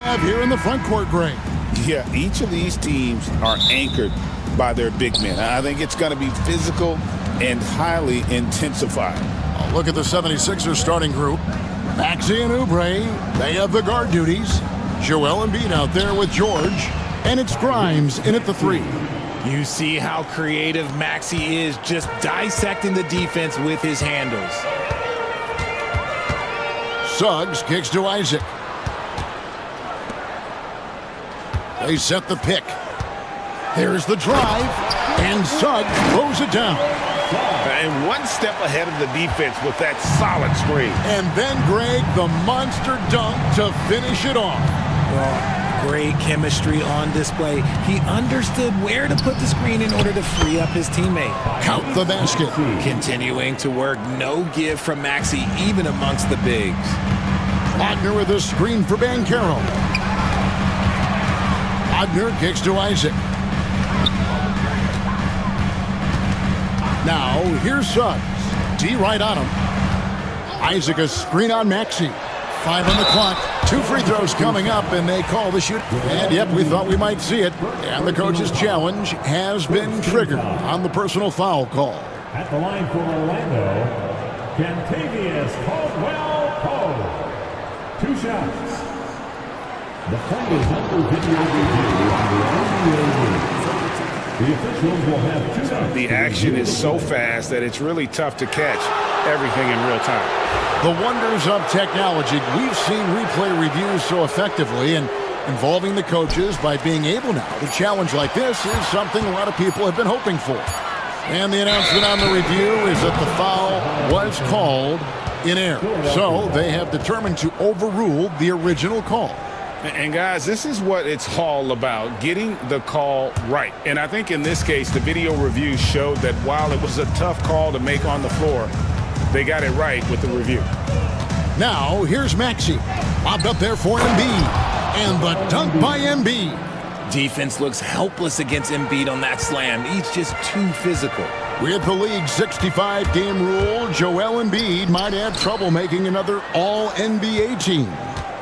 Have here in the front court, Greg. Yeah, each of these teams are anchored by their big men. I think it's going to be physical and highly intensified. Look at the 76ers starting group. Maxey and Oubre, they have the guard duties. Joel Embiid out there with George. And it's Grimes in at the 3. You see how creative Maxey is, just dissecting the defense with his handles. Suggs kicks to Isaac. They set the pick. There's the drive, and Suggs throws it down. And one step ahead of the defense with that solid screen. And then, Greg, the monster dunk to finish it off. Well, great chemistry on display. He understood where to put the screen in order to free up his teammate. Count the basket. Continuing to work, no give from Maxey, even amongst the bigs. Wagner with a screen for Banchero. Wagner kicks to Isaac. Now, here's Suggs. D right on him. Isaac a screen on Maxey. 5 on the clock. 2 free throws coming up, and they call the shoot. And, yep, we thought we might see it. And the coach's challenge has been triggered on the personal foul call. At the line for Orlando, Kentavious Caldwell-Pope. 2 shots. The play is under video review on the NBA. The officials will have 2 shots. The action is so fast that it's really tough to catch everything in real time. The wonders of technology. We've seen replay reviews so effectively, and involving the coaches by being able now to challenge like this is something a lot of people have been hoping for. And the announcement on the review is that the foul was called in error. So they have determined to overrule the original call. And guys, this is what it's all about, getting the call right. And I think in this case, the video review showed that while it was a tough call to make on the floor, they got it right with the review. Now, here's Maxey. Lobbed up there for Embiid. And the dunk by Embiid. Defense looks helpless against Embiid on that slam. He's just too physical. With the league's 65-game rule, Joel Embiid might have trouble making another All-NBA team.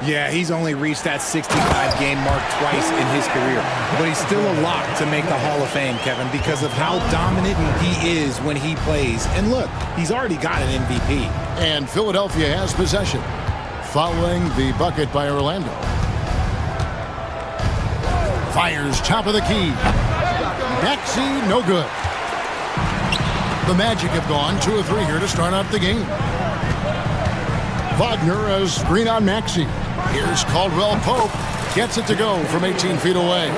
Yeah, he's only reached that 65-game mark twice in his career. But he's still a lock to make the Hall of Fame, Kevin, because of how dominant he is when he plays. And look, he's already got an MVP. And Philadelphia has possession, following the bucket by Orlando. Fires top of the key. Maxey, no good. The Magic have gone 2 of 3 here to start out the game. Wagner, a screen on Maxey. Here's Caldwell-Pope. Gets it to go from 18 feet away.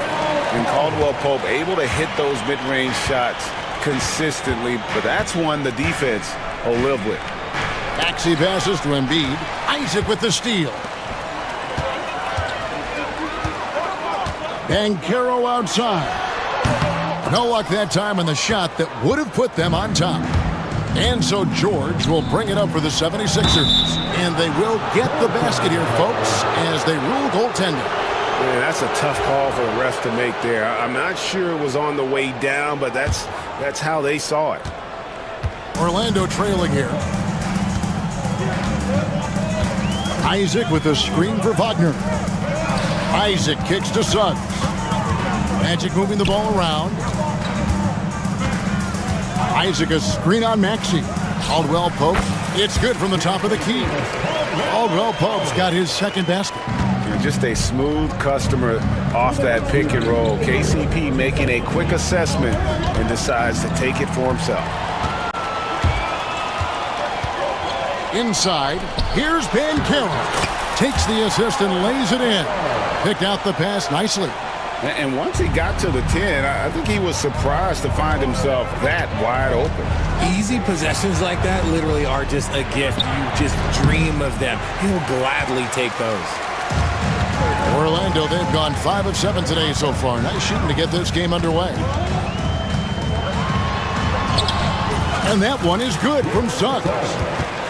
And Caldwell-Pope able to hit those mid-range shots consistently, but that's one the defense will live with. Maxey passes to Embiid. Isaac with the steal. Banchero outside. No luck that time on the shot that would have put them on top. And so George will bring it up for the 76ers. And they will get the basket here, folks, as they rule goaltending. Man, that's a tough call for the refs to make there. I'm not sure it was on the way down, but that's how they saw it. Orlando trailing here. Isaac with a screen for Wagner. Isaac kicks to Suggs. Magic moving the ball around. Isaac a screen on Maxey. Caldwell-Pope. It's good from the top of the key. Caldwell-Pope's got his second basket. Just a smooth customer off that pick and roll. KCP making a quick assessment and decides to take it for himself. Inside, here's Banchero. Takes the assist and lays it in. Picked out the pass nicely. And once he got to the 10, I think he was surprised to find himself that wide open. Easy possessions like that literally are just a gift. You just dream of them. He'll gladly take those. Orlando, they've gone 5 of 7 today so far. Nice shooting to get this game underway. And that one is good from Suggs.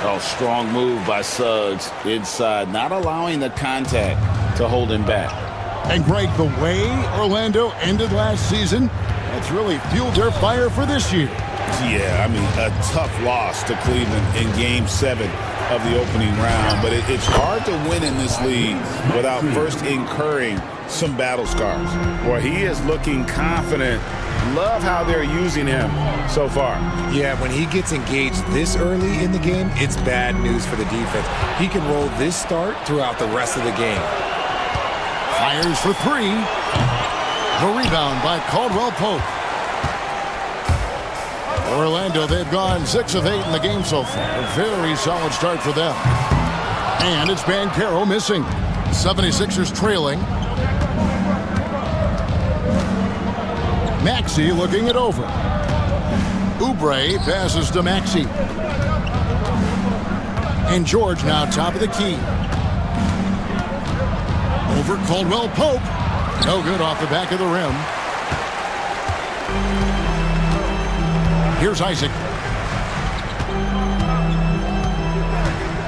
Oh, strong move by Suggs inside, not allowing the contact to hold him back. And Greg, the way Orlando ended last season, that's really fueled their fire for this year. Yeah, I mean, a tough loss to Cleveland in Game 7 of the opening round. But it's hard to win in this league without first incurring some battle scars. Boy, he is looking confident. Love how they're using him so far. Yeah, when he gets engaged this early in the game, it's bad news for the defense. He can roll this start throughout the rest of the game. Fires for three. The rebound by Caldwell Pope. Orlando, they've gone 6 of 8 in the game so far. A very solid start for them. And it's Banchero missing. 76ers trailing. Maxey looking it over. Oubre passes to Maxey. And George now top of the key. Over Caldwell Pope. No good off the back of the rim. Here's Isaac.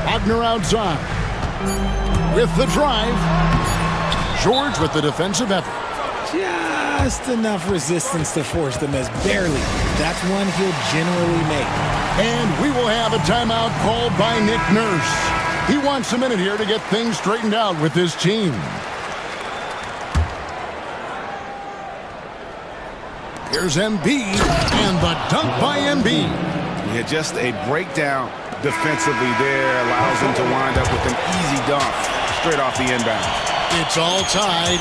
Wagner outside. With the drive. George with the defensive effort. Just enough resistance to force the miss. Barely. That's one he'll generally make. And we will have a timeout called by Nick Nurse. He wants a minute here to get things straightened out with his team. Here's Embiid, and the dunk by Embiid. Yeah, just a breakdown defensively there allows him to wind up with an easy dunk straight off the inbound. It's all tied.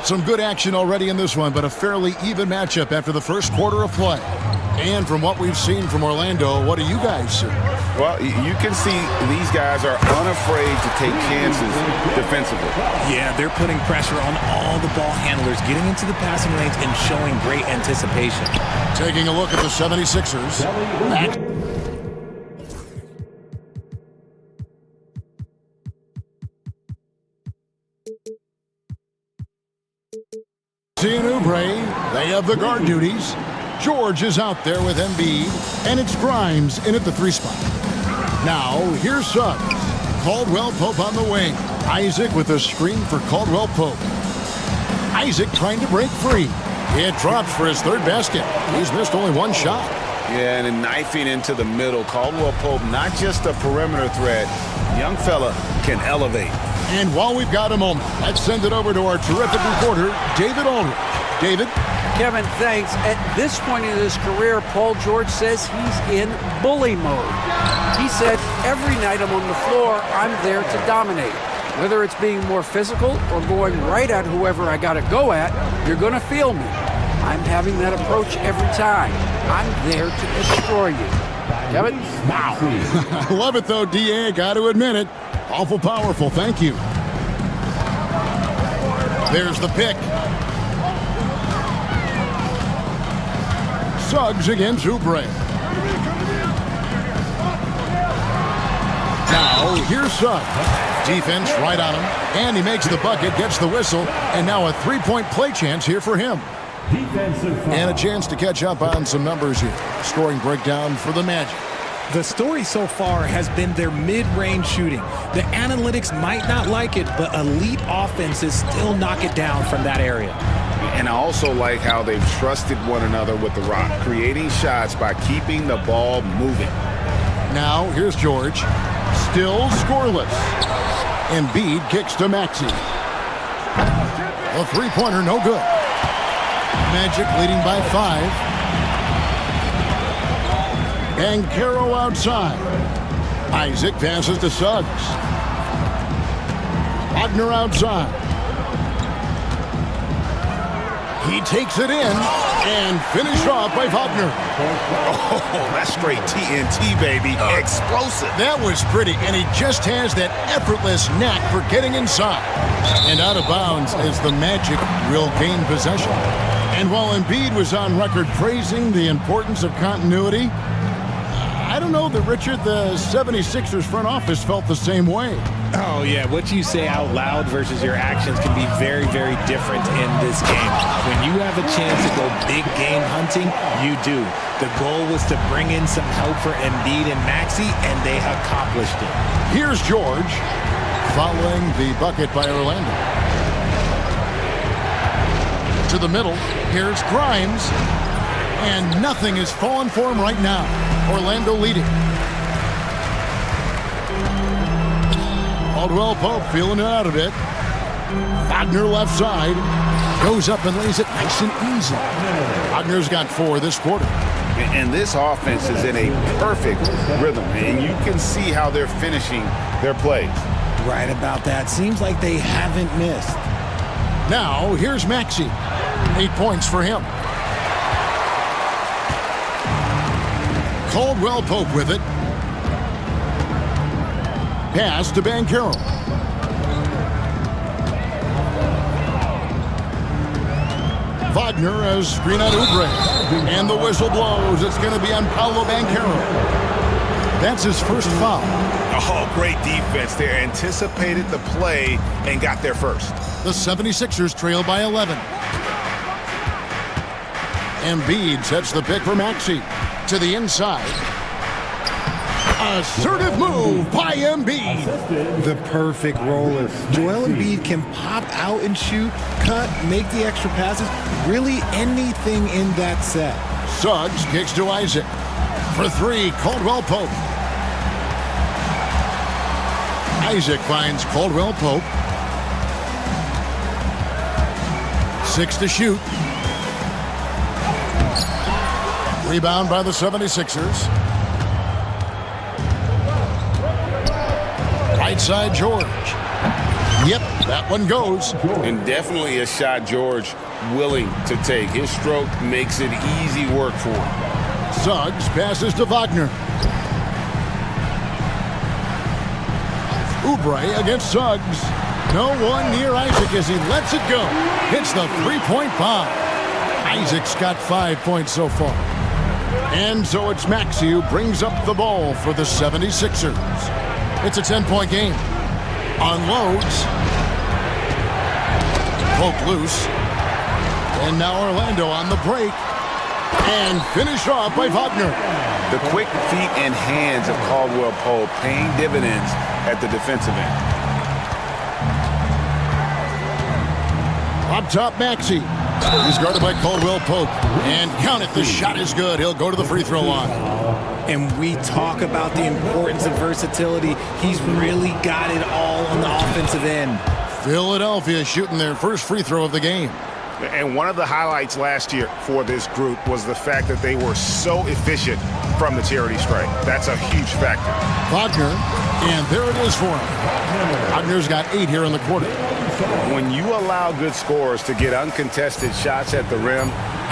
Some good action already in this one, but a fairly even matchup after the first quarter of play. And from what we've seen from Orlando, what do you guys see? Well, you can see these guys are unafraid to take chances defensively. Yeah, they're putting pressure on all the ball handlers, getting into the passing lanes and showing great anticipation. Taking a look at the 76ers. Back. And Oubre, they have the guard duties. George is out there with Embiid, and it's Grimes in at the 3 spot. Now, here's Suggs. Caldwell Pope on the wing. Isaac with a screen for Caldwell Pope. Isaac trying to break free. It drops for his 3rd basket. He's missed only 1 shot. Yeah, and then knifing into the middle. Caldwell Pope, not just a perimeter threat. Young fella can elevate. And while we've got a moment, let's send it over to our terrific reporter, David Aldridge. David? Kevin, thanks. At this point in his career, Paul George says he's in bully mode. He said, every night I'm on the floor, I'm there to dominate. Whether it's being more physical or going right at whoever I got to go at, you're going to feel me. I'm having that approach every time. I'm there to destroy you. Kevin? Wow. I love it, though, D.A. Got to admit it. Awful powerful. Thank you. There's the pick. Suggs against Oubre. Now, here's Suggs. Defense right on him. And he makes the bucket, gets the whistle, and now a 3-point play chance here for him. And a chance to catch up on some numbers here. Scoring breakdown for the Magic. The story so far has been their mid-range shooting. The analytics might not like it, but elite offenses still knock it down from that area. And I also like how they've trusted one another with the rock, creating shots by keeping the ball moving. Now, here's George. Still scoreless. Embiid kicks to Maxey. A 3-pointer, no good. Magic leading by 5. Banchero outside. Isaac passes to Suggs. Wagner outside. He takes it in and finished off by Wagner. Oh, that's straight TNT, baby. Explosive. That was pretty, and he just has that effortless knack for getting inside. And out of bounds as the Magic will gain possession. And while Embiid was on record praising the importance of continuity, I don't know that, Richard, the 76ers front office felt the same way. Oh, yeah. What you say out loud versus your actions can be very, very different in this game. When you have a chance to go big game hunting, you do. The goal was to bring in some help for Embiid and Maxey, and they accomplished it. Here's George following the bucket by Orlando. to the middle. Here's Grimes. And nothing is falling for him right now. Orlando leading. Caldwell Pope feeling it out a bit. Wagner left side. Goes up and lays it nice and easy. Wagner's got 4 this quarter. And this offense is in a perfect rhythm. And you can see how they're finishing their plays. Right about that. Seems like they haven't missed. Now, here's Maxey. 8 points for him. Caldwell Pope with it. Pass to Banchero. Wagner has screen on Oubre. And the whistle blows. It's going to be on Paolo Banchero. That's his first foul. Oh, great defense there. Anticipated the play and got there first. The 76ers trail by 11. Embiid sets the pick for Maxey. To the inside. Assertive move by Embiid. The perfect roller. Joel Embiid can pop out and shoot, cut, make the extra passes, really anything in that set. Suggs kicks to Isaac. For 3, Caldwell Pope. Isaac finds Caldwell Pope. 6 to shoot. Rebound by the 76ers. Right side, George. Yep, that one goes. And definitely a shot George willing to take. His stroke makes it easy work for him. Suggs passes to Wagner. Oubre against Suggs. No one near Isaac as he lets it go. Hits the three-point bomb. Isaac's got 5 points so far. And so it's Maxey who brings up the ball for the 76ers. It's a 10-point game. Unloads. Poke loose. And now Orlando on the break. And finished off by Wagner. The quick feet and hands of Caldwell Pope paying dividends at the defensive end. Up top, Maxey. He's guarded by Caldwell Pope. And count it, the shot is good. He'll go to the free throw line. And we talk about the importance of versatility. He's really got it all on the offensive end. Philadelphia shooting their first free throw of the game. And one of the highlights last year for this group was the fact that they were so efficient from the charity stripe. That's a huge factor. Wagner, and there it is for him. Wagner's got 8 here in the quarter. When you allow good scorers to get uncontested shots at the rim,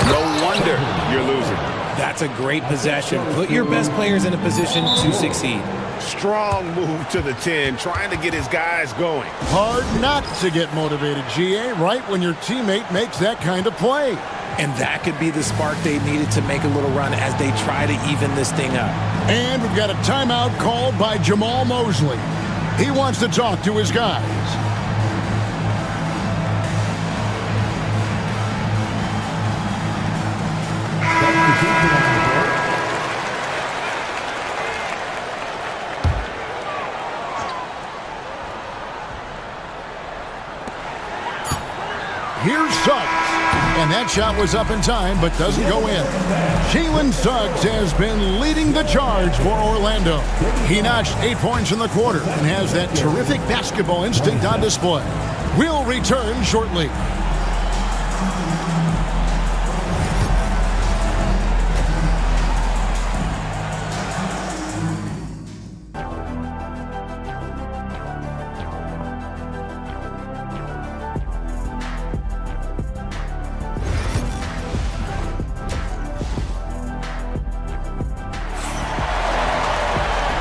no wonder you're losing. That's a great possession. Put your best players in a position to succeed. Strong move to the 10, trying to get his guys going. Hard not to get motivated, GA, right when your teammate makes that kind of play. And that could be the spark they needed to make a little run as they try to even this thing up. And we've got a timeout called by Jamal Mosley. He wants to talk to his guys. Here's Suggs. And that shot was up in time, but doesn't go in. Jalen Suggs has been leading the charge for Orlando. He notched 8 points in the quarter and has that terrific basketball instinct on display. We'll return shortly.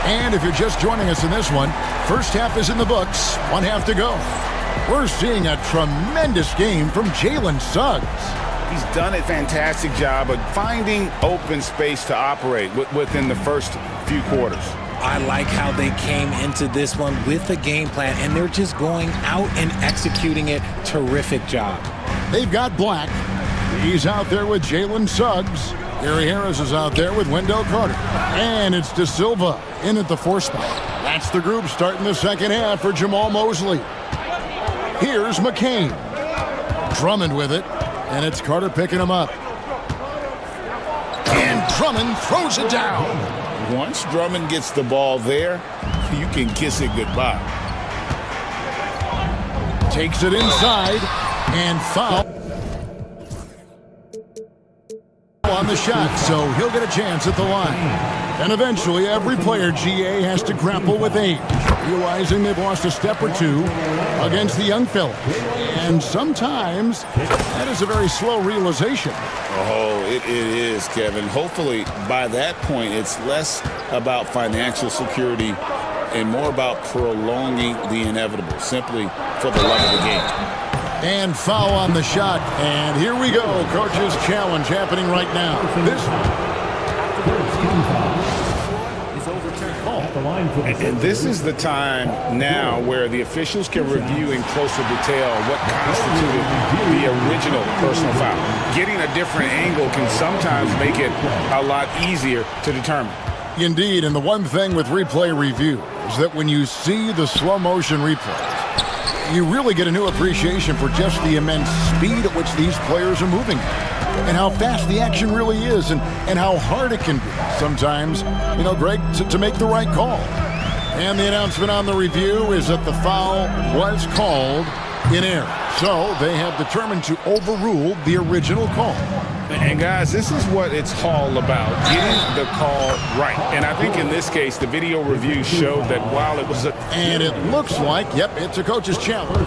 And if you're just joining us in this one, first half is in the books, 1 half to go. We're seeing a tremendous game from Jalen Suggs. He's done a fantastic job of finding open space to operate within the first few quarters. I like how they came into this one with a game plan, and they're just going out and executing it. Terrific job. They've got Black. He's out there with Jalen Suggs. Gary Harris is out there with Wendell Carter. And it's De Silva in at the 4 spot. That's the group starting the second half for Jamal Mosley. Here's McCain. Drummond with it. And it's Carter picking him up. And Drummond throws it down. Once Drummond gets the ball there, you can kiss it goodbye. Takes it inside and foul on the shot, so he'll get a chance at the line. And eventually, every player, GA, has to grapple with age, realizing they've lost a step or two against the young fellas. And sometimes, that is a very slow realization. Oh, it is, Kevin. Hopefully, by that point, it's less about financial security and more about prolonging the inevitable, simply for the love of the game. And foul on the shot. And here we go. Coach's challenge happening right now. And this is the time now where the officials can review in closer detail what constituted the original personal foul. Getting a different angle can sometimes make it a lot easier to determine. Indeed, and the one thing with replay review is that when you see the slow motion replays, you really get a new appreciation for just the immense speed at which these players are moving and how fast the action really is and how hard it can be sometimes, you know, Greg, to make the right call. And the announcement on the review is that the foul was called in error. So they have determined to overrule the original call. And guys, this is what it's all about, getting the call right. And I think in this case, the video review showed that while it was And it looks like, yep, it's a coach's challenge.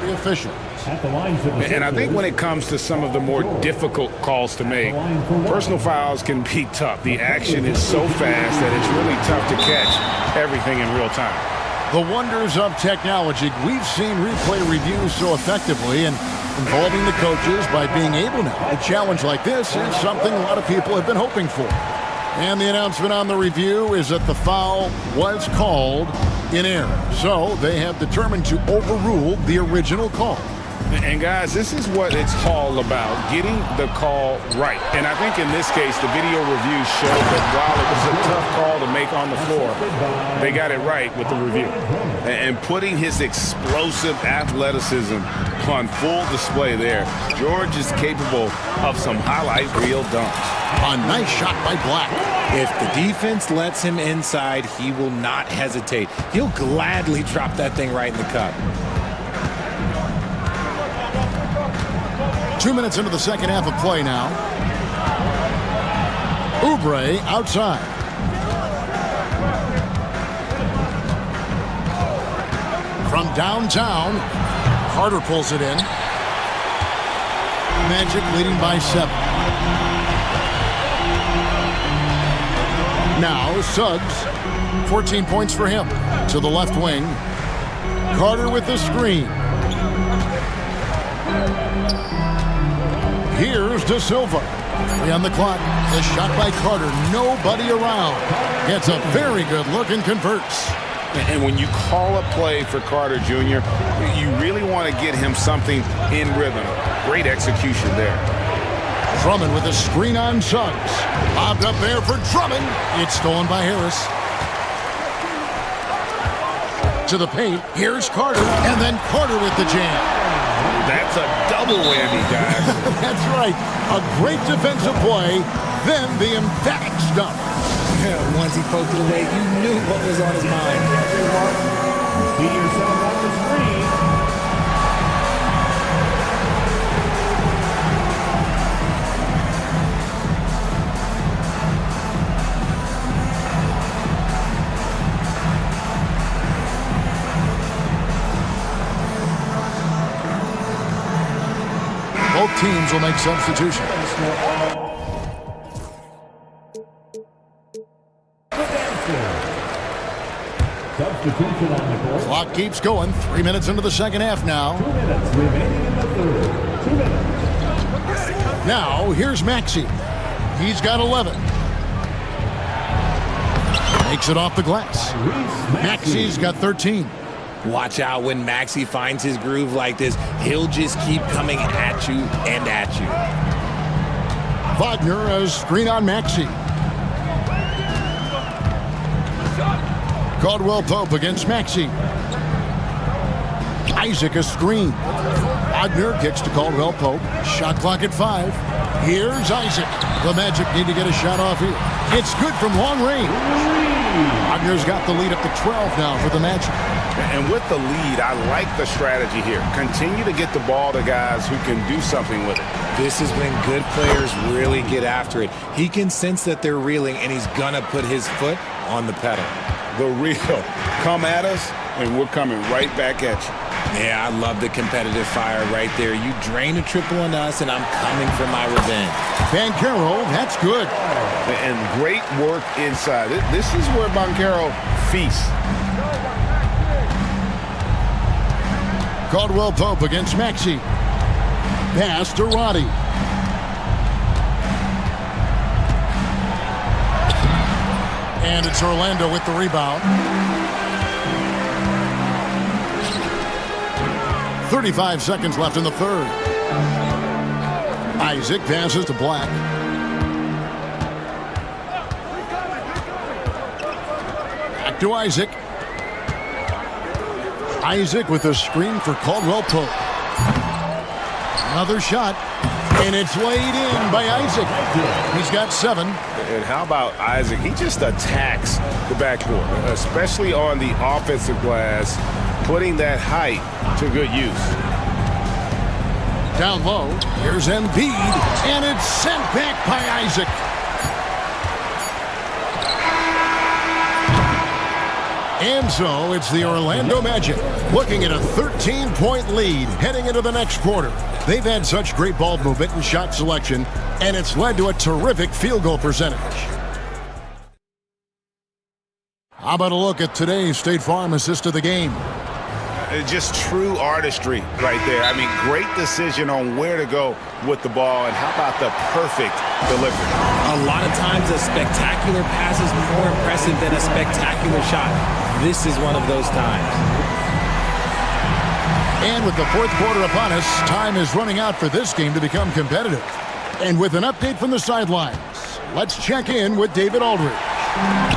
The official. And I think when it comes to some of the more difficult calls to make, personal fouls can be tough. The action is so fast that it's really tough to catch everything in real time. The wonders of technology. We've seen replay reviews so effectively, and involving the coaches by being able now to challenge like this is something a lot of people have been hoping for. And the announcement on the review is that the foul was called in error. So they have determined to overrule the original call. And guys, this is what it's all about, getting the call right. And I think in this case, the video review showed that while it was a tough call to make on the floor, they got it right with the review. And putting his explosive athleticism on full display there, George is capable of some highlight reel dunks. A nice shot by Black. If the defense lets him inside, he will not hesitate. He'll gladly drop that thing right in the cup. 2 minutes into the second half of play now. Oubre outside. From downtown, Carter pulls it in. Magic leading by 7. Now Suggs, 14 points for him. To the left wing. Carter with the screen. Here's De Silva. 3 on the clock. The shot by Carter. Nobody around. Gets a very good look and converts. And when you call a play for Carter Jr., you really want to get him something in rhythm. Great execution there. Drummond with a screen on Suggs. Lobbed up there for Drummond. It's stolen by Harris. To the paint. Here's Carter. And then Carter with the jam. That's a double whammy, guys. That's right. A great defensive play, then the emphatic stuff. Once he poked it away, you knew what was on his mind. See yourself on the screen. Both teams will make substitutions. Substitution on the court. Clock keeps going. 3 minutes into the second half now. 2 minutes remaining in the third. 2 minutes. Now, here's Maxey. He's got 11. Makes it off the glass. Maxey's got 13. Watch out when Maxey finds his groove like this. He'll just keep coming at you and at you. Wagner, a screen on Maxey. Caldwell Pope against Maxey. Isaac a screen. Wagner kicks to Caldwell Pope. Shot clock at 5. Here's Isaac. The Magic need to get a shot off here. It's good from long range. Wagner's got the lead up to 12 now for the Magic. And with the lead, I like the strategy here. Continue to get the ball to guys who can do something with it. This is when good players really get after it. He can sense that they're reeling, and he's gonna put his foot on the pedal. The reel. Come at us, and we're coming right back at you. Yeah, I love the competitive fire right there. You drain a triple on us, and I'm coming for my revenge. Banchero, that's good. And great work inside. This is where Banchero feasts. Caldwell Pope against Maxey. Pass to Roddy. And it's Orlando with the rebound. 35 seconds left in the third. Isaac passes to Black. Back to Isaac. Isaac with a screen for Caldwell Pope. Another shot, and it's laid in by Isaac. He's got 7. And how about Isaac? He just attacks the backboard, especially on the offensive glass, putting that height to good use. Down low, here's Embiid, and it's sent back by Isaac. And so it's the Orlando Magic looking at a 13-point lead heading into the next quarter. They've had such great ball movement and shot selection, and it's led to a terrific field goal percentage. How about a look at today's State Farm assist of the game? Just true artistry right there. I mean, great decision on where to go with the ball, and how about the perfect delivery? A lot of times a spectacular pass is more impressive than a spectacular shot. This is one of those times. And with the fourth quarter upon us, time is running out for this game to become competitive. And with an update from the sidelines, let's check in with David Aldridge.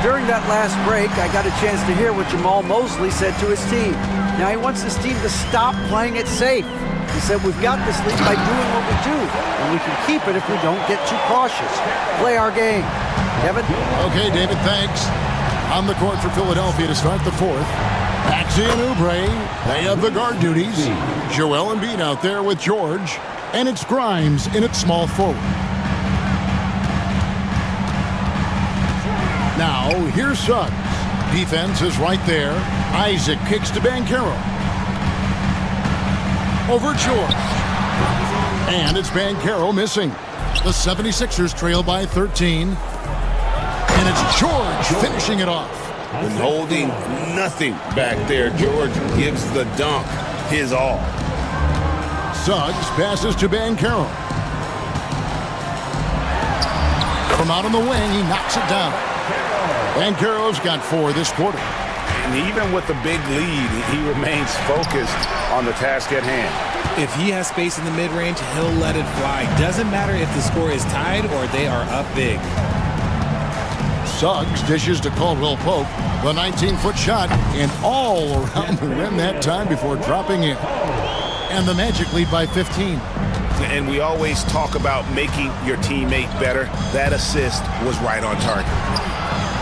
During that last break, I got a chance to hear what Jamal Mosley said to his team. Now he wants his team to stop playing it safe. He said, we've got this lead by doing what we do, and we can keep it if we don't get too cautious. Play our game. Kevin? Okay, David, thanks. On the court for Philadelphia to start the fourth. Maxey and Oubre, they have the guard duties. Joel Embiid out there with George, and it's Grimes in its small forward. Now, here's Suggs. Defense is right there. Isaac kicks to Banchero. Over George. And it's Banchero missing. The 76ers trail by 13. And it's George finishing it off. Holding nothing back there. George gives the dunk his all. Suggs passes to Banchero. From out on the wing, he knocks it down. Banchero's got 4 this quarter. And even with the big lead, he remains focused on the task at hand. If he has space in the mid-range, he'll let it fly. Doesn't matter if the score is tied or they are up big. Suggs dishes to Caldwell Pope. The 19-foot shot and all around the rim that time before dropping in. And the Magic lead by 15. And we always talk about making your teammate better. That assist was right on target.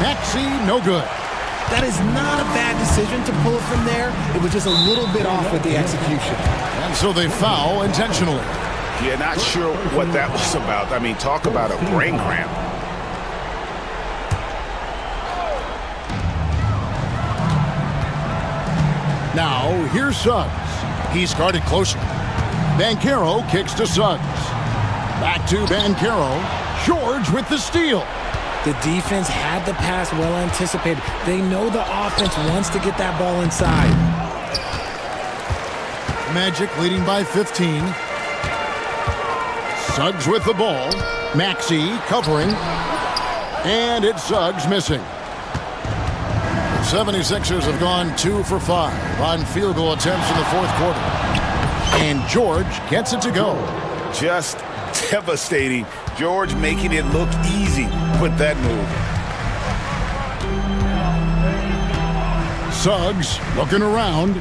Maxey, no good. That is not a bad decision to pull it from there. It was just a little bit off with the execution. And so they foul intentionally. Yeah, not sure what that was about. I mean, talk about a brain cramp. Now, here's Suggs. He's guarded closer. Banchero kicks to Suggs. Back to Banchero. George with the steal. The defense had the pass well anticipated. They know the offense wants to get that ball inside. Magic leading by 15. Suggs with the ball. Maxey covering. And it's Suggs missing. The 76ers have gone 2 for 5 on field goal attempts in the fourth quarter. And George gets it to go. Just devastating. George making it look easy with that move. Suggs looking around.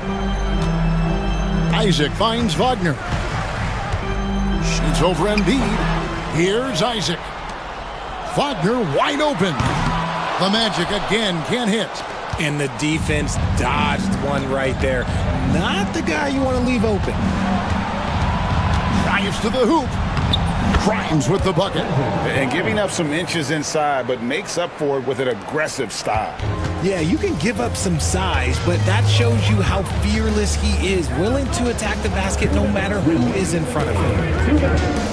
Isaac finds Wagner. Shoots over Embiid. Here's Isaac. Wagner wide open. The Magic again can't hit. And the defense dodged one right there. Not the guy you want to leave open. Drives to the hoop. Grimes with the bucket. And giving up some inches inside, but makes up for it with an aggressive style. Yeah, you can give up some size, but that shows you how fearless he is, willing to attack the basket no matter who is in front of him.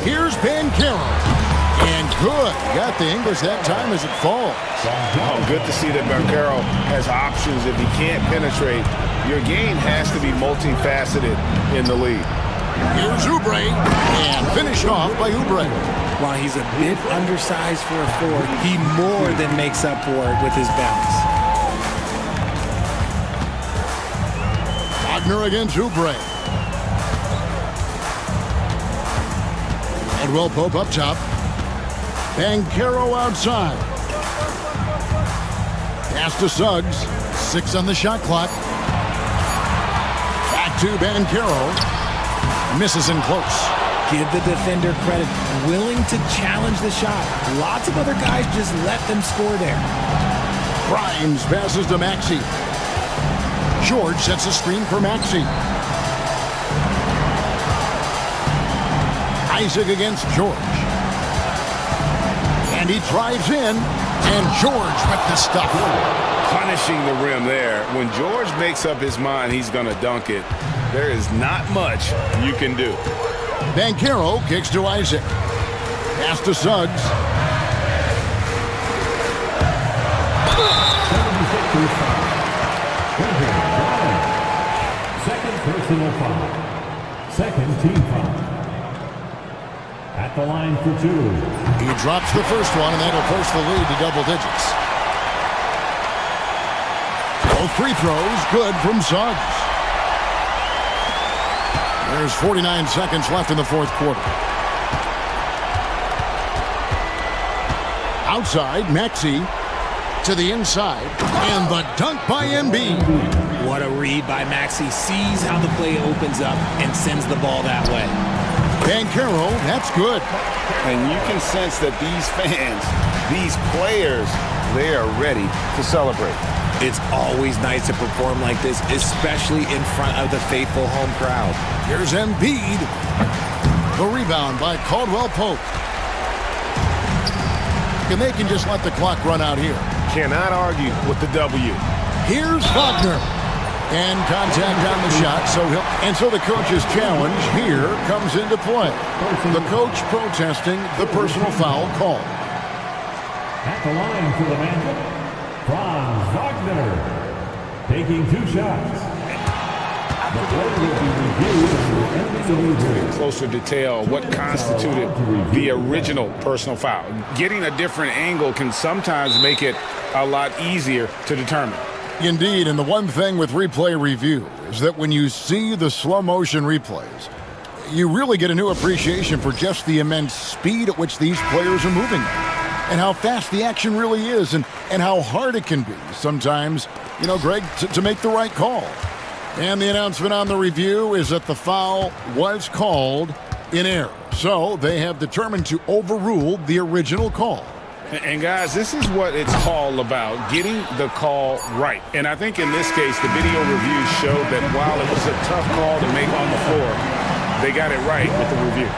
Here's Banchero. And good. Got the English that time as it falls. Oh, good to see that Banchero has options if he can't penetrate. Your game has to be multifaceted in the league. Here's Oubre. And finished off by Oubre. While he's a bit undersized for a forward, he more than makes up for it with his bounce. Wagner against Oubre. Caldwell Pope up top. Banchero outside. Pass to Suggs. 6 on the shot clock. Back to Banchero. Misses in close. Give the defender credit. Willing to challenge the shot. Lots of other guys just let them score there. Grimes passes to Maxey. George sets a screen for Maxey. Isaac against George. And he drives in. And George with the stuff. Punishing the rim there. When George makes up his mind he's going to dunk it, there is not much you can do. Banchero kicks to Isaac. Pass to Suggs. Second personal foul. Second team foul. At the line for 2. He drops the first one, and that'll push the lead to double digits. Both free throws good from Suggs. There's 49 seconds left in the fourth quarter. Outside, Maxey to the inside, and the dunk by Embiid. What a read by Maxey. Sees how the play opens up and sends the ball that way. Banchero, that's good. And you can sense that these fans, these players, they are ready to celebrate. It's always nice to perform like this, especially in front of the faithful home crowd. Here's Embiid. The rebound by Caldwell Pope. And they can just let the clock run out here. Cannot argue with the W. Here's Wagner. And contact on the shot, so the coach's challenge here comes into play. The coach protesting the personal foul call. At the line for the Magic, Franz Wagner, taking 2 shots. The play will be reviewed and Closer detail what constituted the original personal foul. Getting a different angle can sometimes make it a lot easier to determine. Indeed, and the one thing with replay review is that when you see the slow motion replays, you really get a new appreciation for just the immense speed at which these players are moving and how fast the action really is and how hard it can be sometimes, Greg, to make the right call. And the announcement on the review is that the foul was called in error. So they have determined to overrule the original call. And guys, this is what it's all about, getting the call right. And I think in this case, the video reviews showed that while it was a tough call to make on the floor, they got it right with the review.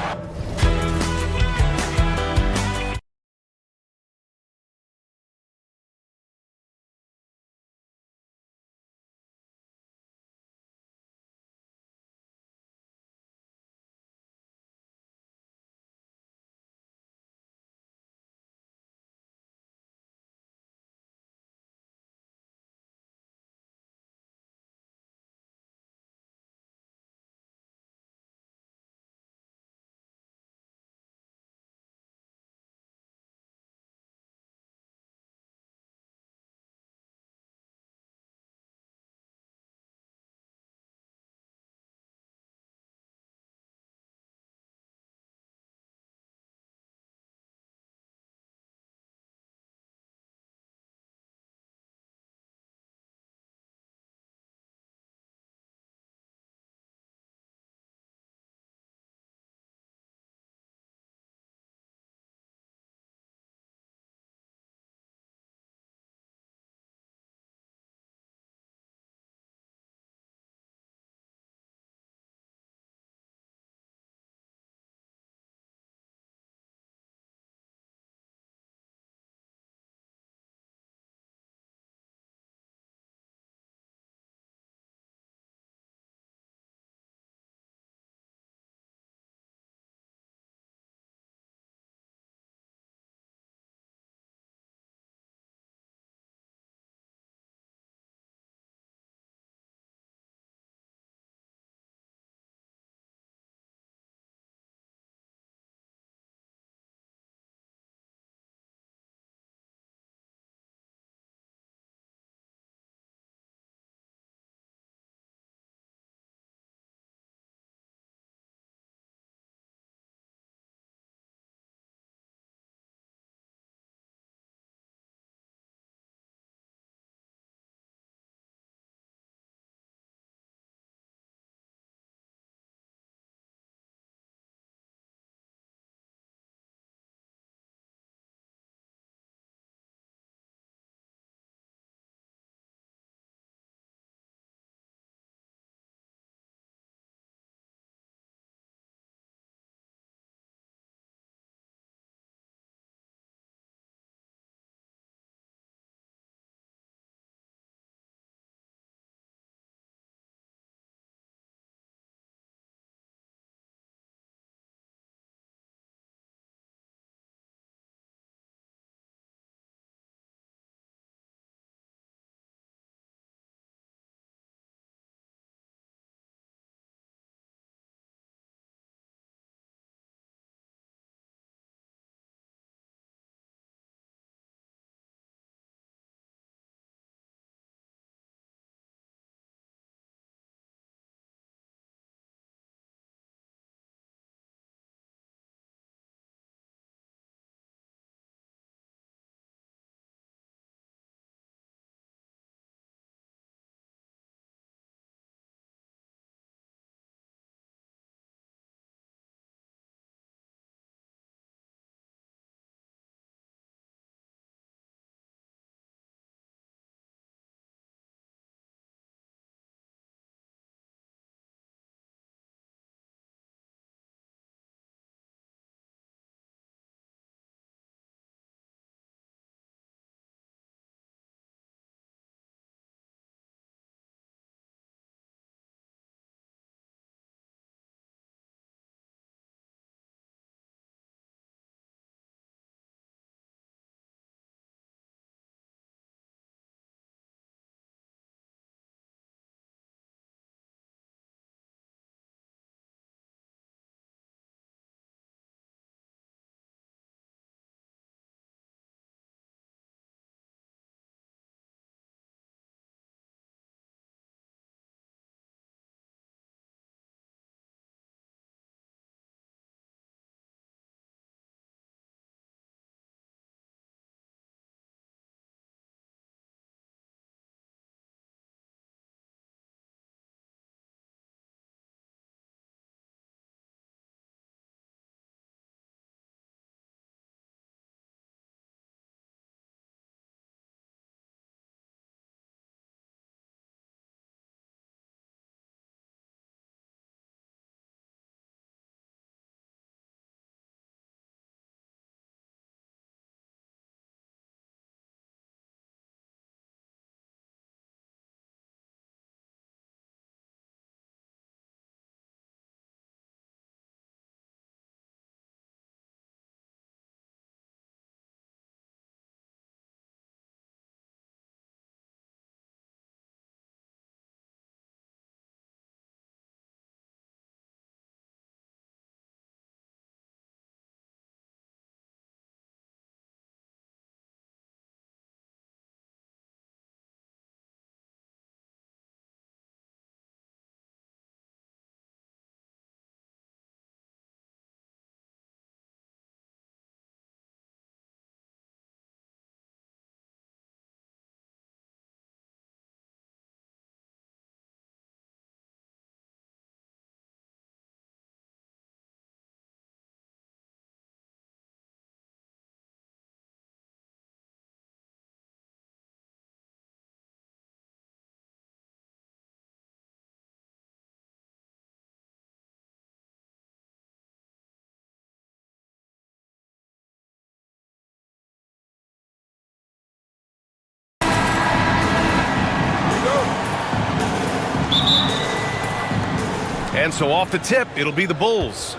And so off the tip, it'll be the Bulls.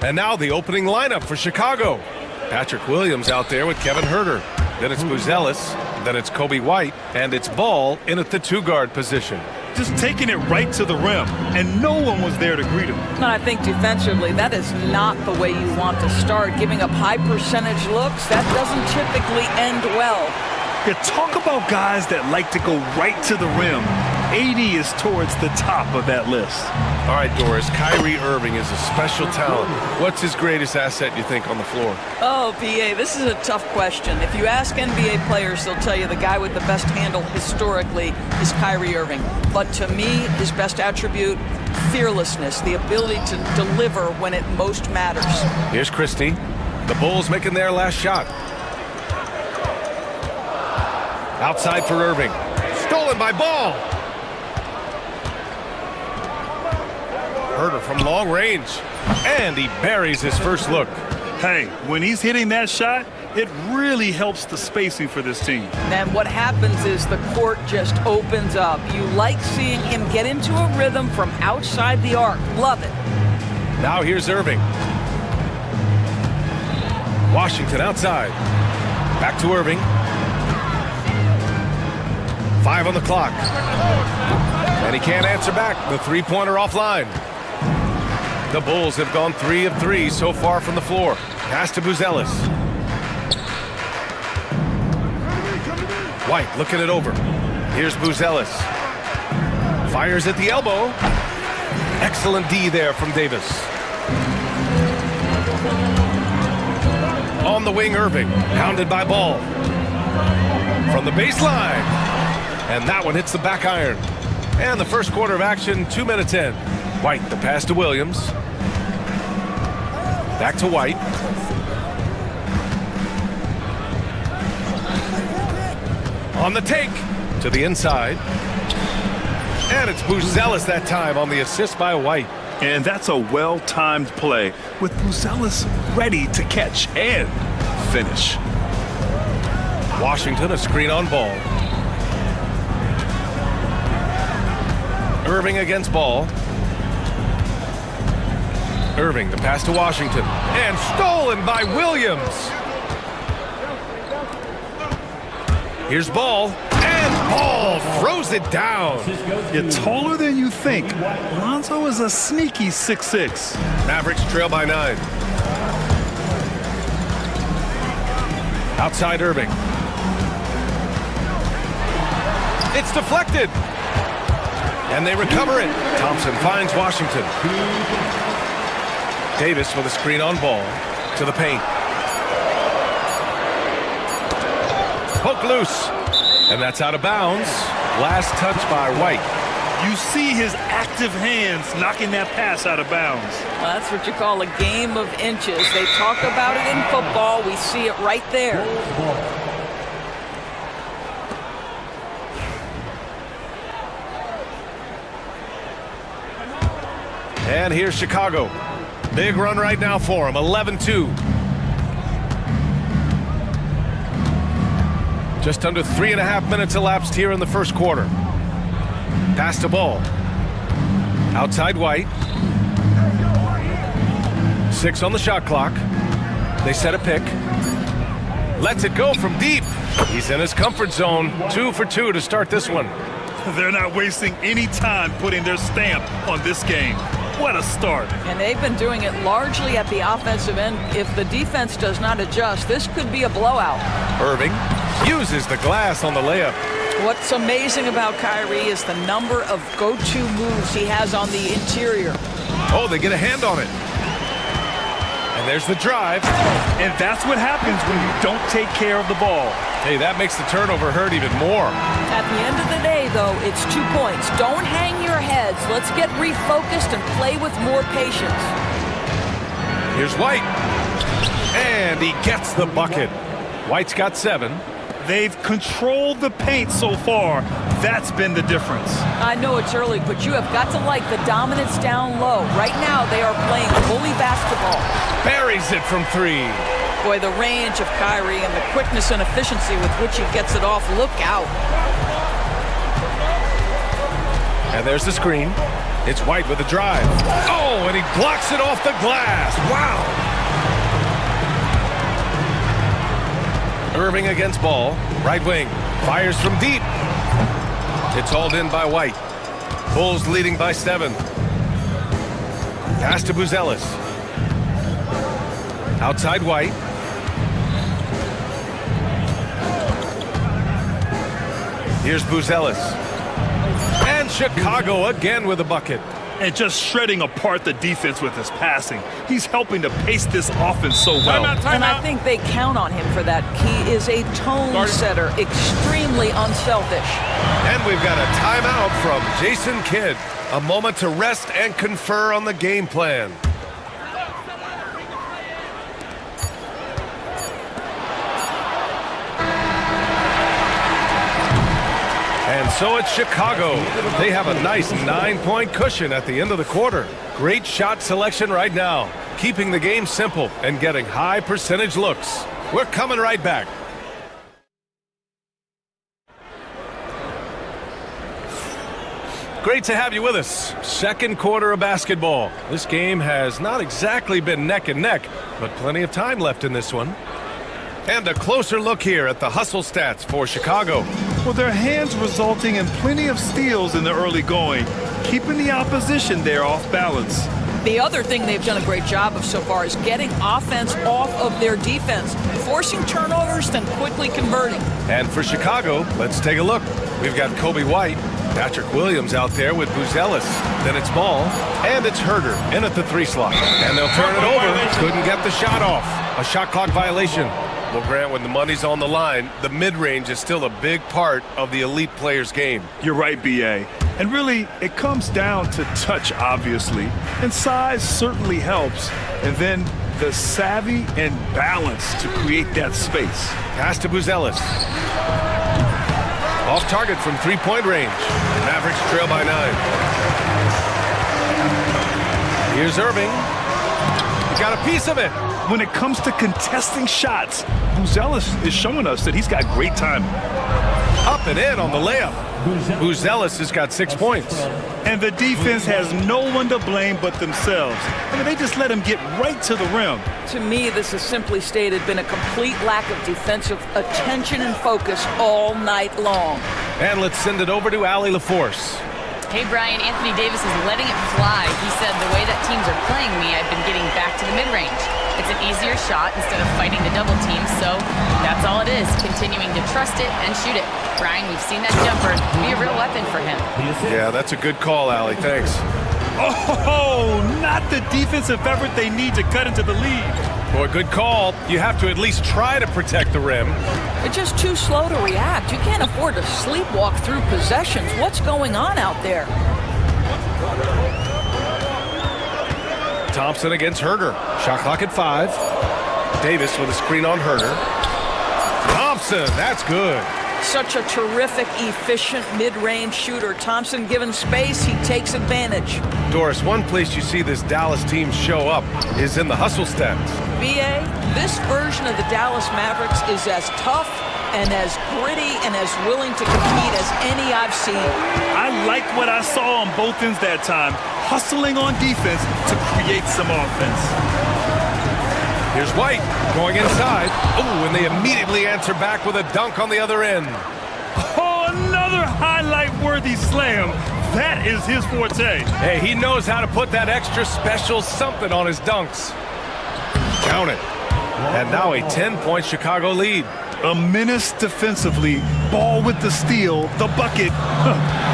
And now the opening lineup for Chicago. Patrick Williams out there with Kevin Herter. Then it's Buzelis. Then it's Kobe White. And it's Ball in at the two-guard position. Just taking it right to the rim, and no one was there to greet him. And I think defensively, that is not the way you want to start. Giving up high percentage looks, that doesn't typically end well. You talk about guys that like to go right to the rim. AD is towards the top of that list. All right, Doris, Kyrie Irving is a special talent. What's his greatest asset, you think, on the floor? Oh, PA, this is a tough question. If you ask NBA players, they'll tell you the guy with the best handle historically is Kyrie Irving. But to me, his best attribute, fearlessness, the ability to deliver when it most matters. Here's Christie. The Bulls making their last shot. Outside for Irving. Stolen by Ball. Herter from long range. And he buries his first look. Hey, when he's hitting that shot, it really helps the spacing for this team. And what happens is the court just opens up. You like seeing him get into a rhythm from outside the arc. Love it. Now here's Irving. Washington outside. Back to Irving. 5 on the clock. And he can't answer back. The three-pointer offline. The Bulls have gone 3 of 3 so far from the floor. Pass to Buzelis. White looking it over. Here's Buzelis. Fires at the elbow. Excellent D there from Davis. On the wing, Irving. Pounded by Ball. From the baseline. And that one hits the back iron. And the first quarter of action, 2 minutes in. White, the pass to Williams. Back to White. On the take. To the inside. And it's Buzelis that time on the assist by White. And that's a well-timed play with Buzelis ready to catch and finish. Washington, a screen on Ball. Irving against Ball. Irving, the pass to Washington. And stolen by Williams. Here's Ball. And Ball throws it down. You're taller than you think. Lonzo is a sneaky 6'6". Mavericks trail by 9. Outside Irving. It's deflected. And they recover it. Thompson finds Washington. Davis with a screen on Ball. To the paint. Poke loose. And that's out of bounds. Last touch by White. You see his active hands knocking that pass out of bounds. Well, that's what you call a game of inches. They talk about it in football. We see it right there. And here's Chicago. Big run right now for him, 11-2. Just under 3.5 minutes elapsed here in the first quarter. Pass to Ball. Outside White. 6 on the shot clock. They set a pick. Lets it go from deep. He's in his comfort zone. 2 for 2 to start this one. They're not wasting any time putting their stamp on this game. What a start. And they've been doing it largely at the offensive end. If the defense does not adjust, this could be a blowout. Irving uses the glass on the layup. What's amazing about Kyrie is the number of go-to moves he has on the interior. Oh, they get a hand on it. And there's the drive. And that's what happens when you don't take care of the ball. Hey, that makes the turnover hurt even more. At the end of the day, though, it's 2 points. Don't hang your heads. Let's get refocused and play with more patience. Here's White. And he gets the bucket. White's got 7. They've controlled the paint so far. That's been the difference. I know it's early, but you have got to like the dominance down low. Right now, they are playing bully basketball. Buries it from 3. Boy, the range of Kyrie and the quickness and efficiency with which he gets it off. Look out. And there's the screen. It's White with a drive. Oh, and he blocks it off the glass. Wow. Irving against ball. Right wing. Fires from deep. It's hauled in by White. Bulls leading by 7. Pass to Buzelis. Outside White. Here's Buzelis. And Chicago again with a bucket. And just shredding apart the defense with his passing. He's helping to pace this offense so well. And I think they count on him for that. He is a tone setter, extremely unselfish. And we've got a timeout from Jason Kidd. A moment to rest and confer on the game plan. And so it's Chicago. They have a nice 9-point cushion at the end of the quarter. Great shot selection right now, keeping the game simple and getting high percentage looks. We're coming right back. Great to have you with us. Second quarter of basketball. This game has not exactly been neck and neck, but plenty of time left in this one. And a closer look here at the hustle stats for Chicago. Well, their hands resulting in plenty of steals in the early going, keeping the opposition there off balance. The other thing they've done a great job of so far is getting offense off of their defense, forcing turnovers, then quickly converting. And for Chicago, let's take a look. We've got Coby White, Patrick Williams out there with Buzelis. Then it's Ball, and it's Herder in at the 3 slot. And they'll turn it over. Couldn't get the shot off. A shot clock violation. Well, Grant, when the money's on the line, the mid-range is still a big part of the elite player's game. You're right, B.A. And really, it comes down to touch, obviously. And size certainly helps. And then the savvy and balance to create that space. Pass to Buzelis. Off target from 3-point range. Mavericks trail by 9. Here's Irving. He got a piece of it. When it comes to contesting shots, Buzelis is showing us that he's got great timing. Up and in on the layup. Buzelis has got 6 points. And the defense has no one to blame but themselves. I mean, they just let him get right to the rim. To me, this has simply stated been a complete lack of defensive attention and focus all night long. And let's send it over to Allie LaForce. Hey, Brian, Anthony Davis is letting it fly. He said, the way that teams are playing me, I've been getting back to the mid-range. It's an easier shot instead of fighting the double team, so that's all it is, continuing to trust it and shoot it. Brian, we've seen that jumper be a real weapon for him. Yeah, that's a good call, Allie. Thanks. Oh, not the defensive effort they need to cut into the lead. Boy, good call. You have to at least try to protect the rim. They're just too slow to react. You can't afford to sleepwalk through possessions. What's going on out there? Thompson against Herder. Shot clock at 5. Davis with a screen on Herder. Thompson, that's good. Such a terrific, efficient mid-range shooter. Thompson given space, he takes advantage. Doris, one place you see this Dallas team show up is in the hustle stats. B.A., this version of the Dallas Mavericks is as tough and as gritty and as willing to compete as any I've seen. I like what I saw on both ends that time, hustling on defense to create some offense. Here's White going inside. Oh, and they immediately answer back with a dunk on the other end. Oh, another highlight-worthy slam. That is his forte. Hey, he knows how to put that extra special something on his dunks. Count it. And now a 10-point Chicago lead. A menace defensively, Ball with the steal, the bucket.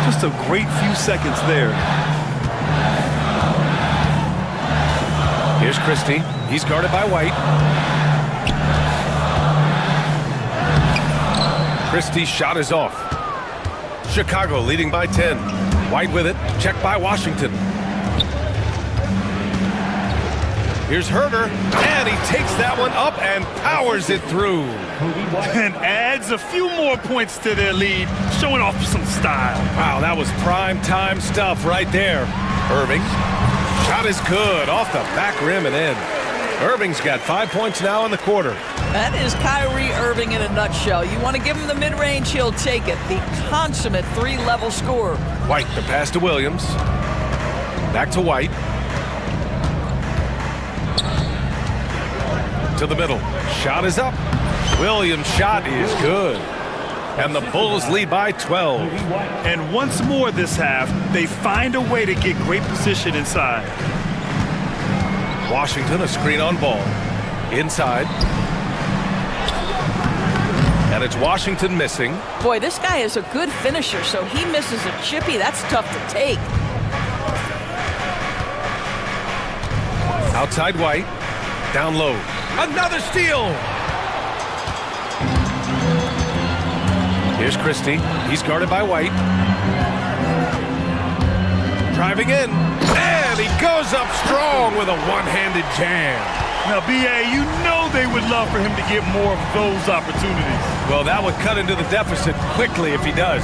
Just a great few seconds there. Here's Christie. He's guarded by White. Christie's shot is off. Chicago leading by 10. White with it. Checked by Washington. Here's Herder. And he takes that one up and powers it through. And adds a few more points to their lead, showing off some style. Wow, that was prime time stuff right there. Irving. Shot is good. Off the back rim and in. Irving's got 5 points now in the quarter. That is Kyrie Irving in a nutshell. You want to give him the mid-range, he'll take it. The consummate 3-level scorer. White, the pass to Williams. Back to White. To the middle. Shot is up. Williams' shot is good. And the Bulls lead by 12. And once more this half, they find a way to get great position inside. Washington, a screen on ball. Inside. And it's Washington missing. Boy, this guy is a good finisher, so he misses a chippy. That's tough to take. Outside White. Down low. Another steal! Here's Christie. He's guarded by White. Driving in. And he goes up strong with a one-handed jam. Now, B.A., you know they would love for him to get more of those opportunities. Well, that would cut into the deficit quickly if he does.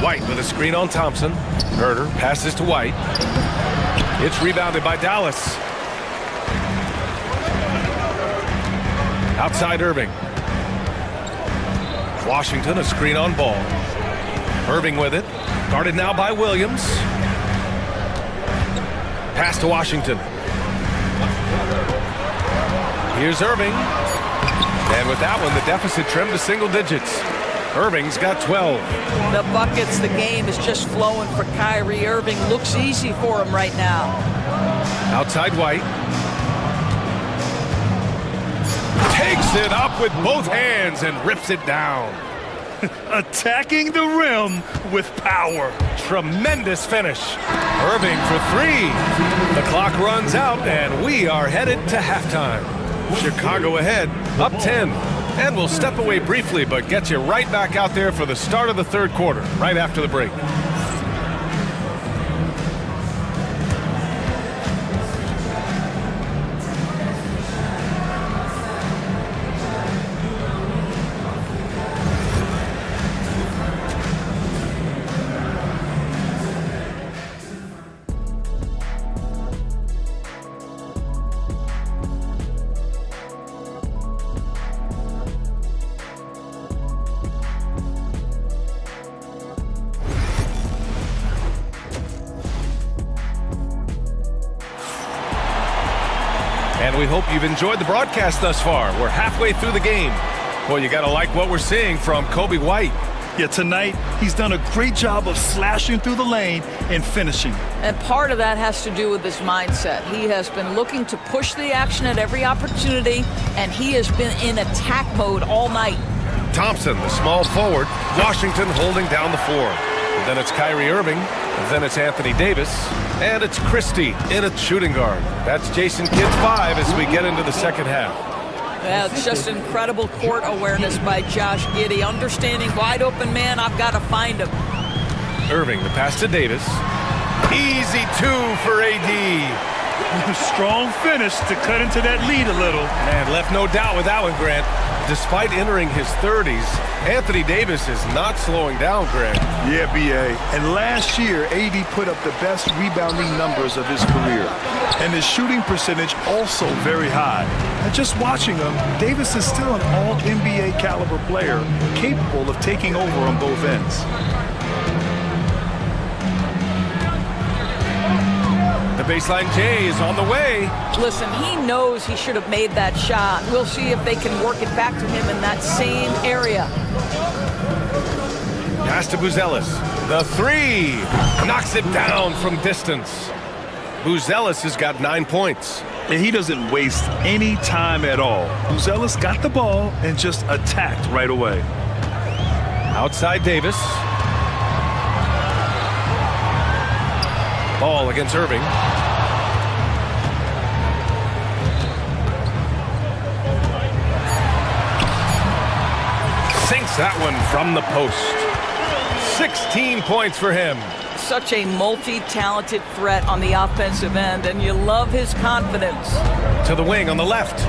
White with a screen on Thompson. Herder passes to White. It's rebounded by Dallas. Outside Irving. Washington, a screen on ball. Irving with it. Guarded now by Williams. Pass to Washington. Here's Irving. And with that one, the deficit trimmed to single digits. Irving's got 12. The buckets, the game is just flowing for Kyrie Irving. Looks easy for him right now. Outside White. Takes it up with both hands and rips it down. Attacking the rim with power. Tremendous finish. Irving for three. The clock runs out and we are headed to halftime. Chicago ahead, up 10. And we'll step away briefly, but get you right back out there for the start of the third quarter, right after the break. And we hope you've enjoyed the broadcast thus far. We're halfway through the game. Well, you got to like what we're seeing from Coby White. Yeah, tonight, he's done a great job of slashing through the lane and finishing. And part of that has to do with his mindset. He has been looking to push the action at every opportunity, and he has been in attack mode all night. Thompson, the small forward. Washington holding down the floor. And then it's Kyrie Irving. And then it's Anthony Davis. And it's Christie in at shooting guard. That's Jason Kidd's 5 as we get into the second half. Yeah, it's just incredible court awareness by Josh Giddey. Understanding wide open man, I've got to find him. Irving, the pass to Davis. Easy 2 for AD. Strong finish to cut into that lead a little. And left no doubt with that one, Grant. Despite entering his 30s, Anthony Davis is not slowing down, Grant. Yeah, B.A. And last year, AD put up the best rebounding numbers of his career. And his shooting percentage also very high. And just watching him, Davis is still an all-NBA caliber player, capable of taking over on both ends. The baseline J is on the way. Listen, he knows he should have made that shot. We'll see if they can work it back to him in that same area. Pass to Buzelis. The 3 knocks it down from distance. Buzelis has got 9 points. And he doesn't waste any time at all. Buzelis got the ball and just attacked right away. Outside Davis. Ball against Irving. Sinks that one from the post. 16 points for him. Such a multi-talented threat on the offensive end, and you love his confidence. To the wing on the left.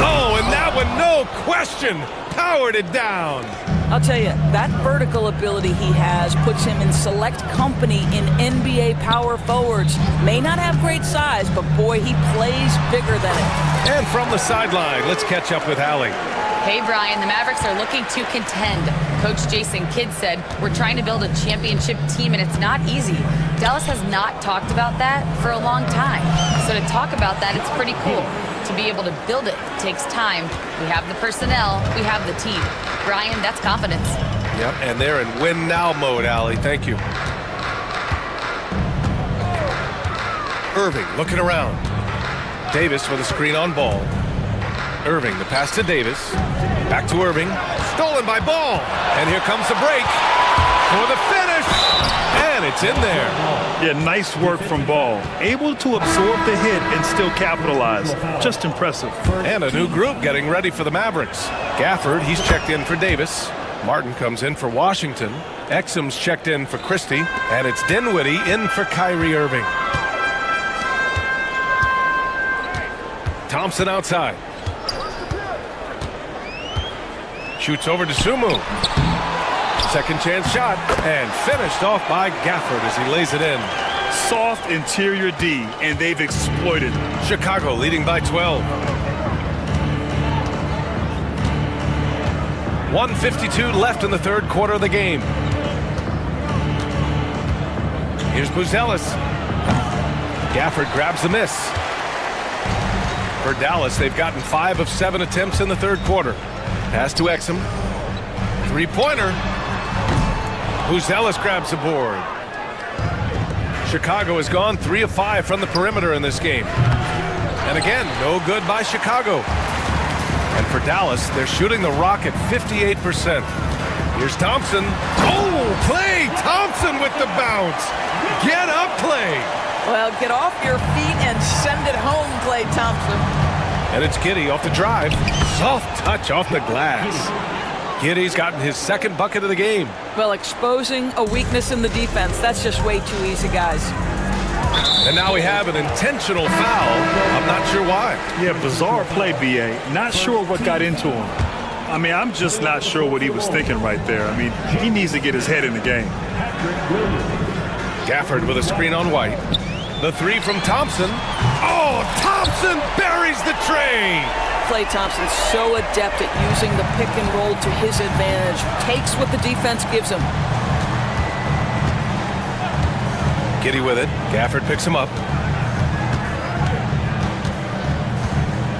Oh, and that one, no question, powered it down. I'll tell you, that vertical ability he has puts him in select company in NBA power forwards. May not have great size, but boy, he plays bigger than it. And from the sideline, let's catch up with Allie. Hey, Brian, the Mavericks are looking to contend. Coach Jason Kidd said, we're trying to build a championship team, and it's not easy. Dallas has not talked about that for a long time. So to talk about that, it's pretty cool. To be able to build it takes time. We have the personnel, we have the team. Brian, that's confidence. Yep, and they're in win now mode, Allie. Thank you. Irving looking around. Davis with a screen on ball. Irving, the pass to Davis. Back to Irving. Stolen by Ball. And here comes the break for the finish. And it's in there. Yeah, nice work from Ball. Able to absorb the hit and still capitalize. Just impressive. And a new group getting ready for the Mavericks. Gafford, he's checked in for Davis. Martin comes in for Washington. Exum's checked in for Christie. And it's Dinwiddie in for Kyrie Irving. Thompson outside. Shoots over to Sumu. Second chance shot, and finished off by Gafford as he lays it in. Soft interior D, and they've exploited. Chicago leading by 12. 1:52 left in the third quarter of the game. Here's Buzelis. Gafford grabs the miss. For Dallas, they've gotten 5 of 7 attempts in the third quarter. Pass to Exum. Three-pointer. Buzelis grabs the board. Chicago has gone 3 of 5 from the perimeter in this game. And again, no good by Chicago. And for Dallas, they're shooting the rock at 58%. Here's Thompson. Oh, Klay Thompson with the bounce. Get up, Klay. Well, get off your feet and send it home, Klay Thompson. And it's Giddey off the drive. Soft touch off the glass. Giddey's gotten his second bucket of the game. Well, exposing a weakness in the defense, that's just way too easy, guys. And now we have an intentional foul. I'm not sure why. Yeah, bizarre play, B.A. Not sure what got into him. I mean, I'm just not sure what he was thinking right there. I mean, he needs to get his head in the game. Gafford with a screen on White. The three from Thompson. Oh, Thompson buries the tray. Klay Thompson's so adept at using the pick and roll to his advantage. Takes what the defense gives him. Giddey with it. Gafford picks him up.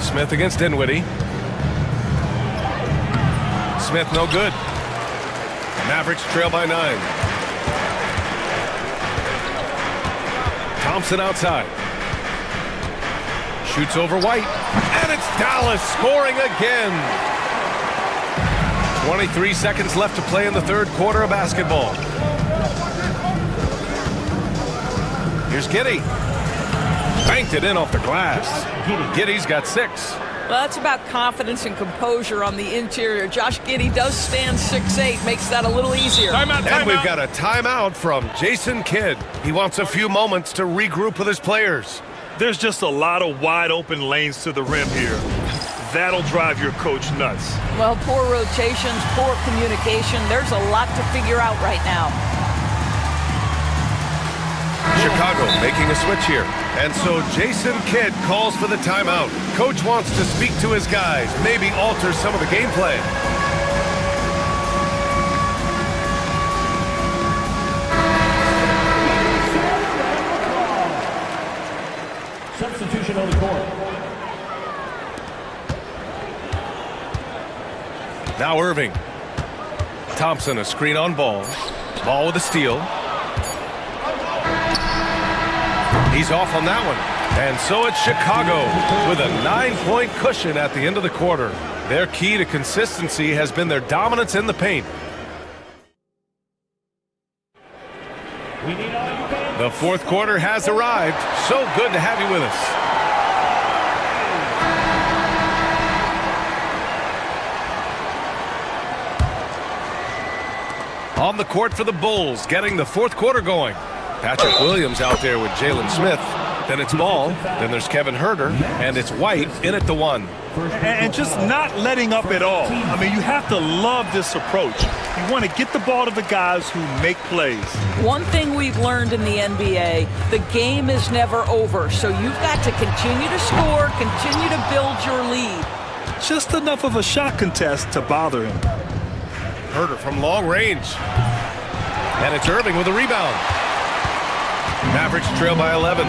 Smith against Dinwiddie. Smith no good. Mavericks trail by 9. Thompson outside. Shoots over White. And it's Dallas scoring again. 23 seconds left to play in the third quarter of basketball. Here's Giddey. Banked it in off the glass. Giddey's got 6. Well, that's about confidence and composure on the interior. Josh Giddey does stand 6'8", makes that a little easier. And we've got a timeout from Jason Kidd. He wants a few moments to regroup with his players. There's just a lot of wide open lanes to the rim here. That'll drive your coach nuts. Well, poor rotations, poor communication. There's a lot to figure out right now. Chicago making a switch here. And so Jason Kidd calls for the timeout. Coach wants to speak to his guys, maybe alter some of the game plan. Substitution on the court. Now Irving. Thompson a screen on Ball. Ball with a steal. He's off on that one. And so it's Chicago with a 9-point cushion at the end of the quarter. Their key to consistency has been their dominance in the paint. The fourth quarter has arrived. So good to have you with us. On the court for the Bulls, getting the fourth quarter going. Patrick Williams out there with Jalen Smith. Then it's Ball. Then there's Kevin Huerter. And it's White in at the 1. And just not letting up at all. I mean, you have to love this approach. You want to get the ball to the guys who make plays. One thing we've learned in the NBA, the game is never over. So you've got to continue to score, continue to build your lead. just enough of a shot contest to bother him. Herder from long range. And it's Irving with a rebound. Mavericks trail by 11.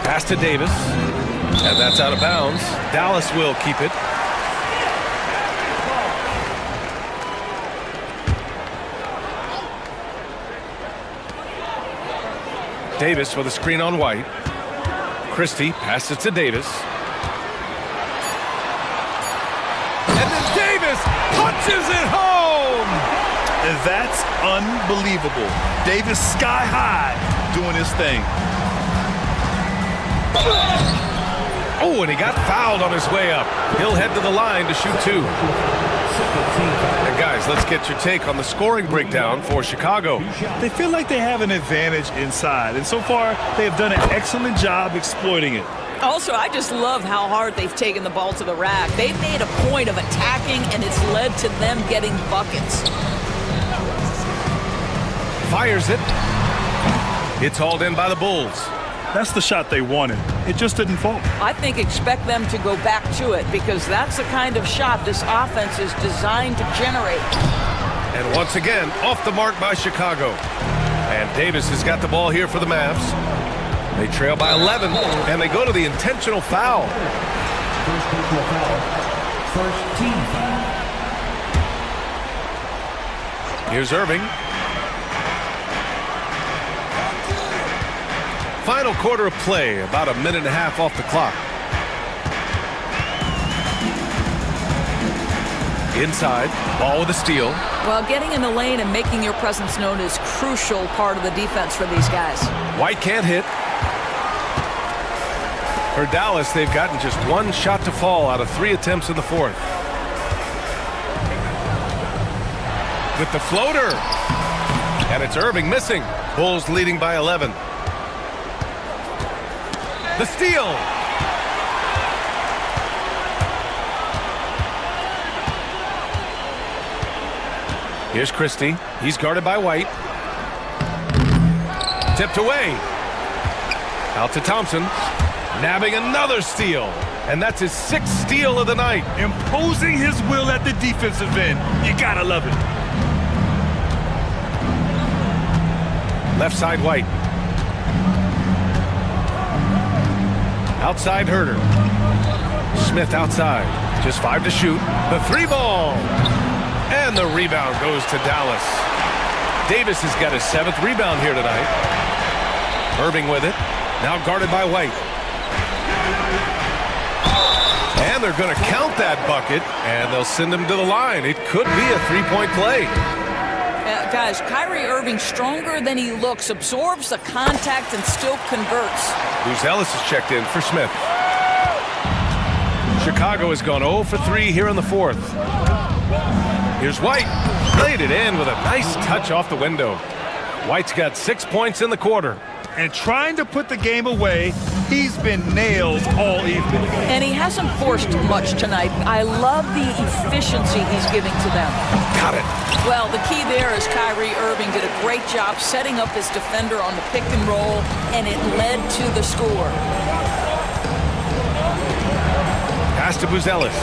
Pass to Davis. And that's out of bounds. Dallas will keep it. Davis with a screen on White. Christie passes it to Davis. And then Davis punches it home! And that's unbelievable. Davis sky high doing his thing. Oh, and he got fouled on his way up. He'll head to the line to shoot two. And guys, let's get your take on the scoring breakdown for Chicago. They feel like they have an advantage inside, and so far they have done an excellent job exploiting it. Also, I just love how hard they've taken the ball to the rack. They've made a point of attacking, and it's led to them getting buckets. Fires it. It's hauled in by the Bulls. That's the shot they wanted. It just didn't fall. I think expect them to go back to it because that's the kind of shot this offense is designed to generate. And once again, off the mark by Chicago. And Davis has got the ball here for the Mavs. They trail by 11, and they go to the intentional foul. First personal foul. First team foul. Here's Irving. Final quarter of play, about a minute and a half off the clock. Inside, ball with a steal. Well, getting in the lane and making your presence known is crucial part of the defense for these guys. White can't hit. For Dallas, they've gotten just one shot to fall out of 3 attempts in the fourth. With the floater. And it's Irving missing. Bulls leading by 11. The steal. Here's Christie. He's guarded by White. Tipped away. Out to Thompson. Nabbing another steal. And that's his 6th steal of the night. Imposing his will at the defensive end. You gotta love it. Left side White. Outside Herder. Smith outside. Just 5 to shoot. The 3 ball. And the rebound goes to Dallas. Davis has got his 7th rebound here tonight. Irving with it. Now guarded by White. And they're going to count that bucket, and they'll send him to the line. It could be a 3-point play. Guys, Kyrie Irving, stronger than he looks, absorbs the contact and still converts. Bruce Ellis is checked in for Smith. Chicago has gone 0 for 3 here in the fourth. Here's White. Laid it in with a nice touch off the window. White's got 6 points in the quarter. And trying to put the game away, he's been nailed all evening. And he hasn't forced much tonight. I love the efficiency he's giving to them. Got it. Well, the key there is Kyrie Irving did a great job setting up his defender on the pick and roll, and it led to the score. Pass to Buzelis.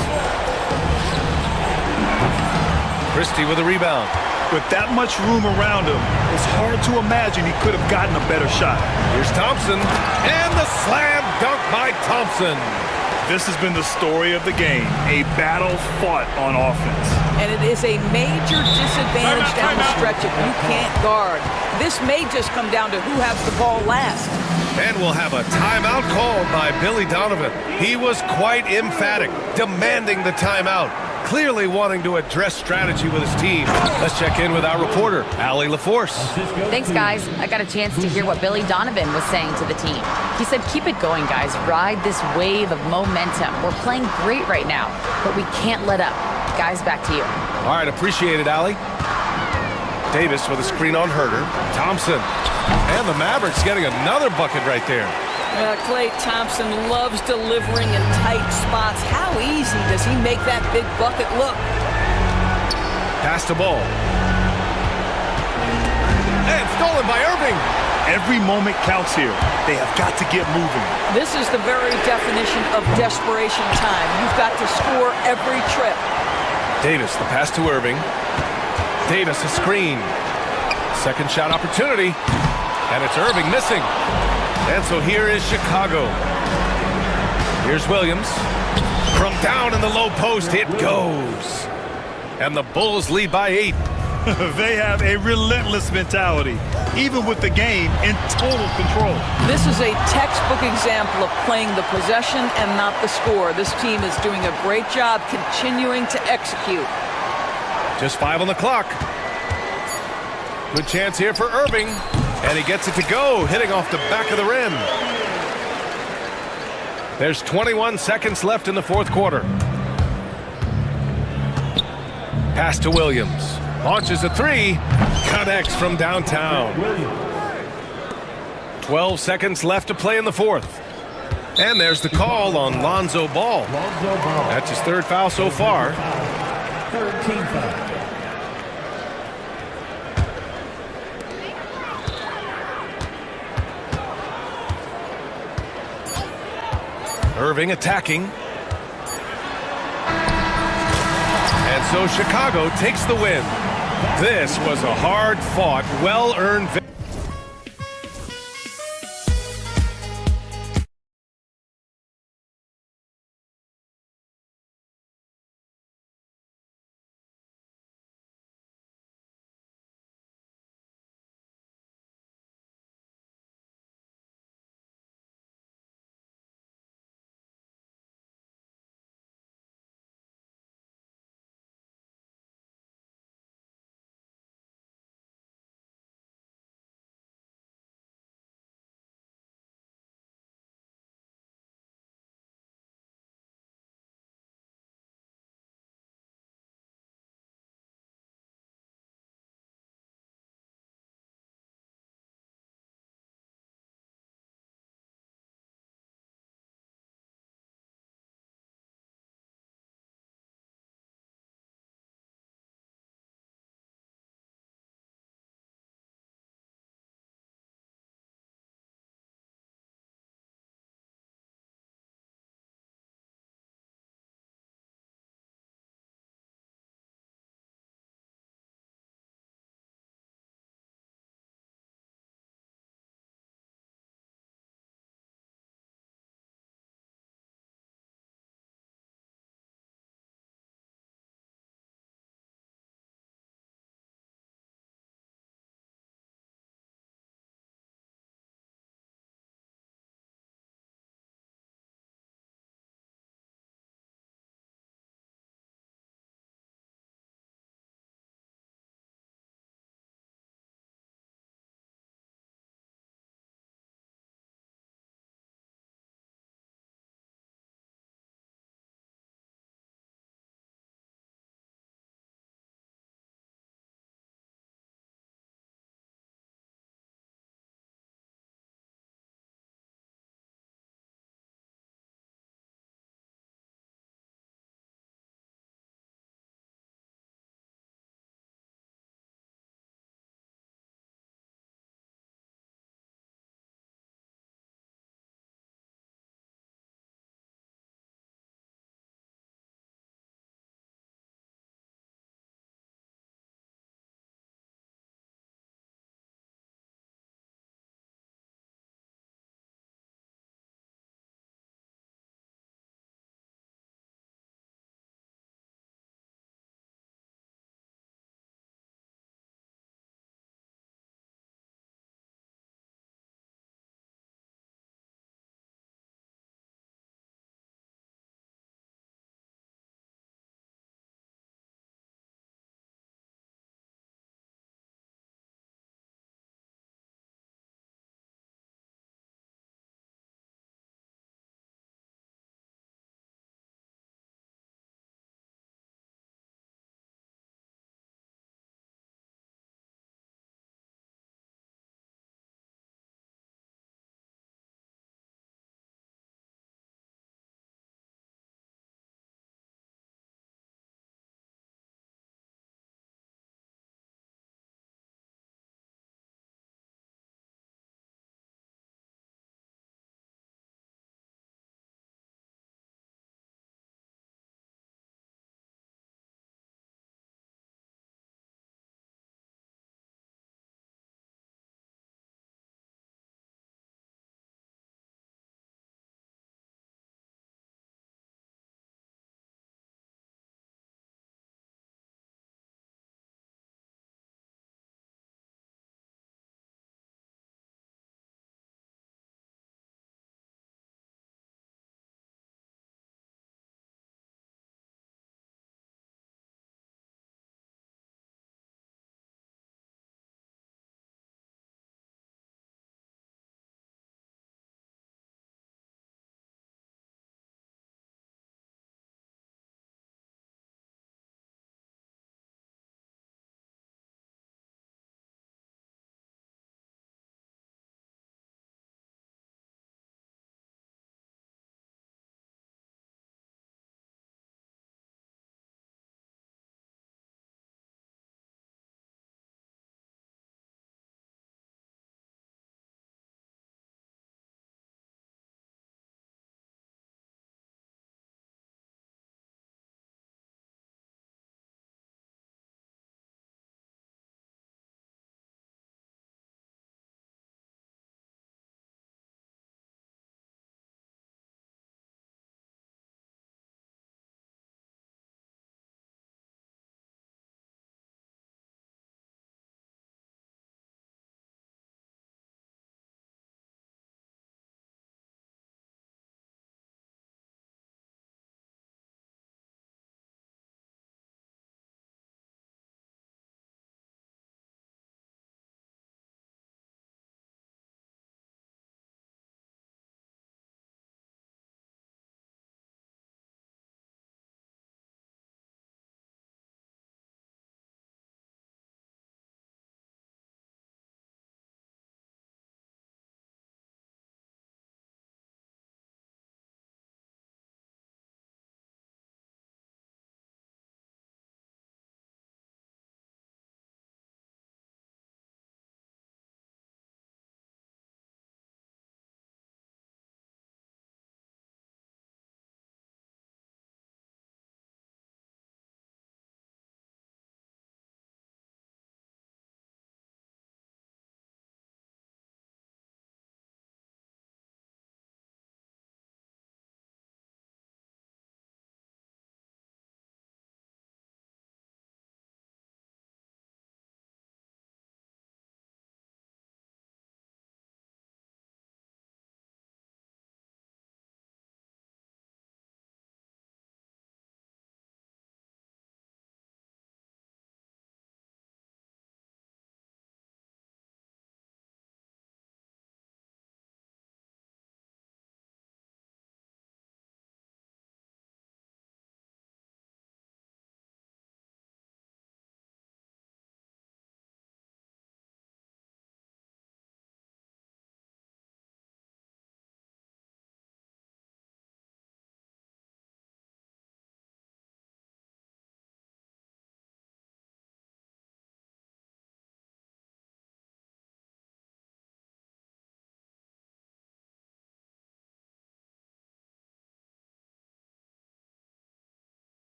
Christie with a rebound. With that much room around him, it's hard to imagine he could have gotten a better shot. Here's Thompson, and the slam dunk by Thompson. This has been the story of the game, a battle fought on offense. And it is a major disadvantage down the stretch if you can't guard. This may just come down to who has the ball last. And we'll have a timeout called by Billy Donovan. He was quite emphatic, demanding the timeout. Clearly wanting to address strategy with his team. Let's check in with our reporter, Allie LaForce. Thanks, guys. I got a chance to hear what Billy Donovan was saying to the team. He said, keep it going, guys. Ride this wave of momentum. We're playing great right now, but we can't let up. Guys, back to you. All right, appreciate it, Allie. Davis with a screen on Herder. Thompson. And the Mavericks getting another bucket right there. Klay Thompson loves delivering in tight spots. How easy does he make that big bucket look? Pass the ball. And stolen by Irving. Every moment counts here. They have got to get moving. This is the very definition of desperation time. You've got to score every trip. Davis, the pass to Irving. Davis, a screen. Second shot opportunity. And it's Irving missing. And so here is Chicago. Here's Williams. From down in the low post, it goes. And the Bulls lead by 8. They have a relentless mentality, even with the game in total control. This is a textbook example of playing the possession and not the score. This team is doing a great job continuing to execute. Just 5 on the clock. Good chance here for Irving. And he gets it to go, hitting off the back of the rim. There's 21 seconds left in the fourth quarter. Pass to Williams. Launches a three. Connects from downtown. 12 seconds left to play in the fourth. And there's the call on Lonzo Ball. That's his third foul so far. 13 foul. Irving attacking. And so Chicago takes the win. This was a hard-fought, well-earned victory.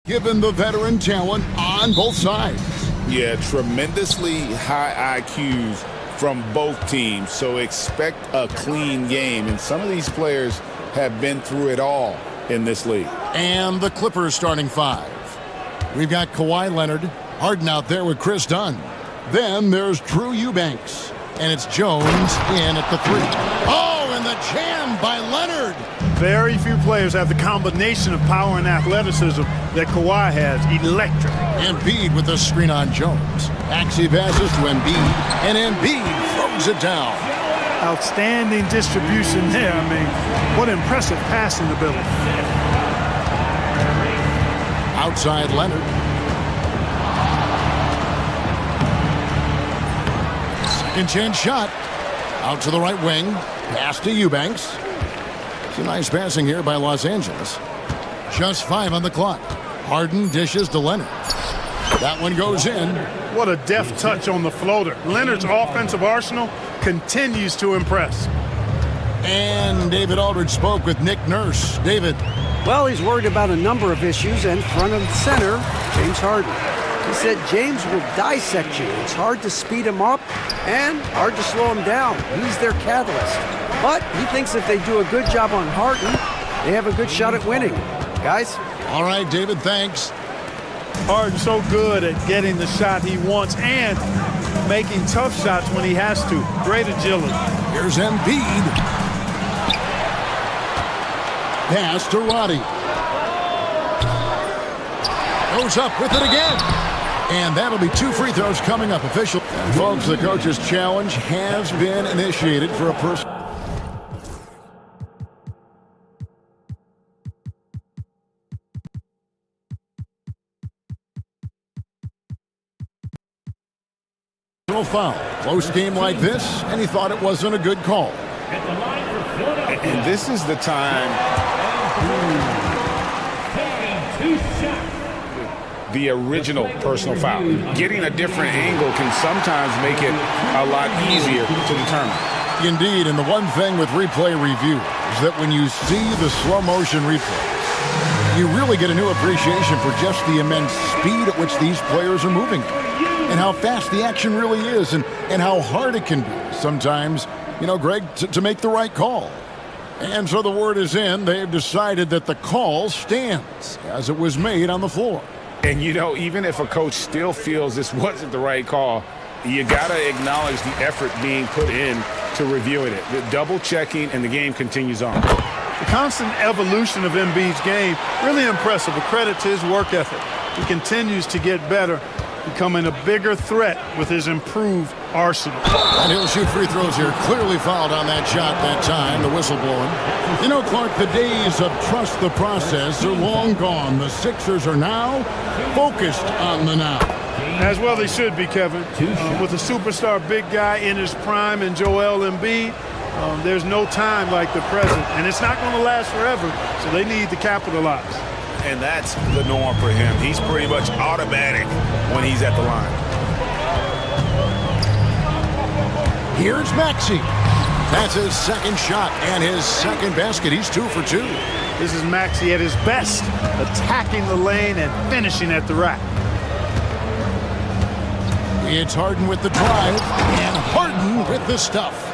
given the veteran talent on both sides. Yeah, tremendously high IQs from both teams, so expect a clean game. And some of these players have been through it all in this league. And the Clippers starting five. We've got Kawhi Leonard, Harden out there with Chris Dunn. Then there's Drew Eubanks, and it's Jones in at the three. Oh, and the jam by Leonard. Very few players have the combination of power and athleticism that Kawhi has. Electric. Embiid with the screen on Jones. Maxey passes to Embiid, and Embiid throws it down. Outstanding distribution there. I mean, what impressive passing ability. Outside Leonard. Second chance shot. Out to the right wing. Pass to Eubanks. It's a nice passing here by Los Angeles. Just 5 on the clock. Harden dishes to Leonard. That one goes in. What a deft touch on the floater. Leonard's offensive arsenal continues to impress. And David Aldridge spoke with Nick Nurse. David. Well, he's worried about a number of issues, and front and center, James Harden. He said James will dissect you. It's hard to speed him up and hard to slow him down. He's their catalyst. But he thinks if they do a good job on Harden, they have a good shot at winning. Guys? All right, David, thanks. Harden's so good at getting the shot he wants and making tough shots when he has to. Great agility. Here's Embiid. Pass to Roddy. Goes up with it again. And that'll be 2 free throws coming up. Official. And folks, the coach's challenge has been initiated for a personal foul. Close game like this, and he thought it wasn't a good call. And this is the time the original personal foul. Getting a different angle can sometimes make it a lot easier to determine. Indeed, and the one thing with replay review is that when you see the slow motion replay, you really get a new appreciation for just the immense speed at which these players are moving and how fast the action really is and how hard it can be sometimes, you know, Greg, to make the right call. And so the word is in. They've decided that the call stands as it was made on the floor. And, you know, even if a coach still feels this wasn't the right call, you got to acknowledge the effort being put in to reviewing it. The double checking, and the game continues on. The constant evolution of Embiid's game, really impressive. A credit to his work ethic. He continues to get better, becoming a bigger threat with his improved arsenal. And he'll shoot free throws here. Clearly fouled on that shot that time, the whistle blowing. You know, Clark, the days of trust the process are long gone. The Sixers are now focused on the now. As well they should be, Kevin. With a superstar big guy in his prime in Joel Embiid, there's no time like the present. And it's not going to last forever, so they need to capitalize. And that's the norm for him. He's pretty much automatic when he's at the line. Here's Maxey. That's his second shot and his second basket. He's 2 for 2. This is Maxey at his best, attacking the lane and finishing at the rack. It's Harden with the drive and Harden with the stuff.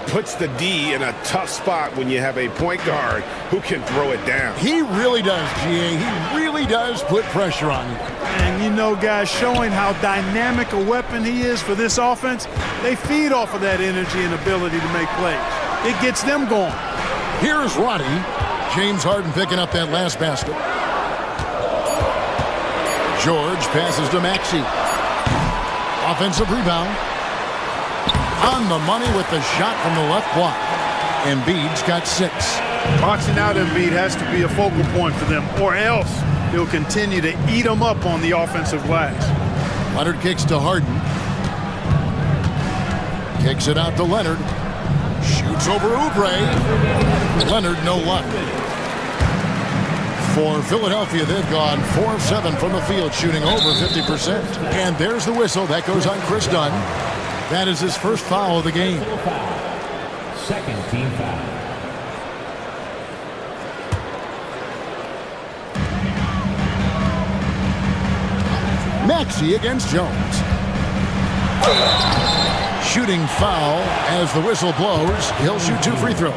Puts the D in a tough spot when you have a point guard who can throw it down. He really does, GA. He really does put pressure on you. And you know, guys, showing how dynamic a weapon he is for this offense, they feed off of that energy and ability to make plays. It gets them going. Here's Roddy. James Harden picking up that last basket. George passes to Maxey. Offensive rebound. On the money with the shot from the left block. Embiid's got 6. Boxing out Embiid has to be a focal point for them, or else he'll continue to eat them up on the offensive glass. Leonard kicks to Harden. Kicks it out to Leonard. Shoots over Oubre. Leonard, no luck. For Philadelphia, they've gone 4 of 7 from the field, shooting over 50%. And there's the whistle. That goes on Chris Dunn. That is his first foul of the game. Second team foul. Maxey against Jones. Shooting foul as the whistle blows. He'll shoot 2 free throws.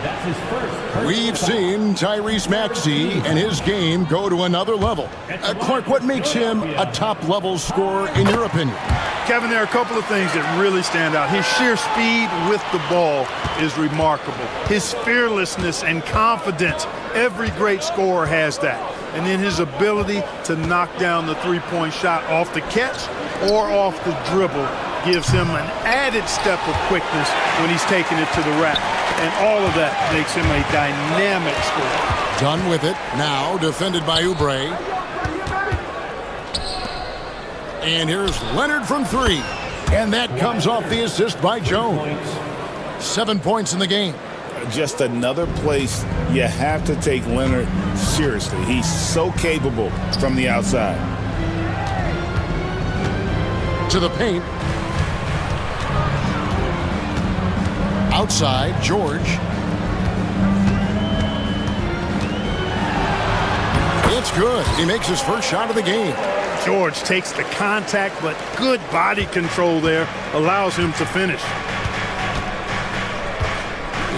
That's his first. We've seen Tyrese Maxey and his game go to another level. Clark, what makes him a top-level scorer in your opinion? Kevin, there are a couple of things that really stand out. His sheer speed with the ball is remarkable. His fearlessness and confidence, every great scorer has that. And then his ability to knock down the three-point shot off the catch or off the dribble gives him an added step of quickness when he's taking it to the rack. And all of that makes him a dynamic scorer. Done with it. Now defended by Oubre. And here's Leonard from 3. And that comes off the assist by Jones. 7 points in the game. Just another place you have to take Leonard seriously. He's so capable from the outside. To the paint. Outside, George. It's good. He makes his first shot of the game. George takes the contact, but good body control there allows him to finish.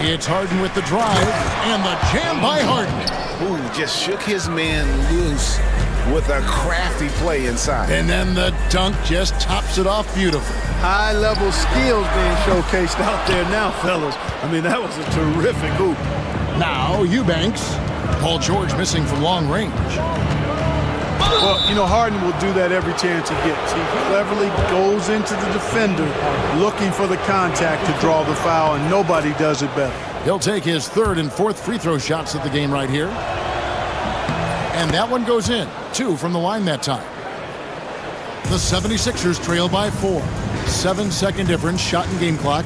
It's Harden with the drive, and the jam by Harden. Ooh, just shook his man loose with a crafty play inside. And then the dunk just tops it off beautifully. High-level skills being showcased out there now, fellas. I mean, that was a terrific hoop. Now, Eubanks. Paul George missing from long range. Well, you know, Harden will do that every chance he gets. He cleverly goes into the defender looking for the contact to draw the foul, and nobody does it better. He'll take his 3rd and 4th free throw shots at the game right here. And that one goes in. 2 from the line that time. The 76ers trail by 4. 7-second difference, shot and game clock.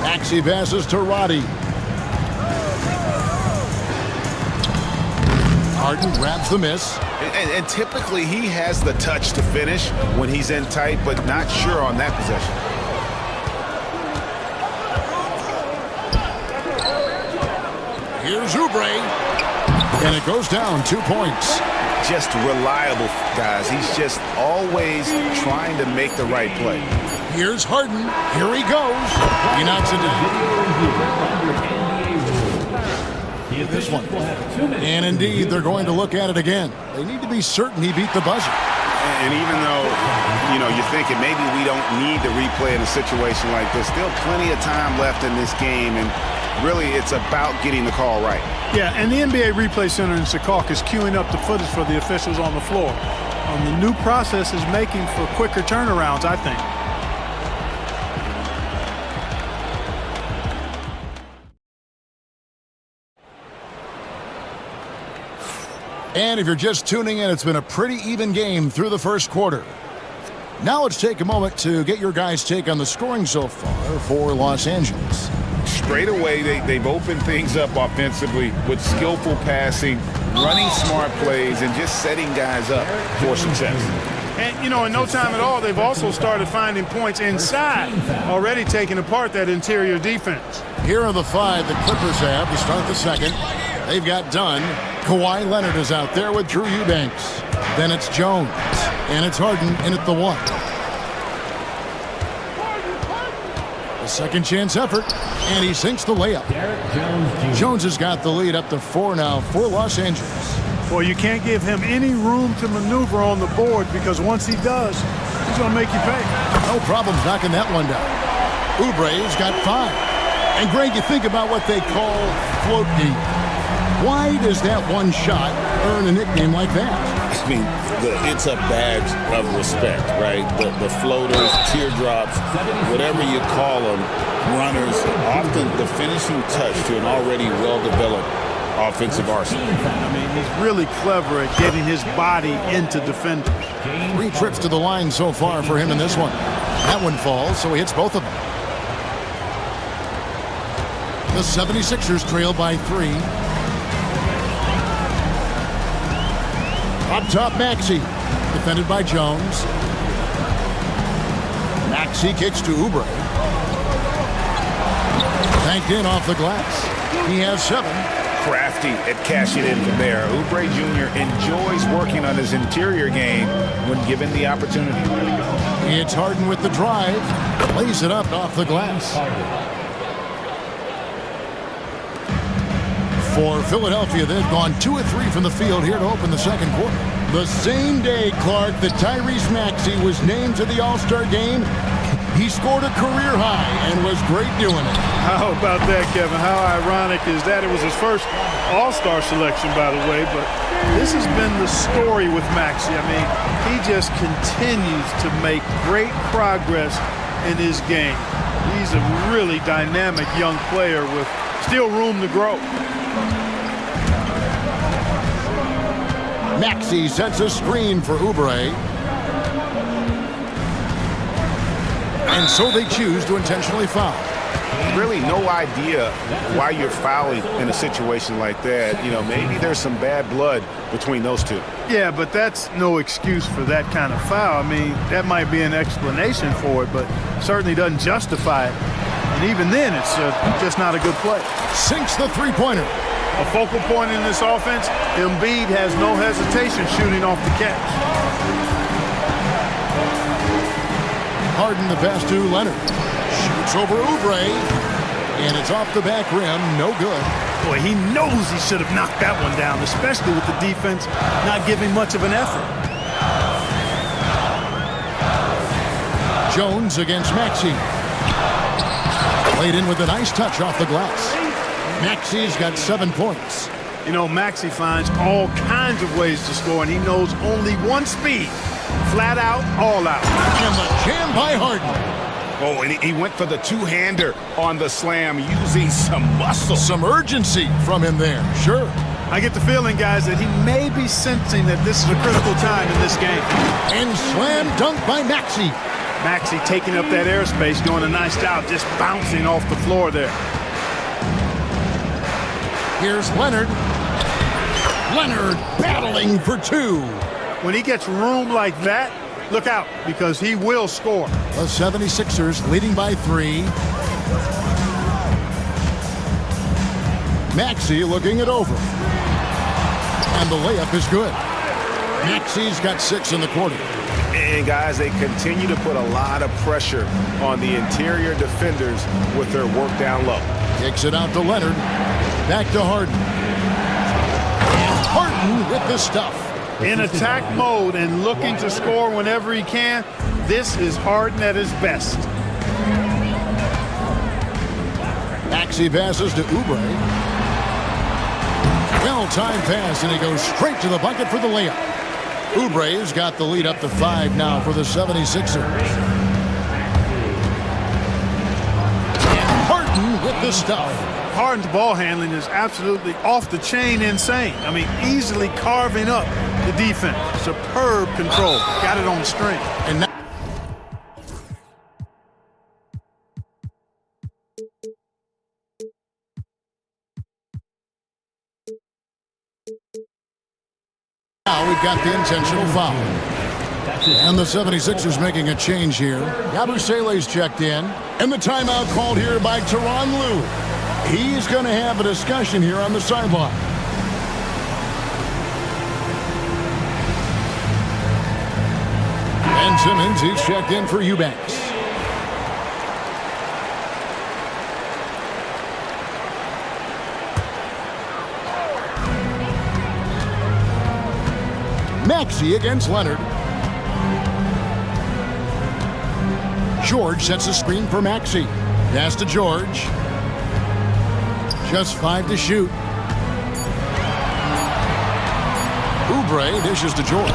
Maxey passes to Roddy. Harden grabs the miss. And typically he has the touch to finish when he's in tight, but not sure on that possession. Here's Oubre. And it goes down 2 points. Just reliable, guys. He's just always trying to make the right play. Here's Harden. Here he goes. He knocks it down. This one. And indeed, they're going to look at it again. They need to be certain he beat the buzzer. And even though, you know, you're thinking maybe we don't need to replay in a situation like this, still plenty of time left in this game, and really it's about getting the call right. Yeah, and the NBA Replay Center in Secaucus is queuing up the footage for the officials on the floor. The new process is making for quicker turnarounds, I think. And if you're just tuning in, it's been a pretty even game through the first quarter. Now let's take a moment to get your guys' take on the scoring so far for Los Angeles. Straight away, they've opened things up offensively with skillful passing, running smart plays, and just setting guys up for success. And, you know, in no time at all, they've also started finding points inside, already taking apart that interior defense. Here are the 5 the Clippers have to start the second. They've got Dunn. Kawhi Leonard is out there with Drew Eubanks. Then it's Jones. And it's Harden in at the 1. A second chance effort. And he sinks the layup. Jones has got the lead up to 4 now for Los Angeles. Well, you can't give him any room to maneuver on the board, because once he does, he's going to make you pay. No problems knocking that one down. Oubre's got 5. And Greg, you think about what they call float deep. Why does that one shot earn a nickname like that? I mean, it's a badge of respect, right? The floaters, teardrops, whatever you call them, runners, often the finishing touch to an already well-developed offensive arsenal. I mean, he's really clever at getting his body into defenders. 3 trips to the line so far for him in this one. That one falls, so he hits both of them. The 76ers trail by 3. Up top, Maxey. Defended by Jones. Maxey kicks to Oubre. Banked in off the glass. He has 7. crafty at cashing in from there. Oubre Jr. enjoys working on his interior game when given the opportunity. It's Harden with the drive. Lays it up off the glass. For Philadelphia, they've gone 2 of 3 from the field here to open the second quarter. The same day, Clark, that Tyrese Maxey was named to the All-Star game, he scored a career high and was great doing it. How about that, Kevin? How ironic is that? It was his first All-Star selection, by the way, but this has been the story with Maxey. I mean, he just continues to make great progress in his game. He's a really dynamic young player with still room to grow. Maxey sets a screen for Oubre. And so they choose to intentionally foul. Really no idea why you're fouling in a situation like that. You know, maybe there's some bad blood between those two. Yeah, but that's no excuse for that kind of foul. I mean, that might be an explanation for it, but certainly doesn't justify it. And even then, it's just not a good play. Sinks the three-pointer. A focal point in this offense, Embiid has no hesitation shooting off the catch. Harden the pass to Leonard. Shoots over Oubre. And it's off the back rim. No good. Boy, he knows he should have knocked that one down, especially with the defense not giving much of an effort. Jones against Maxey. Played in with a nice touch off the glass. Maxey's got 7 points. You know, Maxey finds all kinds of ways to score, and he knows only one speed. Flat out, all out. And the jam by Harden. Oh, and he went for the two-hander on the slam using some muscle. Some urgency from him there, sure. I get the feeling, guys, that he may be sensing that this is a critical time in this game. And slam dunk by Maxey. Maxey taking up that airspace, doing a nice job just bouncing off the floor there. Here's Leonard. Leonard battling for 2. When he gets room like that, look out, because he will score. The 76ers leading by 3. Maxey looking it over. And the layup is good. Maxey's got 6 in the quarter. And guys, they continue to put a lot of pressure on the interior defenders with their work down low. Kicks it out to Leonard. Back to Harden. And Harden with the stuff. In attack mode and looking to score whenever he can, this is Harden at his best. Maxey passes to Oubre. Well-timed pass, and he goes straight to the bucket for the layup. Oubre's got the lead up to 5 now for the 76ers. And Harden with the stuff. Harden's ball handling is absolutely off the chain insane. I mean, easily carving up the defense. Superb control. Got it on the string. And now we've got the intentional foul. And the 76ers making a change here. Yabusele's checked in. And the timeout called here by Tyronn Lue. He's going to have a discussion here on the sideline. Ben Simmons, he's checked in for Eubanks. Maxey against Leonard. George sets a screen for Maxey. Pass to George. Just 5 to shoot. Oubre dishes to George.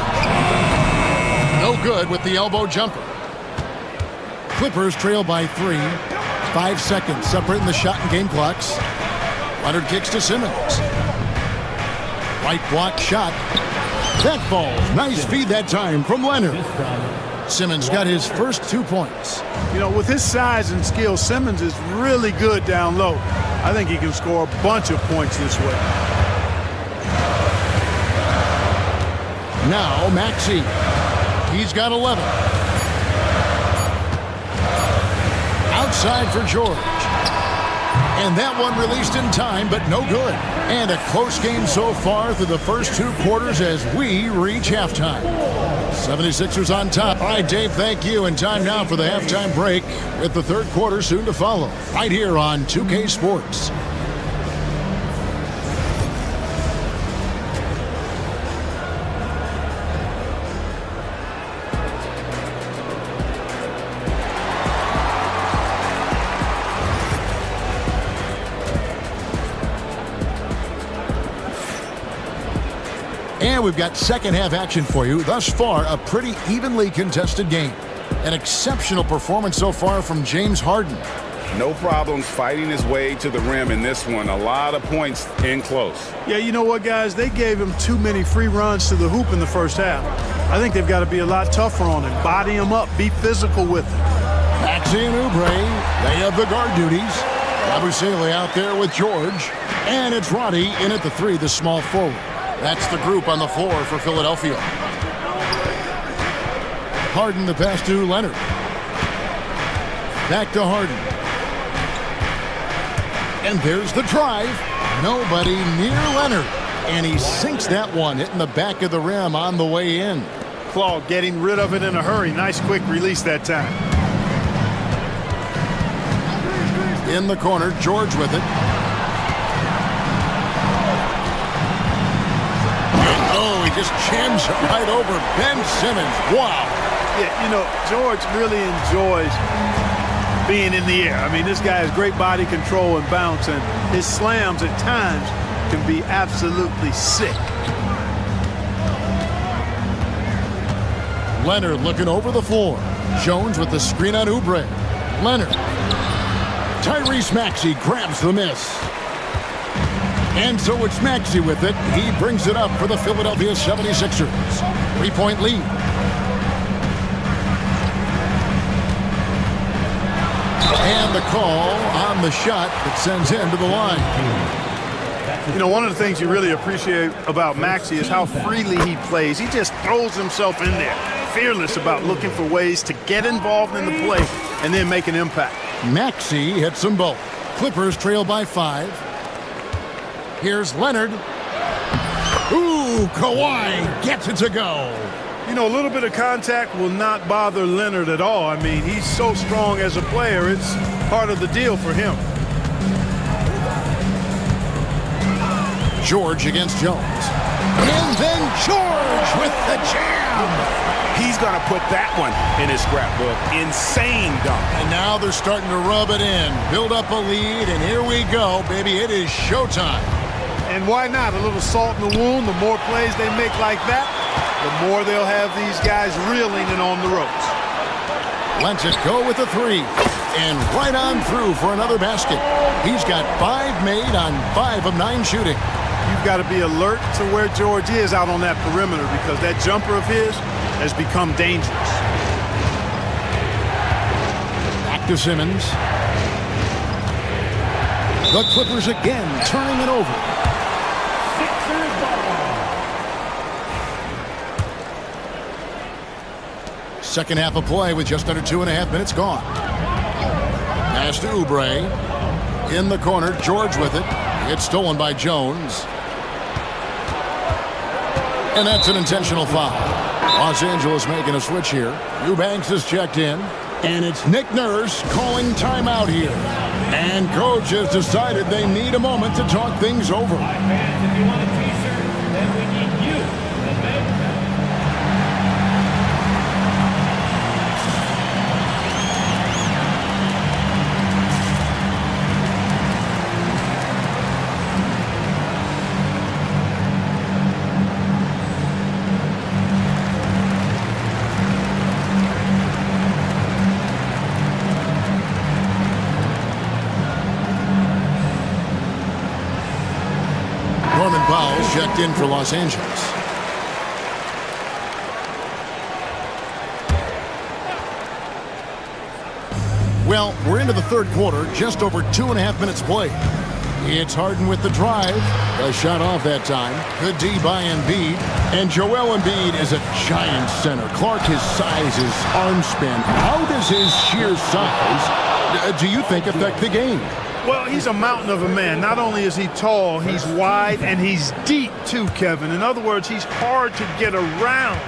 No good with the elbow jumper. Clippers trail by 3. 5 seconds separating the shot and game clocks. Leonard kicks to Simmons. Right block shot. That falls. Nice feed that time from Leonard. Simmons got his first 2 points. You know, with his size and skill, Simmons is really good down low. I think he can score a bunch of points this way. Now Maxey. He's got 11. Outside for George. And that one released in time, but no good. And a close game so far through the first 2 quarters as we reach halftime. 76ers on top. All right, Dave, thank you. And time now for the halftime break with the third quarter soon to follow. Right here on 2K Sports. And we've got second half action for you. Thus far, a pretty evenly contested game. An exceptional performance so far from James Harden. No problems fighting his way to the rim in this one. A lot of points in close. Yeah, you know what, guys? They gave him too many free runs to the hoop in the first half. I think they've got to be a lot tougher on him. Body him up. Be physical with him. Maxey and Oubre, they have the guard duties. Abusele out there with George. And it's Roddy in at the 3, the small forward. That's the group on the floor for Philadelphia. Harden the pass to Leonard. Back to Harden. And there's the drive. Nobody near Leonard. And he sinks that one, hitting the back of the rim on the way in. Claude getting rid of it in a hurry. Nice quick release that time. In the corner, George with it. Oh, he just jams it right over Ben Simmons. Wow. Yeah, you know, George really enjoys being in the air. I mean, this guy has great body control and bounce, and his slams at times can be absolutely sick. Leonard looking over the floor. Jones with the screen on Oubre. Leonard. Tyrese Maxey grabs the miss. And so it's Maxey with it. He brings it up for the Philadelphia 76ers. 3-point lead. And the call on the shot that sends him to the line. You know, one of the things you really appreciate about Maxey is how freely he plays. He just throws himself in there, fearless about looking for ways to get involved in the play and then make an impact. Maxey hits them both. Clippers trail by 5. Here's Leonard. Ooh, Kawhi gets it to go. You know, a little bit of contact will not bother Leonard at all. I mean, he's so strong as a player. It's part of the deal for him. George against Jones. And then George with the jam. He's going to put that one in his scrapbook. Insane dunk. And now they're starting to rub it in. Build up a lead, and here we go, baby. It is showtime. And why not? A little salt in the wound. The more plays they make like that, the more they'll have these guys reeling and on the ropes. Lets it go with the 3. And right on through for another basket. He's got 5 made on 5 of 9 shooting. You've got to be alert to where George is out on that perimeter because that jumper of his has become dangerous. Back to Simmons. The Clippers again turning it over. Second half of play with just under 2.5 minutes gone. Pass to Oubre. In the corner, George with it. It's stolen by Jones. And that's an intentional foul. Los Angeles making a switch here. Eubanks is checked in. And it's Nick Nurse calling timeout here. And coach has decided they need a moment to talk things over. Fans, if you want a t-shirt, then we need you. Checked in for Los Angeles. Well, we're into the third quarter, just over 2.5 minutes played. It's Harden with the drive. A shot off that time. Good D by Embiid. And Joel Embiid is a giant center. Clark, his size, his arm span. How does his sheer size, do you think, affect the game? Well, he's a mountain of a man. Not only is he tall, he's wide, and he's deep too, Kevin. In other words, he's hard to get around.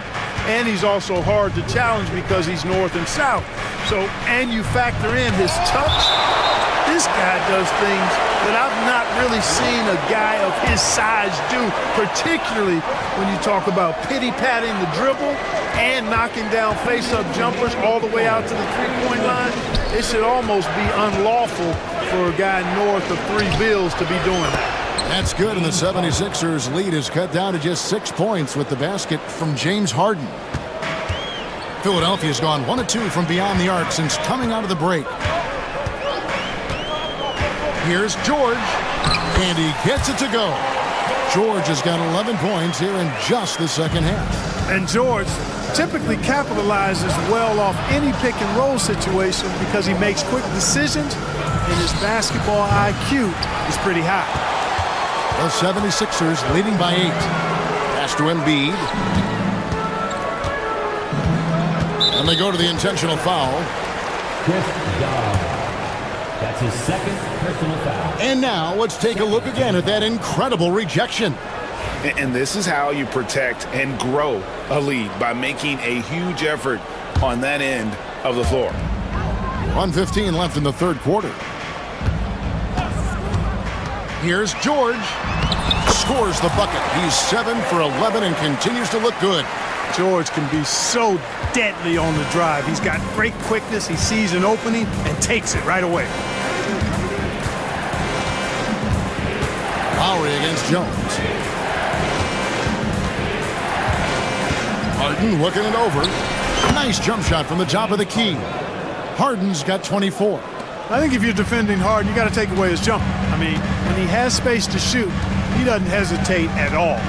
And he's also hard to challenge because he's north and south. So, and you factor in his touch. This guy does things that I've not really seen a guy of his size do, particularly when you talk about pity-patting the dribble and knocking down face-up jumpers all the way out to the three-point line. It should almost be unlawful for a guy north of 3 bills to be doing that. That's good, and the 76ers lead is cut down to just 6 points with the basket from James Harden. Philadelphia's gone 1 of 2 from beyond the arc since coming out of the break. Here's George, and he gets it to go. George has got 11 points here in just the second half. And George typically capitalizes well off any pick-and-roll situation because he makes quick decisions, and his basketball IQ is pretty high. The 76ers leading by 8. Pass to Embiid. And they go to the intentional foul. Chris Dodd. That's his second personal foul. And now let's take a look again at that incredible rejection. And this is how you protect and grow a lead, by making a huge effort on that end of the floor. 1:15 left in the third quarter. Here's George. Scores the bucket. He's 7 for 11 and continues to look good. George can be so deadly on the drive. He's got great quickness. He sees an opening and takes it right away. Lowry against Jones. Harden looking it over. Nice jump shot from the top of the key. Harden's got 24. I think if you're defending Harden, you got to take away his jumper. I mean, when he has space to shoot, he doesn't hesitate at all.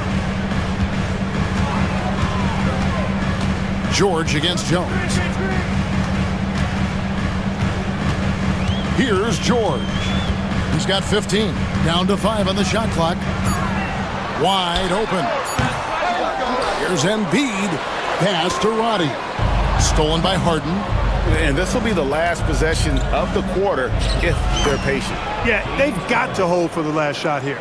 George against Jones. Here's George. He's got 15. Down to 5 on the shot clock. Wide open. Here's Embiid. Pass to Roddy. Stolen by Harden. And this will be the last possession of the quarter if they're patient. Yeah, they've got to hold for the last shot here.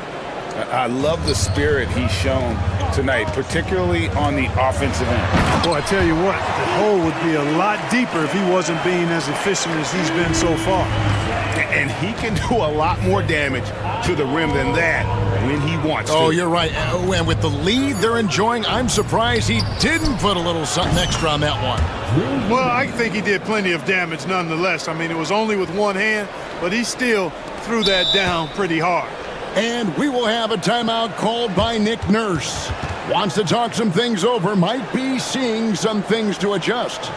I love the spirit he's shown tonight, particularly on the offensive end. Boy, I tell you what, the hole would be a lot deeper if he wasn't being as efficient as he's been so far. And he can do a lot more damage to the rim than that when he wants to. Oh, you're right. And with the lead they're enjoying, I'm surprised he didn't put a little something extra on that one. Well, I think he did plenty of damage nonetheless. I mean, it was only with one hand, but he still threw that down pretty hard. And we will have a timeout called by Nick Nurse. Wants to talk some things over, might be seeing some things to adjust.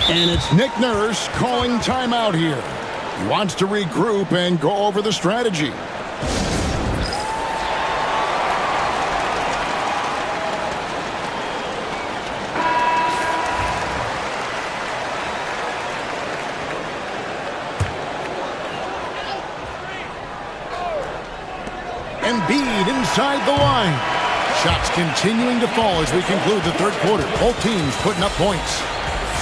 And it's Nick Nurse calling timeout here. He wants to regroup and go over the strategy. Embiid inside the line. Shots continuing to fall as we conclude the third quarter. Both teams putting up points.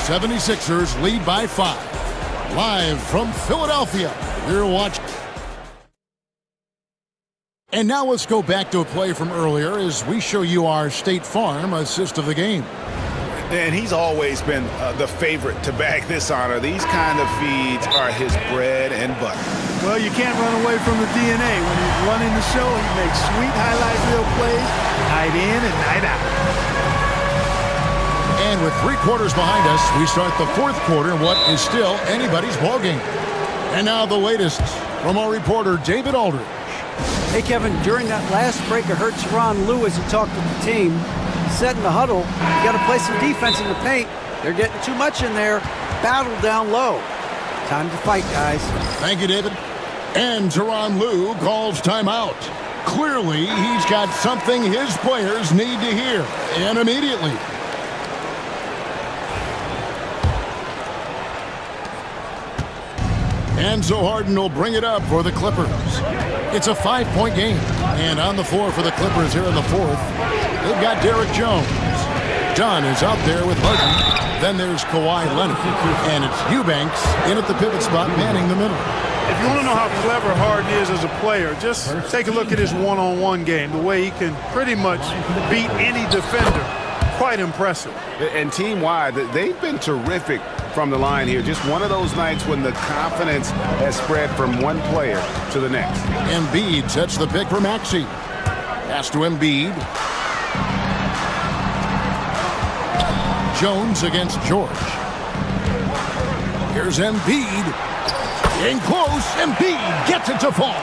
76ers lead by 5. Live from Philadelphia, we're watching. And now let's go back to a play from earlier as we show you our State Farm assist of the game. And he's always been the favorite to bag this honor. These kind of feeds are his bread and butter. Well, you can't run away from the DNA. When he's running the show, he makes sweet highlight reel plays, night in and night out. And with 3 quarters behind us, we start the fourth quarter in what is still anybody's ballgame. And now the latest from our reporter, David Aldridge. Hey, Kevin, during that last break, I heard Tyronn Lue as he talked with the team. He said in the huddle, you got to play some defense in the paint. They're getting too much in there. Battle down low. Time to fight, guys. Thank you, David. And Tyronn Lue calls timeout. Clearly, he's got something his players need to hear, and immediately. And so Harden will bring it up for the Clippers. It's a 5-point game. And on the floor for the Clippers here in the fourth, they've got Derek Jones. Dunn is out there with Harden. Then there's Kawhi Leonard. And it's Eubanks in at the pivot spot, manning the middle. If you want to know how clever Harden is as a player, just take a look at his one-on-one game, the way he can pretty much beat any defender. Quite impressive. And team-wide, they've been terrific from the line here. Just one of those nights when the confidence has spread from one player to the next. Embiid sets the pick for Maxey. Pass to Embiid. Jones against George. Here's Embiid. In close, Embiid gets it to fall.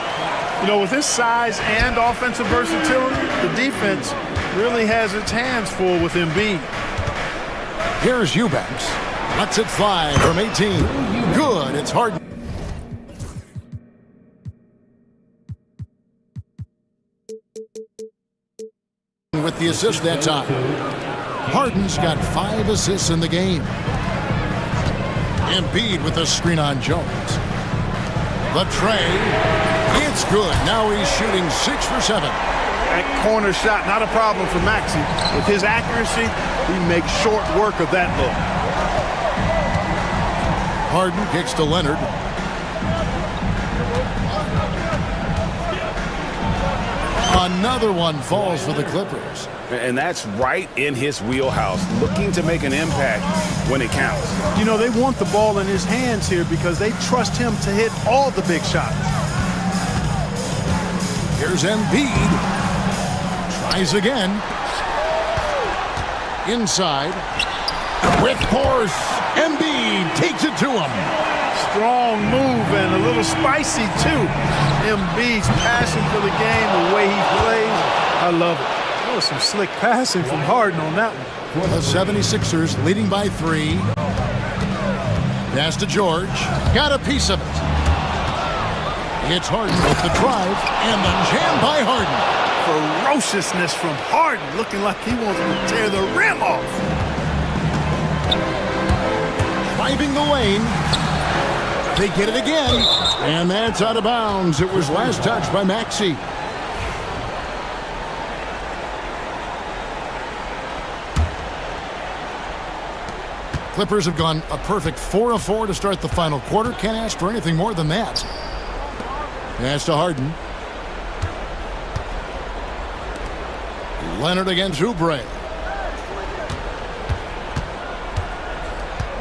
You know, with his size and offensive versatility, the defense really has its hands full with Embiid. Here's Eubanks. Lets it fly from 18. Good, it's Harden. With the assist that time. Harden's got 5 assists in the game. Embiid with a screen on Jones. The tray. It's good. Now he's shooting 6 for 7. That corner shot, not a problem for Maxey. With his accuracy, he makes short work of that look. Harden kicks to Leonard. Another one falls for the Clippers. And that's right in his wheelhouse, looking to make an impact when it counts. You know, they want the ball in his hands here because they trust him to hit all the big shots. Here's Embiid. Tries again. Inside. With force. Embiid takes it to him. Strong move and a little spicy, too. Embiid's passion for the game, the way he plays, I love it. There was some slick passing from Harden on that one. The 76ers leading by 3. Pass to George. Got a piece of it. It's Harden with the drive and the jam by Harden. Ferociousness from Harden, looking like he wants to tear the rim off. Driving the lane. They get it again. And that's out of bounds. It was last touched by Maxey. Clippers have gone a perfect 4 of 4 to start the final quarter. Can't ask for anything more than that. Pass to Harden. Leonard against Oubre.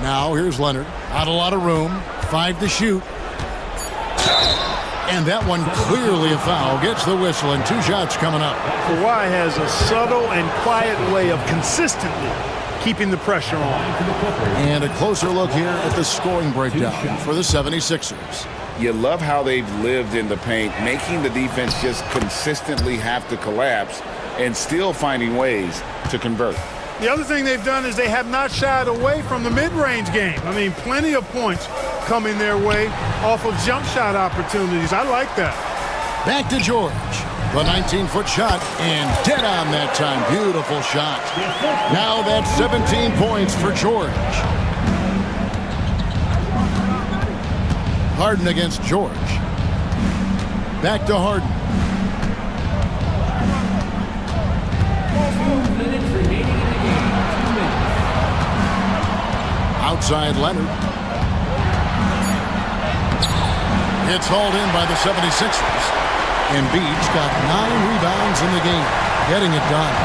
Now here's Leonard. Not a lot of room. 5 to shoot. And that one clearly a foul. Gets the whistle and 2 shots coming up. Kawhi has a subtle and quiet way of consistently keeping the pressure on. And a closer look here at the scoring breakdown for the 76ers. You love how they've lived in the paint, making the defense just consistently have to collapse and still finding ways to convert. The other thing they've done is they have not shied away from the mid-range game. I mean, plenty of points coming their way off of jump shot opportunities. I like that. Back to George. The 19-foot shot, and dead on that time. Beautiful shot. Now that's 17 points for George. Harden against George. Back to Harden. 2 minutes remaining in the game. 2 minutes. Outside Leonard. It's hauled in by the 76ers. Embiid's got 9 rebounds in the game, getting it done.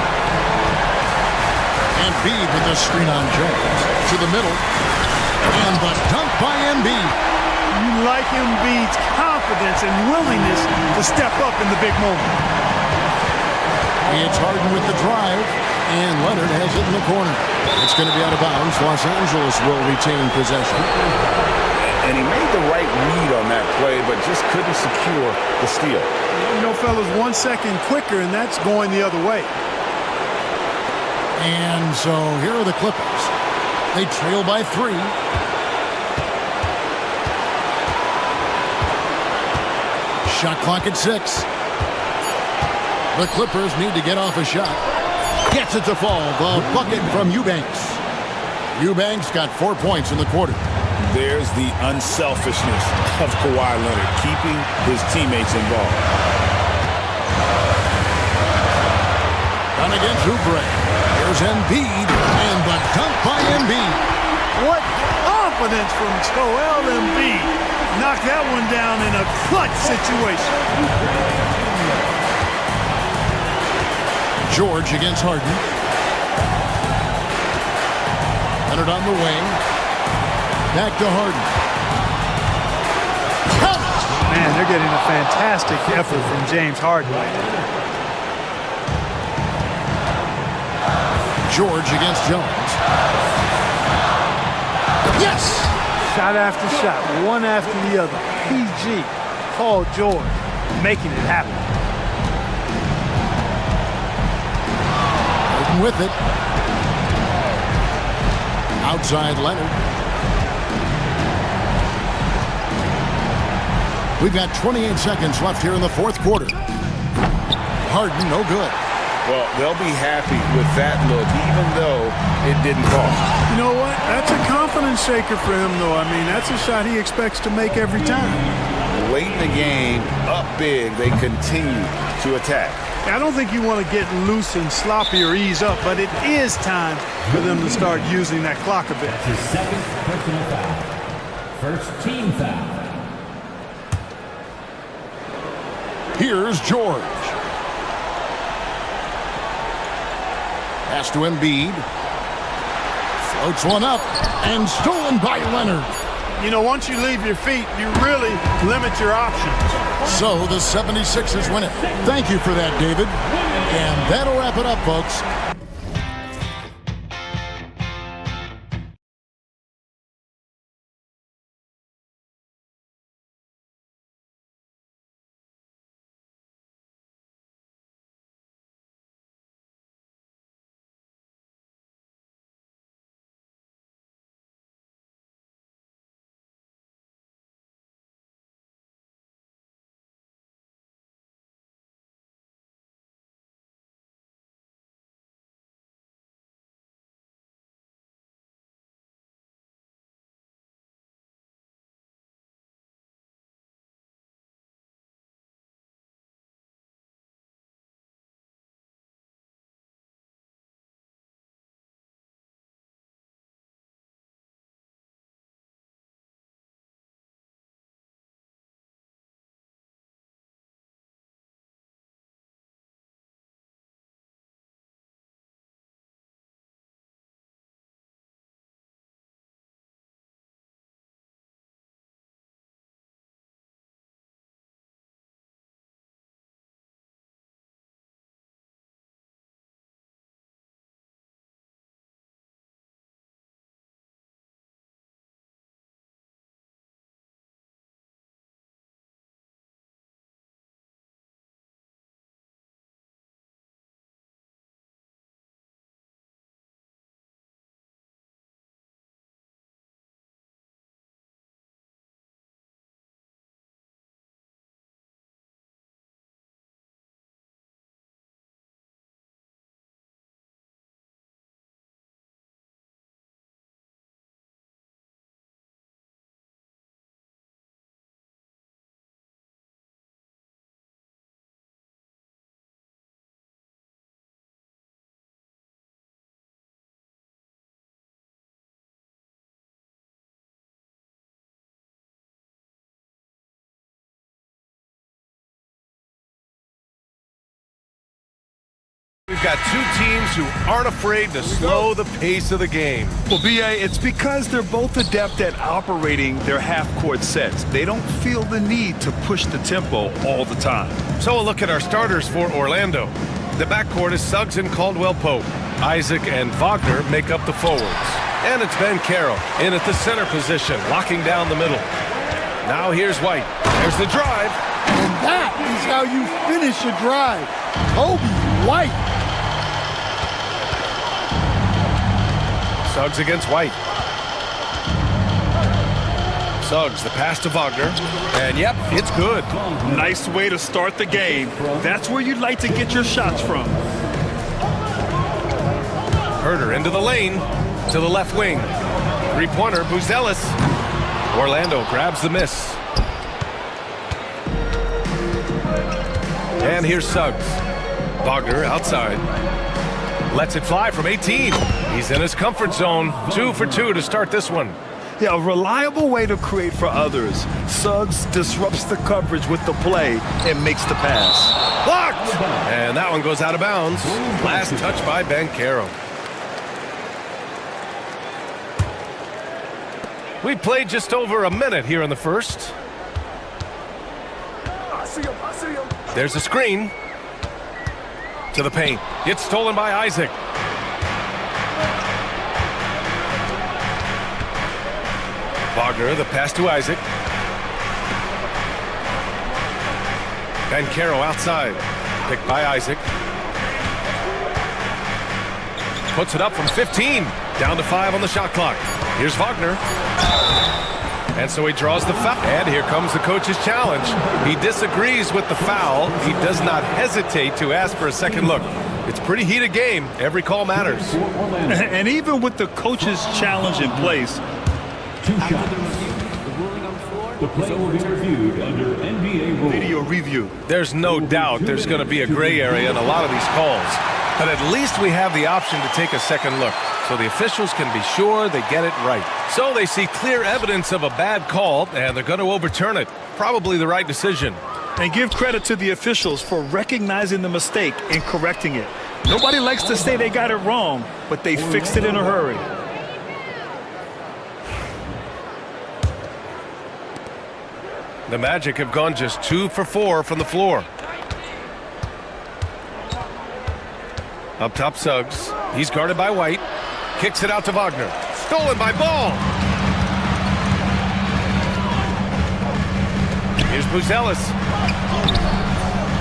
Embiid with the screen on Jones. To the middle. And the dunk by Embiid. You like Embiid's confidence and willingness to step up in the big moment. It's Harden with the drive, and Leonard has it in the corner. It's going to be out of bounds. Los Angeles will retain possession. And he made the right read on that play, but just couldn't secure the steal. You know, fellas, 1 second quicker, and that's going the other way. And so here are the Clippers. They trail by 3. Shot clock at 6. The Clippers need to get off a shot. Gets it to fall. The bucket from Eubanks. Eubanks got 4 points in the quarter. There's the unselfishness of Kawhi Leonard, keeping his teammates involved. Done against Oubre. Here's Embiid, and the dunk by Embiid. What confidence from Joel Embiid. Knocked that one down in a clutch situation. George against Harden. Leonard on the wing. Back to Harden. Count it! Man, they're getting a fantastic effort from James Harden. George against Jones. Yes! Shot after shot, one after the other. PG, Paul George, making it happen. Harden with it. Outside Leonard. We've got 28 seconds left here in the fourth quarter. Harden, no good. Well, they'll be happy with that look, even though it didn't fall. You know what? That's a confidence shaker for him, though. I mean, that's a shot he expects to make every time. Late in the game, up big, they continue to attack. I don't think you want to get loose and sloppy or ease up, but it is time for them to start using that clock a bit. That's his second personal foul. First team foul. Here's George. Pass to Embiid. Floats one up and stolen by Leonard. You know, once you leave your feet, you really limit your options. So the 76ers win it. Thank you for that, David. And that'll wrap it up, folks. We've got two teams who aren't afraid to slow the pace of the game. Well, B.A., it's because they're both adept at operating their half-court sets. They don't feel the need to push the tempo all the time. So a look at our starters for Orlando. The backcourt is Suggs and Caldwell-Pope. Isaac and Wagner make up the forwards. And it's Ben Carroll in at the center position, locking down the middle. Now here's White. There's the drive. And that is how you finish a drive. Kobe White. Suggs against White. Suggs, the pass to Wagner. And yep, it's good. Nice way to start the game. That's where you'd like to get your shots from. Herder into the lane, to the left wing. Three-pointer, Buzelis. Orlando grabs the miss. And here's Suggs. Wagner outside. Lets it fly from 18. He's in his comfort zone. 2 for 2 to start this one. Yeah, a reliable way to create for others. Suggs disrupts the coverage with the play and makes the pass. Blocked! And that one goes out of bounds. Last touch by Banchero. We played just over a minute here in the first. There's a screen. To the paint. It's stolen by Isaac. Wagner, the pass to Isaac. Banchero outside. Picked by Isaac. Puts it up from 15. Down to 5 on the shot clock. Here's Wagner. And so he draws the foul. And here comes the coach's challenge. He disagrees with the foul. He does not hesitate to ask for a second look. It's a pretty heated game. Every call matters. And even with the coach's challenge in place, 2 shots. The play will be reviewed under NBA rules. video review. There's no doubt there's going to be a gray area in a lot of these calls. But at least we have the option to take a second look, so the officials can be sure they get it right. So they see clear evidence of a bad call, and they're going to overturn it. Probably the right decision. And give credit to the officials for recognizing the mistake and correcting it. Nobody likes to say they got it wrong, but they fixed it in a hurry. The Magic have gone just 2 for 4 from the floor. Up top, Suggs. He's guarded by White. Kicks it out to Wagner. Stolen by Ball. Here's Buzelis.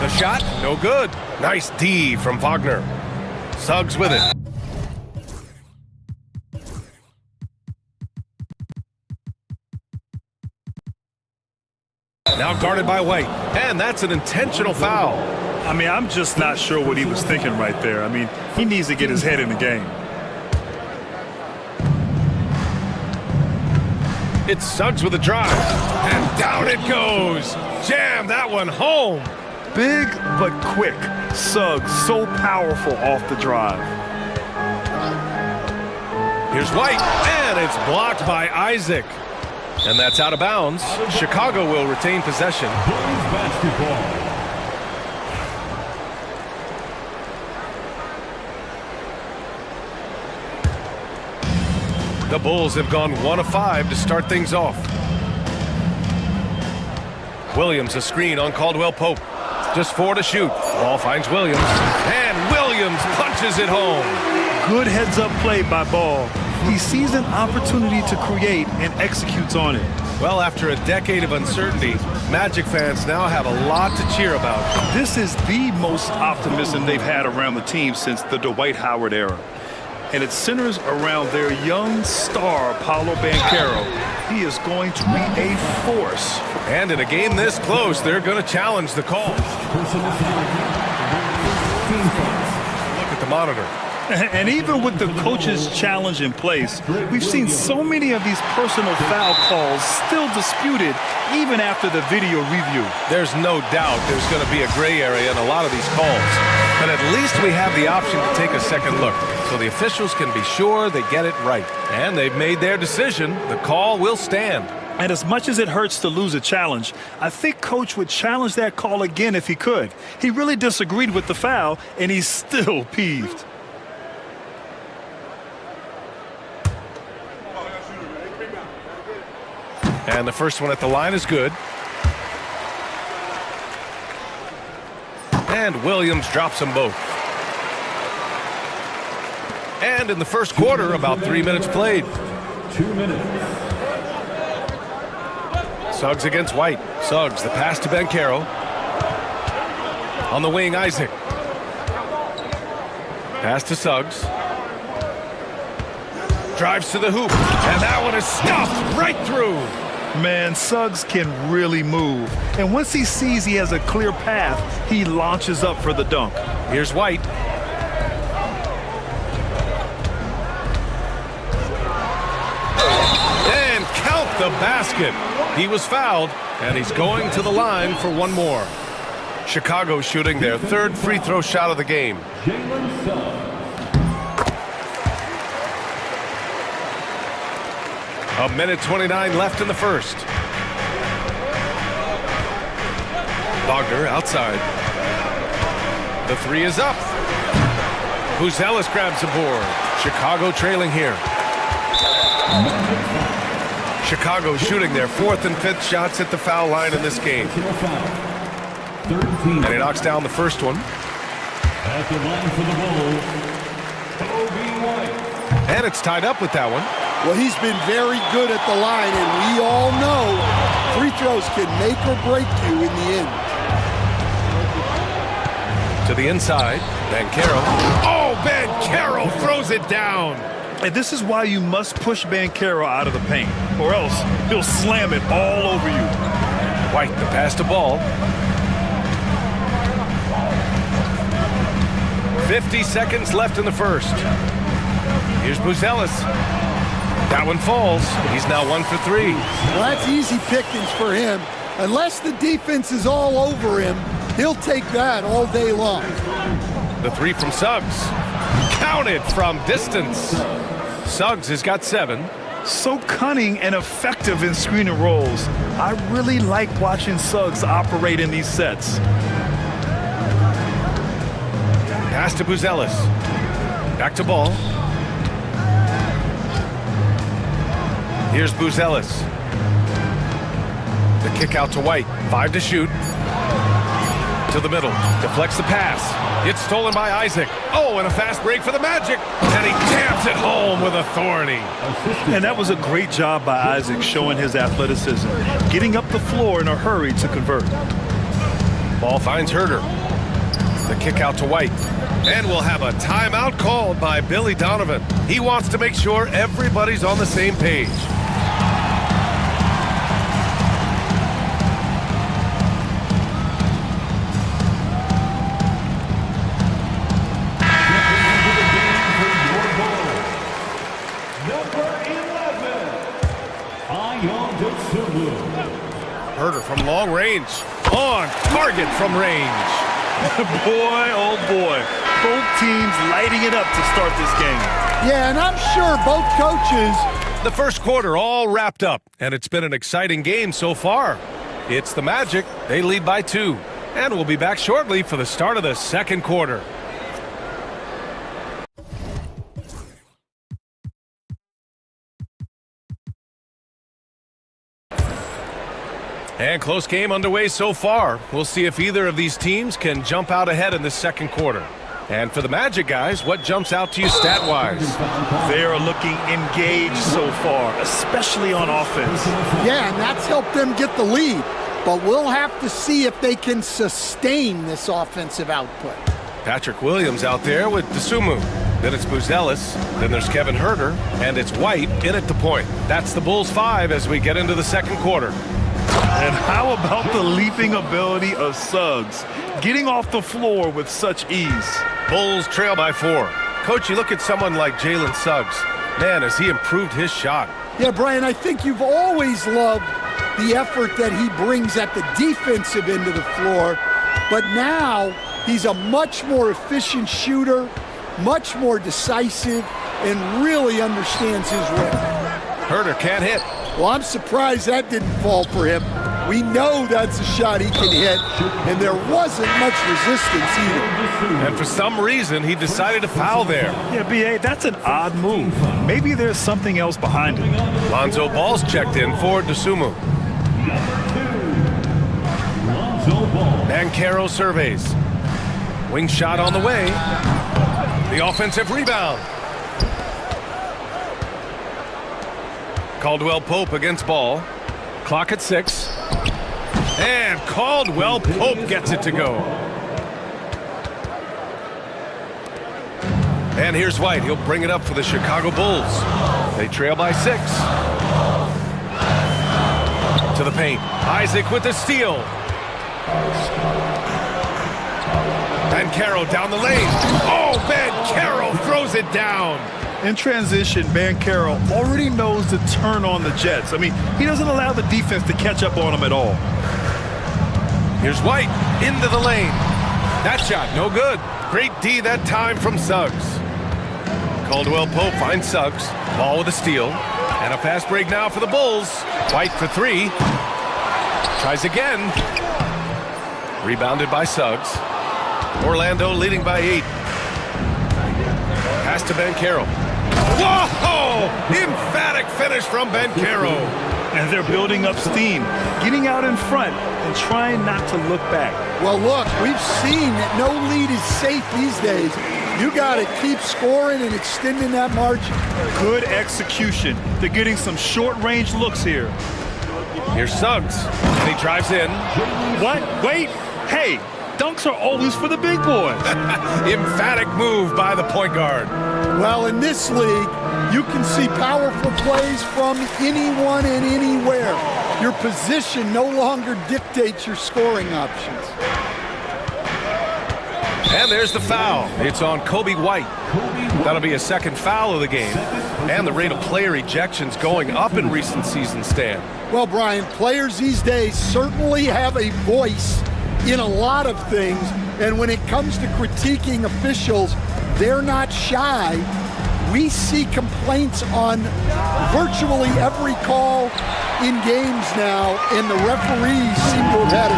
The shot, no good. Nice D from Wagner. Suggs with it. Now guarded by White. And that's an intentional foul. I mean, I'm just not sure what he was thinking right there. I mean, he needs to get his head in the game. It's Suggs with a drive. And down it goes. Jam that one home. Big but quick. Suggs so powerful off the drive. Here's White. And it's blocked by Isaac. And that's out of bounds. Chicago will retain possession. Basketball. The Bulls have gone 1 of 5 to start things off. Williams a screen on Caldwell Pope. Just 4 to shoot. Ball finds Williams. And Williams punches it home. Good heads-up play by Ball. He sees an opportunity to create and executes on it. Well, after a decade of uncertainty, Magic fans now have a lot to cheer about. This is the most optimism they've had around the team since the Dwight Howard era. And it centers around their young star, Paolo Banchero. He is going to be a force. And in a game this close, they're going to challenge the call. Look at the monitor. And even with the coach's challenge in place, we've seen so many of these personal foul calls still disputed even after the video review. There's no doubt there's going to be a gray area in a lot of these calls. But at least we have the option to take a second look, so the officials can be sure they get it right. And they've made their decision. The call will stand. And as much as it hurts to lose a challenge, I think Coach would challenge that call again if he could. He really disagreed with the foul, and he's still peeved. And the first one at the line is good. And Williams drops them both. And in the first quarter, about 3 minutes played. 2 minutes. Suggs against White. Suggs, the pass to Banchero. On the wing, Isaac. Pass to Suggs. Drives to the hoop. And that one is stuffed right through. Man, Suggs can really move. And once he sees he has a clear path, he launches up for the dunk. Here's White. And count the basket. He was fouled, and he's going to the line for one more. Chicago shooting their third free throw shot of the game. A minute 29 left in the first. Wagner outside. The three is up. Buzelis grabs the board. Chicago trailing here. Chicago shooting their fourth and fifth shots at the foul line in this game. And he knocks down the first one. At the line for the Bulls, Kobe White. And it's tied up with that one. Well, he's been very good at the line, and we all know free throws can make or break you in the end. To the inside, Banchero. Oh, Banchero throws it down. And this is why you must push Banchero out of the paint, or else he'll slam it all over you. White, the pass to Ball. 50 seconds left in the first. Here's Buzelis. That one falls. He's now 1 for 3. Well, that's easy pickings for him. Unless the defense is all over him, he'll take that all day long. The three from Suggs. Counted from distance. Suggs has got 7. So cunning and effective in screen and rolls. I really like watching Suggs operate in these sets. Pass to Buzelis. Back to Ball. Here's Buzelis. The kick out to White. 5 to shoot. To the middle. Deflects the pass. It's stolen by Isaac. Oh, and a fast break for the Magic. And he jams it home with authority. And that was a great job by Isaac, showing his athleticism, getting up the floor in a hurry to convert. Ball finds Herder. The kick out to White. And we'll have a timeout called by Billy Donovan. He wants to make sure everybody's on the same page. Herder from long range. On target from range. Boy, oh boy. Both teams lighting it up to start this game. Yeah, and I'm sure both coaches. The first quarter all wrapped up, and it's been an exciting game so far. It's the Magic. They lead by 2. And we'll be back shortly for the start of the second quarter. And close game underway so far. We'll see if either of these teams can jump out ahead in the second quarter. And for the Magic guys, what jumps out to you stat-wise? They are looking engaged so far, especially on offense. Yeah, and that's helped them get the lead. But we'll have to see if they can sustain this offensive output. Patrick Williams out there with Dosunmu. Then it's Buzelis. Then there's Kevin Herder. And it's White in at the point. That's the Bulls 5 as we get into the second quarter. And how about the leaping ability of Suggs, getting off the floor with such ease? Bulls trail by 4. Coach, you look at someone like Jalen Suggs. Man, has he improved his shot. Yeah, Brian, I think you've always loved the effort that he brings at the defensive end of the floor. But now he's a much more efficient shooter, much more decisive, and really understands his role. Herder can't hit. Well, I'm surprised that didn't fall for him. We know that's a shot he can hit, and there wasn't much resistance either. And for some reason, he decided to foul there. Yeah, B.A., that's an odd move. Maybe there's something else behind it. Lonzo Ball's checked in for Dosunmu. Banchero surveys. Wing shot on the way. The offensive rebound. Caldwell Pope against Ball. Clock at 6. And Caldwell Pope gets it to go. And here's White. He'll bring it up for the Chicago Bulls. They trail by 6. To the paint. Isaac with the steal. Banchero down the lane. Oh, Banchero throws it down. In transition, Banchero already knows to turn on the Jets. I mean, he doesn't allow the defense to catch up on him at all. Here's White into the lane. That shot, no good. Great D that time from Suggs. Caldwell Pope finds Suggs. Ball with a steal. And a fast break now for the Bulls. White for three. Tries again. Rebounded by Suggs. Orlando leading by 8. Pass to Banchero. Whoa! Emphatic finish from Banchero. And they're building up steam, getting out in front and trying not to look back. Well, look, we've seen that no lead is safe these days. You got to keep scoring and extending that margin. Good execution. They're getting some short-range looks here. Here's Suggs, and he drives in. What? Wait. Hey, dunks are always for the big boys. Emphatic move by the point guard. Well, in this league, you can see powerful plays from anyone and anywhere. Your position no longer dictates your scoring options. And there's the foul. It's on Kobe White. That'll be a second foul of the game. And the rate of player ejections going up in recent seasons, Stan. Well, Brian, players these days certainly have a voice in a lot of things. And when it comes to critiquing officials, they're not shy. We see complaints on virtually every call in games now, and the referees seem to have had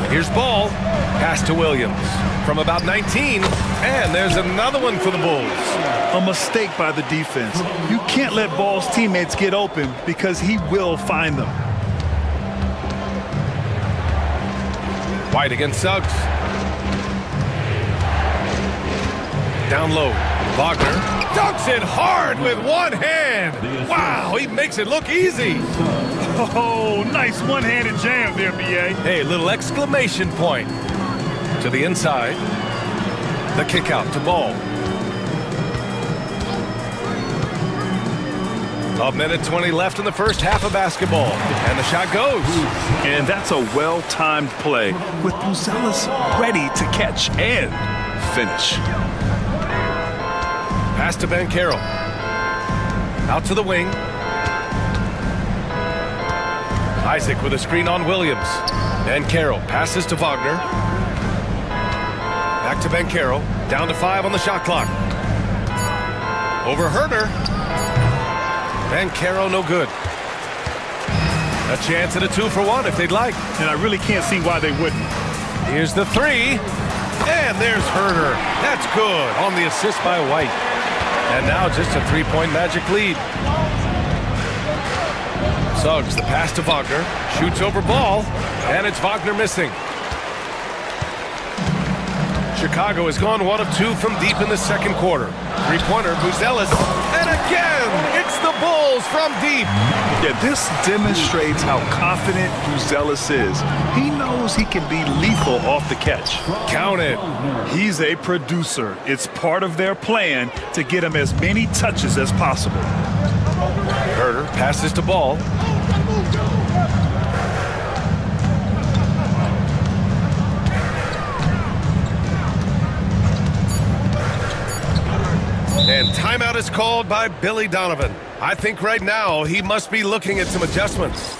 enough. Here's Ball. Pass to Williams from about 19, and there's another one for the Bulls. A mistake by the defense. You can't let Ball's teammates get open because he will find them. White against Suggs. Down low, Wagner dunks it hard with one hand. Wow, he makes it look easy. Oh, nice one-handed jam there, B.A. Hey, little exclamation point. To the inside. The kick out to Ball. A minute 20 left in the first half of basketball. And the shot goes. And that's a well-timed play with Buzelis ready to catch and finish. Pass to Banchero. Out to the wing. Isaac with a screen on Williams. Banchero passes to Wagner. Back to Banchero. Down to 5 on the shot clock. Over Herder. Banchero no good. A chance at a 2-for-1 if they'd like. And I really can't see why they wouldn't. Here's the 3. And there's Herder. That's good on the assist by White. And now just a 3-point Magic lead. Suggs, the pass to Wagner. Shoots over Ball. And it's Wagner missing. Chicago has gone 1 of 2 from deep in the second quarter. Three-pointer, Buzelis. And again, it's the Bulls from deep. Yeah, this demonstrates how confident Buzelis is. He knows he can be lethal off the catch. Count it. He's a producer. It's part of their plan to get him as many touches as possible. Herder passes to Ball. And timeout is called by Billy Donovan. I think right now he must be looking at some adjustments.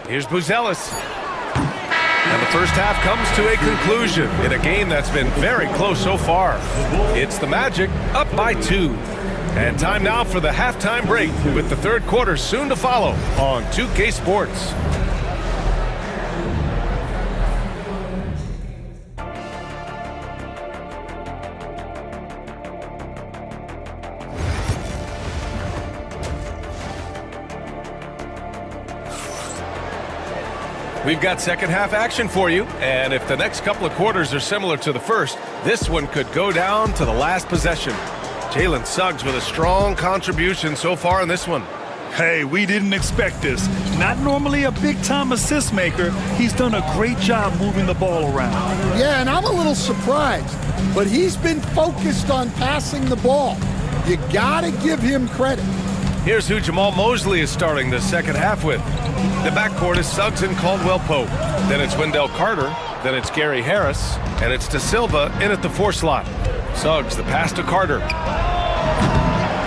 Here's Buzelis. And the first half comes to a conclusion in a game that's been very close so far. It's the Magic up by 2. And time now for the halftime break with the third quarter soon to follow on 2K Sports. We've got second half action for you, and if the next couple of quarters are similar to the first, this one could go down to the last possession. Jalen Suggs with a strong contribution so far in this one. Hey, we didn't expect this. Not normally a big-time assist maker, he's done a great job moving the ball around. Yeah, and I'm a little surprised, but he's been focused on passing the ball. You gotta give him credit. Here's who Jamal Mosley is starting the second half with. The backcourt is Suggs and Caldwell Pope. Then it's Wendell Carter. Then it's Gary Harris. And it's De Silva in at the 4 slot. Suggs, the pass to Carter.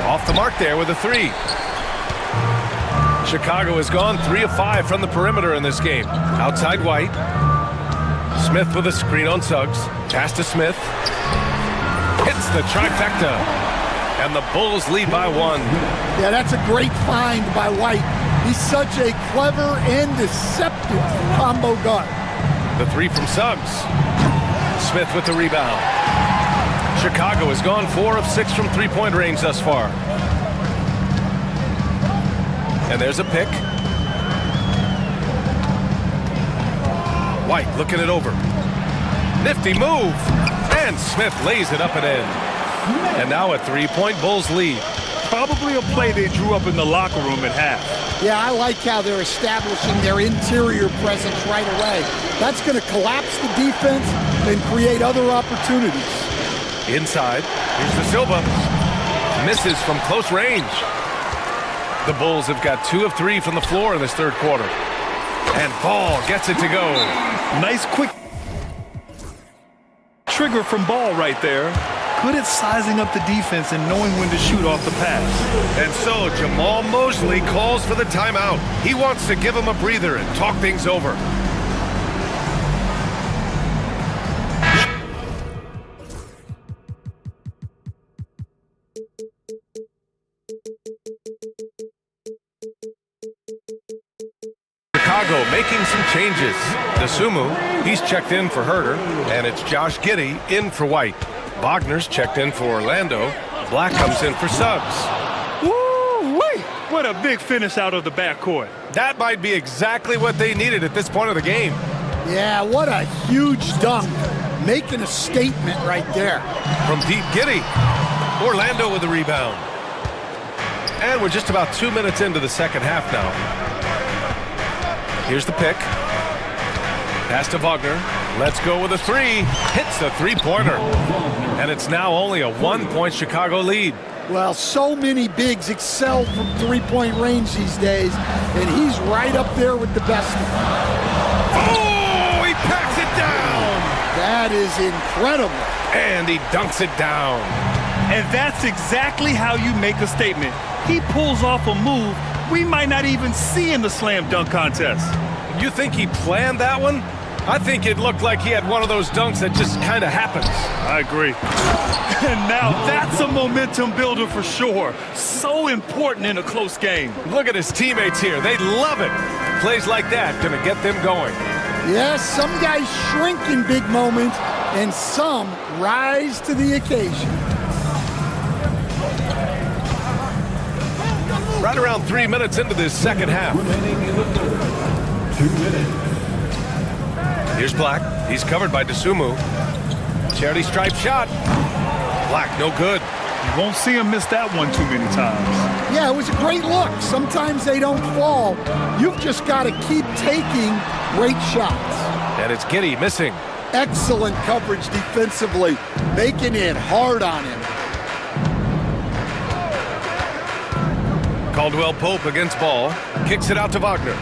Off the mark there with a 3. Chicago has gone 3 of 5 from the perimeter in this game. Outside White. Smith with a screen on Suggs. Pass to Smith. Hits the trifecta. And the Bulls lead by 1. Yeah, that's a great find by White. He's such a clever and deceptive combo guard. The 3 from Suggs. Smith with the rebound. Chicago has gone 4 of 6 from three-point range thus far. And there's a pick. White looking it over. Nifty move. And Smith lays it up and in. And now a 3-point Bulls lead. Probably a play they drew up in the locker room at half. Yeah, I like how they're establishing their interior presence right away. That's going to collapse the defense and create other opportunities. Inside, here's De Silva. Misses from close range. The Bulls have got 2 of 3 from the floor in this third quarter. And Ball gets it to go. Nice quick trigger from Ball right there. Good at sizing up the defense and knowing when to shoot off the pass. And so Jamal Mosley calls for the timeout. He wants to give him a breather and talk things over. Chicago making some changes. Dasumu, he's checked in for Herter, and it's Josh Giddey in for White. Wagner's checked in for Orlando. Black comes in for Suggs. Woo-wee! What a big finish out of the backcourt. That might be exactly what they needed at this point of the game. Yeah, what a huge dunk. Making a statement right there. From deep, Giddey. Orlando with the rebound. And we're just about 2 minutes into the second half now. Here's the pick. Pass to Wagner. Let's go with a 3. Hits the 3-pointer. And it's now only a 1-point Chicago lead. Well, so many bigs excel from three-point range these days, and he's right up there with the best of them. Oh, he packs it down. That is incredible. And he dunks it down. And that's exactly how you make a statement. He pulls off a move we might not even see in the slam dunk contest. You think he planned that one? I think it looked like he had one of those dunks that just kind of happens. I agree. And now that's a momentum builder for sure. So important in a close game. Look at his teammates here. They love it. Plays like that gonna get them going. Yes, some guys shrink in big moments, and some rise to the occasion. Right around 3 minutes into this second half. 2 minutes. Here's Black. He's covered by Dasumu. Charity stripe shot. Black, no good. You won't see him miss that one too many times. Yeah, it was a great look. Sometimes they don't fall. You've just got to keep taking great shots. And it's Giddey missing. Excellent coverage defensively, making it hard on him. Caldwell Pope against Ball. Kicks it out to Wagner.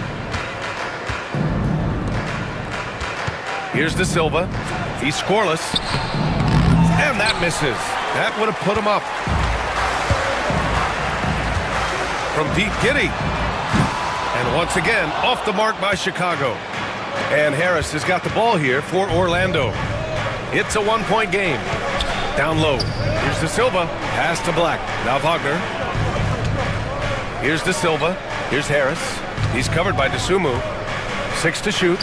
Here's De Silva. He's scoreless. And that misses. That would have put him up. From deep, Giddey. And once again, off the mark by Chicago. And Harris has got the ball here for Orlando. It's a 1-point game. Down low. Here's De Silva. Pass to Black. Now Wagner. Here's De Silva. Here's Harris. He's covered by Dasumu. 6 to shoot.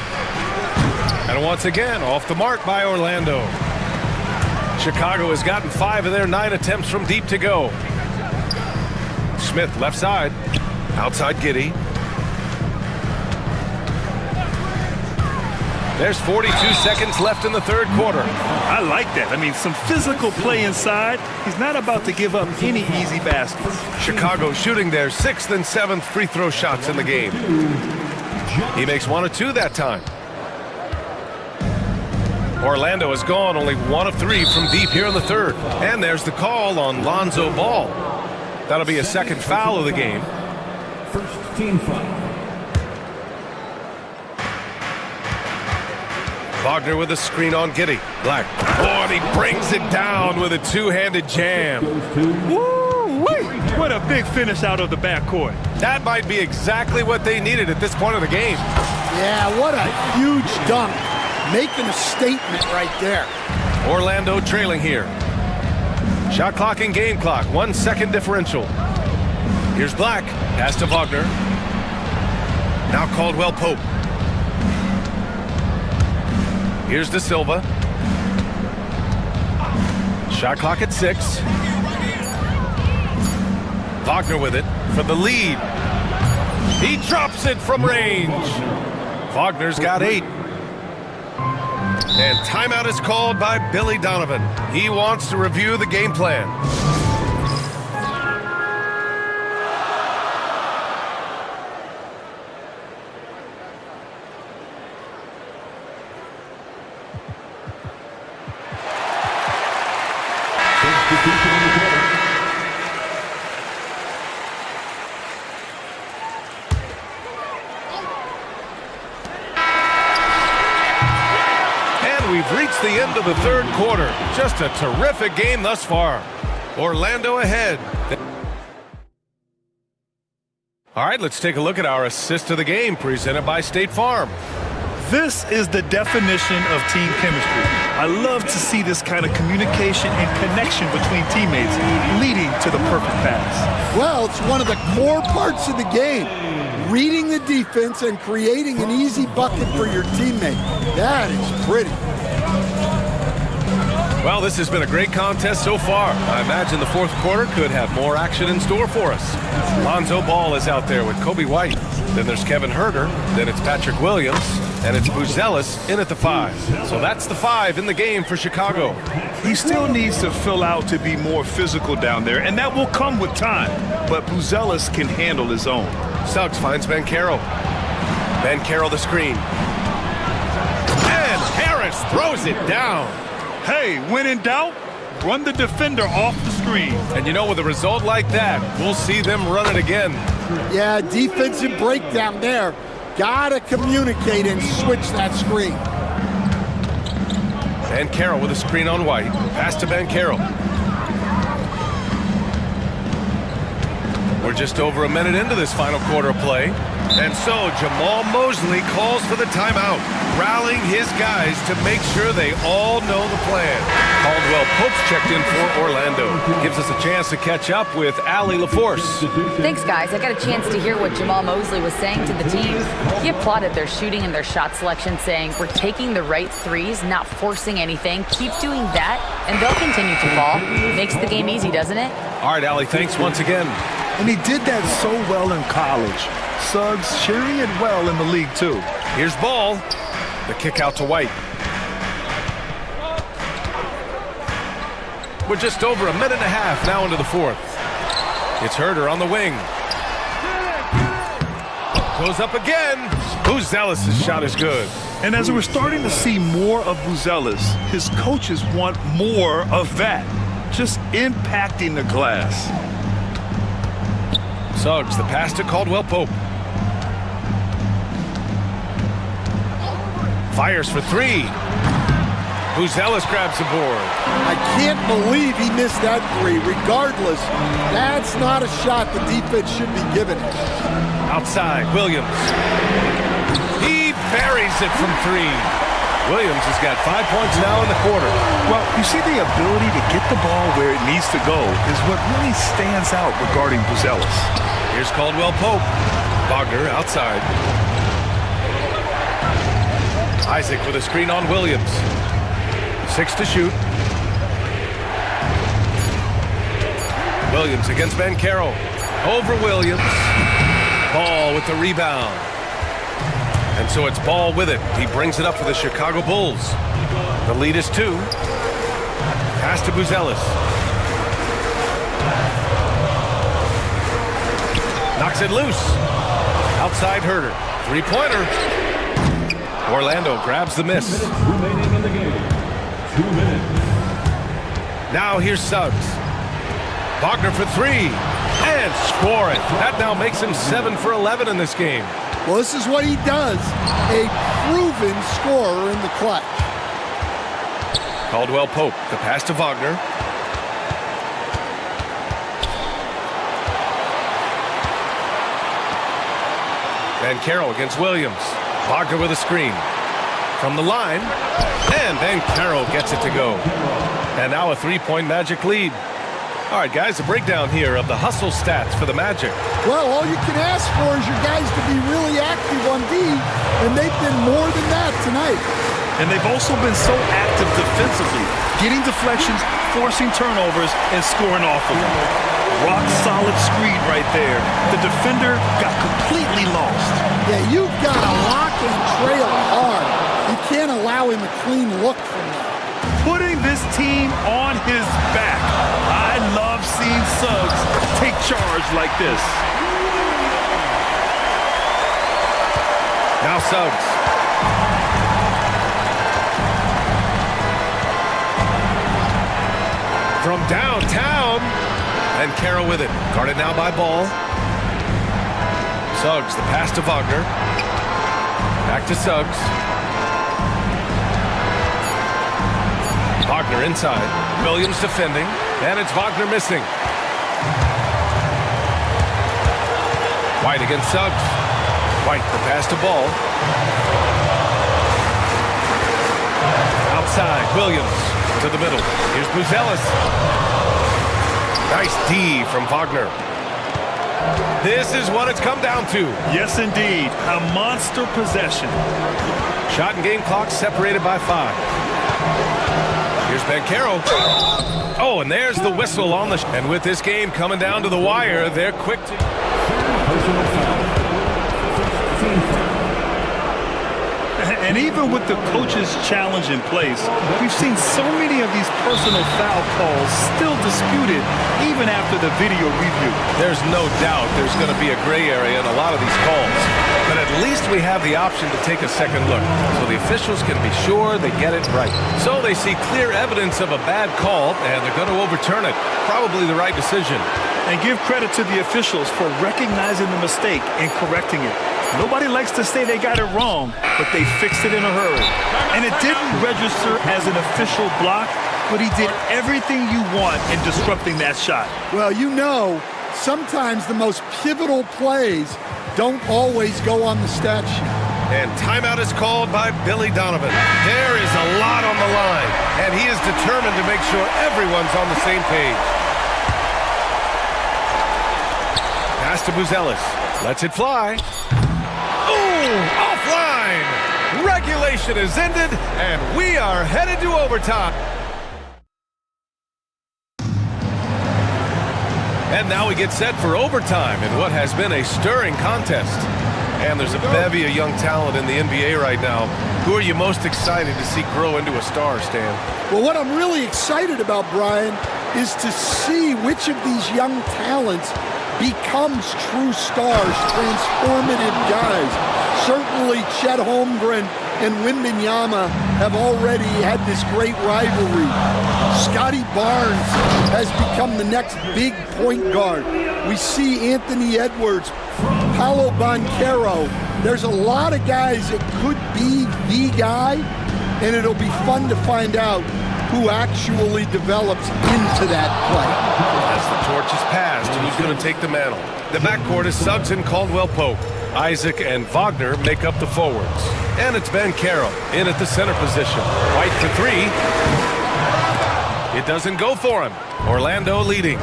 And once again, off the mark by Orlando. Chicago has gotten 5 of their 9 attempts from deep to go. Smith left side. Outside Giddey. There's 42 seconds left in the third quarter. I like that. I mean, some physical play inside. He's not about to give up any easy baskets. Chicago shooting their 6th and 7th free throw shots in the game. He makes 1 of 2 that time. Orlando has gone only 1 of 3 from deep here in the third. And there's the call on Lonzo Ball. That'll be a second foul of the game. First team foul. Wagner with a screen on Giddey. Black. Oh, and he brings it down with a two-handed jam. Woo-wee! What a big finish out of the backcourt. That might be exactly what they needed at this point of the game. Yeah, what a huge dunk. Making a statement right there. Orlando trailing here. Shot clock and game clock. 1 second differential. Here's Black. Pass to Wagner. Now Caldwell Pope. Here's De Silva. Shot clock at 6. Wagner with it for the lead. He drops it from range. Wagner's got 8. And timeout is called by Billy Donovan. He wants to review the game plan. We've reached the end of the third quarter. Just a terrific game thus far. Orlando ahead. All right, let's take a look at our assist of the game presented by State Farm. This is the definition of team chemistry. I love to see this kind of communication and connection between teammates leading to the perfect pass. Well, it's one of the core parts of the game. Reading the defense and creating an easy bucket for your teammate. That is pretty. Well, this has been a great contest so far. I imagine the fourth quarter could have more action in store for us. Lonzo Ball is out there with Kobe White. Then there's Kevin Herter. Then it's Patrick Williams. And it's Buzelis in at the 5. So that's the 5 in the game for Chicago. He still needs to fill out to be more physical down there, and that will come with time. But Buzelis can handle his own. Suggs finds Banchero. Banchero the screen. And Harris throws it down. Hey, when in doubt, run the defender off the screen. And you know, with a result like that, we'll see them run it again. Yeah, defensive breakdown there. Gotta communicate and switch that screen. Banchero with a screen on White. Pass to Banchero. We're just over a minute into this final quarter of play. And so Jamal Mosley calls for the timeout, rallying his guys to make sure they all know the plan. Caldwell Pope's checked in for Orlando. Gives us a chance to catch up with Allie LaForce. Thanks, guys. I got a chance to hear what Jamal Mosley was saying to the team. He applauded their shooting and their shot selection, saying, "We're taking the right threes, not forcing anything. Keep doing that, and they'll continue to fall." Makes the game easy, doesn't it? All right, Allie, thanks once again. And he did that so well in college. Suggs sharing it well in the league, too. Here's Ball. The kick out to White. We're just over a minute and a half now into the fourth. It's Herter on the wing. Goes up again. Buzelis' shot is good. And as we're starting to see more of Buzelis, his coaches want more of that. Just impacting the glass. Suggs, the pass to Caldwell Pope. Fires for 3. Buzelis grabs the board. I can't believe he missed that 3. Regardless, that's not a shot the defense should be giving it. Outside, Williams. He buries it from 3. Williams has got 5 points now in the quarter. Well, you see, the ability to get the ball where it needs to go is what really stands out regarding Buzelis. Here's Caldwell Pope. Wagner outside. Isaac with a screen on Williams. 6 to shoot. Williams against Banchero. Over Williams. Ball with the rebound. And so it's Ball with it. He brings it up for the Chicago Bulls. The lead is 2. Pass to Buzelis. Knocks it loose. Outside Herder. Three-pointer. Orlando grabs the miss. 2 minutes remaining in the game. 2 minutes. Now here's Suggs. Wagner for 3. And score it. That now makes him 7 for 11 in this game. Well, this is what he does. A proven scorer in the clutch. Caldwell Pope. The pass to Wagner. Van Carroll against Williams. Wagner with a screen. From the line. And Van Carroll gets it to go. And now a 3-point Magic lead. All right, guys, a breakdown here of the hustle stats for the Magic. Well, all you can ask for is your guys to be really active on D, and they've been more than that tonight. And they've also been so active defensively, getting deflections, forcing turnovers, and scoring off of them. Rock solid screen right there. The defender got completely lost. Yeah, you've got to lock and trail hard. You can't allow him a clean look from that. Putting this team on his back. I love seeing Suggs take charge like this. Now Suggs. From downtown. And Carroll with it. Guarded now by Ball. Suggs, the pass to Wagner. Back to Suggs. Wagner inside. Williams defending. And it's Wagner missing. White against Suggs. White, the pass to Ball. Outside, Williams to the middle. Here's Buzelis. Nice D from Wagner. This is what it's come down to. Yes, indeed. A monster possession. Shot and game clock separated by 5. Here's Ben Carroll. Oh, and there's the whistle on the... And with this game coming down to the wire, they're quick to... And even with the coach's challenge in place, we've seen so many of these personal foul calls still disputed even after the video review. There's no doubt there's going to be a gray area in a lot of these calls. But at least we have the option to take a second look, so the officials can be sure they get it right. So they see clear evidence of a bad call, and they're going to overturn it. Probably the right decision. And give credit to the officials for recognizing the mistake and correcting it. Nobody likes to say they got it wrong, but they fixed it in a hurry. And it didn't register as an official block, but he did everything you want in disrupting that shot. Well, you know, sometimes the most pivotal plays don't always go on the stat sheet. And timeout is called by Billy Donovan. There is a lot on the line, and he is determined to make sure everyone's on the same page. Pass to Buzelis. Lets it fly. Offline! Regulation is ended, and we are headed to overtime. And now we get set for overtime in what has been a stirring contest. And there's a bevy of young talent in the NBA right now. Who are you most excited to see grow into a star, Stan? Well, what I'm really excited about, Brian, is to see which of these young talents becomes true stars, transformative guys. Certainly Chet Holmgren and Wembanyama have already had this great rivalry. Scotty Barnes has become the next big point guard. We see Anthony Edwards, Paolo Banchero. There's a lot of guys that could be the guy, and it'll be fun to find out who actually develops into that play. As the torch is passed, who's going to take the mantle? The backcourt is Suggs and Caldwell Pope. Isaac and Wagner make up the forwards. And it's Ben Carroll in at the center position. White for 3. It doesn't go for him. Orlando leading.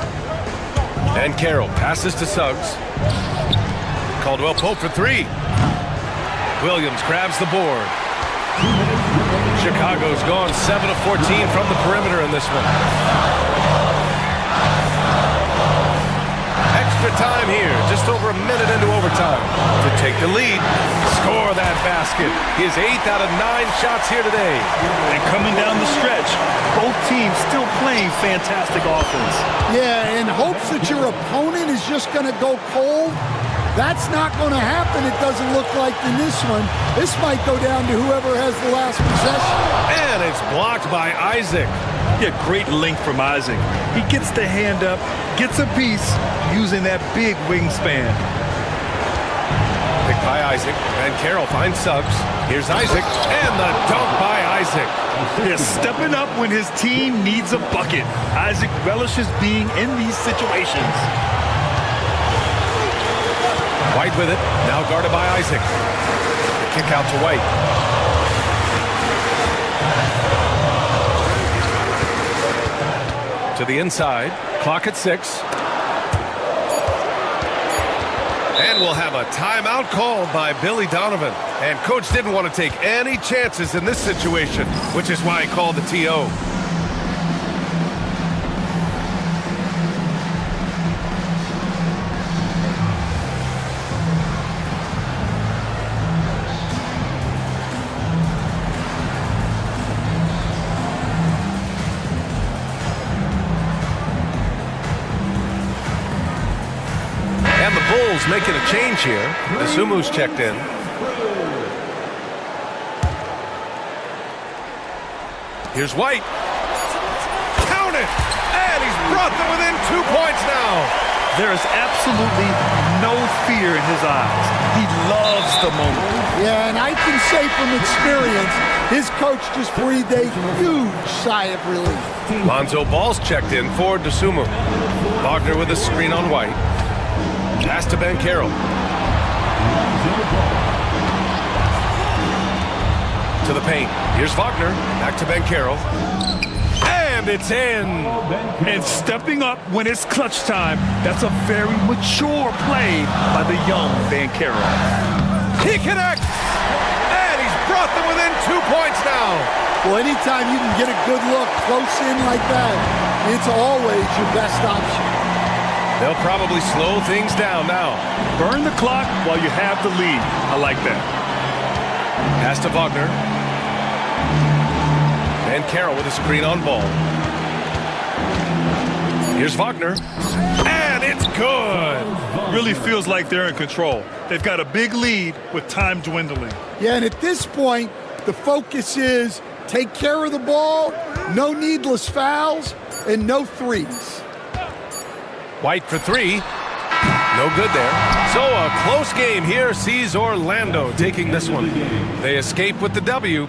And Carroll passes to Suggs. Caldwell Pope for 3. Williams grabs the board. Chicago's gone 7 of 14 from the perimeter in this one. Extra extra time here, just over a minute into overtime, to take the lead, score that basket. His 8th out of 9 shots here today. And coming down the stretch, both teams still playing fantastic offense. Yeah, in hopes that your opponent is just going to go cold. That's not going to happen, it doesn't look like, in this one. This might go down to whoever has the last possession. And it's blocked by Isaac. Yeah, great length from Isaac. He gets the hand up, gets a piece, using that big wingspan. Picked by Isaac, and Carroll finds subs. Here's Isaac, and the dunk by Isaac. Yeah, stepping up when his team needs a bucket. Isaac relishes being in these situations. White with it, now guarded by Isaac. The kick out to White. To the inside, clock at 6. And we'll have a timeout called by Billy Donovan. And coach didn't want to take any chances in this situation, which is why he called the TO. And the Bulls making a change here. Asumu's checked in. Here's White. Count it! And he's brought them within 2 points now. There is absolutely no fear in his eyes. He loves the moment. Yeah, and I can say from experience, his coach just breathed a huge sigh of relief. Lonzo Ball's checked in for Dosunmu. Wagner with a screen on White. Pass to Ben Carroll. To the paint. Here's Wagner. Back to Ben Carroll. And it's in. And stepping up when it's clutch time, that's a very mature play by the young Ben Carroll. He connects. And he's brought them within 2 points now. Well, anytime you can get a good look close in like that, it's always your best option. They'll probably slow things down now. Burn the clock while you have the lead. I like that. Pass to Wagner. And Carroll with a screen on Ball. Here's Wagner. And it's good. Really feels like they're in control. They've got a big lead with time dwindling. Yeah, and at this point, the focus is take care of the ball, no needless fouls, and no threes. White for 3. No good there. So a close game here sees Orlando taking this one. They escape with the W.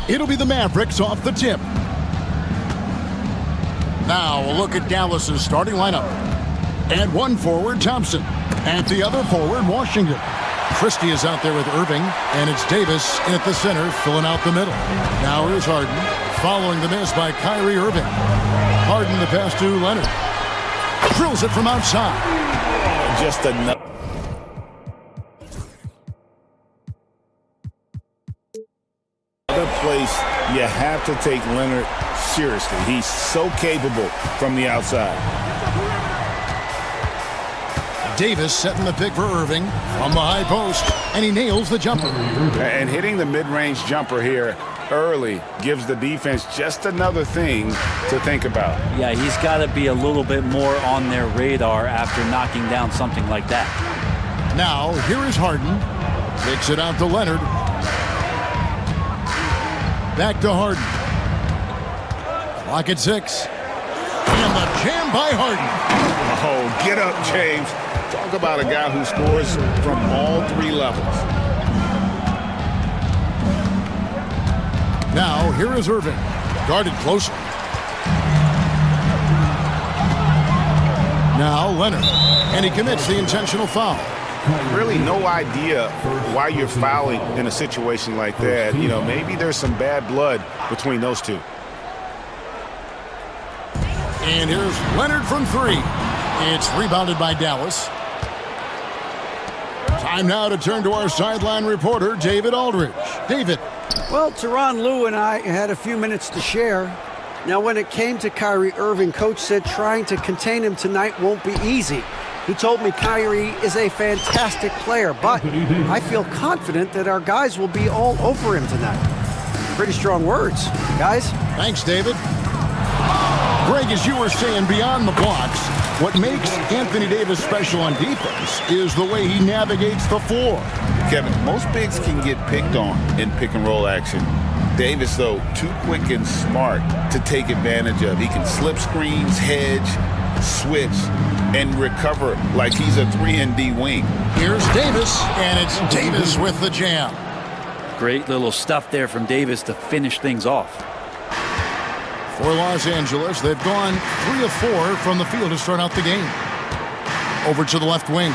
It'll be the Mavericks off the tip. Now a look at Dallas's starting lineup. At one forward, Thompson. At the other forward, Washington. Christie is out there with Irving, and it's Davis in at the center, filling out the middle. Now here's Harden, following the miss by Kyrie Irving. Harden the pass to Leonard. Drills it from outside. Just enough. Another place you have to take Leonard seriously. He's so capable from the outside. Davis setting the pick for Irving from the high post, and he nails the jumper. And hitting the mid-range jumper here early gives the defense just another thing to think about. Yeah, he's got to be a little bit more on their radar after knocking down something like that. Now, here is Harden. Kicks it out to Leonard. Back to Harden. Clock at 6. And the jam by Harden. Oh, get up, James. Talk about a guy who scores from all three levels. Now, here is Irving. Guarded closely. Now, Leonard. And he commits the intentional foul. Really no idea why you're fouling in a situation like that. You know, maybe there's some bad blood between those two. And here's Leonard from 3. It's rebounded by Dallas. Time now to turn to our sideline reporter, David Aldridge. David. Well, Tyronn Lue and I had a few minutes to share. Now, when it came to Kyrie Irving, Coach said trying to contain him tonight won't be easy. He told me Kyrie is a fantastic player, but I feel confident that our guys will be all over him tonight. Pretty strong words, guys. Thanks, David. Greg, as you were saying, beyond the blocks, what makes Anthony Davis special on defense is the way he navigates the floor. Kevin, most bigs can get picked on in pick-and-roll action. Davis, though, too quick and smart to take advantage of. He can slip screens, hedge, switch, and recover like he's a 3-and-D wing. Here's Davis, and it's Davis with the jam. Great little stuff there from Davis to finish things off. For Los Angeles, they've gone 3 of 4 from the field to start out the game. Over to the left wing.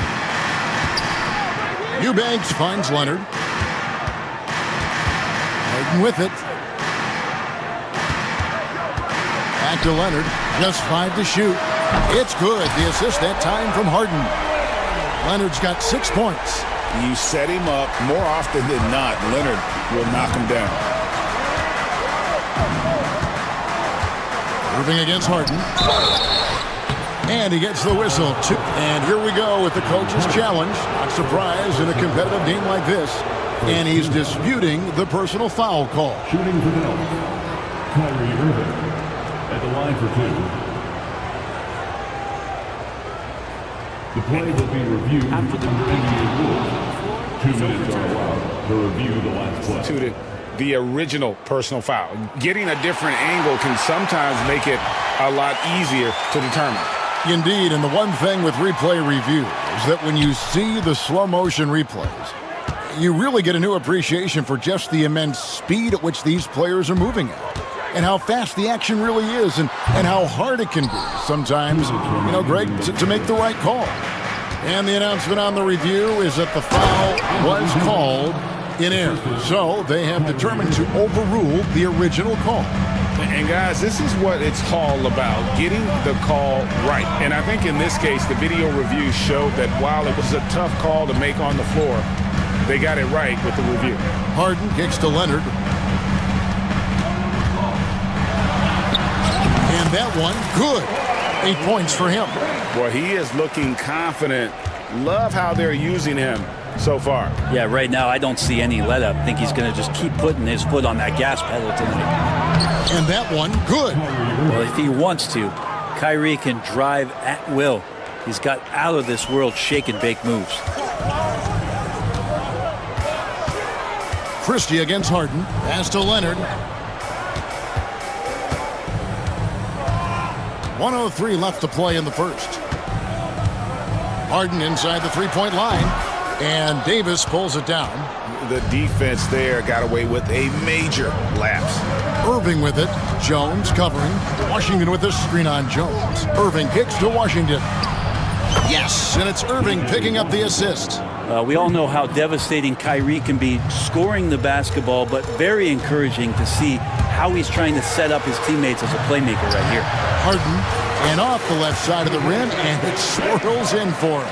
Eubanks finds Leonard. Harden with it. Back to Leonard. Just 5 to shoot. It's good. The assist that time from Harden. Leonard's got 6 points. You set him up more often than not. Leonard will knock him down. Irving against Harden. And he gets the whistle. And here we go with the coach's challenge. Not surprised in a competitive game like this. And he's disputing the personal foul call. Shooting for Dallas, Kyrie Irving at the line for 2. The play will be reviewed after the NBA rules. 2 minutes are allowed to review the last play. The original personal foul. Getting a different angle can sometimes make it a lot easier to determine. Indeed, and the one thing with replay review is that when you see the slow motion replays, you really get a new appreciation for just the immense speed at which these players are moving at, and how fast the action really is, and how hard it can be sometimes, you know, Greg, to make the right call. And the announcement on the review is that the foul was called in air. So they have determined to overrule the original call. And guys, this is what it's all about, getting the call right. And I think in this case, the video review showed that while it was a tough call to make on the floor, they got it right with the review. Harden kicks to Leonard. And that one, good. 8 points for him. Boy, he is looking confident. Love how they're using him so far. Yeah, right now I don't see any let up. I think he's going to just keep putting his foot on that gas pedal tonight. And that one, good. Well, if he wants to, Kyrie can drive at will. He's got out of this world shake and bake moves. Christie against Harden. Pass to Leonard. 1:03 left to play in the first. Harden inside the three-point line. And Davis pulls it down. the defense there got away with a major lapse. Irving with it. Jones covering. Washington with the screen on Jones. Irving kicks to Washington. Yes, and it's Irving picking up the assist. We all know how devastating Kyrie can be scoring the basketball, but very encouraging to see how he's trying to set up his teammates as a playmaker right here. Harden, and off the left side of the rim, and it swirls in for him.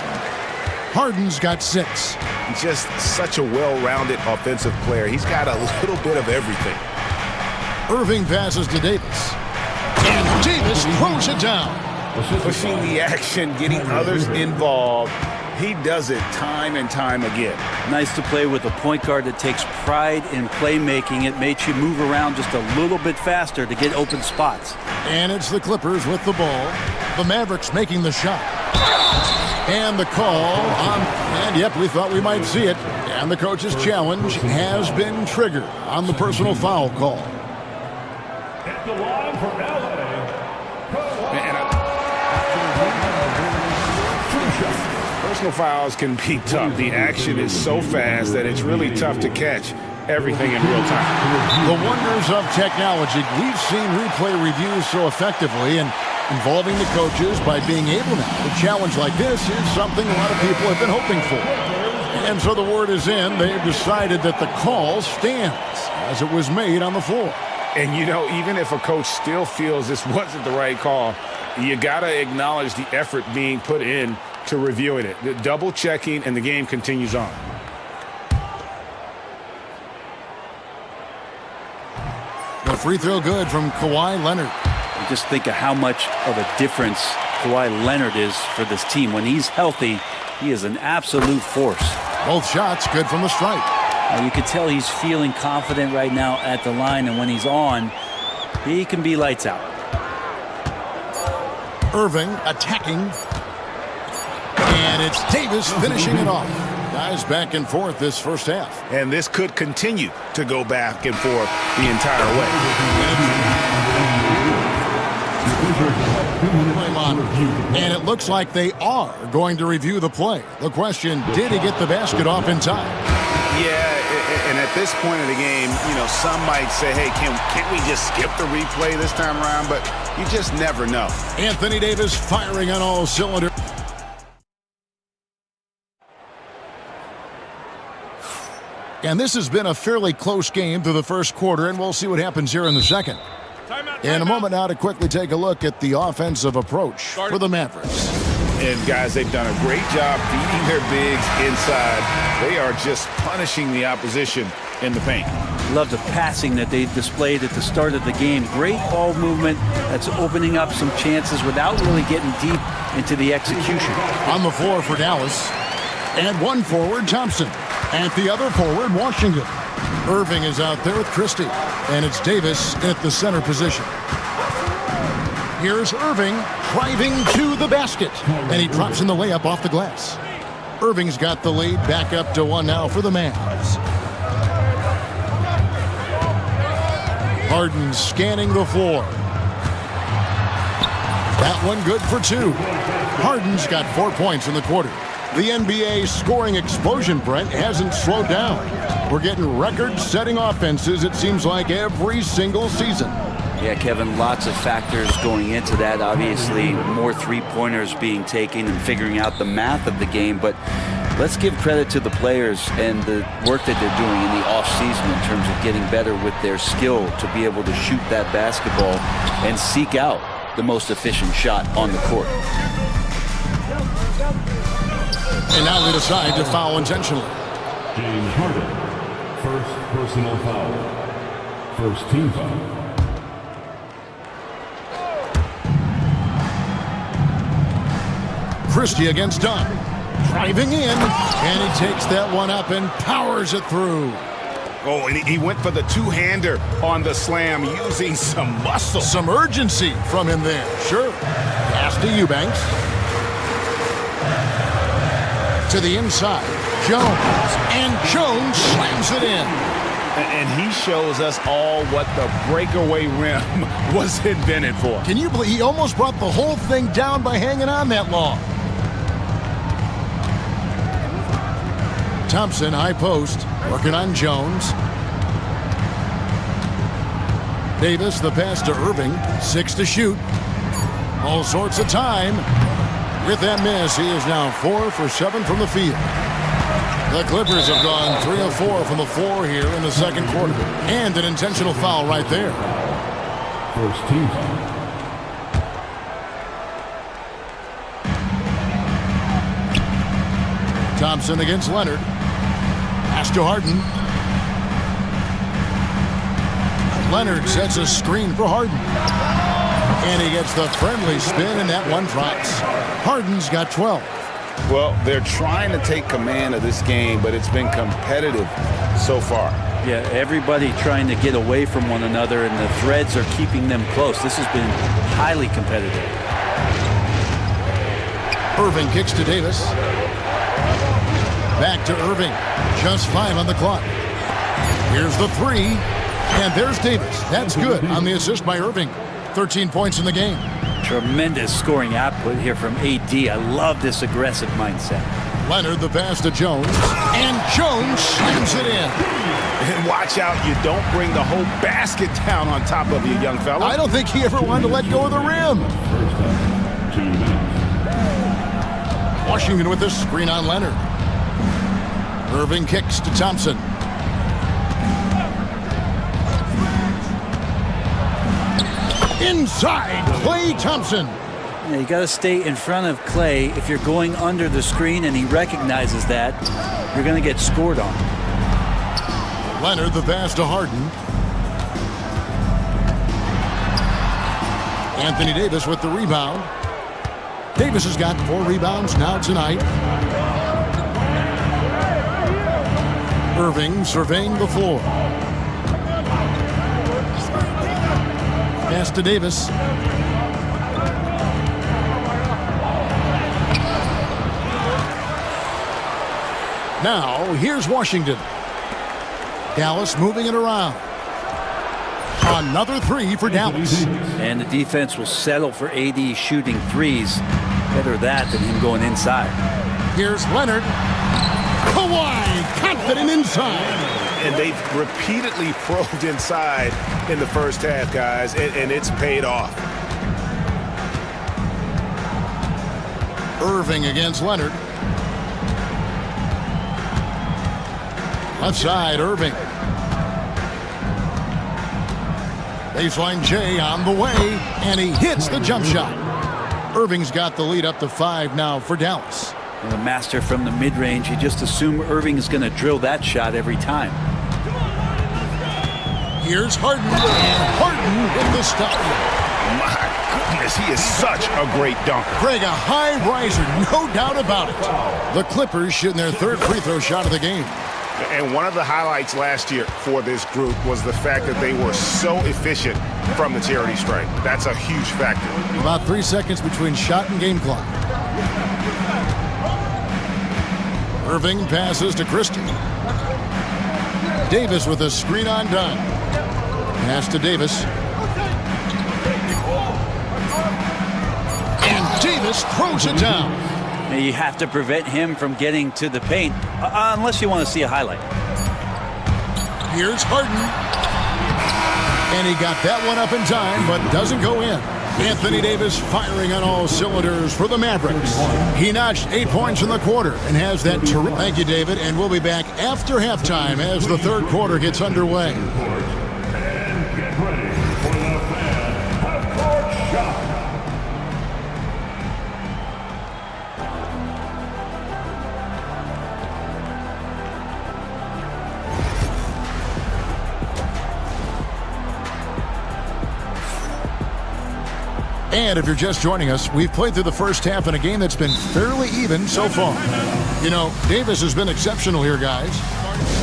Harden's got 6. Just such a well-rounded offensive player. He's got a little bit of everything. Irving passes to Davis. And Davis throws it down. Pushing the action, getting others involved. He does it time and time again. Nice to play with a point guard that takes pride in playmaking. It makes you move around just a little bit faster to get open spots. And it's the Clippers with the ball. The Mavericks making the shot. And the call on, and yep, we thought we might see it. And the coach's challenge has been triggered on the personal foul call. At the line for LA. Personal fouls can be tough. The action is so fast that it's really tough to catch everything in real time. The wonders of technology. We've seen replay reviews so effectively, and involving the coaches by being able now to challenge like this is something a lot of people have been hoping for. And so the word is in. They've decided that the call stands as it was made on the floor. And, you know, even if a coach still feels this wasn't the right call, you got to acknowledge the effort being put in to reviewing it. The double checking, and the game continues on. The free throw good from Kawhi Leonard. Just think of how much of a difference Kawhi Leonard is for this team. When he's healthy, he is an absolute force. Both shots good from the stripe. You can tell he's feeling confident right now at the line, and when he's on, he can be lights out. Irving attacking. And it's Davis finishing it off. Guys back and forth this first half. And this could continue to go back and forth the entire way. And it looks like they are going to review the play. The question, did he get the basket off in time? Yeah, and at this point of the game, you know, some might say, hey, can't we just skip the replay this time around? But you just never know. Anthony Davis firing on all cylinders. And this has been a fairly close game through the first quarter, and we'll see what happens here in the second. In a moment now to quickly take a look at the offensive approach for the Mavericks. And guys, they've done a great job feeding their bigs inside. They are just punishing the opposition in the paint. Love the passing that they displayed at the start of the game. Great ball movement that's opening up some chances without really getting deep into the execution. On the floor for Dallas. And one forward, Thompson. And the other forward, Washington. Irving is out there with Christie. And it's Davis at the center position. Here's Irving driving to the basket. And he drops in the layup off the glass. Irving's got the lead back up to 1 now for the Mavs. Harden scanning the floor. That one good for 2. Harden's got 4 points in the quarter. The NBA scoring explosion, Brent, hasn't slowed down. We're getting record-setting offenses, it seems like, every single season. Yeah, Kevin, lots of factors going into that. Obviously, more three-pointers being taken and figuring out the math of the game. But let's give credit to the players and the work that they're doing in the offseason in terms of getting better with their skill to be able to shoot that basketball and seek out the most efficient shot on the court. And now they decide to foul intentionally. James Harden, first personal foul. First team foul. Christie against Dunn. Driving in, and he takes that one up and powers it through. Oh, and he went for the two-hander on the slam, using some muscle. Some urgency from him there. Sure. Pass to Eubanks. To the inside. Jones. And Jones slams it in. And he shows us all what the breakaway rim was invented for. Can you believe he almost brought the whole thing down by hanging on that long? Thompson, high post, working on Jones. Davis, the pass to Irving, 6 to shoot. All sorts of time. With that miss, he is now 4 for 7 from the field. The Clippers have gone 3 of 4 from the floor here in the second quarter. And an intentional foul right there. First team. Thompson against Leonard. Pass to Harden. Leonard sets a screen for Harden. And he gets the friendly spin, and that one drops. Harden's got 12. Well, they're trying to take command of this game, but it's been competitive so far. Yeah, everybody trying to get away from one another, and the threads are keeping them close. This has been highly competitive. Irving kicks to Davis. Back to Irving. Just 5 on the clock. Here's the 3. And there's Davis. That's good on the assist by Irving. 13 points in the game. Tremendous scoring output here from AD. I love this aggressive mindset. Leonard, the pass to Jones. And Jones slams it in. And watch out, you don't bring the whole basket down on top of you, young fella. I don't think he ever wanted to let go of the rim. Washington with the screen on Leonard. Irving kicks to Thompson. Inside, Klay Thompson. Yeah, you got to stay in front of Klay. If you're going under the screen and he recognizes that, you're going to get scored on. Leonard, the pass to Harden. Anthony Davis with the rebound. Davis has got 4 rebounds now tonight. Irving surveying the floor. Pass to Davis. Now, here's Washington. Dallas moving it around. Another 3 for Dallas. And the defense will settle for AD shooting threes. Better that than him going inside. Here's Leonard. Kawhi, confident inside. And they've repeatedly probed inside in the first half, guys, and it's paid off. Irving against Leonard. Left side, Irving. Baseline J on the way, and he hits the jump shot. Irving's got the lead up to 5 now for Dallas. And a master from the mid-range. You just assume Irving is going to drill that shot every time. Here's Harden, and Harden with the stop. My goodness, he is such a great dunker. Greg, a high riser, no doubt about it. The Clippers shooting their 3rd free throw shot of the game. And one of the highlights last year for this group was the fact that they were so efficient from the charity stripe. That's a huge factor. About 3 seconds between shot and game clock. Irving passes to Christie. Davis with a screen on Dunn. Pass to Davis. And Davis throws it down. Now you have to prevent him from getting to the paint, unless you want to see a highlight. Here's Harden. And he got that one up in time, but doesn't go in. Anthony Davis firing on all cylinders for the Mavericks. He notched 8 points in the quarter and has that terrific. Thank you, David, and we'll be back after halftime as the 3rd quarter gets underway. And get ready for the fan half-court shot. And if you're just joining us, we've played through the first half in a game that's been fairly even so far. You know, Davis has been exceptional here, guys.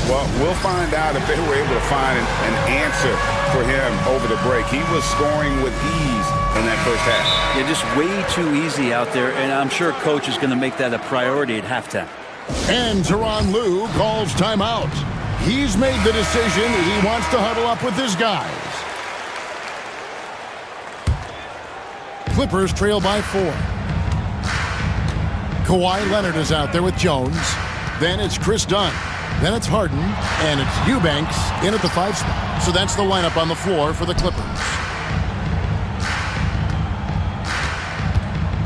Well, we'll find out if they were able to find an answer for him over the break. He was scoring with ease in that first half. Yeah, just way too easy out there, and I'm sure Coach is going to make that a priority at halftime. And Tyronn Lue calls timeout. He's made the decision he wants to huddle up with his guys. Clippers trail by 4. Kawhi Leonard is out there with Jones. Then it's Chris Dunn. Then it's Harden. And it's Eubanks in at the 5 spot. So that's the lineup on the floor for the Clippers.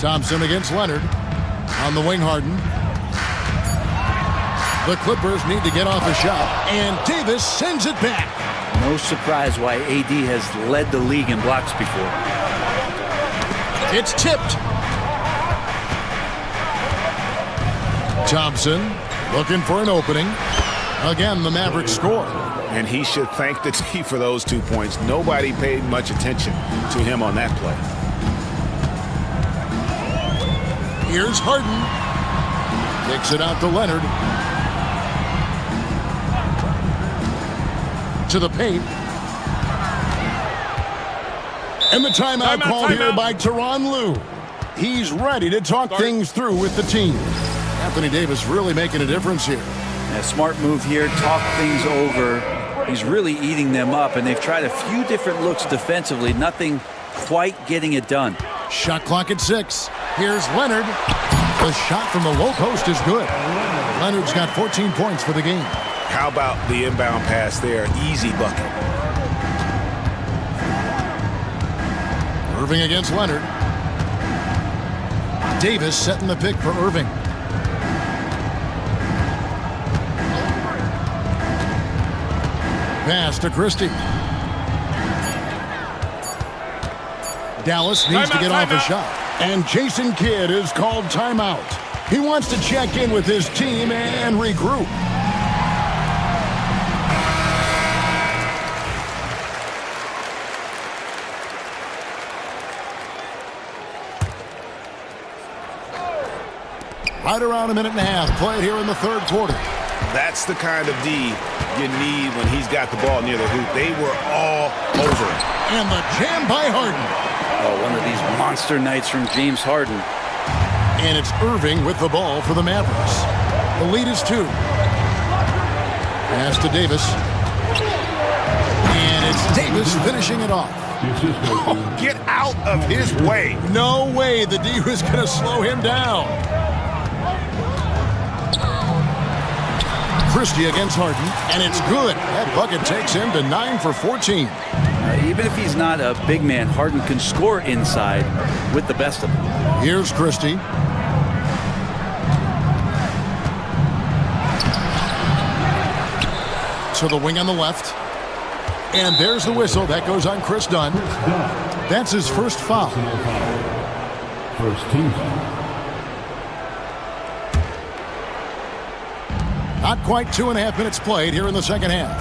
Thompson against Leonard. On the wing, Harden. The Clippers need to get off a shot. And Davis sends it back. No surprise why AD has led the league in blocks before. It's tipped. Thompson looking for an opening. Again, the Mavericks score. And he should thank the team for those 2 points. Nobody paid much attention to him on that play. Here's Harden. Takes it out to Leonard. To the paint. And the timeout called here by Tyronn Lue. He's ready to talk things through with the team. Anthony Davis really making a difference here. A smart move here, talk things over. He's really eating them up, and they've tried a few different looks defensively. Nothing quite getting it done. Shot clock at 6. Here's Leonard. The shot from the low post is good. Leonard's got 14 points for the game. How about the inbound pass there? Easy bucket. Irving against Leonard. Davis setting the pick for Irving. Pass to Christie. Dallas needs to get off a shot. And Jason Kidd is called timeout. He wants to check in with his team and regroup. Right around a minute and a half played here in the third quarter. That's the kind of D you need when he's got the ball near the hoop. They were all over it. And the jam by Harden. Oh, one of these monster nights from James Harden. And it's Irving with the ball for the Mavericks. The lead is 2. Pass to Davis. And it's Davis finishing it off. Oh, get out of his way. No way the D was going to slow him down. Christie against Harden, and it's good. That bucket takes him to 9 for 14. Even if he's not a big man, Harden can score inside with the best of them. Here's Christie. To the wing on the left. And there's the whistle. That goes on Chris Dunn. That's his first foul. First team foul. Not quite 2.5 minutes played here in the second half.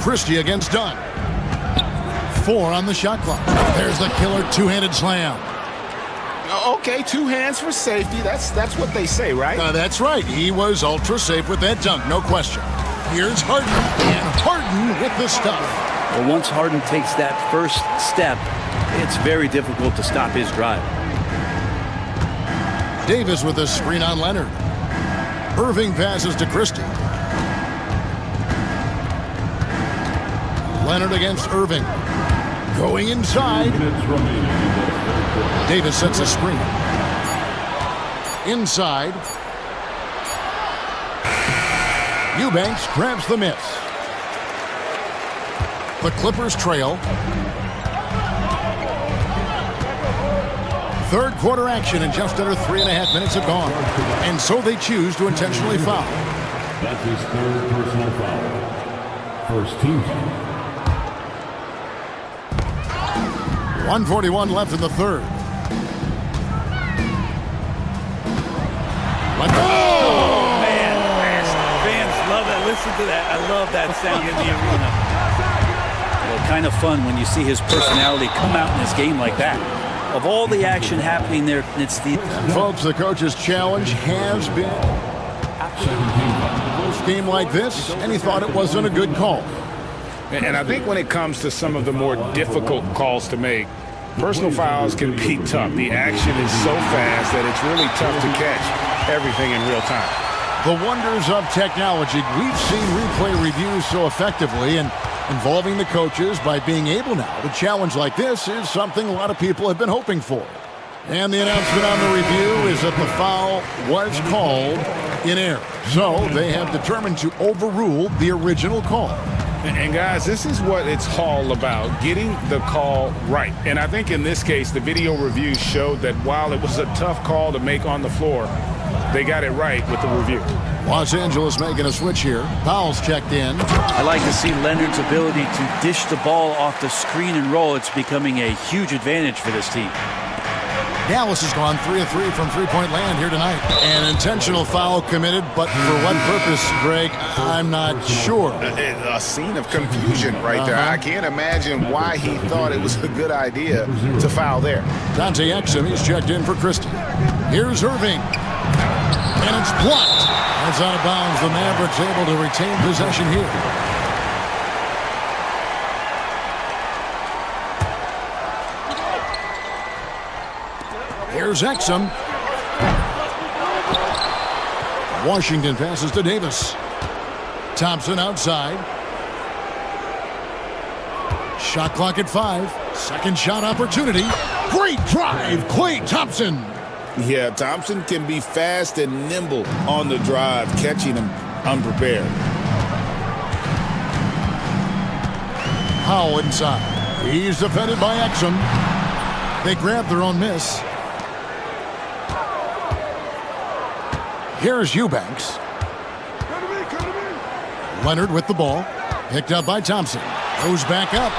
Christie against Dunn. 4 on the shot clock. There's the killer two-handed slam. Okay, 2 hands for safety. That's what they say, right? That's right. He was ultra safe with that dunk, no question. Here's Harden, and Harden with the stuff. Well, once Harden takes that first step, it's very difficult to stop his drive. Davis with a screen on Leonard. Irving passes to Christie. Leonard against Irving. Going inside. Davis sets a screen. Inside. Eubanks grabs the miss. The Clippers trail. Third quarter action, and just under 3.5 minutes have gone. And so they choose to intentionally foul. That's his third personal foul. First team foul. 1:41 left in the third. Oh, man. Fans love that. Listen to that. I love that sound in the arena. Well, kind of fun when you see his personality come out in this game like that. Of all the action happening there, it's the... Folks, the coach's challenge has been a close game like this, and he thought it wasn't a good call. And I think when it comes to some of the more difficult calls to make, personal fouls can be tough. The action is so fast that it's really tough to catch everything in real time. The wonders of technology. We've seen replay reviews so effectively, and involving the coaches by being able now to challenge like this is something a lot of people have been hoping for. And the announcement on the review is that the foul was called in error. So they have determined to overrule the original call. And guys, this is what it's all about, getting the call right. And I think in this case, the video review showed that while it was a tough call to make on the floor, they got it right with the review. Los Angeles making a switch here. Powell's checked in. I like to see Leonard's ability to dish the ball off the screen and roll. It's becoming a huge advantage for this team. Dallas has gone 3 of 3 from three-point land here tonight. An intentional foul committed, but for what purpose, Greg, I'm not sure. A scene of confusion right there. I can't imagine why he thought it was a good idea to foul there. Dante Exum, he's checked in for Christie. Here's Irving. And it's blocked. That's out of bounds. The Mavericks able to retain possession here. Here's Exum. Washington passes to Davis. Thompson outside. Shot clock at 5. Second shot opportunity. Great drive, Klay Thompson. Yeah, Thompson can be fast and nimble on the drive, catching him unprepared. Powell inside. He's defended by Exum. They grab their own miss. Here's Eubanks. Leonard with the ball. Picked up by Thompson. Goes back up.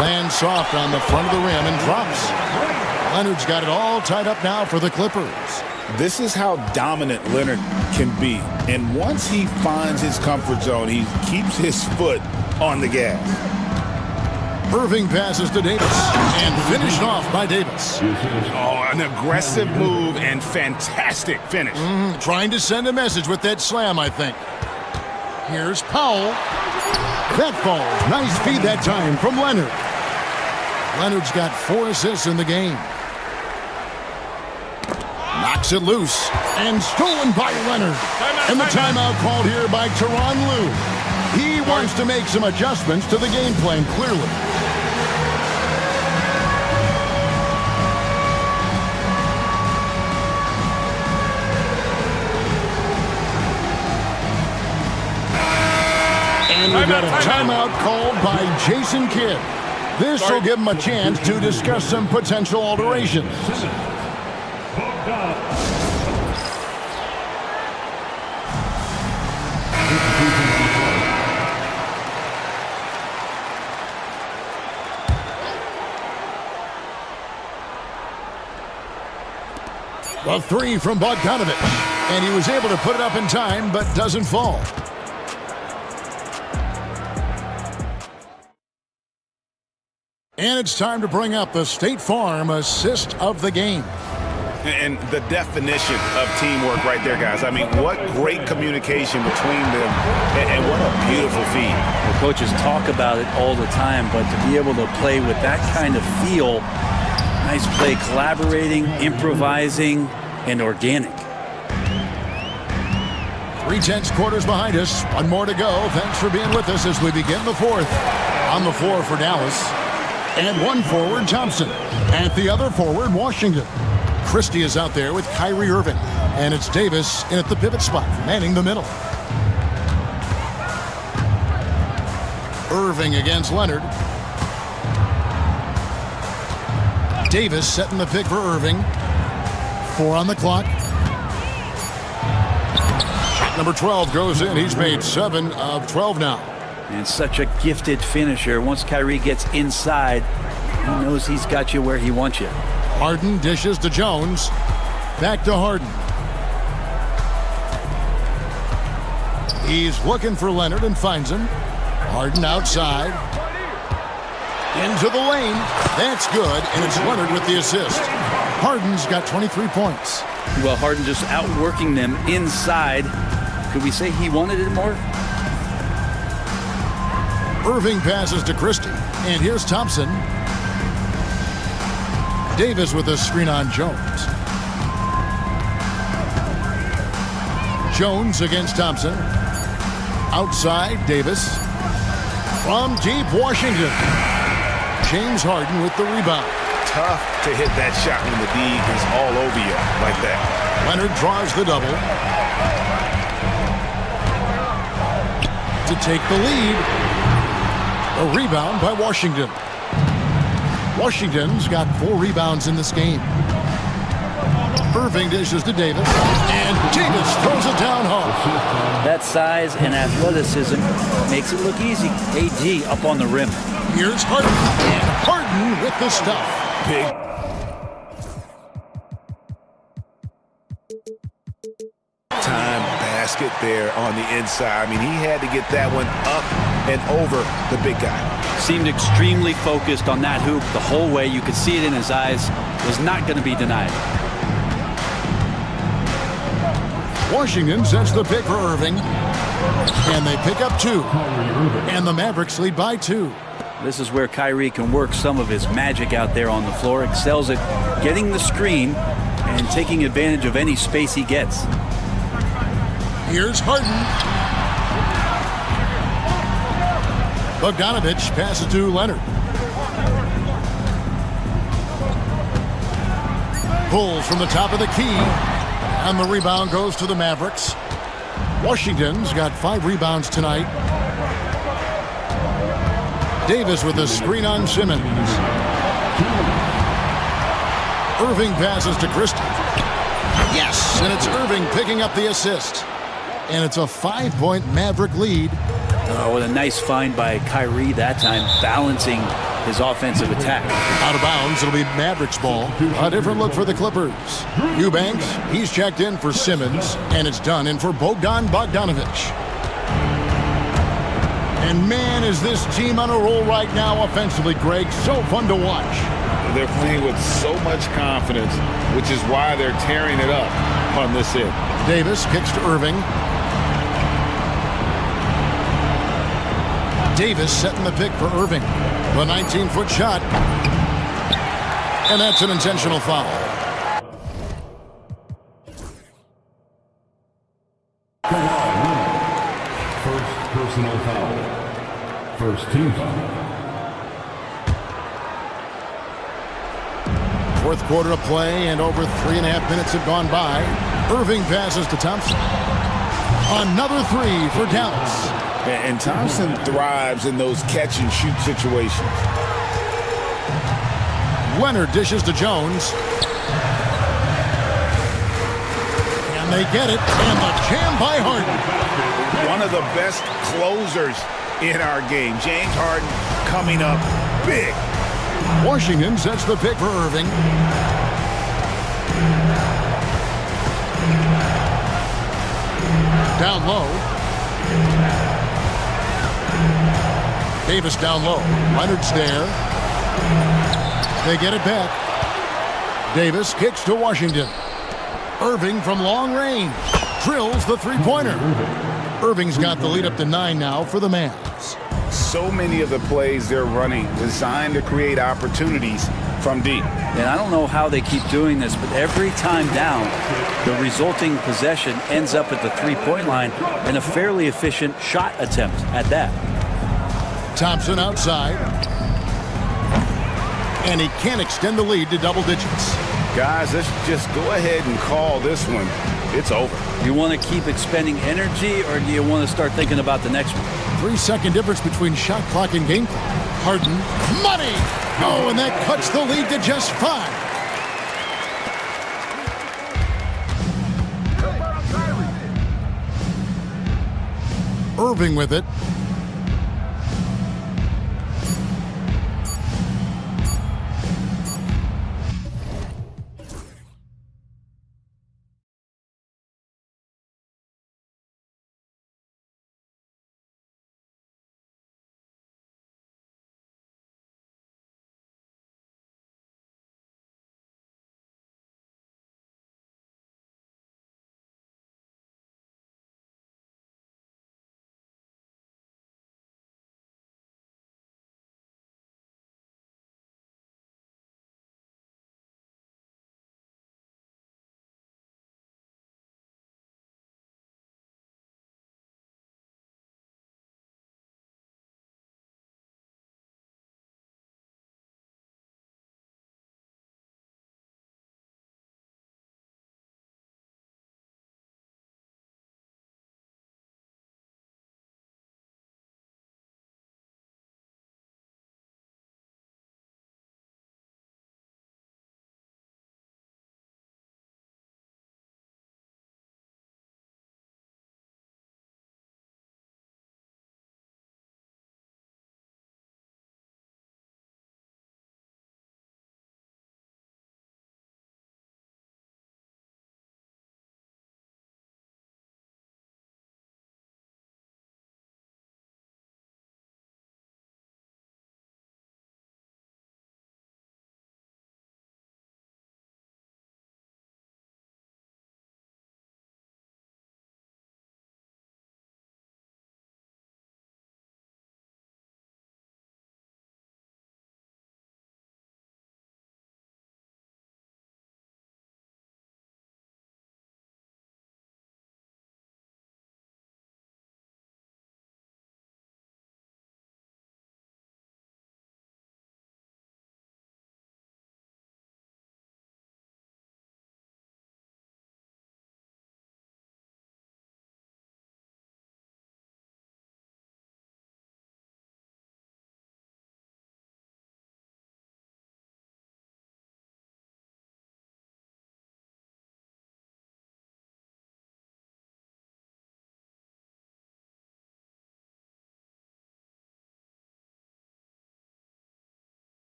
Lands soft on the front of the rim and drops. Leonard's got it all tied up now for the Clippers. This is how dominant Leonard can be. And once he finds his comfort zone, he keeps his foot on the gas. Irving passes to Davis and finished off by Davis. Oh, an aggressive move and fantastic finish. Trying to send a message with that slam, I think. Here's Powell. That falls. Nice feed that time from Leonard. Leonard's got 4 assists in the game. Knocks it loose and stolen by Leonard. And the timeout called here by Tyronn Lue. He wants to make some adjustments to the game plan, clearly. And we've got a timeout called by Jason Kidd. This will give him a chance to discuss some potential alterations. A 3 from Bogdanovic. And he was able to put it up in time, but doesn't fall. And it's time to bring up the State Farm assist of the game. And the definition of teamwork right there, guys. I mean, what great communication between them, and what a beautiful feed. The coaches talk about it all the time, but to be able to play with that kind of feel, nice play, collaborating, improvising, and organic. 3/10 quarters behind us. One more to go. Thanks for being with us as we begin the fourth. On the floor for Dallas. And one forward, Thompson. At the other forward, Washington. Christie is out there with Kyrie Irving. And it's Davis in at the pivot spot, manning the middle. Irving against Leonard. Davis setting the pick for Irving. 4 on the clock. Shot number 12 goes in. He's made 7 of 12 now. And such a gifted finisher. Once Kyrie gets inside, he knows he's got you where he wants you. Harden dishes to Jones. Back to Harden. He's looking for Leonard and finds him. Harden outside. Into the lane. That's good, and it's Leonard with the assist. Harden's got 23 points. Well, Harden just outworking them inside. Could we say he wanted it more? Irving passes to Christie, and here's Thompson. Davis with a screen on Jones. Jones against Thompson. Outside, Davis. From deep, Washington. James Harden with the rebound. tough to hit that shot when the D is all over you like that. Leonard draws the double to take the lead. A rebound by Washington. Washington's got 4 rebounds in this game. Irving dishes to Davis, and Davis throws it down hard. That size and athleticism makes it look easy. AD up on the rim. Here's Harden, and Harden with the stuff. Big. Time basket there on the inside. I mean, he had to get that one up and over the big guy. Seemed extremely focused on that hoop the whole way. You could see it in his eyes. Was not going to be denied. Washington sets the pick for Irving, and they pick up 2, and the Mavericks lead by 2. This is where Kyrie can work some of his magic out there on the floor. Excels at getting the screen and taking advantage of any space he gets. Here's Harden. Bogdanovich passes to Leonard. Pulls from the top of the key, and the rebound goes to the Mavericks. Washington's got 5 rebounds tonight. Davis with a screen on Simmons. Irving passes to Christie. Yes, and it's Irving picking up the assist. And it's a 5-point Maverick lead. Oh, what a nice find by Kyrie that time, balancing his offensive attack. Out of bounds, it'll be Mavericks ball. A different look for the Clippers. Eubanks, he's checked in for Simmons, and it's done in for Bogdanovich. And man, is this team on a roll right now offensively, Greg. So fun to watch. They're playing with so much confidence, which is why they're tearing it up on this end. Davis kicks to Irving. Davis setting the pick for Irving. The 19-foot shot. And that's an intentional foul. First personal foul. First team foul. Fourth quarter of play, and over 3.5 minutes have gone by. Irving passes to Thompson. Another 3 for Dallas. And Thompson thrives in those catch-and-shoot situations. Leonard dishes to Jones. And they get it, and the jam by Harden. One of the best closers in our game. James Harden coming up big. Washington sets the pick for Irving. Down low. Davis down low. Leonard's there. They get it back. Davis kicks to Washington. Irving from long range drills the three-pointer. Irving's got the lead up to 9 now for the Mavs. So many of the plays they're running designed to create opportunities from deep. And I don't know how they keep doing this, but every time down, the resulting possession ends up at the three-point line and a fairly efficient shot attempt at that. Thompson outside. And he can't extend the lead to double digits. Guys, let's just go ahead and call this one. It's over. You want to keep expending energy, or do you want to start thinking about the next one? 3-second difference between shot clock and game clock. Harden, money! Oh, and that cuts the lead to just 5. Irving with it.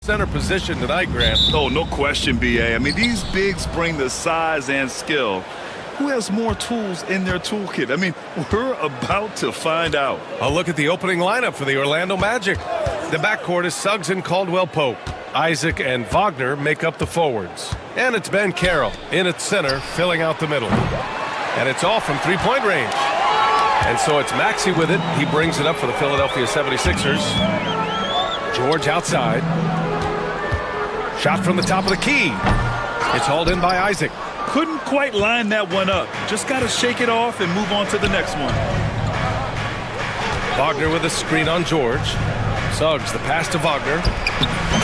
center position tonight, Grant. Oh, no question, B.A. I mean, these bigs bring the size and skill. Who has more tools in their toolkit? I mean, we're about to find out. A look at the opening lineup for the Orlando Magic. The backcourt is Suggs and Caldwell-Pope. Isaac and Wagner make up the forwards. And it's Ben Carroll in at center, filling out the middle. And it's off from three-point range. And so it's Maxey with it. He brings it up for the Philadelphia 76ers. George outside. Shot from the top of the key. It's hauled in by Isaac. Couldn't quite line that one up. Just got to shake it off and move on to the next one. Wagner with a screen on George. Suggs the pass to Wagner.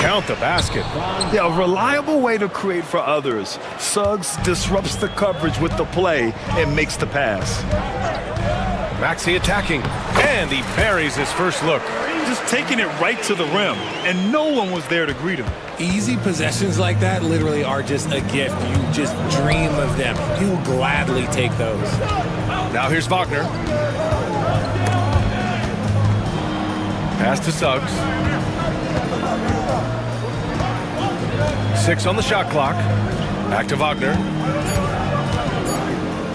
Count the basket. Yeah, a reliable way to create for others. Suggs disrupts the coverage with the play and makes the pass. Maxey attacking, and he buries his first look. Just taking it right to the rim, and no one was there to greet him. Easy possessions like that literally are just a gift. You just dream of them. He'll gladly take those. Now here's Wagner. Pass to Suggs. 6 on the shot clock. Back to Wagner.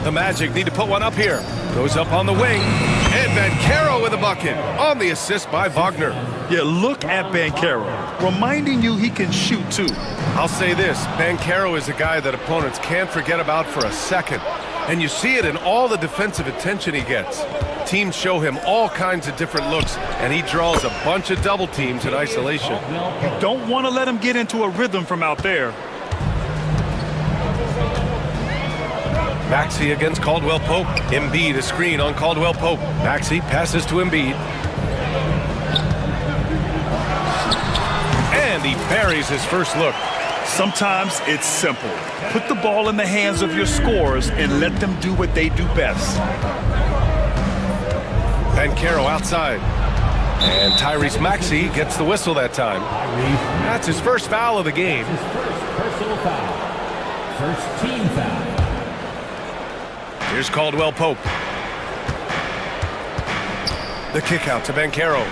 The Magic need to put one up here. Goes up on the wing. And Banchero with a bucket on the assist by Wagner. Yeah, look at Banchero, reminding you he can shoot too. I'll say this, Banchero is a guy that opponents can't forget about for a second. And you see it in all the defensive attention he gets. Teams show him all kinds of different looks, and he draws a bunch of double teams in isolation. You don't want to let him get into a rhythm from out there. Maxey against Caldwell-Pope. Embiid a screen on Caldwell-Pope. Maxey passes to Embiid. And he buries his first look. Sometimes it's simple. Put the ball in the hands of your scorers and let them do what they do best. Banchero outside. And Tyrese Maxey gets the whistle that time. That's his first foul of the game. His first personal foul. First team foul. Here's Caldwell-Pope. The kick out to Banchero.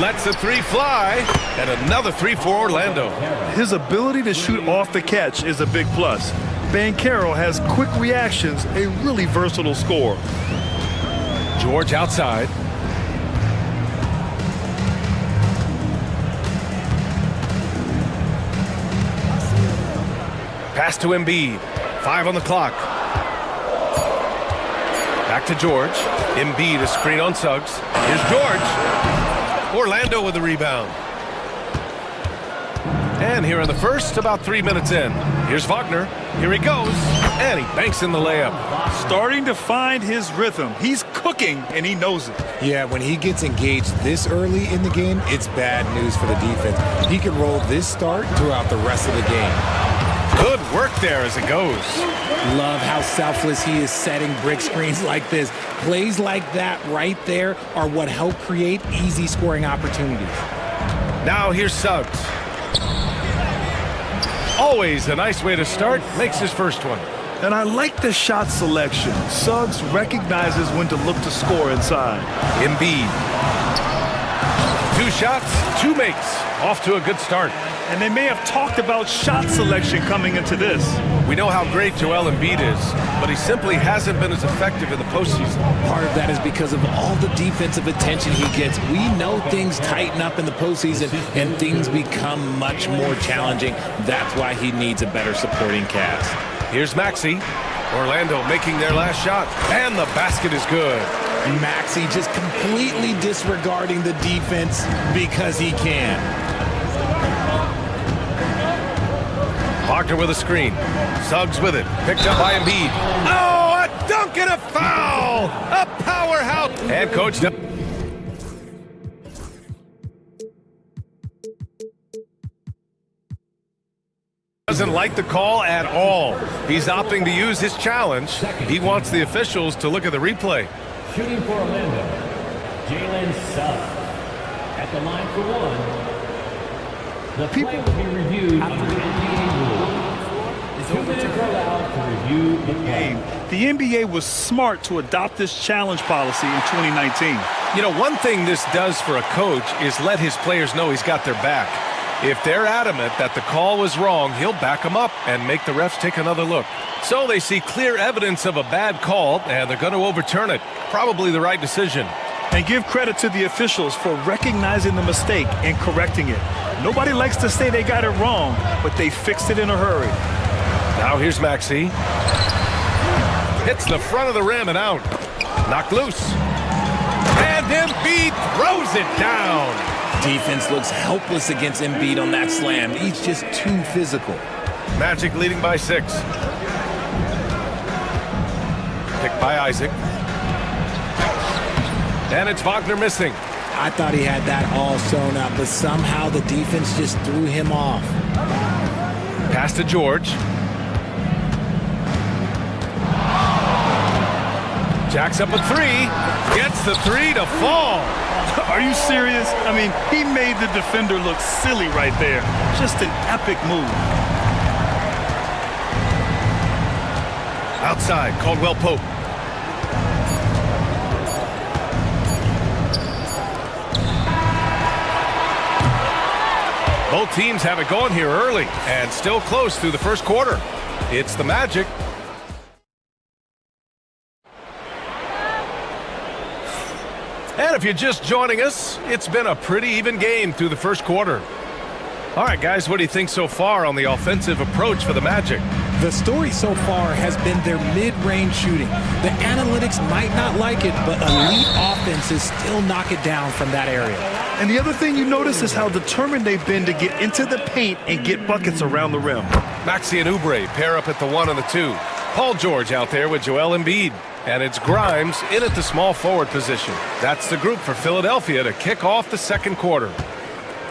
Lets the three fly, and another three for Orlando. His ability to shoot off the catch is a big plus. Banchero has quick reactions, a really versatile scorer. George outside. Pass to Embiid. 5 on the clock. Back to George. Embiid a screen on Suggs. Here's George. Orlando with the rebound. And here in the first, about 3 minutes in. Here's Wagner. Here he goes. And he banks in the layup. Starting to find his rhythm. He's cooking, and he knows it. Yeah, when he gets engaged this early in the game, it's bad news for the defense. He can roll this start throughout the rest of the game. Good work there as it goes. Love how selfless he is setting brick screens like this. Plays like that right there are what help create easy scoring opportunities. Now here's Suggs. Always a nice way to start. Makes his first one. And I like the shot selection. Suggs recognizes when to look to score inside. Embiid. 2 shots, 2 makes. Off to a good start. And they may have talked about shot selection coming into this. We know how great Joel Embiid is, but he simply hasn't been as effective in the postseason. Part of that is because of all the defensive attention he gets. We know things tighten up in the postseason and things become much more challenging. That's why he needs a better supporting cast. Here's Maxey. Orlando making their last shot, and the basket is good. Maxey just completely disregarding the defense because he can. Wagner with a screen. Suggs with it. Picked up by Embiid. Oh, a dunk and a foul! A powerhouse! And coach doesn't like the call at all. He's opting to use his challenge. He wants the officials to look at the replay. Shooting for Orlando, Jalen Suggs. At the line for one. The play will be reviewed under the NBA rule. 2 minutes allowed to review. game. The NBA was smart to adopt this challenge policy in 2019. You know, one thing this does for a coach is let his players know he's got their back. If they're adamant that the call was wrong, he'll back them up and make the refs take another look. So they see clear evidence of a bad call, and they're going to overturn it. Probably the right decision. And give credit to the officials for recognizing the mistake and correcting it. Nobody likes to say they got it wrong, but they fixed it in a hurry. Now here's Maxey. Hits the front of the rim and out. Knocked loose. And Embiid throws it down. Defense looks helpless against Embiid on that slam. He's just too physical. Magic leading by 6. Picked by Isaac. And it's Wagner missing. I thought he had that all sewn up, but somehow the defense just threw him off. Pass to George. Jacks up a 3. Gets the 3 to fall. Are you serious? I mean, he made the defender look silly right there. Just an epic move. Outside, Caldwell Pope. Both teams have it going here early and still close through the first quarter. It's the Magic. And if you're just joining us, it's been a pretty even game through the first quarter. All right, guys, what do you think so far on the offensive approach for the Magic? The story so far has been their mid-range shooting. The analytics might not like it, but elite offenses still knock it down from that area. And the other thing you notice is how determined they've been to get into the paint and get buckets around the rim. Maxey and Oubre pair up at the 1 and the 2. Paul George out there with Joel Embiid. And it's Grimes in at the small forward position. That's the group for Philadelphia to kick off the second quarter.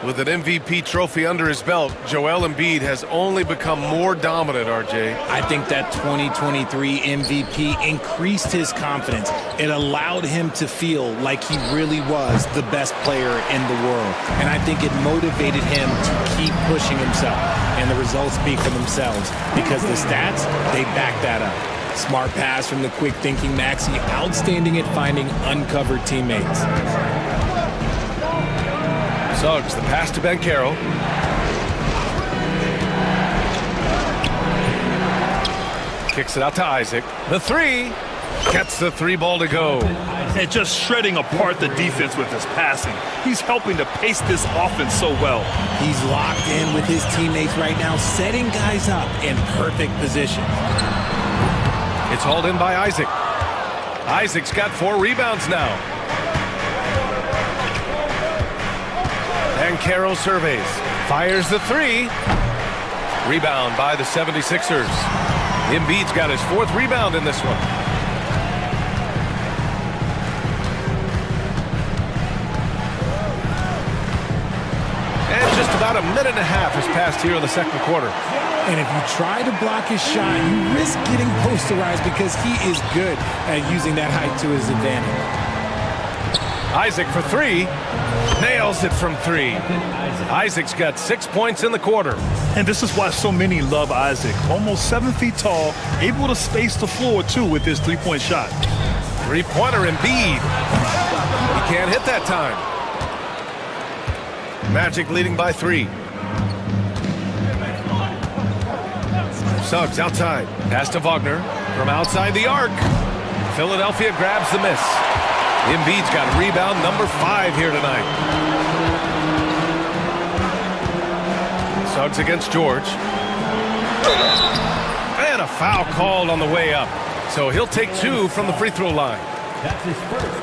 With an MVP trophy under his belt, Joel Embiid has only become more dominant, RJ. I think that 2023 MVP increased his confidence. It allowed him to feel like he really was the best player in the world. And I think it motivated him to keep pushing himself. And the results speak for themselves because the stats, they back that up. Smart pass from the quick-thinking Maxey, outstanding at finding uncovered teammates. Suggs, the pass to Banchero. Kicks it out to Isaac. The 3. Gets the 3 ball to go. And just shredding apart the defense with his passing. He's helping to pace this offense so well. He's locked in with his teammates right now, setting guys up in perfect position. It's hauled in by Isaac. Isaac's got 4 rebounds now. And Carroll surveys. Fires the 3. Rebound by the 76ers. Embiid's got his 4th rebound in this one. And just about a minute and a half has passed here in the second quarter. And if you try to block his shot, you risk getting posterized because he is good at using that height to his advantage. Isaac for 3. Nails it from 3. Isaac's got 6 points in the quarter. And this is why so many love Isaac. Almost 7 feet tall, able to space the floor, too, with his three-point shot. Three-pointer Embiid. He can't hit that time. Magic leading by 3. Suggs outside. Pass to Wagner from outside the arc. Philadelphia grabs the miss. Embiid's got rebound number 5 here tonight. Suggs against George. And a foul called on the way up. So he'll take 2 from the free throw line.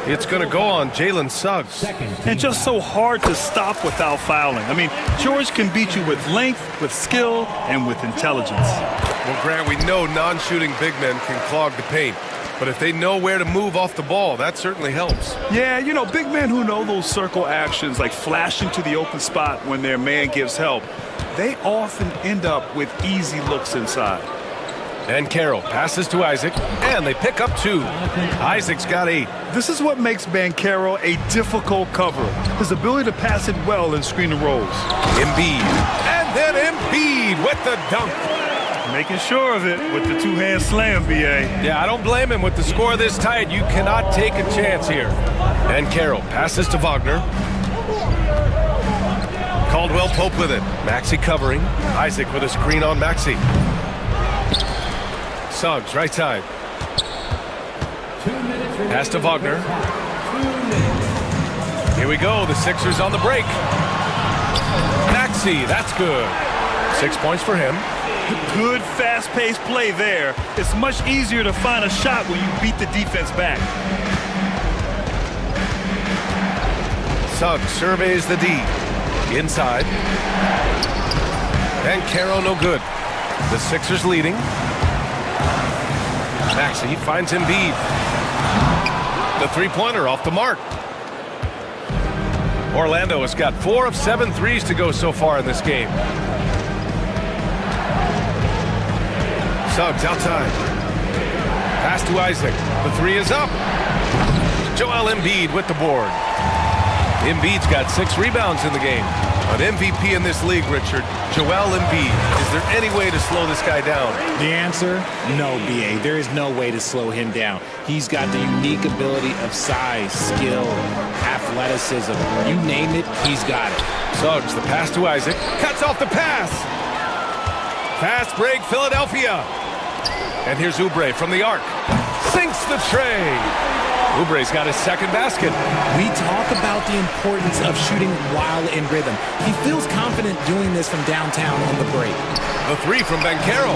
It's going to go on Jalen Suggs. And just so hard to stop without fouling. I mean, George can beat you with length, with skill, and with intelligence. Well, Grant, we know non-shooting big men can clog the paint. But if they know where to move off the ball, that certainly helps. Yeah, you know, big men who know those circle actions, like flashing to the open spot when their man gives help, they often end up with easy looks inside. And Carroll passes to Isaac, and they pick up 2. Isaac's got 8. This is what makes Banchero a difficult cover. His ability to pass it well in screen and rolls. Embiid. And then Embiid with the dunk. Making sure of it with the two-hand slam, B.A. Yeah, I don't blame him. With the score this tight, you cannot take a chance here. And Carroll passes to Wagner. Caldwell Pope with it. Maxey covering. Isaac with a screen on Maxey. Suggs, right side. Pass to Wagner. Here we go. The Sixers on the break. Maxey, that's good. 6 points for him. Good, fast-paced play there. It's much easier to find a shot when you beat the defense back. Suggs surveys the D. Inside. And Carroll no good. The Sixers leading. Maxey finds Embiid. The three-pointer off the mark. Orlando has got 4 of 7 threes to go so far in this game. Suggs outside. Pass to Isaac. The three is up. Joel Embiid with the board. Embiid's got 6 rebounds in the game. An MVP in this league, Richard. Joel Embiid. Is there any way to slow this guy down? The answer, no, B.A. There is no way to slow him down. He's got the unique ability of size, skill, athleticism. You name it, he's got it. Suggs, the pass to Isaac. Cuts off the pass. Fast break, Philadelphia. And here's Oubre from the arc. Sinks the tray. Oubre's got his second basket. We talk about the importance of shooting while in rhythm. He feels confident doing this from downtown on the break. The three from Banchero.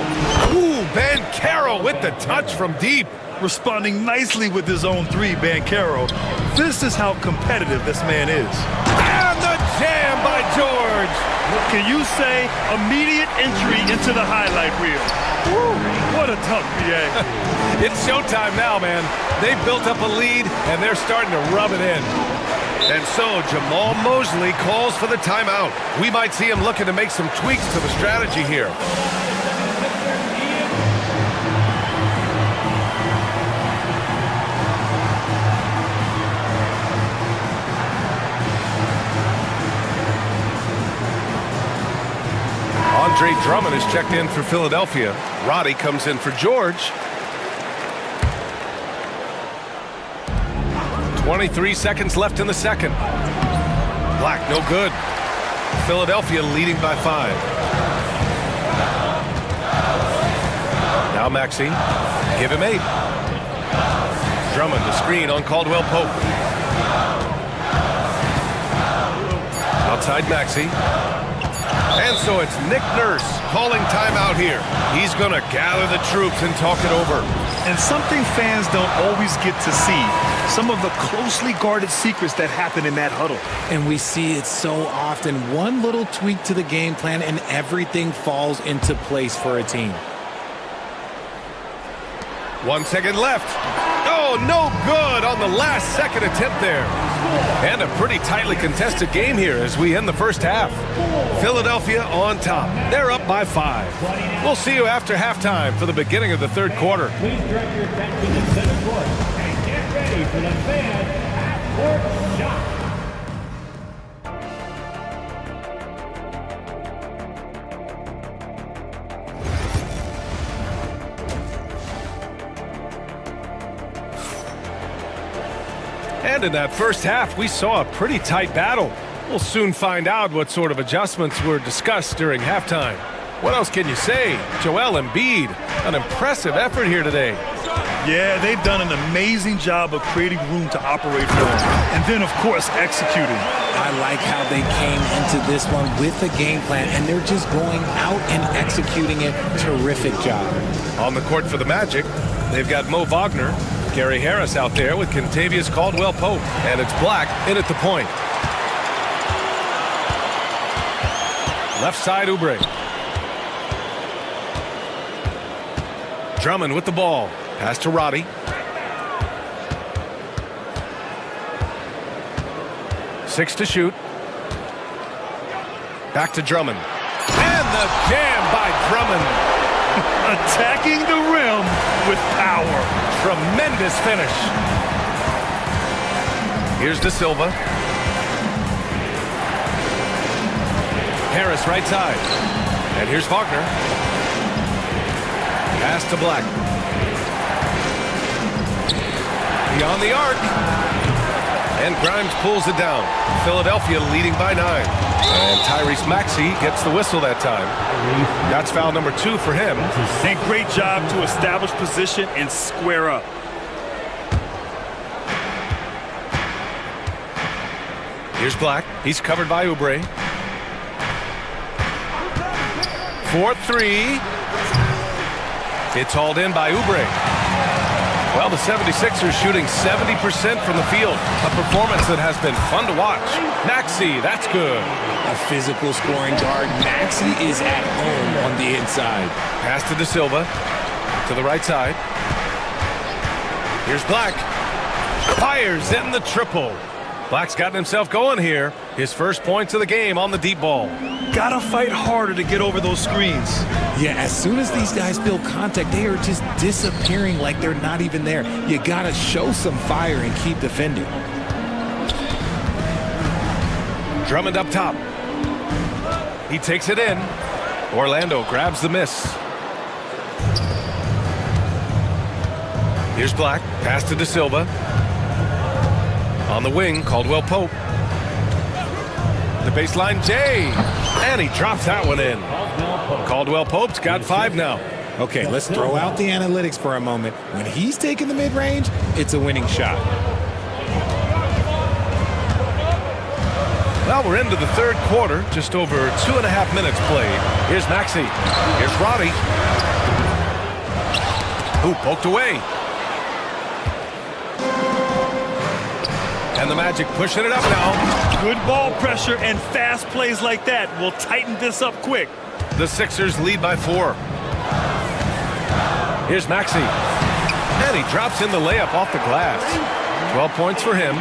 Ooh, Banchero with the touch from deep. Responding nicely with his own three, Banchero. This is how competitive this man is. And the jam by George. Can you say immediate entry into the highlight reel? Woo, what a dunk, B.A. It's showtime now, man. They've built up a lead, and they're starting to rub it in. And so Jamal Mosley calls for the timeout. We might see him looking to make some tweaks to the strategy here. Andre Drummond is checked in for Philadelphia. Roddy comes in for George. 23 seconds left in the second. Black, no good. Philadelphia leading by 5. Now Maxey. Give him 8. Drummond, the screen on Caldwell Pope. Outside Maxey. And so it's Nick Nurse calling timeout here. He's going to gather the troops and talk it over. And something fans don't always get to see, some of the closely guarded secrets that happen in that huddle. And we see it so often. One little tweak to the game plan and everything falls into place for a team. 1 second left. Oh, no good on the last second attempt there. And a pretty tightly contested game here as we end the first half. Philadelphia on top. They're up by 5. We'll see you after halftime for the beginning of the third quarter. Please direct your attention to center court and get ready for the fan half-court shot. And in that first half, we saw a pretty tight battle. We'll soon find out what sort of adjustments were discussed during halftime. What else can you say? Joel Embiid, an impressive effort here today. Yeah, they've done an amazing job of creating room to operate for him. And then, of course, executing. I like how they came into this one with a game plan, and they're just going out and executing it. Terrific job. On the court for the Magic, they've got Mo Wagner, Gary Harris out there with Kentavious Caldwell-Pope, and it's Black in at the point. Left side, Oubre. Drummond with the ball. Pass to Roddy. Six to shoot. Back to Drummond. And the jam by Drummond. Attacking the rim with power. Tremendous finish. Here's De Silva. Harris right side. And here's Wagner. Pass to Black. Beyond the arc. And Grimes pulls it down. Philadelphia leading by 9. And Tyrese Maxey gets the whistle that time. That's foul number 2 for him. And great job to establish position and square up. Here's Black. He's covered by Oubre. 4-3. It's hauled in by Oubre. Well, the 76ers shooting 70% from the field. A performance that has been fun to watch. Maxey, that's good. A physical scoring guard. Maxey is at home on the inside. Pass to De Silva. To the right side. Here's Black. Fires in the triple. Black's gotten himself going here. His first points of the game on the deep ball. Gotta fight harder to get over those screens. Yeah, as soon as these guys feel contact, they are just disappearing like they're not even there. You gotta show some fire and keep defending. Drummond up top. He takes it in. Orlando grabs the miss. Here's Black. Pass to De Silva. On the wing, Caldwell Pope. The baseline, Jay. And he drops that one in. Caldwell Pope's got 5 now. Okay, let's throw out the analytics for a moment. When he's taking the mid-range, it's a winning shot. Well, we're into the third quarter. Just over 2.5 minutes played. Here's Maxey. Here's Roddy. Who poked away. And the Magic pushing it up now. Good ball pressure and fast plays like that will tighten this up quick. The Sixers lead by 4. Here's Maxey. And he drops in the layup off the glass. 12 points for him.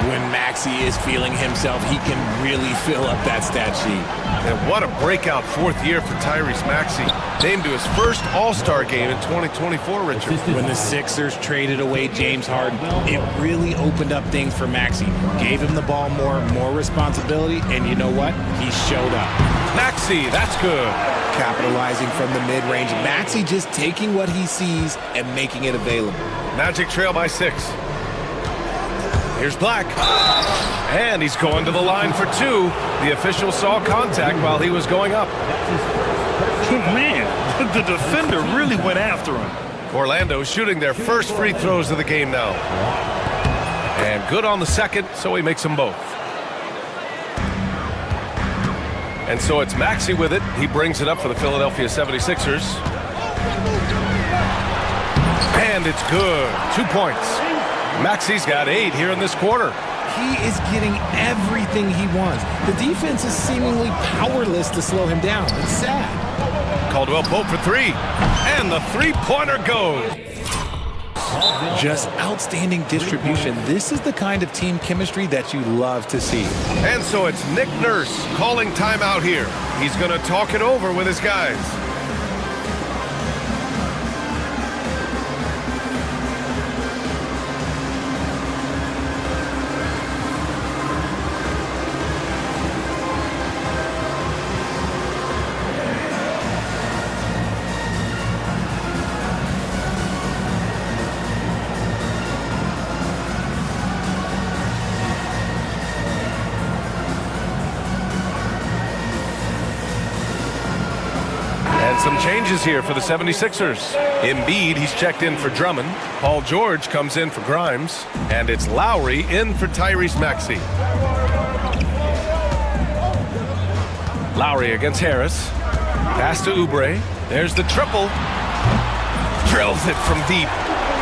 When Maxey is feeling himself, he can really fill up that stat sheet. And what a breakout 4th year for Tyrese Maxey. Named to his first All-Star game in 2024, Richard. When the Sixers traded away James Harden, it really opened up things for Maxey. Gave him the ball more responsibility, and you know what? He showed up. Maxey, that's good. Capitalizing from the mid-range. Maxey just taking what he sees and making it available. Magic trail by 6. Here's Black. And he's going to the line for 2. The official saw contact while he was going up. Man, the defender really went after him. Orlando shooting their first free throws of the game now. And good on the second, so he makes them both. And so it's Maxey with it. He brings it up for the Philadelphia 76ers. And it's good. 2 points. Maxey's got 8 here in this quarter. He is getting everything he wants. The defense is seemingly powerless to slow him down. It's sad. Caldwell Pope for 3. And the three-pointer goes. Just outstanding distribution. This is the kind of team chemistry that you love to see. And so it's Nick Nurse calling timeout here. He's going to talk it over with his guys. Some changes here for the 76ers. Embiid, he's checked in for Drummond. Paul George comes in for Grimes. And it's Lowry in for Tyrese Maxey. Lowry against Harris. Pass to Oubre. There's the triple. Drills it from deep.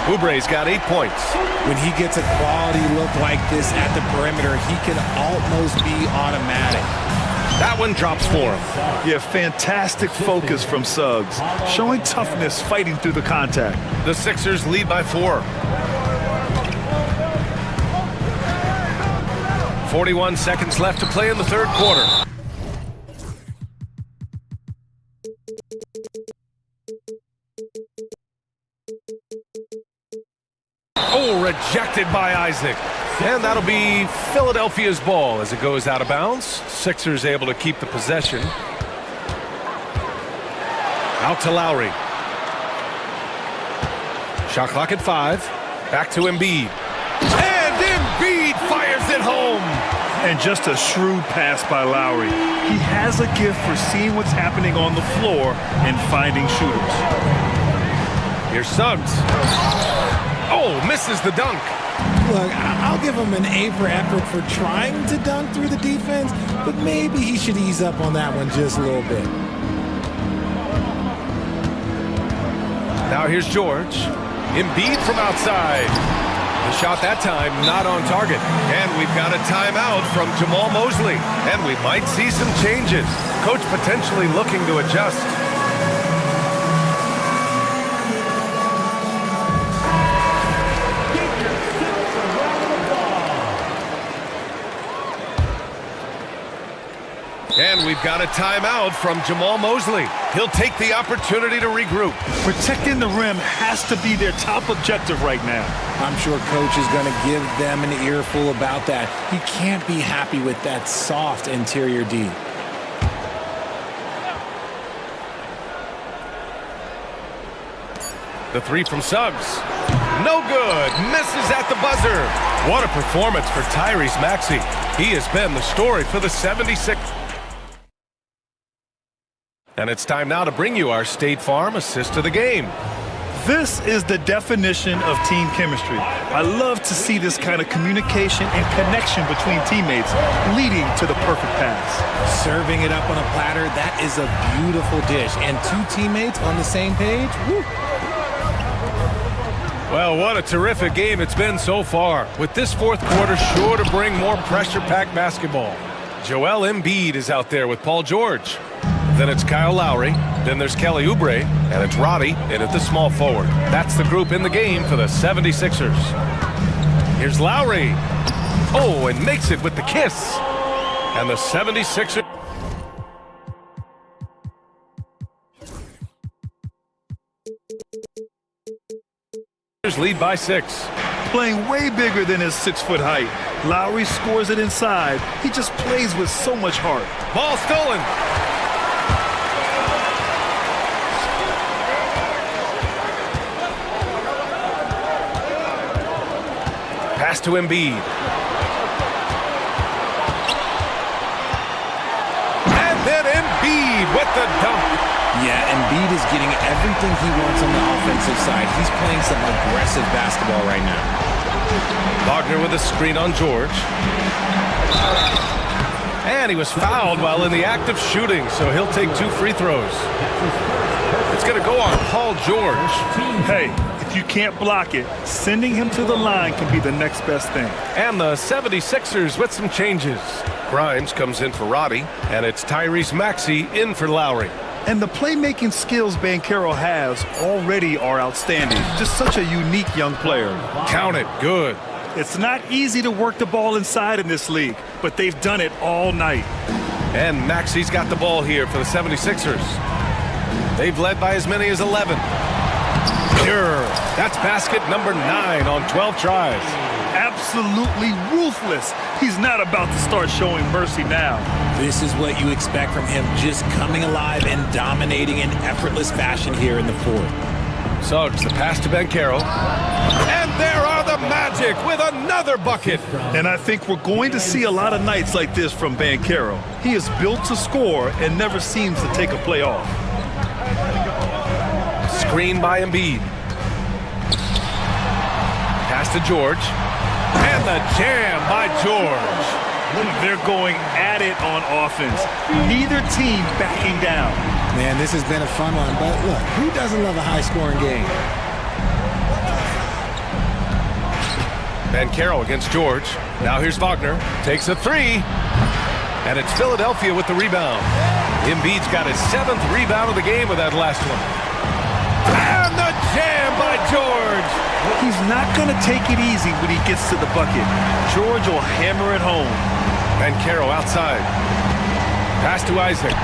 Oubre's got 8 points. When he gets a quality look like this at the perimeter, he can almost be automatic. That one drops for him. Yeah, fantastic focus from Suggs. Showing toughness, fighting through the contact. The Sixers lead by 4. 41 seconds left to play in the third quarter. Oh, rejected by Isaac. And that'll be Philadelphia's ball as it goes out of bounds. Sixers able to keep the possession. Out to Lowry. Shot clock at 5. Back to Embiid. And Embiid fires it home. And just a shrewd pass by Lowry. He has a gift for seeing what's happening on the floor and finding shooters. Here's Suggs. Oh, misses the dunk. Look, I'll give him an A for effort for trying to dunk through the defense, but maybe he should ease up on that one just a little bit. Now here's George. Embiid from outside. The shot that time not on target. And we've got a timeout from Jamal Mosley. And we might see some changes. Coach potentially looking to adjust. And we've got a timeout from Jamal Mosley. He'll take the opportunity to regroup. Protecting the rim has to be their top objective right now. I'm sure coach is going to give them an earful about that. He can't be happy with that soft interior D. The three from Suggs. No good. Misses at the buzzer. What a performance for Tyrese Maxey. He has been the story for the 76. And it's time now to bring you our State Farm assist of the game. This is the definition of team chemistry. I love to see this kind of communication and connection between teammates leading to the perfect pass. Serving it up on a platter, that is a beautiful dish. And two teammates on the same page, woo. Well, what a terrific game it's been so far. With this fourth quarter sure to bring more pressure-packed basketball. Joel Embiid is out there with Paul George. Then it's Kyle Lowry. Then there's Kelly Oubre. And it's Roddy in at the small forward. That's the group in the game for the 76ers. Here's Lowry. Oh, and makes it with the kiss. And the 76ers lead by 6. Playing way bigger than his 6-foot height. Lowry scores it inside. He just plays with so much heart. Ball stolen. Pass to Embiid. And then Embiid with the dunk. Yeah, Embiid is getting everything he wants on the offensive side. He's playing some aggressive basketball right now. Wagner with a screen on George. And he was fouled while in the act of shooting, so he'll take 2 free throws. It's going to go on Paul George. Hey, if you can't block it, sending him to the line can be the next best thing. And the 76ers with some changes. Grimes comes in for Roddy, and it's Tyrese Maxey in for Lowry. And the playmaking skills Banchero has already are outstanding. Just such a unique young player. Count it. Good. It's not easy to work the ball inside in this league, but they've done it all night. And Maxey's got the ball here for the 76ers. They've led by as many as 11. Pure. That's basket number 9 on 12 tries. Absolutely ruthless. He's not about to start showing mercy now. This is what you expect from him, just coming alive and dominating in effortless fashion here in the fourth. Suggs, the pass to Banchero. And there are the Magic with another bucket. And I think we're going to see a lot of nights like this from Banchero. He is built to score and never seems to take a play off. Screen by Embiid. Pass to George. And the jam by George. They're going at it on offense. Neither team backing down. Man, this has been a fun one, but look, who doesn't love a high-scoring game? Banchero against George. Now here's Wagner. Takes a 3. And it's Philadelphia with the rebound. Embiid's got his 7th rebound of the game with that last one. And the jam by George. He's not going to take it easy when he gets to the bucket. George will hammer it home. Banchero outside. Pass to Isaac.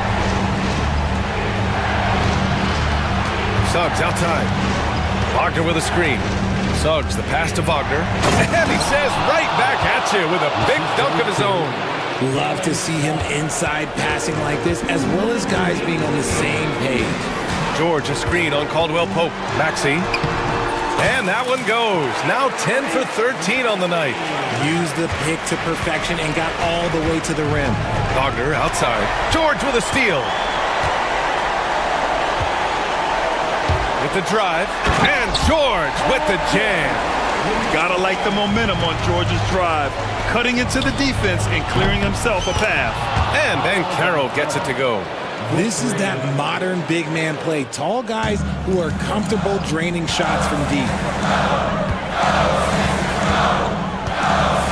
Suggs outside. Wagner with a screen. Suggs, the pass to Wagner. And he says right back at you with a big dunk of his own. Love to see him inside passing like this, as well as guys being on the same page. George, a screen on Caldwell Pope. Maxey. And that one goes. Now 10 for 13 on the night. Used the pick to perfection and got all the way to the rim. Wagner outside. George with a steal. With the drive. And George with the jam. Gotta like the momentum on George's drive. Cutting into the defense and clearing himself a path. And Bankero gets it to go. This is that modern big man play. Tall guys who are comfortable draining shots from deep.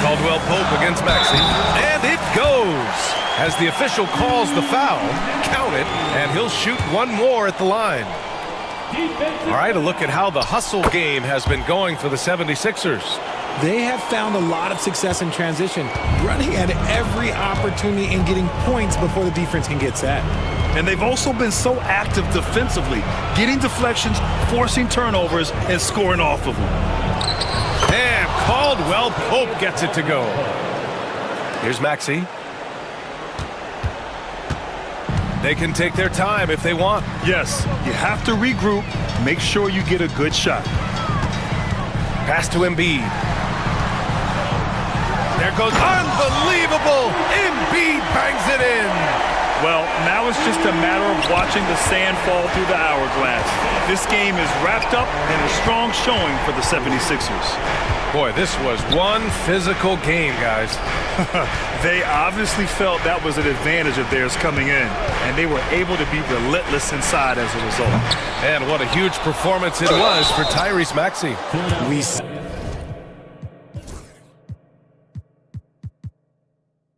Caldwell Pope against Maxey. And it goes. As the official calls the foul, count it, and he'll shoot one more at the line. All right, a look at how the hustle game has been going for the 76ers. They have found a lot of success in transition, running at every opportunity and getting points before the defense can get set. And they've also been so active defensively, getting deflections, forcing turnovers, and scoring off of them. And Caldwell Pope gets it to go. Here's Maxey. They can take their time if they want. Yes, you have to regroup, make sure you get a good shot. Pass to Embiid. There goes unbelievable. Embiid bangs it in. Well, now it's just a matter of watching the sand fall through the hourglass. This game is wrapped up in a strong showing for the 76ers. Boy, this was one physical game, guys. They obviously felt that was an advantage of theirs coming in, and they were able to be relentless inside as a result. And what a huge performance it was for Tyrese Maxey. We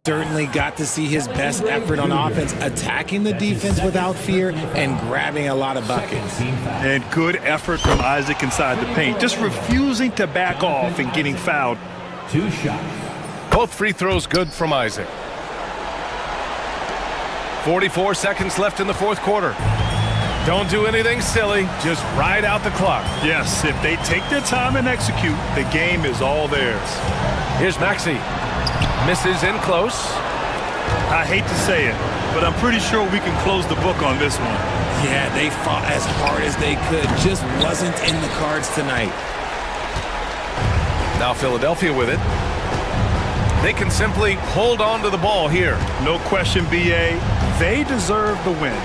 certainly got to see his best effort on offense, attacking the defense without fear and grabbing a lot of buckets. And good effort from Isaac inside the paint, just refusing to back off and getting fouled. 2 shots. Both free throws good from Isaac. 44 seconds left in the fourth quarter. Don't do anything silly, just ride out the clock. Yes, if they take their time and execute, the game is all theirs. Here's Maxey. Misses in close. I hate to say it, but I'm pretty sure we can close the book on this one. Yeah, they fought as hard as they could. Just wasn't in the cards tonight. Now Philadelphia with it. They can simply hold on to the ball here. No question, BA. They deserve the win.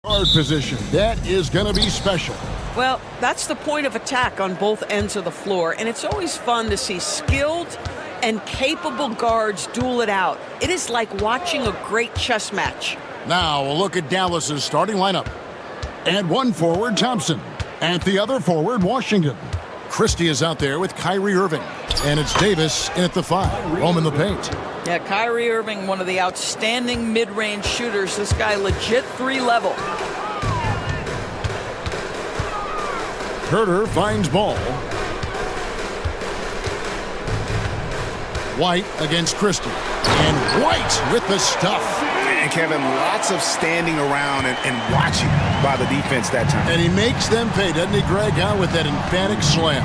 Guard position. That is going to be special. Well, that's the point of attack on both ends of the floor, and it's always fun to see skilled and capable guards duel it out. It is like watching a great chess match. Now a look at Dallas's starting lineup. At one forward, Thompson. At the other forward, Washington. Christie is out there with Kyrie Irving. And it's Davis in at the 5, roaming the paint. Yeah, Kyrie Irving, one of the outstanding mid-range shooters. This guy legit 3-level. Herter finds ball. White against Christie. And White with the stuff. And Kevin, lots of standing around and watching by the defense that time. And he makes them pay, doesn't he, Greg, out with that emphatic slam.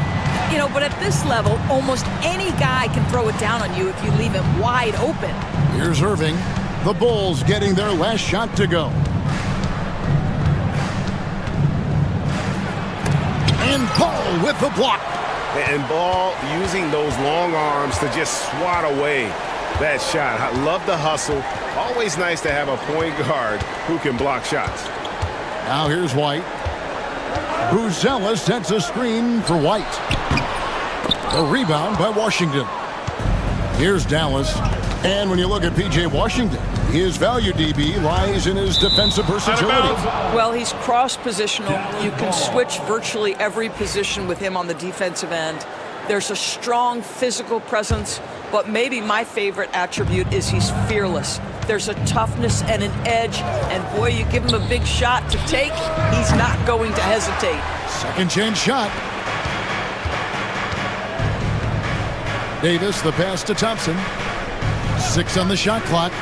You know, but at this level, almost any guy can throw it down on you if you leave it wide open. Here's Irving. The Bulls getting their last shot to go. And Ball with the block. And Ball using those long arms to just swat away that shot. I love the hustle. Always nice to have a point guard who can block shots. Now here's White. Buzella sets a screen for White. The rebound by Washington. Here's Dallas. And when you look at P.J. Washington, his value DB lies in his defensive versatility. Well, he's cross-positional. You can switch virtually every position with him on the defensive end. There's a strong physical presence, but maybe my favorite attribute is he's fearless. There's a toughness and an edge, and boy, you give him a big shot to take, he's not going to hesitate. Second chance shot. Davis, the pass to Thompson. 6 on the shot clock.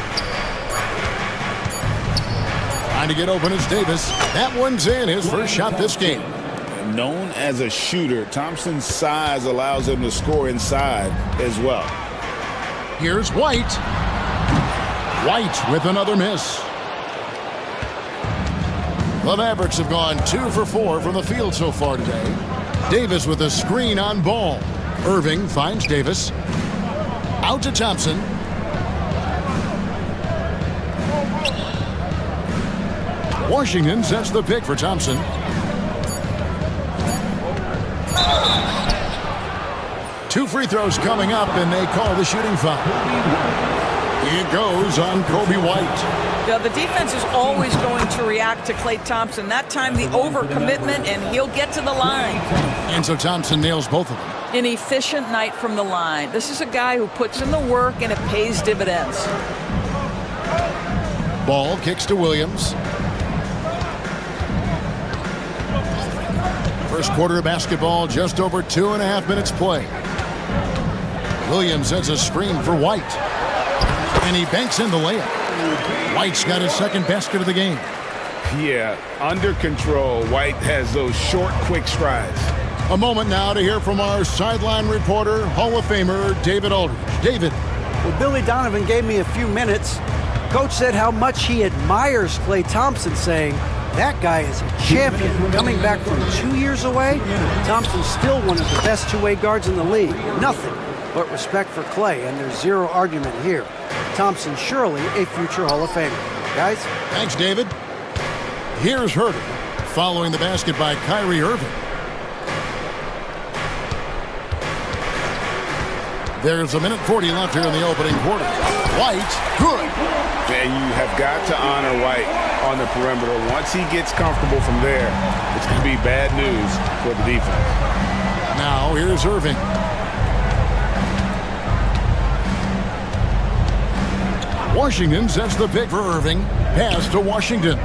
Trying to get open is Davis. That one's in, his first shot this game. Known as a shooter, Thompson's size allows him to score inside as well. Here's White. White with another miss. The Mavericks have gone 2 for 4 from the field so far today. Davis with a screen on Ball. Irving finds Davis. Out to Thompson. Washington sets the pick for Thompson. Two free throws coming up, and they call the shooting foul. It goes on Kobe White. Yeah, the defense is always going to react to Klay Thompson. That time, the overcommitment, and he'll get to the line. And so Thompson nails both of them. An efficient night from the line. This is a guy who puts in the work, and it pays dividends. Ball kicks to Williams. First quarter of basketball, just over 2.5 minutes play. Williams sets a screen for White. And he banks in the layup. White's got his second basket of the game. Yeah, under control. White has those short, quick strides. A moment now to hear from our sideline reporter, Hall of Famer David Aldridge. David. Well, Billy Donovan gave me a few minutes. Coach said how much he admires Klay Thompson, saying, that guy is a champion. Coming back from 2 years away, Thompson's still one of the best two-way guards in the league. Nothing but respect for Klay, and there's zero argument here. Thompson surely a future Hall of Famer. Guys? Thanks, David. Here's Herter, following the basket by Kyrie Irving. There's 1:40 left here in the opening quarter. White, good. And you have got to honor White on the perimeter. Once he gets comfortable from there, it's going to be bad news for the defense. Now here's Irving. Washington sets the pick for Irving. Pass to Washington.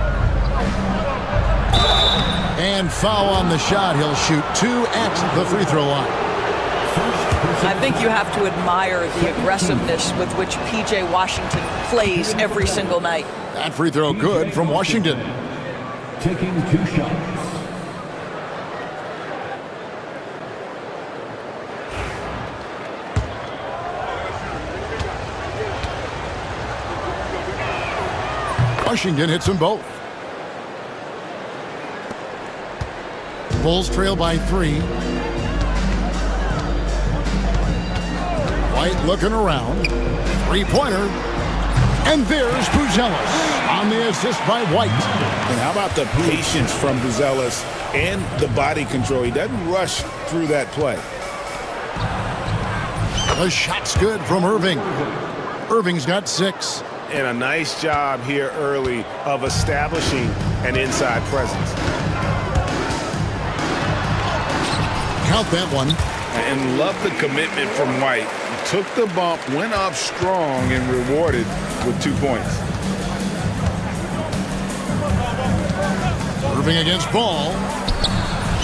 And foul on the shot. He'll shoot 2 at the free throw line. I think you have to admire the aggressiveness with which P.J. Washington plays every single night. That free throw good from Washington. Taking 2 shots. Washington hits them both. Bulls trail by 3. White looking around. Three-pointer. And there's Buzelis on the assist by White. And how about the patience from Buzelis and the body control? He doesn't rush through that play. The shot's good from Irving. Irving's got 6. And a nice job here early of establishing an inside presence. Count that one. And love the commitment from White. Took the bump, went up strong, and rewarded with 2 points. Irving against Ball.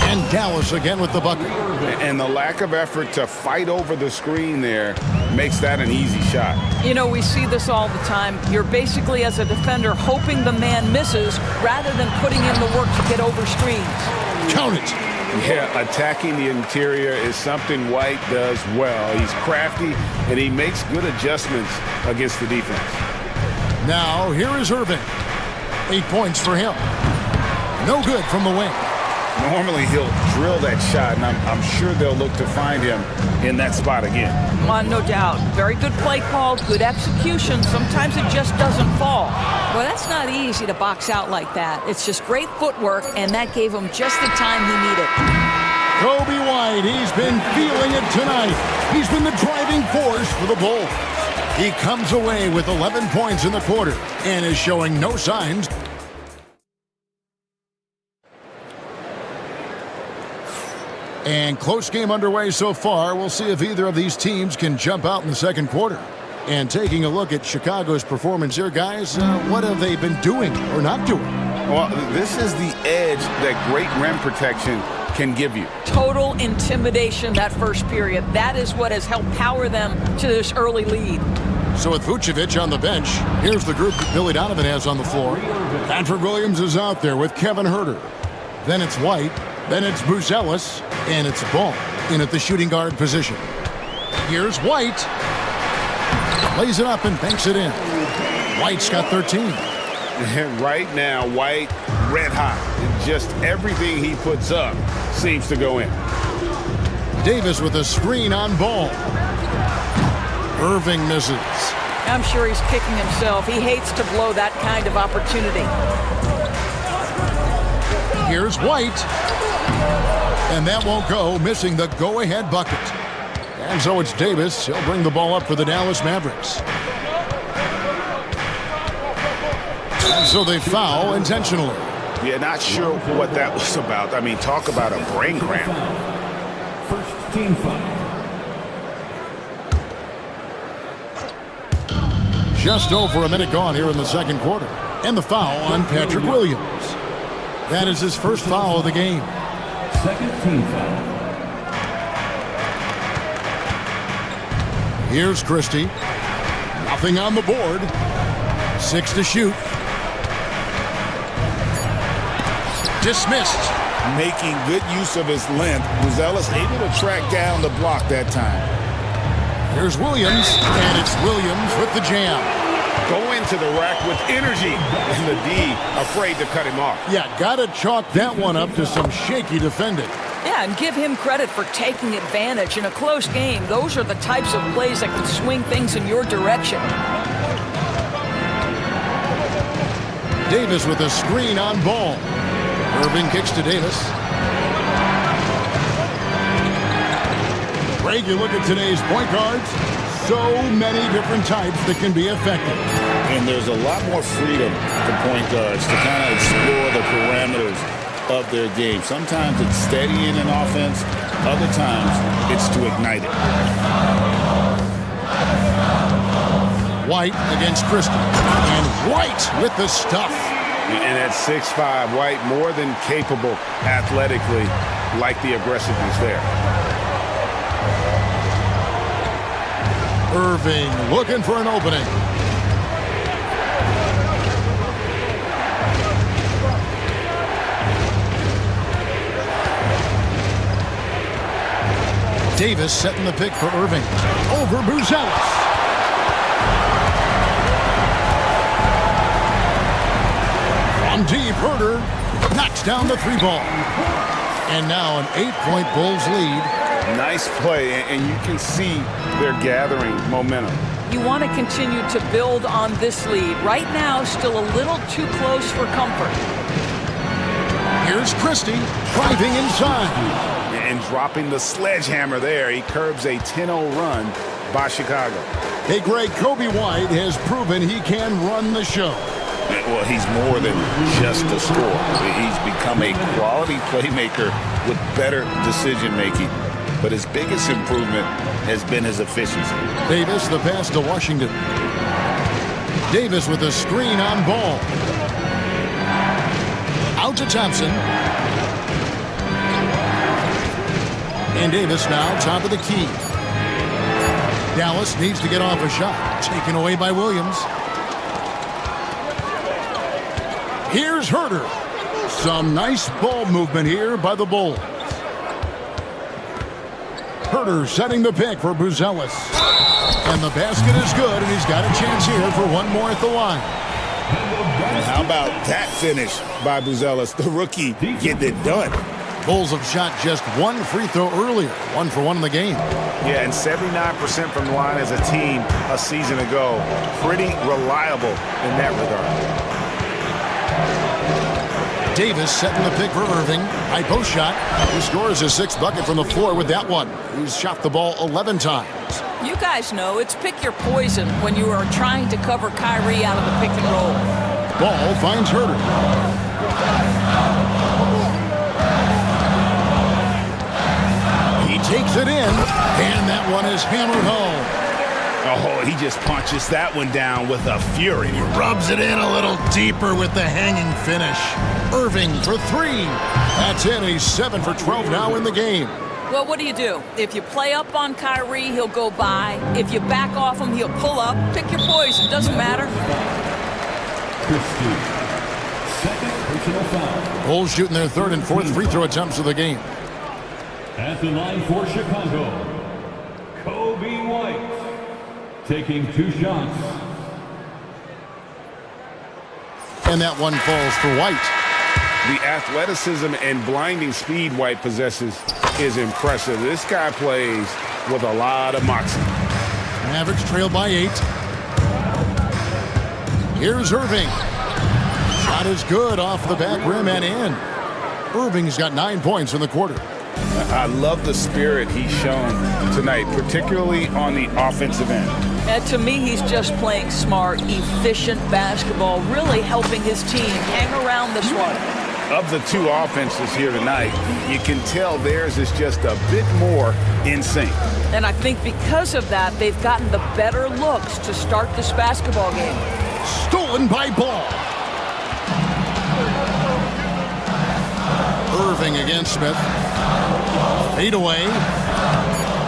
And Dallas again with the bucket. And the lack of effort to fight over the screen there makes that an easy shot. You know, we see this all the time. You're basically, as a defender, hoping the man misses rather than putting in the work to get over screens. Count it. Yeah, attacking the interior is something White does well. He's crafty, and he makes good adjustments against the defense. Now, here is Irving. 8 points for him. No good from the wing. Normally, he'll drill that shot, and I'm sure they'll look to find him in that spot again. No doubt. Very good play call, good execution. Sometimes it just doesn't fall. Well, that's not easy to box out like that. It's just great footwork, and that gave him just the time he needed. Coby White, he's been feeling it tonight. He's been the driving force for the Bulls. He comes away with 11 points in the quarter and is showing no signs. And close game underway so far. We'll see if either of these teams can jump out in the second quarter. And taking a look at Chicago's performance here, guys, what have they been doing or not doing? Well, this is the edge that great rim protection can give you. Total intimidation that first period. That is what has helped power them to this early lead. So with Vucevic on the bench, here's the group that Billy Donovan has on the floor. Patrick Williams is out there with Kevin Huerter. Then it's White. Then it's Buzelis. And it's Ball in at the shooting guard position. Here's White. Lays it up and banks it in. White's got 13. Right now, White red hot. Just everything he puts up seems to go in. Davis with a screen on Ball. Irving misses. I'm sure he's kicking himself. He hates to blow that kind of opportunity. Here's White. And that won't go, missing the go-ahead bucket. And so it's Davis. He'll bring the ball up for the Dallas Mavericks. And so they foul intentionally. Yeah, not sure what that was about. I mean, talk about a brain cramp. First team foul. Just over a minute gone here in the second quarter. And the foul on Patrick Williams. That is his first foul of the game. Second team foul. Here's Christie. Nothing on the board. 6 to shoot. Dismissed. Making good use of his length. Buzelis able to track down the block that time. Here's Williams, and it's Williams with the jam. Go into the rack with energy, and the D afraid to cut him off. Yeah, gotta chalk that one up to some shaky defending. Yeah, and give him credit for taking advantage in a close game. Those are the types of plays that can swing things in your direction. Davis with a screen on Ball. Irving kicks to Davis. Greg, you look at today's point guards, so many different types that can be effective. And there's a lot more freedom for point guards to kind of explore the parameters of their game. Sometimes it's steadying an offense. Other times it's to ignite it. White against Christie. And White with the stuff. And at 6'5", White more than capable athletically, like the aggressiveness there. Irving looking for an opening. Davis setting the pick for Irving. Over Buzelis. From deep, Huerter knocks down the 3-ball. And now an 8-point Bulls lead. Nice play, and you can see they're gathering momentum. You want to continue to build on this lead. Right now, still a little too close for comfort. Here's Christie driving inside. And dropping the sledgehammer there. He curbs a 10-0 run by Chicago. Hey, Greg, Kobe White has proven he can run the show. Well, he's more than just a scorer. He's become a quality playmaker with better decision-making. But his biggest improvement has been his efficiency. Davis, the pass to Washington. Davis with a screen on ball. Out to Thompson. And Davis now top of the key. Dallas needs to get off a shot. Taken away by Williams. Here's Herter. Some nice ball movement here by the Bulls. Herter setting the pick for Buzelis. And the basket is good, and he's got a chance here for one more at the line. And how about that finish by Buzelis, the rookie, getting it done. Bulls have shot just one free throw earlier, 1 for 1 in the game. Yeah, and 79% from the line as a team a season ago. Pretty reliable in that regard. Davis setting the pick for Irving. High post shot. He scores his 6th bucket from the floor with that one. He's shot the ball 11 times. You guys know it's pick your poison when you are trying to cover Kyrie out of the pick and roll. Ball finds Herter. He takes it in, and that one is hammered home. Oh, he just punches that one down with a fury. He rubs it in a little deeper with the hanging finish. Irving for 3. That's it. He's 7 for 12 now in the game. Well, what do? If you play up on Kyrie, he'll go by. If you back off him, he'll pull up. Pick your poison. Doesn't matter. Second personal foul. Bulls shooting their 3rd and 4th free throw attempts of the game. At the line for Chicago, Kobe White. Taking 2 shots. And that one falls for White. The athleticism and blinding speed White possesses is impressive. This guy plays with a lot of moxie. Mavericks trail by 8. Here's Irving. Shot is good off the back rim and in. Irving's got 9 points in the quarter. I love the spirit he's shown tonight, particularly on the offensive end. And to me, he's just playing smart, efficient basketball, really helping his team hang around this one. Of the 2 offenses here tonight, you can tell theirs is just a bit more in sync. And I think because of that, they've gotten the better looks to start this basketball game. Stolen by Ball. Irving against Smith. Fade away.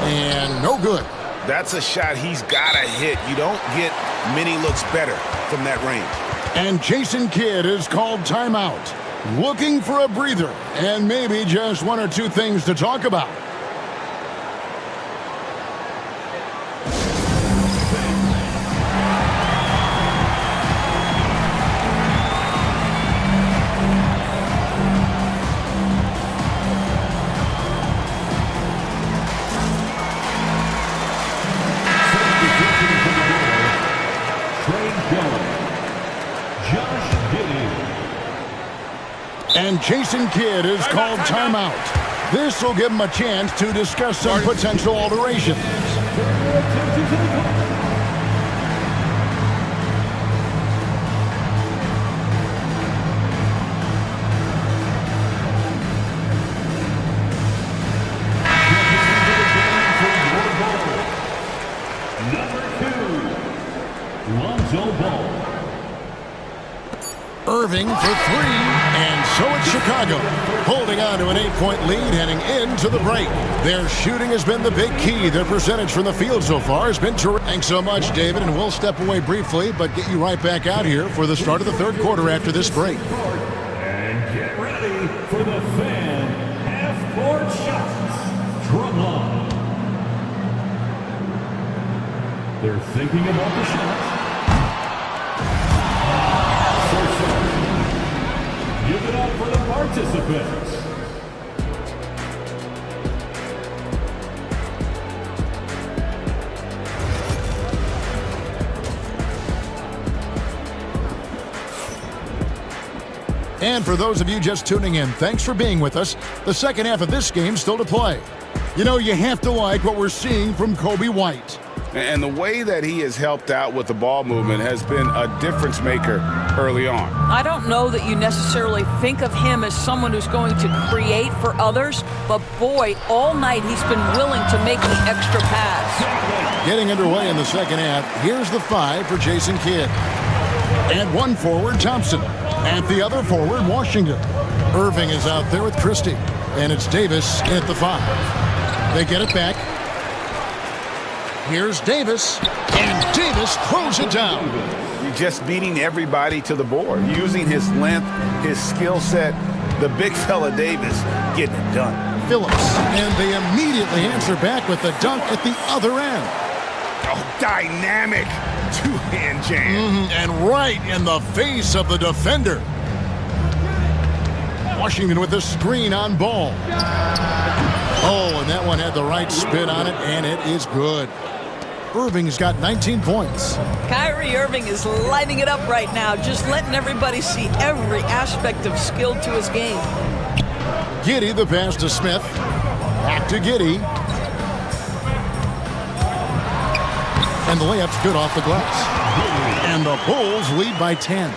And no good. That's a shot he's got to hit. You don't get many looks better from that range. And Jason Kidd is called timeout. Looking for a breather and maybe just 1 or 2 things to talk about. And Jason Kidd is called timeout. This will give him a chance to discuss some potential alterations. Irving for 3, and so it's Chicago, holding on to an 8-point lead heading into the break. Their shooting has been the big key. Their percentage from the field so far has been terrific. Thanks so much, David, and we'll step away briefly, but get you right back out here for the start of the 3rd quarter after this break. And get ready for the fan half-court shots. Drumline. They're thinking about the shots. Give it up for the participants. And for those of you just tuning in, thanks for being with us. The second half of this game still to play. You know, you have to like what we're seeing from Coby White. And the way that he has helped out with the ball movement has been a difference maker early on. I don't know that you necessarily think of him as someone who's going to create for others, but boy, all night he's been willing to make the extra pass. Getting underway in the second half, here's the 5 for Jason Kidd. And one forward, Thompson. At the other forward, Washington. Irving is out there with Christie. And it's Davis in at the 5. They get it back. Here's Davis, and Davis throws it down. You're just beating everybody to the board, using his length, his skill set. The big fella Davis getting it done. Phillips, and they immediately answer back with the dunk at the other end. Oh, dynamic two-hand jam. And right in the face of the defender. Washington with the screen on ball. Oh, and that one had the right spin on it, and it is good. Irving's got 19 points. Kyrie Irving is lighting it up right now, just letting everybody see every aspect of skill to his game. Giddey, the pass to Smith. Back to Giddey. And the layup's good off the glass. And the Bulls lead by 10.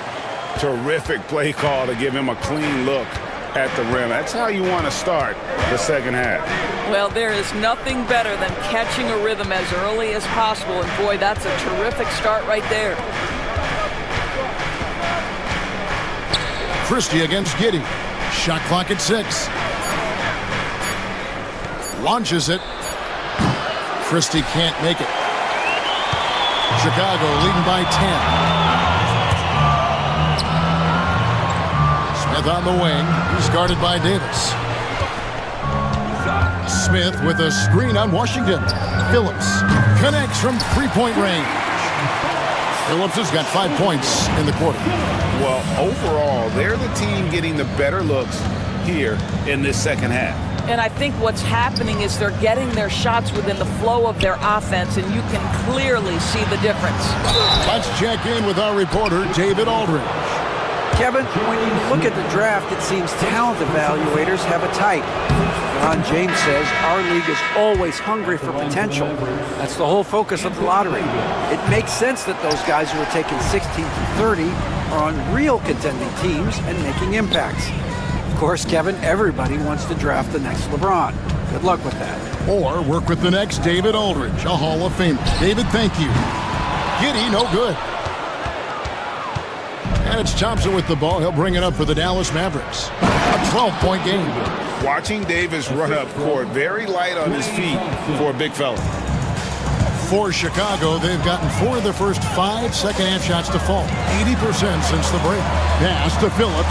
Terrific play call to give him a clean look at the rim. That's how you want to start the second half. Well, there is nothing better than catching a rhythm as early as possible, and boy, that's a terrific start right there. Christie against Giddey. Shot clock at 6. Launches it. Christie can't make it. Chicago leading by 10. Smith on the wing. He's guarded by Davis. Smith with a screen on Washington. Phillips connects from three-point range. Phillips has got 5 points in the quarter. Well, overall, they're the team getting the better looks here in this second half. And I think what's happening is they're getting their shots within the flow of their offense, and you can clearly see the difference. Let's check in with our reporter, David Aldridge. Kevin, when you look at the draft, it seems talent evaluators have a type. Ron James says our league is always hungry for potential. That's the whole focus of the lottery. It makes sense that those guys who are taken 16 to 30 are on real contending teams and making impacts. Of course, Kevin, everybody wants to draft the next LeBron. Good luck with that. Or work with the next David Aldridge, a Hall of Famer. David, thank you. Giddey, no good. And it's Thompson with the ball. He'll bring it up for the Dallas Mavericks. A 12-point game. Watching Davis run up court, very light on his feet for a big fella. For Chicago, they've gotten 4 of their first 5 second-half shots to fall. 80% since the break. Pass to Phillips.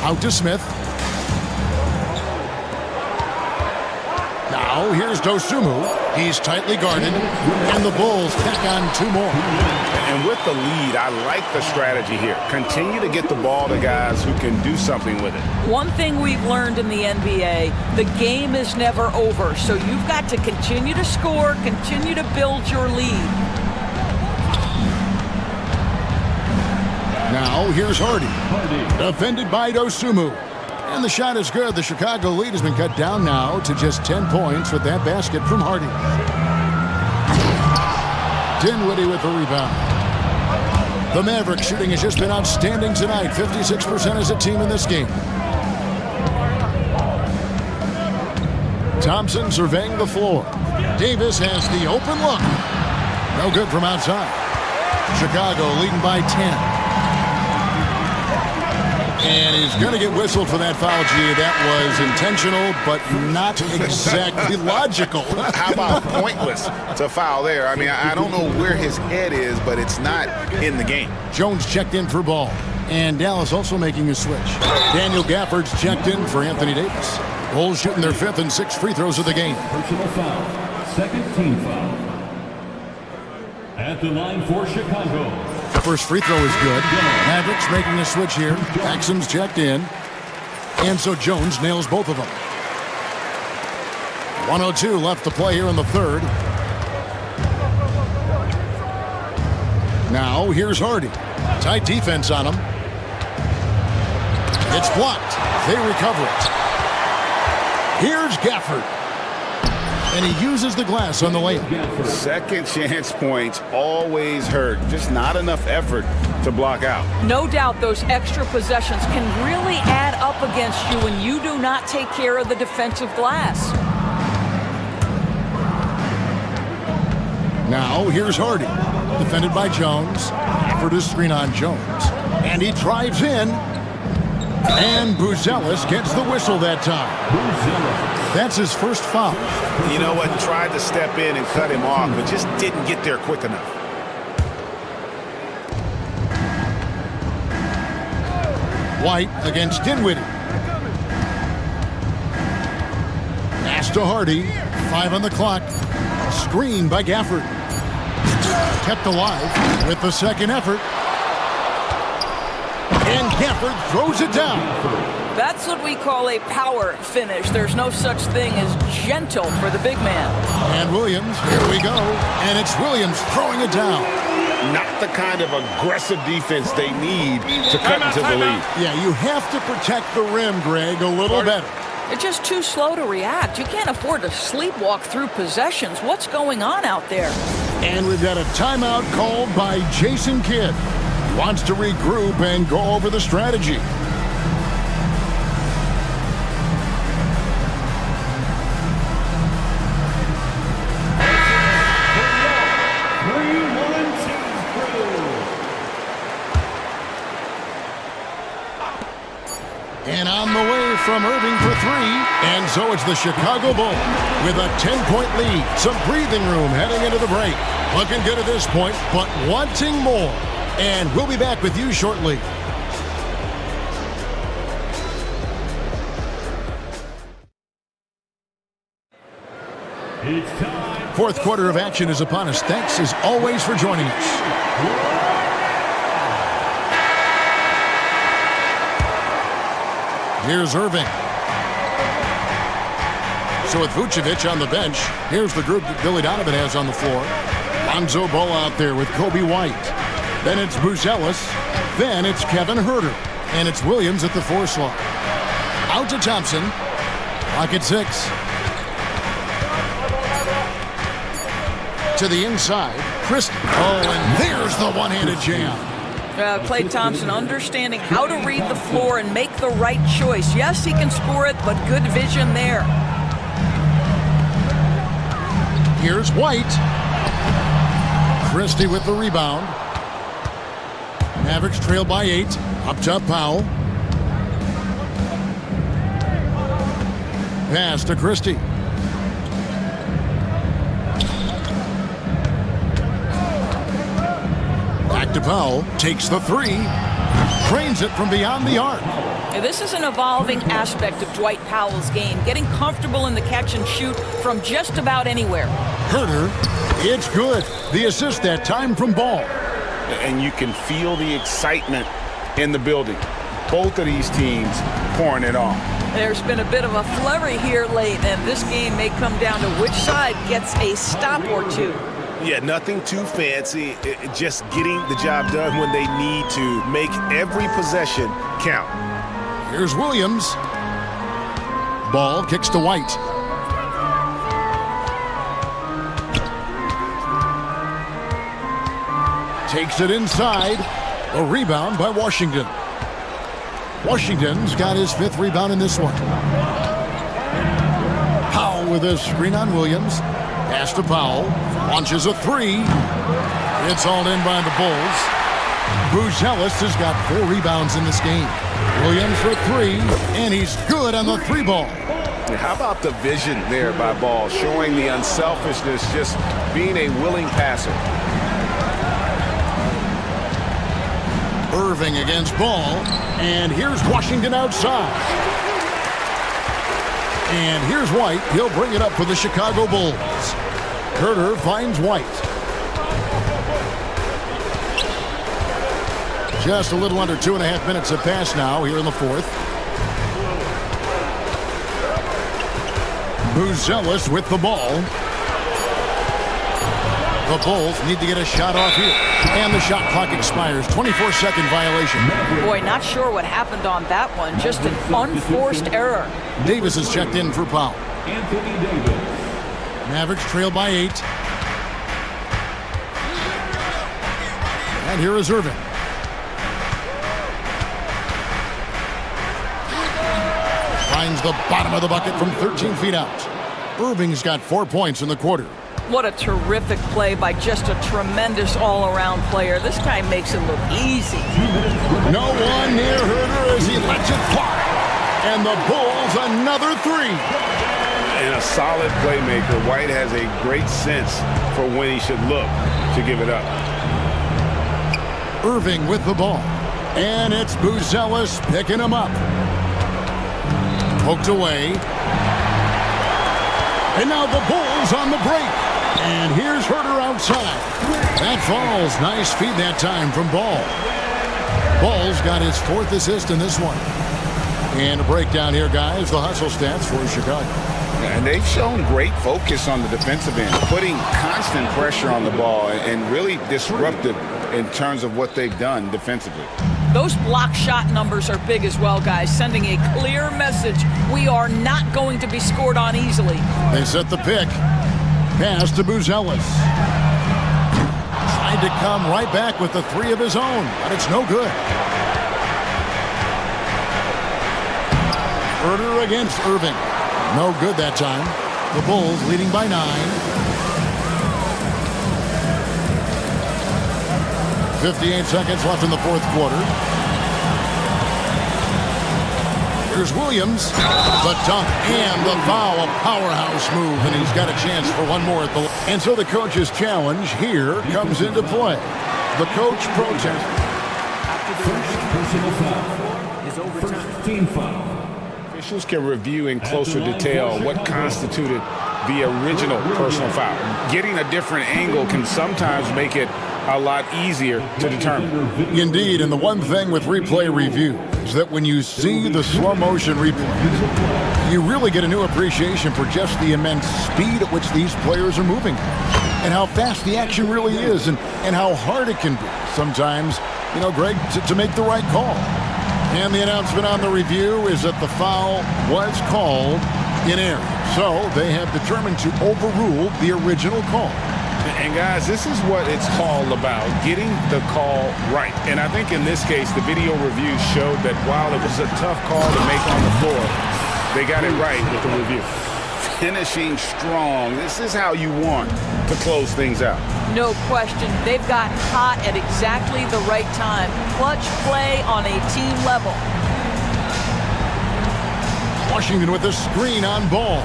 Out to Smith. Now here's Dosunmu. He's tightly guarded, and the Bulls tack on 2 more. And with the lead, I like the strategy here. Continue to get the ball to guys who can do something with it. One thing we've learned in the NBA, the game is never over, so you've got to continue to score, continue to build your lead. Now here's Hardy, defended by Dosunmu. And the shot is good. The Chicago lead has been cut down now to just 10 points with that basket from Hardy. Dinwiddie with the rebound. The Mavericks shooting has just been outstanding tonight. 56% as a team in this game. Thompson surveying the floor. Davis has the open look. No good from outside. Chicago leading by 10. And he's going to get whistled for that foul, G. That was intentional, but not exactly logical. How about pointless to foul there? I mean, I don't know where his head is, but it's not in the game. Jones checked in for ball. And Dallas also making a switch. Daniel Gafford's checked in for Anthony Davis. Bulls shooting their 5th and 6th free throws of the game. Personal foul. Second team foul. At the line for Chicago. The first free throw is good. Mavericks making a switch here. Maxim's checked in. And so Jones nails both of them. 1:02 left to play here in the third. Now here's Hardy. Tight defense on him. It's blocked. They recover it. Here's Gafford. And he uses the glass on the layup. Second chance points always hurt. Just not enough effort to block out. No doubt those extra possessions can really add up against you when you do not take care of the defensive glass. Now here's Hardy. Defended by Jones. Effort to screen on Jones. And he drives in. And Buzelis gets the whistle that time. That's his first foul. You know what? Tried to step in and cut him off, but just didn't get there quick enough. White against Dinwiddie. Pass to Hardy. 5 on the clock. Screen by Gafford. Kept alive with the second effort. And Gafford throws it down. That's what we call a power finish. There's no such thing as gentle for the big man. And Williams, here we go. And it's Williams throwing it down. Not the kind of aggressive defense they need to cut into the lead. Yeah, you have to protect the rim, Greg, a little better. They're just too slow to react. You can't afford to sleepwalk through possessions. What's going on out there? And we've got a timeout called by Jason Kidd. He wants to regroup and go over the strategy. And on the way from Irving for 3. And so it's the Chicago Bulls with a 10-point lead. Some breathing room heading into the break. Looking good at this point, but wanting more. And we'll be back with you shortly. Fourth quarter of action is upon us. Thanks as always for joining us. Here's Irving. So with Vucevic on the bench, here's the group that Billy Donovan has on the floor. Lonzo Ball out there with Kobe White. Then it's Buzelis. Then it's Kevin Huerter. And it's Williams at the 4 slot. Out to Thompson. Clock at 6. To the inside. Christie. Oh, and there's the one-handed jam. Klay Thompson understanding how to read the floor and make the right choice. Yes, he can score it, but good vision there. Here's White. Christie with the rebound. Mavericks trail by 8. Up top Powell. Pass to Christie. To Powell, takes the 3, trains it from beyond the arc. Now, this is an evolving aspect of Dwight Powell's game, getting comfortable in the catch and shoot from just about anywhere. Huerter, it's good. The assist that time from Ball. And you can feel the excitement in the building. Both of these teams pouring it on. There's been a bit of a flurry here late, and this game may come down to which side gets a stop or two. Yeah, nothing too fancy, just getting the job done when they need to. Make every possession count. Here's Williams. Ball kicks to White. Takes it inside. A rebound by Washington. Washington's got his 5th rebound in this one. Powell with a screen on Williams. Pass to Powell. Launches a 3. It's all in by the Bulls. Buzelis has got 4 rebounds in this game. Williams for 3, and he's good on the 3 ball. How about the vision there by Ball, showing the unselfishness, just being a willing passer. Irving against Ball, and here's Washington outside. And here's White. He'll bring it up for the Chicago Bulls. Huerter finds White. Just a little under 2.5 minutes have passed now here in the 4th. Buzelis with the ball. The Bulls need to get a shot off here. And the shot clock expires. 24-second violation. Boy, not sure what happened on that one. Just an unforced error. Davis is checked in for foul. Anthony Davis. Mavericks trail by 8. And here is Irving. Finds the bottom of the bucket from 13 feet out. Irving's got 4 points in the quarter. What a terrific play by just a tremendous all-around player. This guy makes it look easy. No one near Herder as he lets it fly. And the Bulls another 3. And a solid playmaker. White has a great sense for when he should look to give it up. Irving with the ball. And it's Buzelis picking him up. Poked away. And now the Bulls on the break. And here's Herder outside. That falls. Nice feed that time from Ball. Ball's got his 4th assist in this one. And a breakdown here, guys. The hustle stats for Chicago. And they've shown great focus on the defensive end, putting constant pressure on the ball and really disruptive in terms of what they've done defensively. Those block shot numbers are big as well, guys, sending a clear message. We are not going to be scored on easily. They set the pick. Pass to Buzelis. Tried to come right back with the 3 of his own, but it's no good. Herder against Irving. No good that time. The Bulls leading by 9. 58 seconds left in the 4th quarter. Here's Williams. The dunk and the foul. A powerhouse move, and he's got a chance for one more at the... And so the coach's challenge here comes into play. The coach protests. First personal foul. First team foul. Officials can review in closer detail what constituted the original personal foul. Getting a different angle can sometimes make it a lot easier to determine. Indeed, and the one thing with replay review is that when you see the slow motion replays, you really get a new appreciation for just the immense speed at which these players are moving and how fast the action really is and how hard it can be sometimes, you know, Greg, to make the right call. And the announcement on the review is that the foul was called in error. So they have determined to overrule the original call. And guys, this is what it's all about, getting the call right. And I think in this case, the video review showed that while it was a tough call to make on the floor, they got it right with the review. Finishing strong. This is how you want to close things out. No question. They've got hot at exactly the right time. Clutch play on a team level. Washington with a screen on Ball.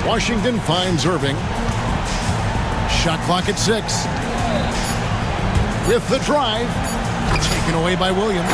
Washington finds Irving. Shot clock at 6. With the drive. Taken away by Williams.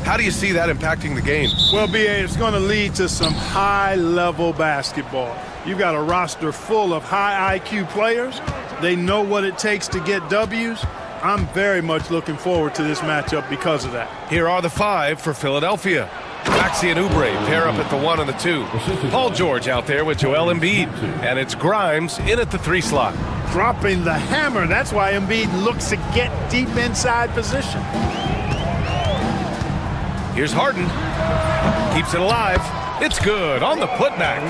How do you see that impacting the game? Well, BA, it's going to lead to some high-level basketball. You've got a roster full of high IQ players. They know what it takes to get W's. I'm very much looking forward to this matchup because of that. Here are the 5 for Philadelphia. Maxey and Oubre pair up at the 1 and the 2. Paul George out there with Joel Embiid. And it's Grimes in at the 3 slot. Dropping the hammer. That's why Embiid looks to get deep inside position. Here's Harden. Keeps it alive. It's good on the putback.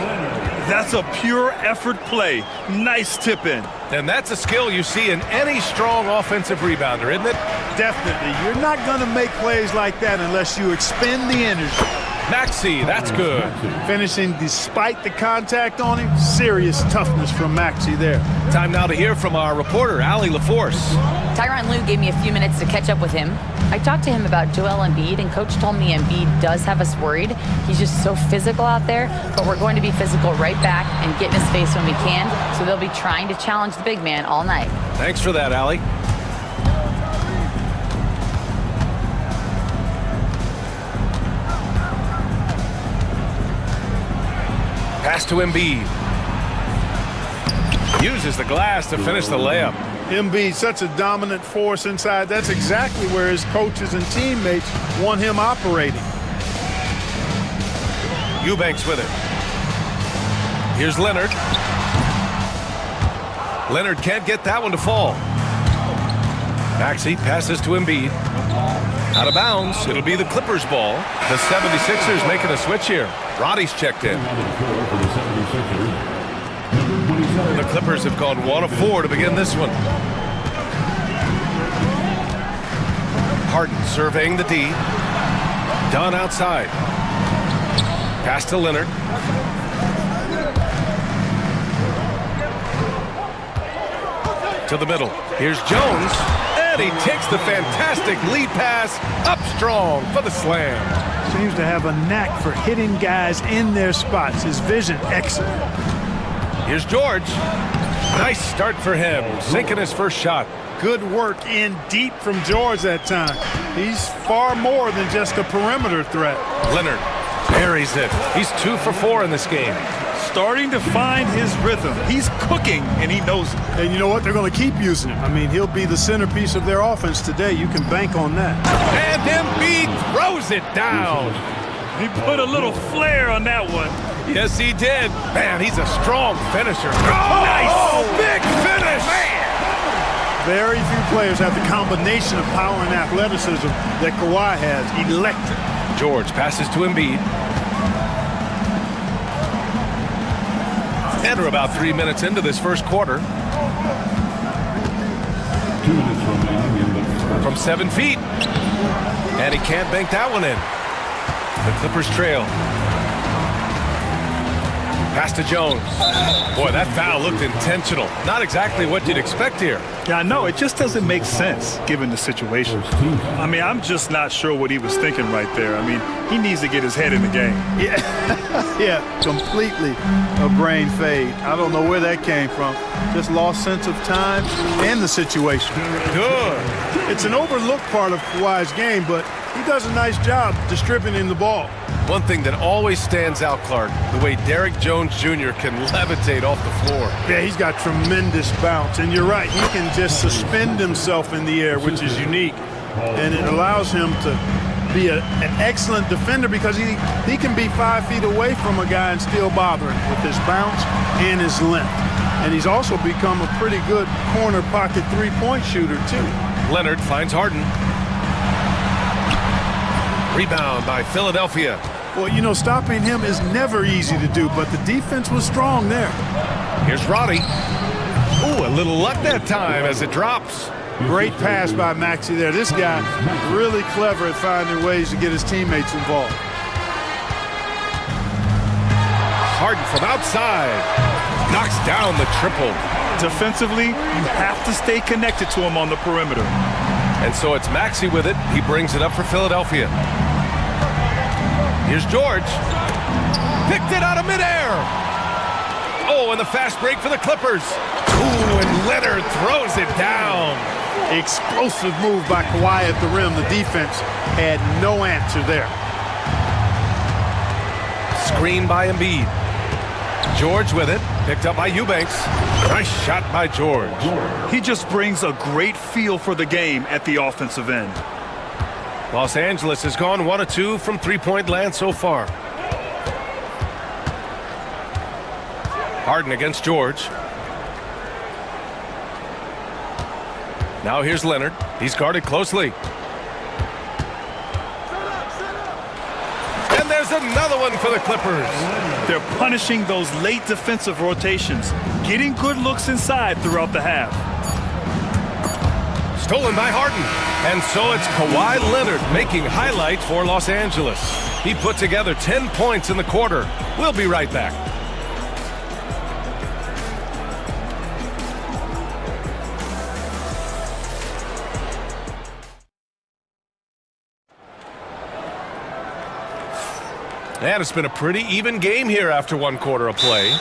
That's a pure effort play. Nice tip in. And that's a skill you see in any strong offensive rebounder, isn't it? Definitely. You're not going to make plays like that unless you expend the energy. Maxey, that's good. Finishing despite the contact on him. Serious toughness from Maxey there. Time now to hear from our reporter, Allie LaForce. Tyronn Lue gave me a few minutes to catch up with him. I talked to him about Joel Embiid, and Coach told me Embiid does have us worried. He's just so physical out there, but we're going to be physical right back and get in his face when we can, so they'll be trying to challenge the big man all night. Thanks for that, Allie. Pass to Embiid. Uses the glass to finish the layup. Embiid, such a dominant force inside. That's exactly where his coaches and teammates want him operating. Eubanks with it. Here's Leonard. Leonard can't get that one to fall. Maxey passes to Embiid. Out of bounds. It'll be the Clippers' ball. The 76ers making a switch here. Roddy's checked in. The Clippers have gone 1 of 4 to begin this one. Harden surveying the D. Dunn outside. Pass to Leonard. To the middle. Here's Jones. And he takes the fantastic lead pass up strong for the slam. Seems to have a knack for hitting guys in their spots. His vision excellent. Here's George. Nice start for him, sinking his first shot. Good work in deep from George that time. He's far more than just a perimeter threat. Leonard buries it. He's 2 for 4 in this game. Starting to find his rhythm. He's cooking, and he knows it. And you know what? They're going to keep using him. I mean, he'll be the centerpiece of their offense today. You can bank on that. And Embiid throws it down. He put a little flair on that one. Yes, he did. Man, he's a strong finisher. Nice! Oh, big finish! Man. Very few players have the combination of power and athleticism that Kawhi has. Electric. George passes to Embiid. And we're about 3 minutes into this first quarter. 2 minutes remaining in the first. From 7 feet. And he can't bank that one in. The Clippers trail. Pass to Jones. Boy, that foul looked intentional. Not exactly what you'd expect here. Yeah, I know. It just doesn't make sense given the situation. I mean, I'm just not sure what he was thinking right there. I mean, he needs to get his head in the game. Yeah, yeah, completely a brain fade. I don't know where that came from. Just lost sense of time and the situation. Good. It's an overlooked part of Kawhi's game, but he does a nice job distributing the ball. One thing that always stands out, Clark, the way Derrick Jones Jr. can levitate off the floor. Yeah, he's got tremendous bounce. And you're right, he can just suspend himself in the air, which is unique. And it allows him to be an excellent defender because he can be 5 feet away from a guy and still bother him with his bounce and his length. And he's also become a pretty good corner pocket three-point shooter, too. Leonard finds Harden. Rebound by Philadelphia. Well, you know, stopping him is never easy to do, but the defense was strong there. Here's Roddy. Ooh, a little luck that time as it drops. Great pass by Maxey there. This guy really clever at finding ways to get his teammates involved. Harden from outside. Knocks down the triple. Defensively, you have to stay connected to him on the perimeter. And so it's Maxey with it. He brings it up for Philadelphia. Here's George. Picked it out of midair. Oh, and the fast break for the Clippers. Ooh, and Leonard throws it down. Explosive move by Kawhi at the rim. The defense had no answer there. Screen by Embiid. George with it. Picked up by Eubanks. Nice shot by George. He just brings a great feel for the game at the offensive end. Los Angeles has gone 1 of 2 from three-point land so far. Harden against George. Now here's Leonard. He's guarded closely. And there's another one for the Clippers. They're punishing those late defensive rotations, getting good looks inside throughout the half. Stolen by Harden. And so it's Kawhi Leonard making highlights for Los Angeles. He put together 10 points in the quarter. We'll be right back. And it's been a pretty even game here after one quarter of play.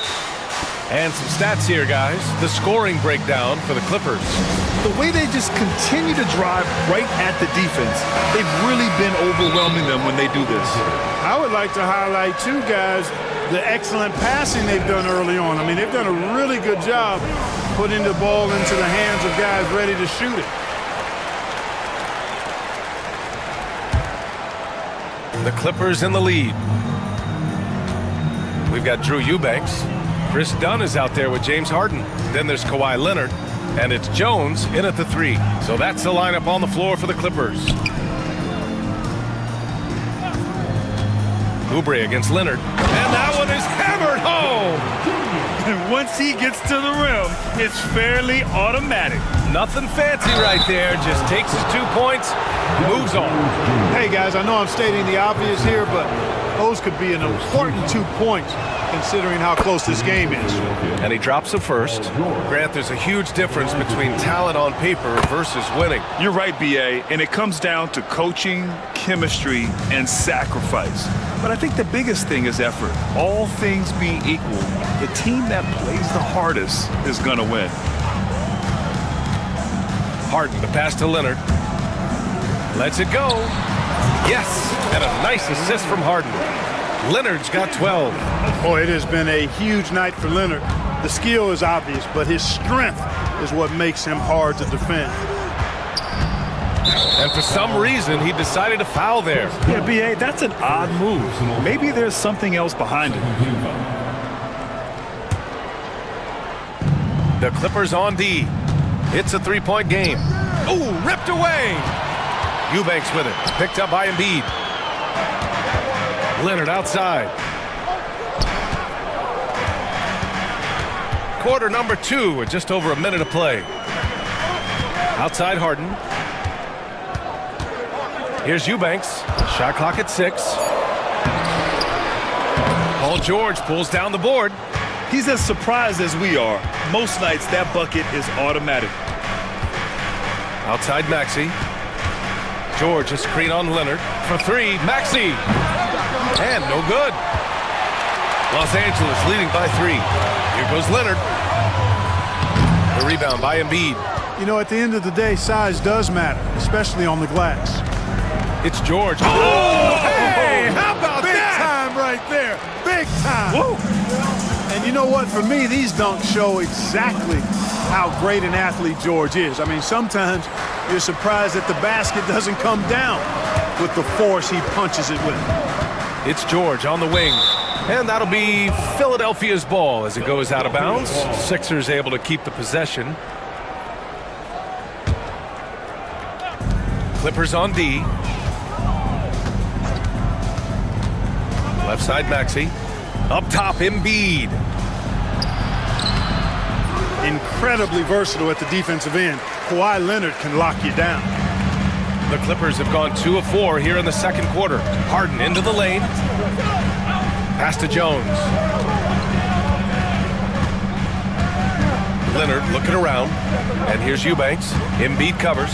And some stats here, guys. The scoring breakdown for the Clippers. The way they just continue to drive right at the defense, they've really been overwhelming them when they do this. I would like to highlight, too, guys, the excellent passing they've done early on. I mean, they've done a really good job putting the ball into the hands of guys ready to shoot it. The Clippers in the lead. We've got Drew Eubanks. Chris Dunn is out there with James Harden. Then there's Kawhi Leonard. And it's Jones in at the 3. So that's the lineup on the floor for the Clippers. Oubre against Leonard. And that one is hammered home. And once he gets to the rim, it's fairly automatic. Nothing fancy right there. Just takes his 2 points, moves on. Hey, guys, I know I'm stating the obvious here, but those could be an important 2 points considering how close this game is. And he drops the first. Grant, there's a huge difference between talent on paper versus winning. You're right, B.A., and it comes down to coaching, chemistry, and sacrifice. But I think the biggest thing is effort. All things being equal, the team that plays the hardest is going to win. Harden, the pass to Leonard. Lets it go. Yes, and a nice assist from Harden. Leonard's got 12. Boy, it has been a huge night for Leonard. The skill is obvious, but his strength is what makes him hard to defend. And for some reason, he decided to foul there. Yeah, B.A., that's an odd move. Maybe there's something else behind it. The Clippers on D. It's a three-point game. Ooh, ripped away. Eubanks with it. Picked up by Embiid. Leonard outside. Quarter number 2 with just over a minute of play. Outside Harden. Here's Eubanks. Shot clock at 6. Paul George pulls down the board. He's as surprised as we are. Most nights that bucket is automatic. Outside Maxey. George a screen on Leonard for 3. Maxey. And no good. Los Angeles leading by 3. Here goes Leonard. The rebound by Embiid. You know, at the end of the day, size does matter, especially on the glass. It's George. Oh, hey, how about Big that? time right there. Big time. Woo. And you know what? For me, these dunks show exactly how great an athlete George is. I mean, sometimes you're surprised that the basket doesn't come down with the force he punches it with. It's George on the wing. And that'll be Philadelphia's ball as it goes out of bounds. Sixers able to keep the possession. Clippers on D. Left side Maxey. Up top Embiid. Incredibly versatile at the defensive end. Kawhi Leonard can lock you down. The Clippers have gone 2 of 4 here in the second quarter. Harden into the lane. Pass to Jones. Leonard looking around. And here's Eubanks. Embiid covers.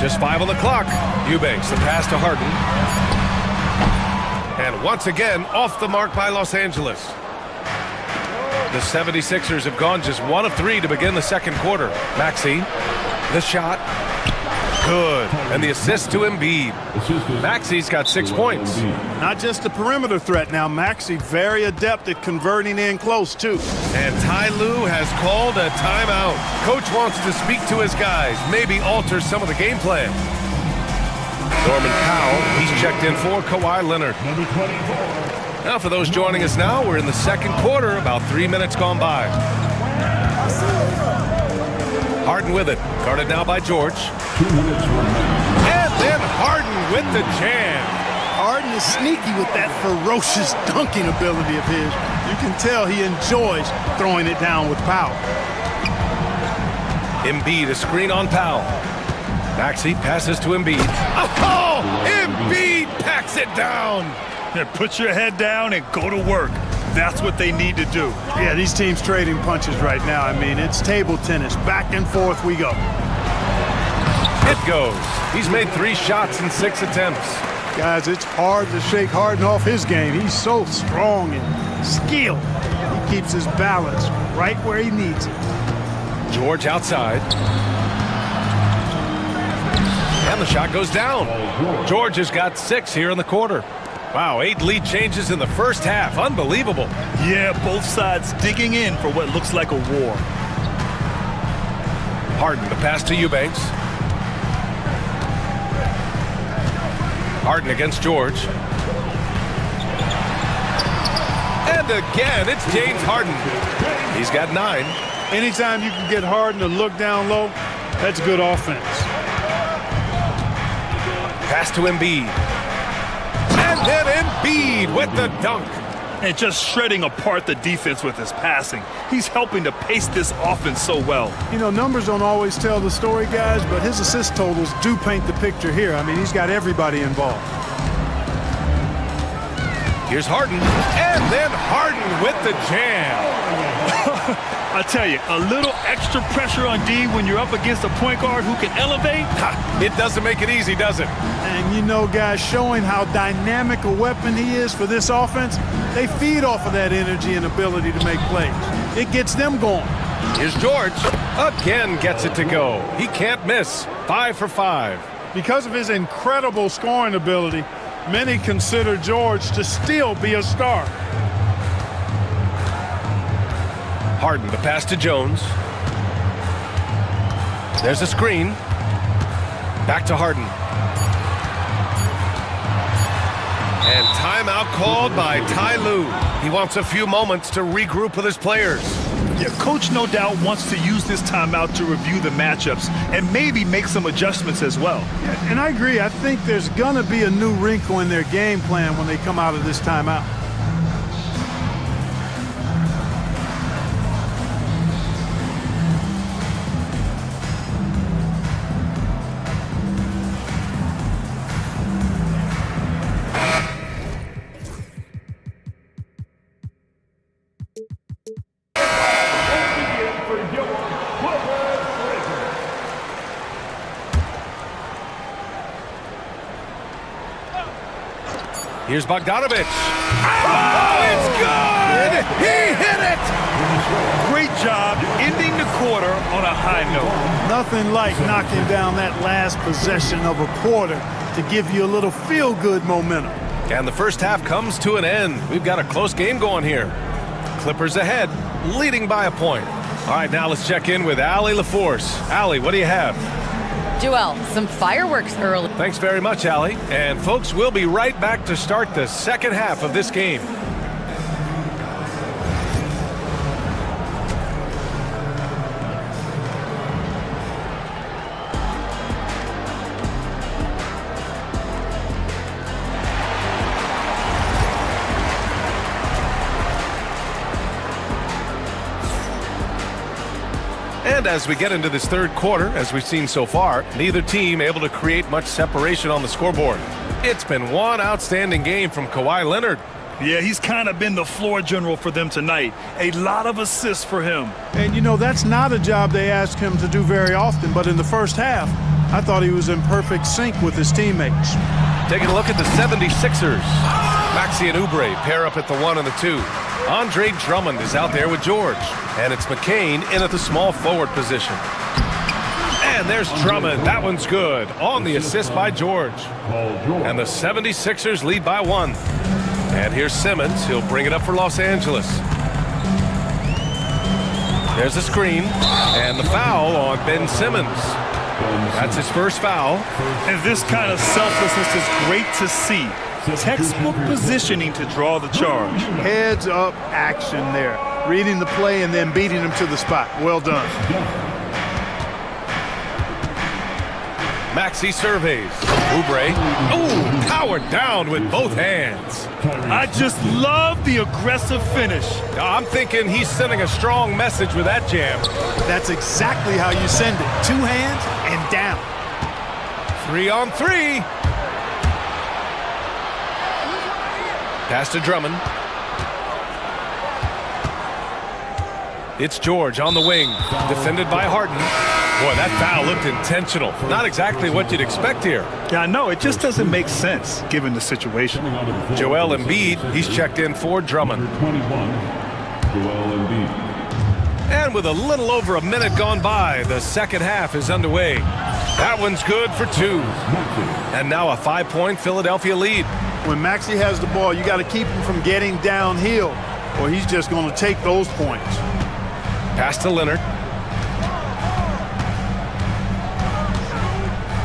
Just 5 on the clock. Eubanks, the pass to Harden. And once again, off the mark by Los Angeles. The 76ers have gone just 1 of 3 to begin the second quarter. Maxey, the shot. Good. And the assist to Embiid. Maxi's got 6 points. Not just a perimeter threat now. Maxey very adept at converting in close, too. And Ty Lue has called a timeout. Coach wants to speak to his guys, maybe alter some of the game plan. Norman Powell, he's checked in for Kawhi Leonard. Now for those joining us now, we're in the second quarter, about 3 minutes gone by. Harden with it, guarded now by George. And then Harden with the jam. Harden is sneaky with that ferocious dunking ability of his. You can tell he enjoys throwing it down with Powell. Embiid, a screen on Powell. Maxey passes to Embiid. Oh! Embiid packs it down! Yeah, put your head down and go to work. That's what they need to do. Yeah, these teams trading punches right now. I mean, it's table tennis. Back and forth we go. It goes. He's made 3 shots in 6 attempts. Guys, it's hard to shake Harden off his game. He's so strong and skilled. He keeps his balance right where he needs it. George outside. And the shot goes down. George has got 6 here in the quarter. Wow, 8 lead changes in the first half. Unbelievable. Yeah, both sides digging in for what looks like a war. Harden, the pass to Eubanks. Harden against George. And again, it's James Harden. He's got 9. Anytime you can get Harden to look down low, that's good offense. Pass to Embiid. And then Embiid with the dunk. And just shredding apart the defense with his passing. He's helping to pace this offense so well. You know, numbers don't always tell the story, guys, but his assist totals do paint the picture here. I mean, he's got everybody involved. Here's Harden. And then Harden with the jam. I tell you, a little extra pressure on D when you're up against a point guard who can elevate. It doesn't make it easy, does it? And you know, guys, showing how dynamic a weapon he is for this offense, they feed off of that energy and ability to make plays. It gets them going. Here's George. Again gets it to go. He can't miss. 5 for 5. Because of his incredible scoring ability, many consider George to still be a star. Harden, the pass to Jones. There's a screen. Back to Harden. And timeout called by Ty Lue. He wants a few moments to regroup with his players. Yeah, coach no doubt wants to use this timeout to review the matchups and maybe make some adjustments as well. And I agree. I think there's going to be a new wrinkle in their game plan when they come out of this timeout. Here's Bogdanovich. Oh, it's good! He hit it! Great job ending the quarter on a high note. Nothing like knocking down that last possession of a quarter to give you a little feel-good momentum. And the first half comes to an end. We've got a close game going here. Clippers ahead, leading by a point. All right, now let's check in with Allie LaForce. Allie, what do you have? Joel, some fireworks early. Thanks very much, Allie. And folks, we'll be right back to start the second half of this game. And as we get into this third quarter, as we've seen so far, neither team able to create much separation on the scoreboard. It's been one outstanding game from Kawhi Leonard. Yeah, he's kind of been the floor general for them tonight. A lot of assists for him. And, you know, that's not a job they ask him to do very often, but in the first half, I thought he was in perfect sync with his teammates. Taking a look at the 76ers. Maxey and Oubre pair up at the 1 and the 2. Andre Drummond is out there with George. And it's McCain in at the small forward position. And there's Drummond. That one's good. On the assist by George. And the 76ers lead by 1. And here's Simmons. He'll bring it up for Los Angeles. There's a screen. And the foul on Ben Simmons. That's his first foul. And this kind of selflessness is great to see. Textbook positioning to draw the charge. Heads up action there. Reading the play and then beating him to the spot. Well done. Maxey surveys. Oubre. Ooh, powered down with both hands. I just love the aggressive finish. I'm thinking he's sending a strong message with that jam. That's exactly how you send it. 2 hands and down. 3-on-3. Pass to Drummond. It's George on the wing, defended by Harden. Boy, that foul looked intentional. Not exactly what you'd expect here. Yeah, I know. It just doesn't make sense given the situation. Joel Embiid, he's checked in for Drummond. 21, Joel Embiid. And with a little over a minute gone by, the second half is underway. That one's good for 2. And now a 5-point Philadelphia lead. When Maxey has the ball, you got to keep him from getting downhill, or he's just going to take those points. Pass to Leonard.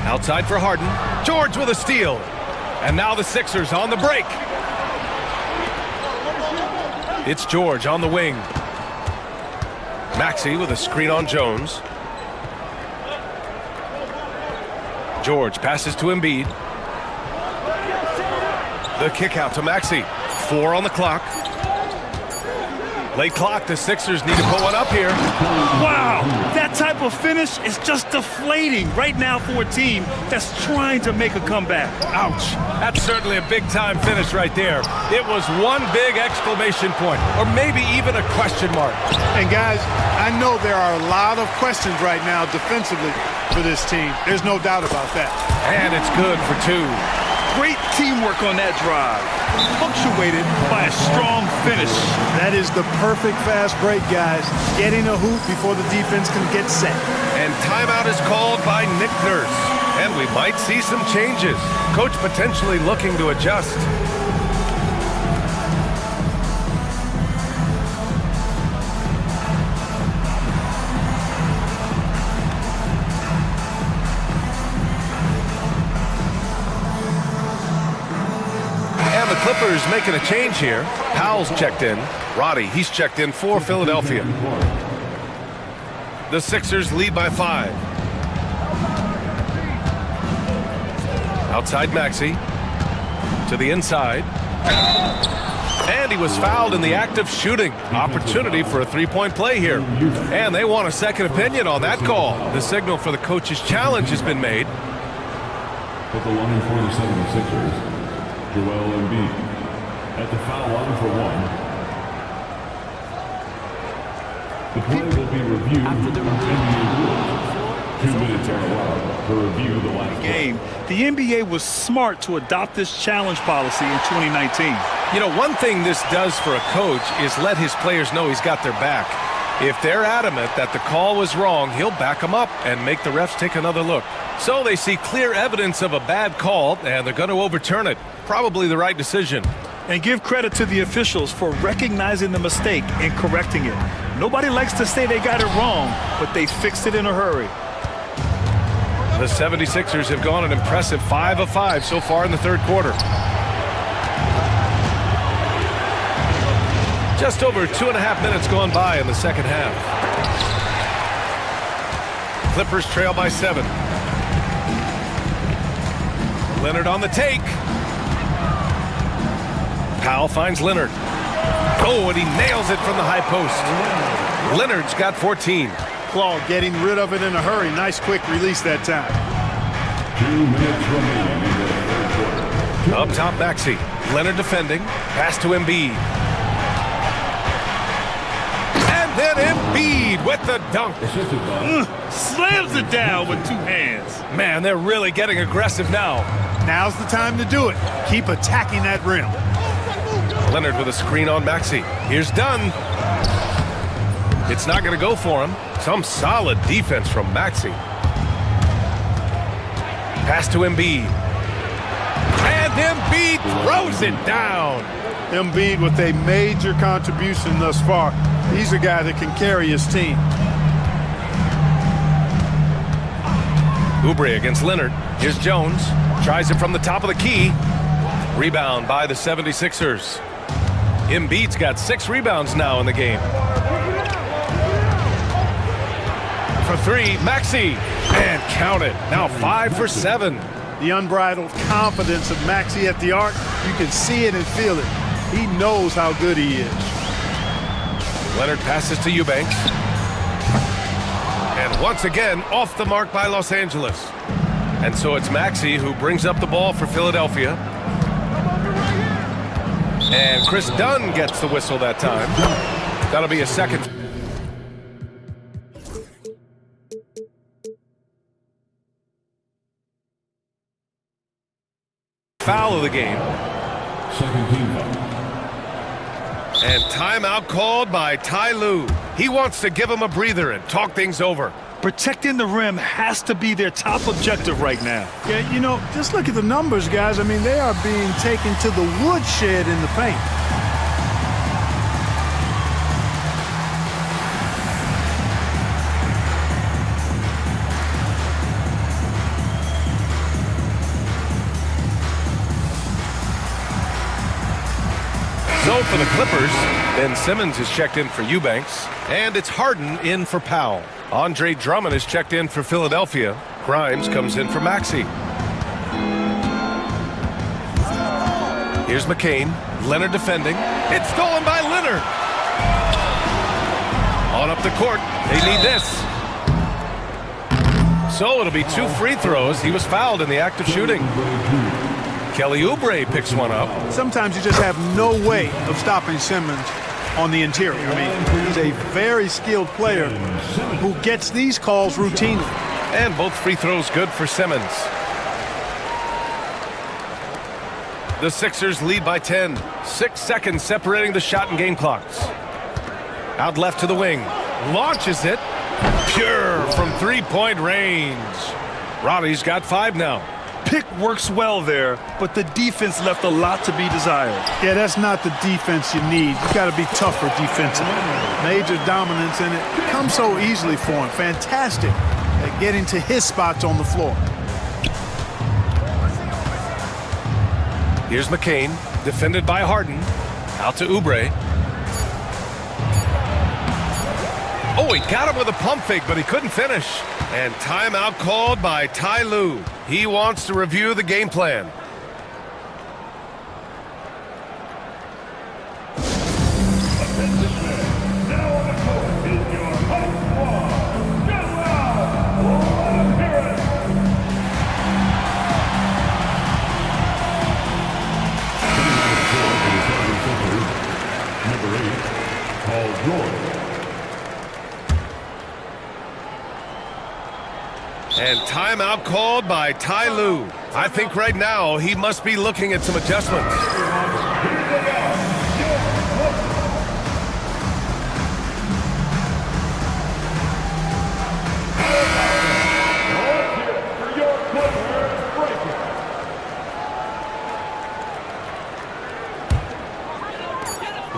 Outside for Harden. George with a steal. And now the Sixers on the break. It's George on the wing. Maxey with a screen on Jones. George passes to Embiid. The kick out to Maxey. 4 on the clock. Late clock, the Sixers need to put one up here. Wow, that type of finish is just deflating right now for a team that's trying to make a comeback. Ouch. That's certainly a big-time finish right there. It was one big exclamation point, or maybe even a question mark. And guys, I know there are a lot of questions right now defensively for this team. There's no doubt about that. And it's good for 2. Great teamwork on that drive, punctuated by a strong finish. That is the perfect fast break, guys. Getting a hoop before the defense can get set. And timeout is called by Nick Nurse. And we might see some changes. Coach potentially looking to adjust. Clippers making a change here. Powell's checked in. Roddy, he's checked in for Philadelphia. The Sixers lead by 5. Outside Maxey. To the inside. And he was fouled in the act of shooting. Opportunity for a 3-point play here. And they want a second opinion on that call. The signal for the coach's challenge has been made. At the line for the 76ers. Joel Embiid at the foul line for 1. The play will be reviewed after the NBA rules. 2 minutes are allowed to review the last game. The NBA was smart to adopt this challenge policy in 2019. You know, one thing this does for a coach is let his players know he's got their back. If they're adamant that the call was wrong, he'll back them up and make the refs take another look. So they see clear evidence of a bad call, and they're going to overturn it. Probably the right decision. And give credit to the officials for recognizing the mistake and correcting it. Nobody likes to say they got it wrong, but they fixed it in a hurry. The 76ers have gone an impressive 5 of 5 so far in the third quarter. Just over 2.5 minutes gone by in the second half. Clippers trail by 7. Leonard on the take. Powell finds Leonard. Oh, and he nails it from the high post. Leonard's got 14. Claw getting rid of it in a hurry. Nice quick release that time. 2 minutes remaining in the third quarter. Up top, Maxey. Leonard defending. Pass to Embiid. And then Embiid with the dunk. Slams it down with 2 hands. Man, they're really getting aggressive now. Now's the time to do it. Keep attacking that rim. Leonard with a screen on Maxey. Here's Dunn. It's not going to go for him. Some solid defense from Maxey. Pass to Embiid. And Embiid throws it down. Embiid with a major contribution thus far. He's a guy that can carry his team. Oubre against Leonard. Here's Jones. Tries it from the top of the key. Rebound by the 76ers. Embiid's got 6 rebounds now in the game. For 3, Maxey. And count it. Now 5 for 7. The unbridled confidence of Maxey at the arc, you can see it and feel it. He knows how good he is. Leonard passes to Eubanks. And once again, off the mark by Los Angeles. And so it's Maxey who brings up the ball for Philadelphia. And Chris Dunn gets the whistle that time. That'll be a second. Foul of the game. Second team foul. And timeout called by Ty Lue. He wants to give him a breather and talk things over. Protecting the rim has to be their top objective right now. Yeah, you know, just look at the numbers, guys. I mean, they are being taken to the woodshed in the paint. So for the Clippers, Ben Simmons is checked in for Eubanks, and it's Harden in for Powell. Andre Drummond is checked in for Philadelphia. Grimes comes in for Maxey. Here's McCain. Leonard defending. It's stolen by Leonard. On up the court. They need this. So it'll be 2 free throws. He was fouled in the act of shooting. Kelly Oubre picks one up. Sometimes you just have no way of stopping Simmons on the interior. I mean, he's a very skilled player who gets these calls routinely. And both free throws good for Simmons. The Sixers lead by 10. 6 seconds separating the shot and game clocks. Out left to the wing. Launches it. Pure from three-point range. Roddy's got 5 now. Pick works well there, but the defense left a lot to be desired. Yeah, that's not the defense you need. You got to be tougher defensively. Major dominance, and it comes so easily for him. Fantastic at getting to his spots on the floor. Here's McCain, defended by Harden. Out to Oubre. Oh, he got him with a pump fake, but he couldn't finish. And timeout called by Ty Lue. He wants to review the game plan. Number 8, Paul George. And timeout called by Ty Lue. I think right now he must be looking at some adjustments.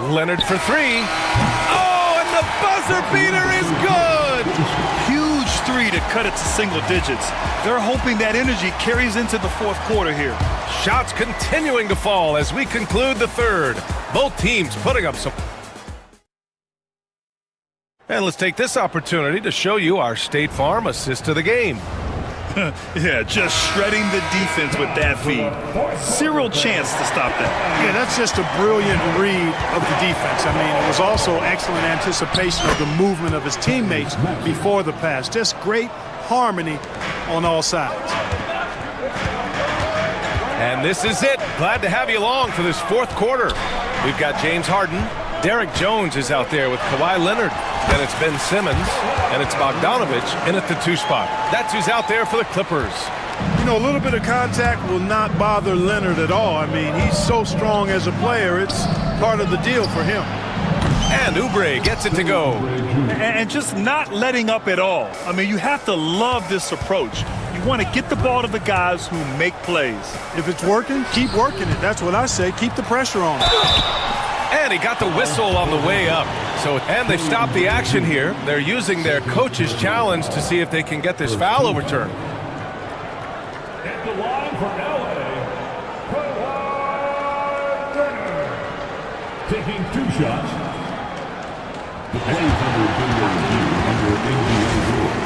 Leonard for 3. Oh, and the buzzer beater is good! Huge 3 to cut it to single digits. They're hoping that energy carries into the fourth quarter here. Shots continuing to fall as we conclude the third. Both teams putting up some. And let's take this opportunity to show you our State Farm assist to the game. Yeah, just shredding the defense with that feed. Zero chance to stop that. Yeah, that's just a brilliant read of the defense. I mean, it was also excellent anticipation of the movement of his teammates before the pass. Just great harmony on all sides. And this is it. Glad to have you along for this fourth quarter. We've got James Harden. Derek Jones is out there with Kawhi Leonard. Then it's Ben Simmons, and it's Bogdanovich in at the 2 spot. That's who's out there for the Clippers. You know, a little bit of contact will not bother Leonard at all. I mean, he's so strong as a player. It's part of the deal for him. And Oubre gets it to go. And just not letting up at all. I mean, you have to love this approach. You want to get the ball to the guys who make plays. If it's working, keep working it. That's what I say. Keep the pressure on. And he got the whistle on the way up. And they've stopped the action here. They're using their coach's challenge to see if they can get this foul overturned. At the line for LA, taking 2 shots. The plays under video review under NBA rules.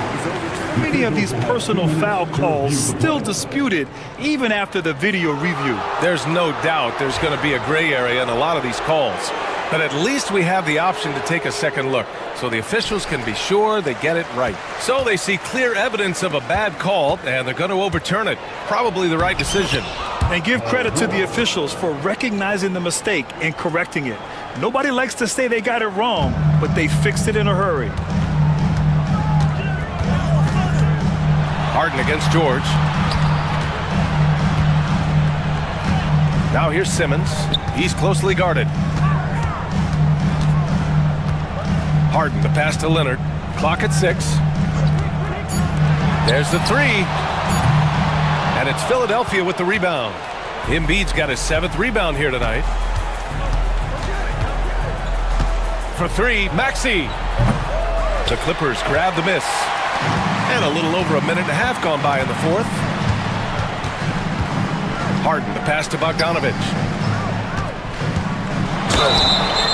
Many of these personal foul calls still disputed even after the video review. There's no doubt there's going to be a gray area in a lot of these calls. But at least we have the option to take a second look, so the officials can be sure they get it right. So they see clear evidence of a bad call, and they're going to overturn it. Probably the right decision. And give credit to the officials for recognizing the mistake and correcting it. Nobody likes to say they got it wrong, but they fixed it in a hurry. Harden against George. Now here's Simmons. He's closely guarded. Harden, the pass to Leonard. Clock at 6. There's the 3. And it's Philadelphia with the rebound. Embiid's got his 7th rebound here tonight. For 3, Maxey. The Clippers grab the miss. And a little over a minute and a half gone by in the 4th. Harden, the pass to Bogdanovic.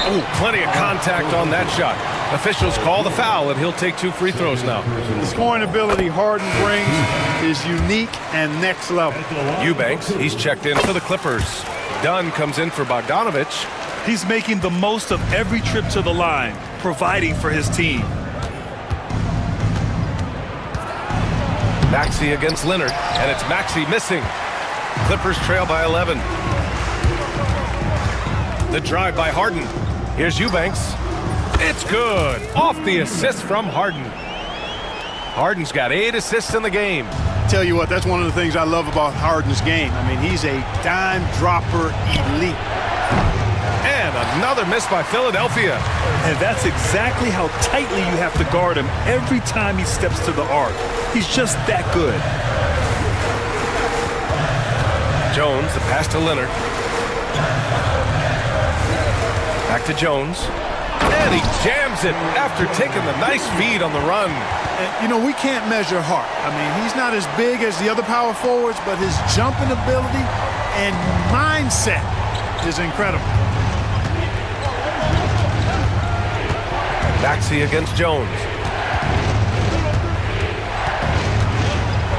Oh, plenty of contact on that shot. Officials call the foul, and he'll take 2 free throws now. The scoring ability Harden brings is unique and next level. Eubanks, he's checked in for the Clippers. Dunn comes in for Bogdanovic. He's making the most of every trip to the line, providing for his team. Maxey against Leonard, and it's Maxey missing. Clippers trail by 11. The drive by Harden. Here's Eubanks. It's good. Off the assist from Harden. Harden's got 8 assists in the game. Tell you what, that's one of the things I love about Harden's game. I mean, he's a dime dropper elite. And another miss by Philadelphia. And that's exactly how tightly you have to guard him every time he steps to the arc. He's just that good. Jones, the pass to Leonard. Back to Jones. And he jams it after taking the nice feed on the run. And, you know, we can't measure Hart. I mean, he's not as big as the other power forwards, but his jumping ability and mindset is incredible. Maxey against Jones.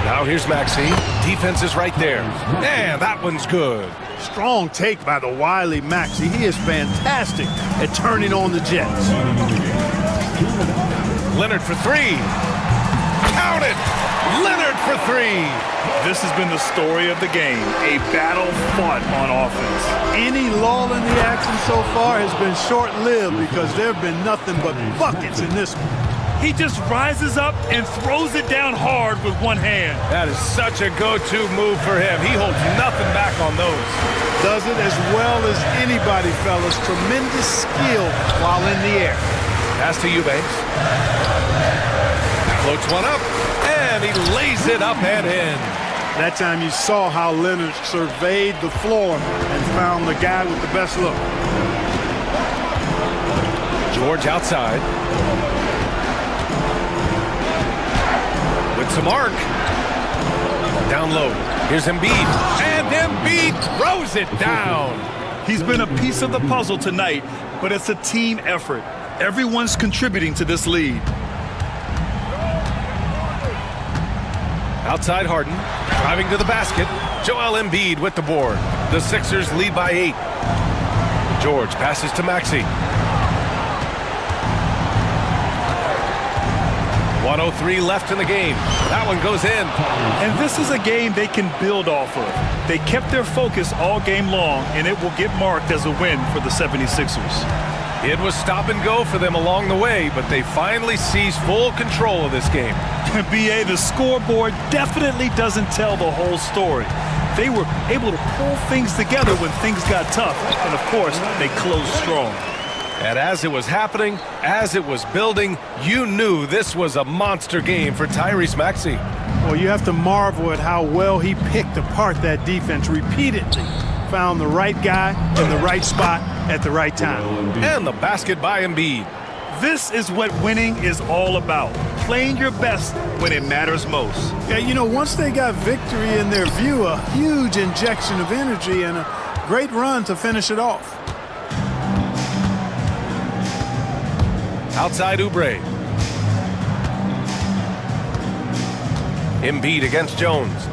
Now here's Maxey. Defense is right there. And that one's good. Strong take by the wily Maxey. He is fantastic at turning on the Jets. Leonard for 3. Count it! Leonard for 3. This has been the story of the game. A battle fought on offense. Any lull in the action so far has been short-lived because there have been nothing but buckets in this one. He just rises up and throws it down hard with one hand. That is such a go-to move for him. He holds nothing back on those. Does it as well as anybody, fellas. Tremendous skill while in the air. Pass to Eubanks. Floats one up, and he lays it up and in. That time you saw how Leonard surveyed the floor and found the guy with the best look. George outside. With some arc. Down low. Here's Embiid. And Embiid throws it down. He's been a piece of the puzzle tonight, but it's a team effort. Everyone's contributing to this lead. Outside Harden. Driving to the basket. Joel Embiid with the board. The Sixers lead by 8. George passes to Maxey. 1:03 left in the game. That one goes in. And this is a game they can build off of. They kept their focus all game long, and it will get marked as a win for the 76ers. It was stop and go for them along the way, but they finally seized full control of this game. BA, the scoreboard definitely doesn't tell the whole story. They were able to pull things together when things got tough, and of course, they closed strong. And as it was happening, as it was building, you knew this was a monster game for Tyrese Maxey. Well, you have to marvel at how well he picked apart that defense repeatedly. Found the right guy in the right spot at the right time. And the basket by Embiid. This is what winning is all about. Playing your best when it matters most. Yeah, you know, once they got victory in their view, a huge injection of energy and a great run to finish it off. Outside Oubre. Embiid against Jones.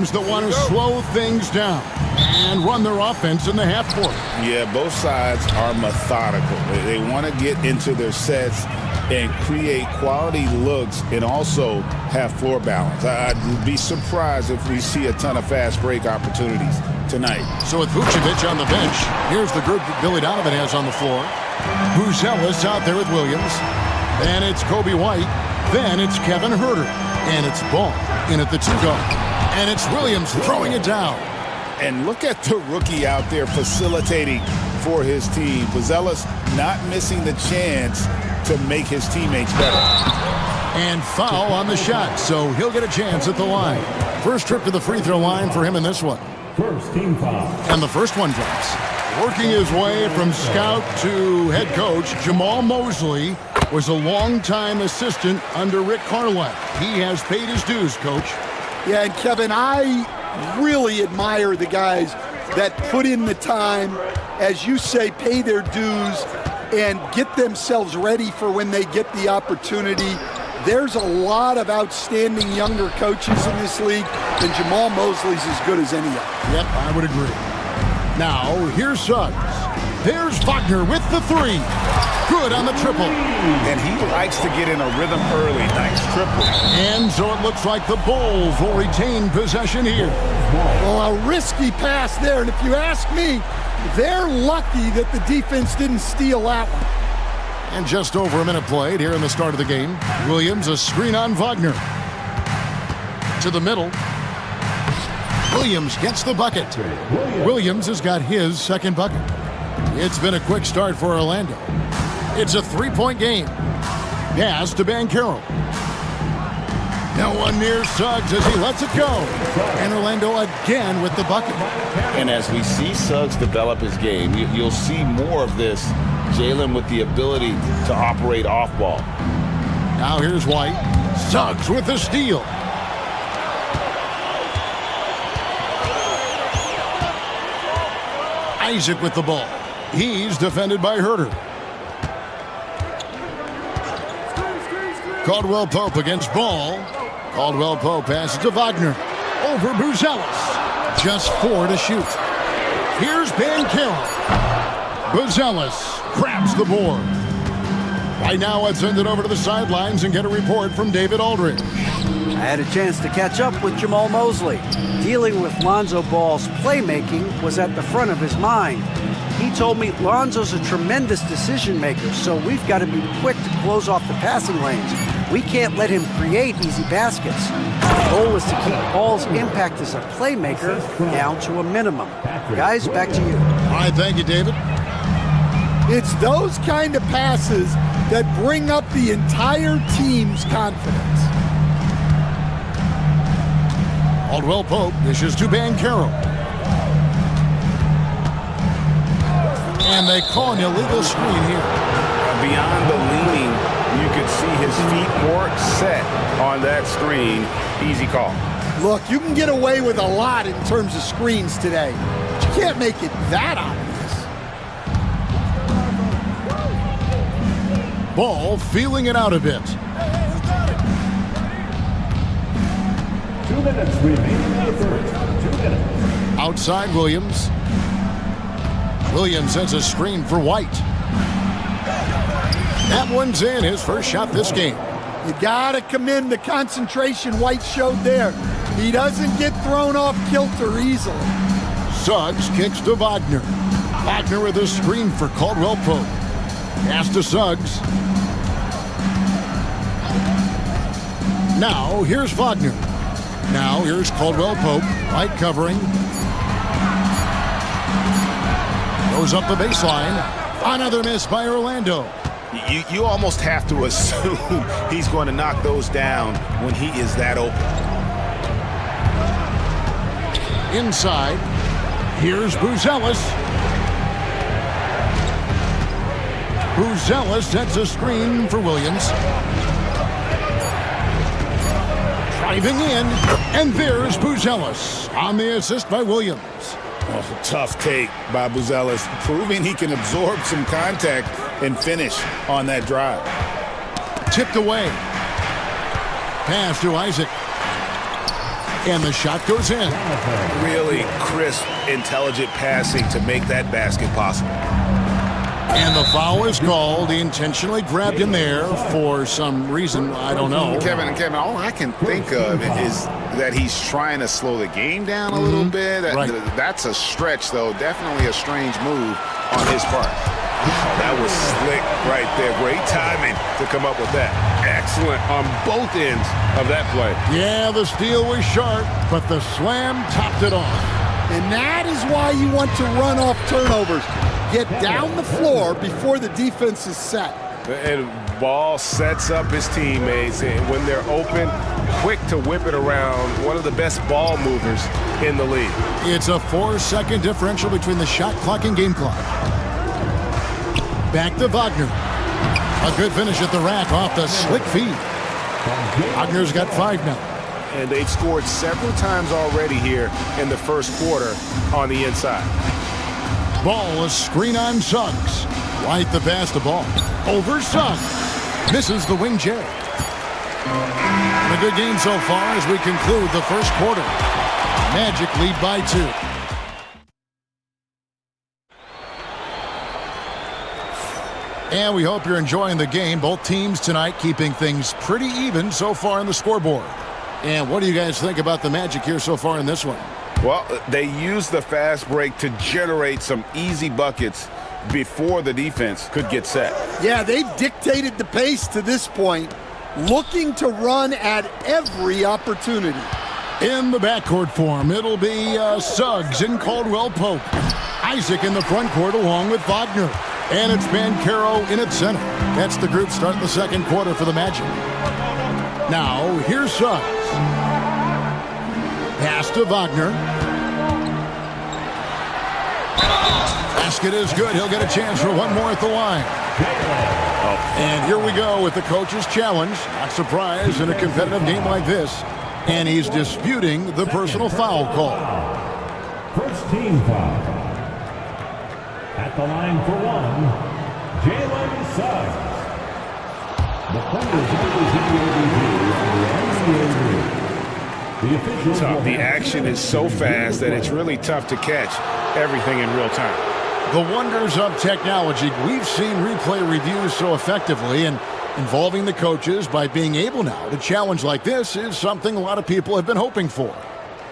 teams that want to slow things down and run their offense in the half court. Yeah, both sides are methodical. They want to get into their sets and create quality looks and also have floor balance. I'd be surprised if we see a ton of fast break opportunities tonight. So with Vucevic on the bench, here's the group that Billy Donovan has on the floor. Buzelis out there with Williams. Then it's Kobe White. Then it's Kevin Huerter. And it's Ball in at the 2-guard. And it's Williams throwing it down. And look at the rookie out there facilitating for his team. Buzelis not missing the chance to make his teammates better. And foul on the shot, so he'll get a chance at the line. First trip to the free throw line for him in this one. First team foul. And the first one drops. Working his way from scout to head coach, Jamal Mosley was a longtime assistant under Rick Carlisle. He has paid his dues, Coach. Yeah, and Kevin, I really admire the guys that put in the time, as you say, pay their dues, and get themselves ready for when they get the opportunity. There's a lot of outstanding younger coaches in this league, and Jamal Mosley's as good as any of them. Yep, I would agree. Now, here's Suggs. There's Wagner with the 3. Good on the triple. And he likes to get in a rhythm early. Nice triple. And so it looks like the Bulls will retain possession here. Well, a risky pass there, and if you ask me, they're lucky that the defense didn't steal that one. And just over a minute played here in the start of the game. Williams, a screen on Wagner. To the middle. Williams gets the bucket. Williams has got his second bucket. It's been a quick start for Orlando. It's a 3-point game. Pass to Banchero. Now one near Suggs as he lets it go. And Orlando again with the bucket. And as we see Suggs develop his game, you'll see more of this. Jalen with the ability to operate off ball. Now here's White. Suggs with the steal. Isaac with the ball. He's defended by Huerter. Caldwell Pope against Ball. Caldwell Pope passes to Wagner. Over Buzelis. Just 4 to shoot. Here's Banchero. Buzelis grabs the board. Right now, let's send it over to the sidelines and get a report from David Aldridge. I had a chance to catch up with Jamal Mosley. Dealing with Lonzo Ball's playmaking was at the front of his mind. He told me Lonzo's a tremendous decision maker, so we've got to be quick to close off the passing lanes. We can't let him create easy baskets. The goal is to keep Ball's impact as a playmaker down to a minimum. Guys, back to you. All right, thank you, David. It's those kind of passes that bring up the entire team's confidence. Caldwell Pope dishes to Banchero. And they call an illegal screen here. Beyond the leaning, you could see his feet more set on that screen. Easy call. Look, you can get away with a lot in terms of screens today, but you can't make it that obvious. Ball feeling it out a bit. 2 minutes remaining in the third. 2 minutes. Outside Williams. Williams sends a screen for White. That one's in, his first shot this game. You gotta commend the concentration White showed there. He doesn't get thrown off kilter easily. Suggs kicks to Wagner. Wagner with a screen for Caldwell Pope. Pass to Suggs. Now here's Wagner. Now here's Caldwell Pope. White covering. Goes up the baseline. Another miss by Orlando. You almost have to assume he's going to knock those down when he is that open. Inside. Here's Buzelis. Buzelis sets a screen for Williams. Driving in, and there's Buzelis on the assist by Williams. Oh, tough take by Buzelis, proving he can absorb some contact and finish on that drive. Tipped away. Pass to Isaac. And the shot goes in. Really crisp, intelligent passing to make that basket possible. And the foul is called. He intentionally grabbed him there for some reason. I don't know. Kevin, all I can think of is that he's trying to slow the game down a little bit. Right. That's a stretch, though. Definitely a strange move on his part. That was slick right there. Great timing to come up with that. Excellent on both ends of that play. Yeah, the steal was sharp, but the slam topped it off. And that is why you want to run off turnovers. Get down the floor before the defense is set. And Ball sets up his teammates, and when they're open, quick to whip it around. One of the best ball movers in the league. It's a 4-second differential between the shot clock and game clock. Back to Wagner. A good finish at the rack off the slick feed. Wagner's got 5 now. And they've scored several times already here in the first quarter on the inside. Ball, a screen on Suggs. Right the pass to Ball. Over Suggs. Misses the wing J. And a good game so far as we conclude the first quarter. Magic lead by 2. And we hope you're enjoying the game. Both teams tonight keeping things pretty even so far on the scoreboard. And what do you guys think about the Magic here so far in this one? Well, they used the fast break to generate some easy buckets before the defense could get set. Yeah, they've dictated the pace to this point, looking to run at every opportunity. In the backcourt form, it'll be Suggs and Caldwell Pope. Isaac in the front court along with Wagner. And it's Banchero in its center. That's the group starting the second quarter for the Magic. Now, here's Suggs. Pass to Wagner. Basket is good. He'll get a chance for one more at the line. And here we go with the coach's challenge. Not surprised in a competitive game like this. And he's disputing the personal foul call. First team foul. At the line for 1, Jalen Suggs. The players The action is so fast that it's really tough to catch everything in real time. The wonders of technology. We've seen replay reviews so effectively, and involving the coaches by being able now to challenge like this is something a lot of people have been hoping for.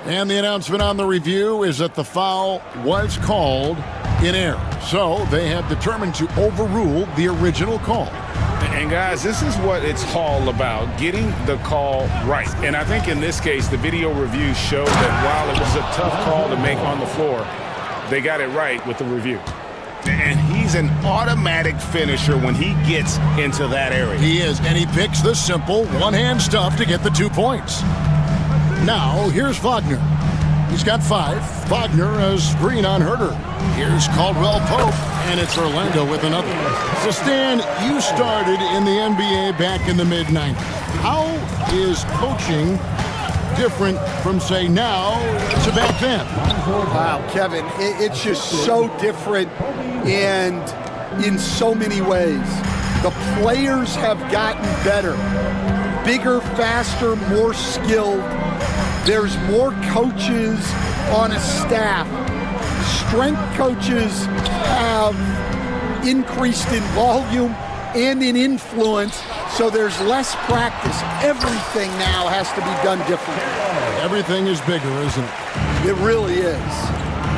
And the announcement on the review is that the foul was called in error. So they have determined to overrule the original call. And guys, this is what it's all about, getting the call right. And I think in this case, the video review showed that while it was a tough call to make on the floor, they got it right with the review. And he's an automatic finisher when he gets into that area. He is, and he picks the simple one-hand stuff to get the 2 points. Now, here's Wagner. He's got 5. Wagner, a screen on Herter. Here's Caldwell Pope, and it's Orlando with another. So, Stan, you started in the NBA back in the mid-90s. How is coaching different from, say, now to back then? Wow, Kevin, it's just so different and in so many ways. The players have gotten better, bigger, faster, more skilled. There's more coaches on a staff. Strength coaches have increased in volume and in influence, so there's less practice. Everything now has to be done differently. Everything is bigger, isn't it? It really is.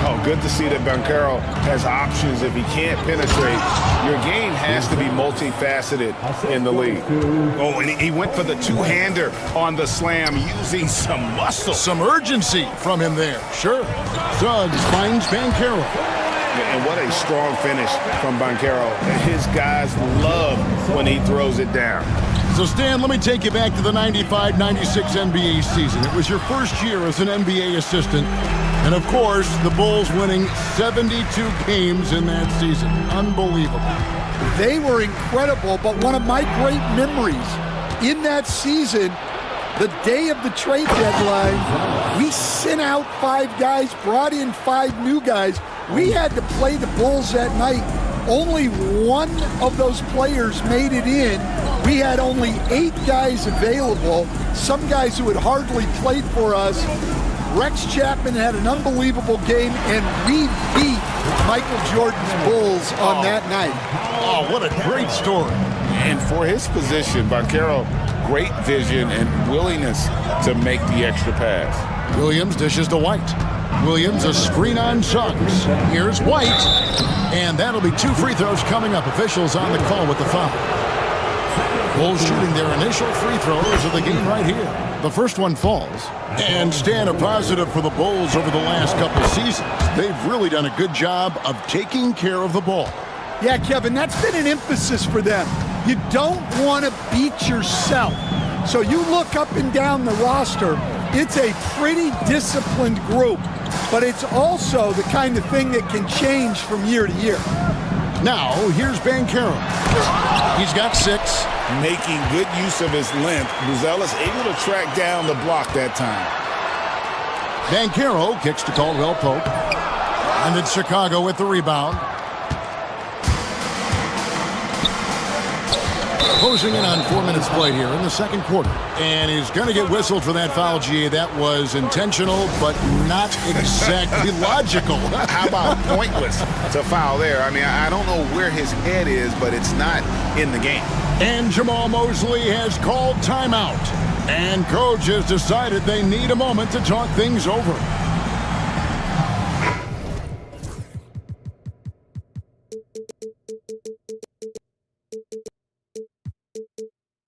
Oh, good to see that Banchero has options. If he can't penetrate, your game has to be multifaceted in the league. Oh, and he went for the two-hander on the slam using some muscle. Some urgency from him there. Sure. Suggs finds Banchero. And what a strong finish from Banchero. His guys love when he throws it down. So, Stan, let me take you back to the 95-96 NBA season. It was your first year as an NBA assistant. And, of course, the Bulls winning 72 games in that season. Unbelievable. They were incredible, but one of my great memories in that season, the day of the trade deadline, we sent out 5 guys, brought in 5 new guys. We had to play the Bulls that night only one of those players made it in. We had only 8 guys available, some guys who had hardly played for us. Rex Chapman had an unbelievable game, and we beat Michael Jordan's Bulls on that night. Oh, what a great story. And for his position, Banchero, great vision and willingness to make the extra pass. Williams dishes to White. Williams, a screen on Suggs. Here's White. And that'll be 2 free throws coming up. Officials on the call with the foul. Bulls shooting their initial free throws of the game right here. The first one falls. And Stan, a positive for the Bulls over the last couple of seasons. They've really done a good job of taking care of the ball. Yeah, Kevin, that's been an emphasis for them. You don't want to beat yourself. So you look up and down the roster, it's a pretty disciplined group, but it's also the kind of thing that can change from year to year. Now, here's Banchero. He's got 6. Making good use of his length. Buzelis able to track down the block that time. Banchero kicks to Caldwell Pope. And it's Chicago with the rebound. Closing in on 4 minutes played here in the second quarter. And he's going to get whistled for that foul, G. That was intentional, but not exactly logical. How about pointless to foul there? I mean, I don't know where his head is, but it's not in the game. And Jamal Mosley has called timeout. And coach has decided they need a moment to talk things over.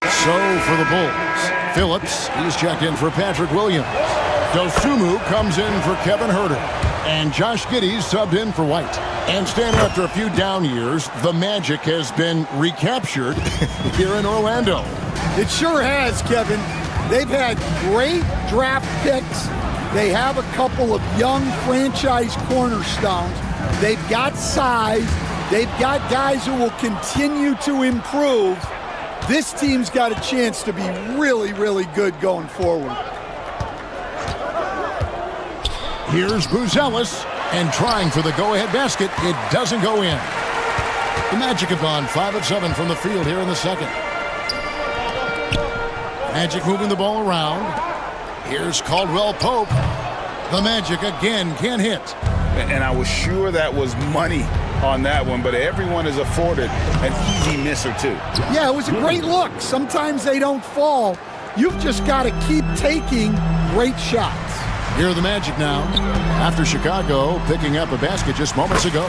So for the Bulls, Phillips, he's checked in for Patrick Williams. Dosumu comes in for Kevin Huerter. And Josh Giddey's subbed in for White. And standing after a few down years, the Magic has been recaptured here in Orlando. It sure has, Kevin. They've had great draft picks. They have a couple of young franchise cornerstones. They've got size. They've got guys who will continue to improve. This team's got a chance to be really, really good going forward. Here's Buzelis, and trying for the go-ahead basket. It doesn't go in. The Magic have gone 5 of 7 from the field here in the second. Magic moving the ball around. Here's Caldwell Pope. The Magic again can't hit. And I was sure that was money on that one, but everyone is afforded an easy miss or two. Yeah, it was a great look. Sometimes they don't fall. You've just got to keep taking great shots. Here are the Magic now, after Chicago picking up a basket just moments ago.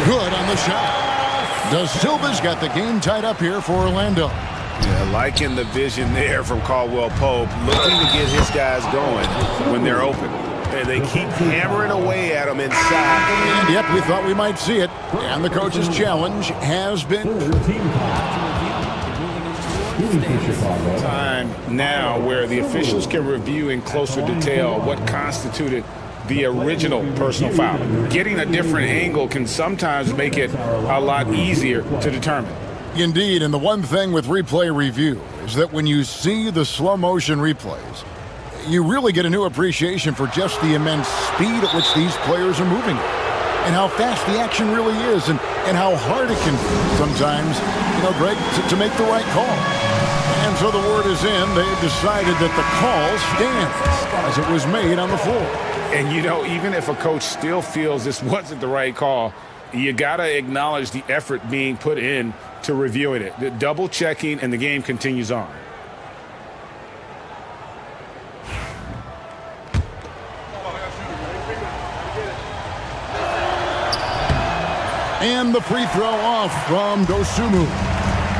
Good on the shot. Da Silva's got the game tied up here for Orlando. Yeah, liking the vision there from Caldwell Pope, looking to get his guys going when they're open. And they keep hammering away at them inside. And yep, we thought we might see it. And the coach's challenge has been time now where the officials can review in closer detail what constituted the original personal foul. Getting a different angle can sometimes make it a lot easier to determine. Indeed, and the one thing with replay review is that when you see the slow motion replays, you really get a new appreciation for just the immense speed at which these players are moving and how fast the action really is and how hard it can be sometimes, Greg, to make the right call. And so the word is in. They've decided that the call stands as it was made on the floor. And, even if a coach still feels this wasn't the right call, you got to acknowledge the effort being put in to reviewing it. The double checking, and the game continues on. And the free throw off from Dosumu.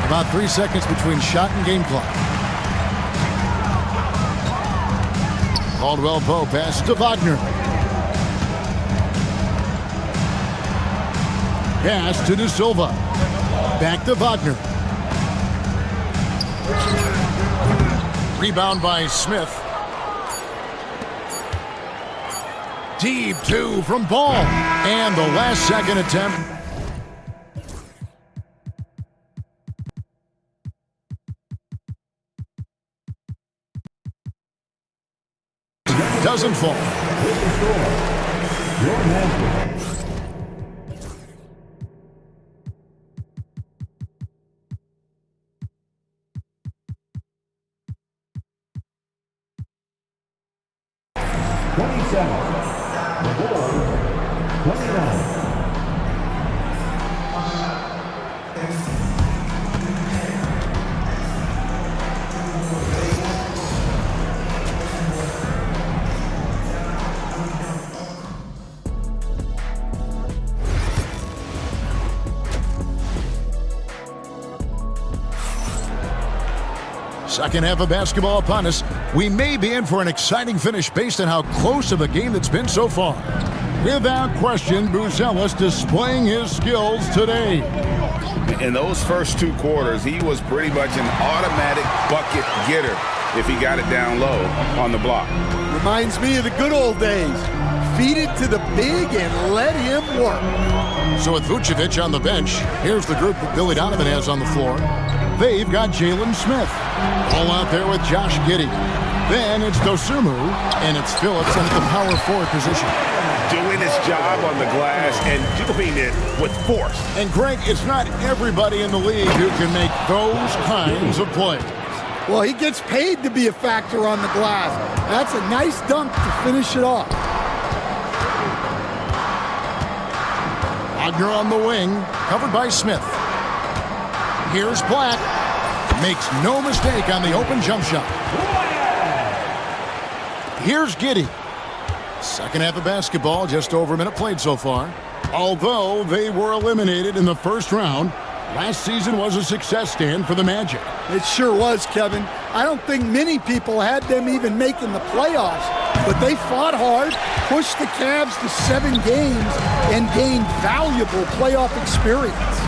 About 3 seconds between shot and game clock. Caldwell Pope pass to Wagner. Pass to Da Silva. Back to Wagner. Rebound by Smith. Deep 2 from Ball. And the last second attempt. Doesn't fall. 27. The Bulls, 29. Second half of basketball upon us. We may be in for an exciting finish based on how close of a game that's been so far. Without question, Buzelis displaying his skills today. In those first 2 quarters, he was pretty much an automatic bucket getter if he got it down low on the block. Reminds me of the good old days. Feed it to the big and let him work. So with Vucevic on the bench, here's the group that Billy Donovan has on the floor. They've got Jalen Smith. All out there with Josh Giddey. Then it's Dosumu, and it's Phillips in the power forward position. Doing his job on the glass and doing it with force. And Greg, it's not everybody in the league who can make those kinds of plays. Well, he gets paid to be a factor on the glass. That's a nice dunk to finish it off. Wagner on the wing, covered by Smith. Here's Black. Makes no mistake on the open jump shot. Here's Giddey. Second half of basketball, just over a minute played so far. Although they were eliminated in the first round, last season was a success stand for the Magic. It sure was, Kevin. I don't think many people had them even making the playoffs, but they fought hard, pushed the Cavs to 7 games, and gained valuable playoff experience.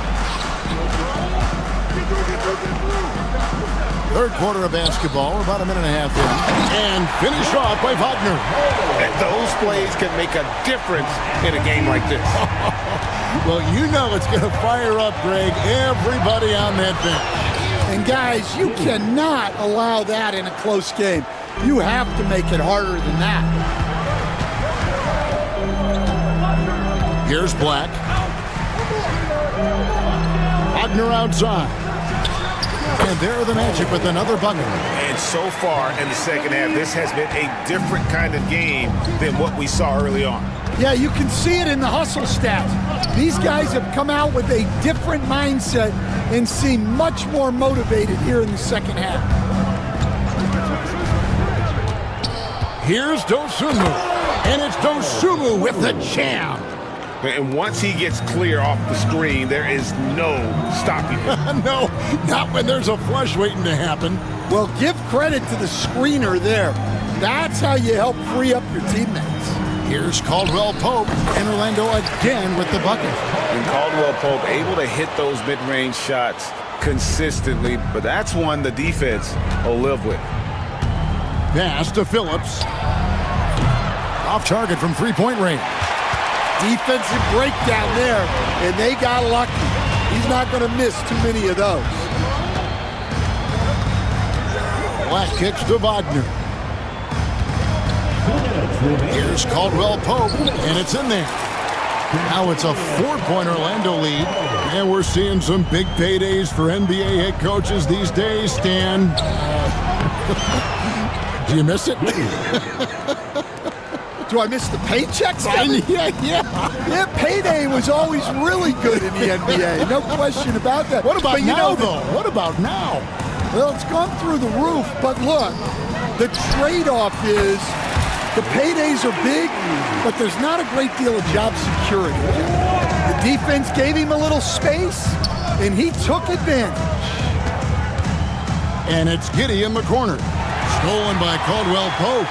Third quarter of basketball, about a minute and a half in, and finished off by Wagner. And those plays can make a difference in a game like this. Well, you know it's going to fire up, Greg, everybody on that bench. And guys, you cannot allow that in a close game. You have to make it harder than that. Here's Black. Wagner outside. And there are the Magic with another bucket. And so far in the second half, this has been a different kind of game than what we saw early on. Yeah, you can see it in the hustle stats. These guys have come out with a different mindset and seem much more motivated here in the second half. Here's Dosumu. And it's Dosumu with the jam. And once he gets clear off the screen, there is no stopping him. No, not when there's a flush waiting to happen. Well, give credit to the screener there. That's how you help free up your teammates. Here's Caldwell Pope, and Orlando again with the bucket. And Caldwell Pope able to hit those mid-range shots consistently, but that's one the defense will live with. Pass to Phillips. Off target from three-point range. Defensive breakdown there, and they got lucky. He's not going to miss too many of those. Black kicks to Wagner. Here's Caldwell Pope, and it's in there. Now it's a 4-point Orlando lead, and we're seeing some big paydays for NBA head coaches these days, Stan. Do you miss it? Do I miss the paychecks? Yeah. Payday was always really good in the NBA. No question about that. What about now, though? What about now? Well, it's gone through the roof, but look, the trade-off is the paydays are big, but there's not a great deal of job security. The defense gave him a little space, and he took advantage. And it's Giddey in the corner. Stolen by Caldwell Pope.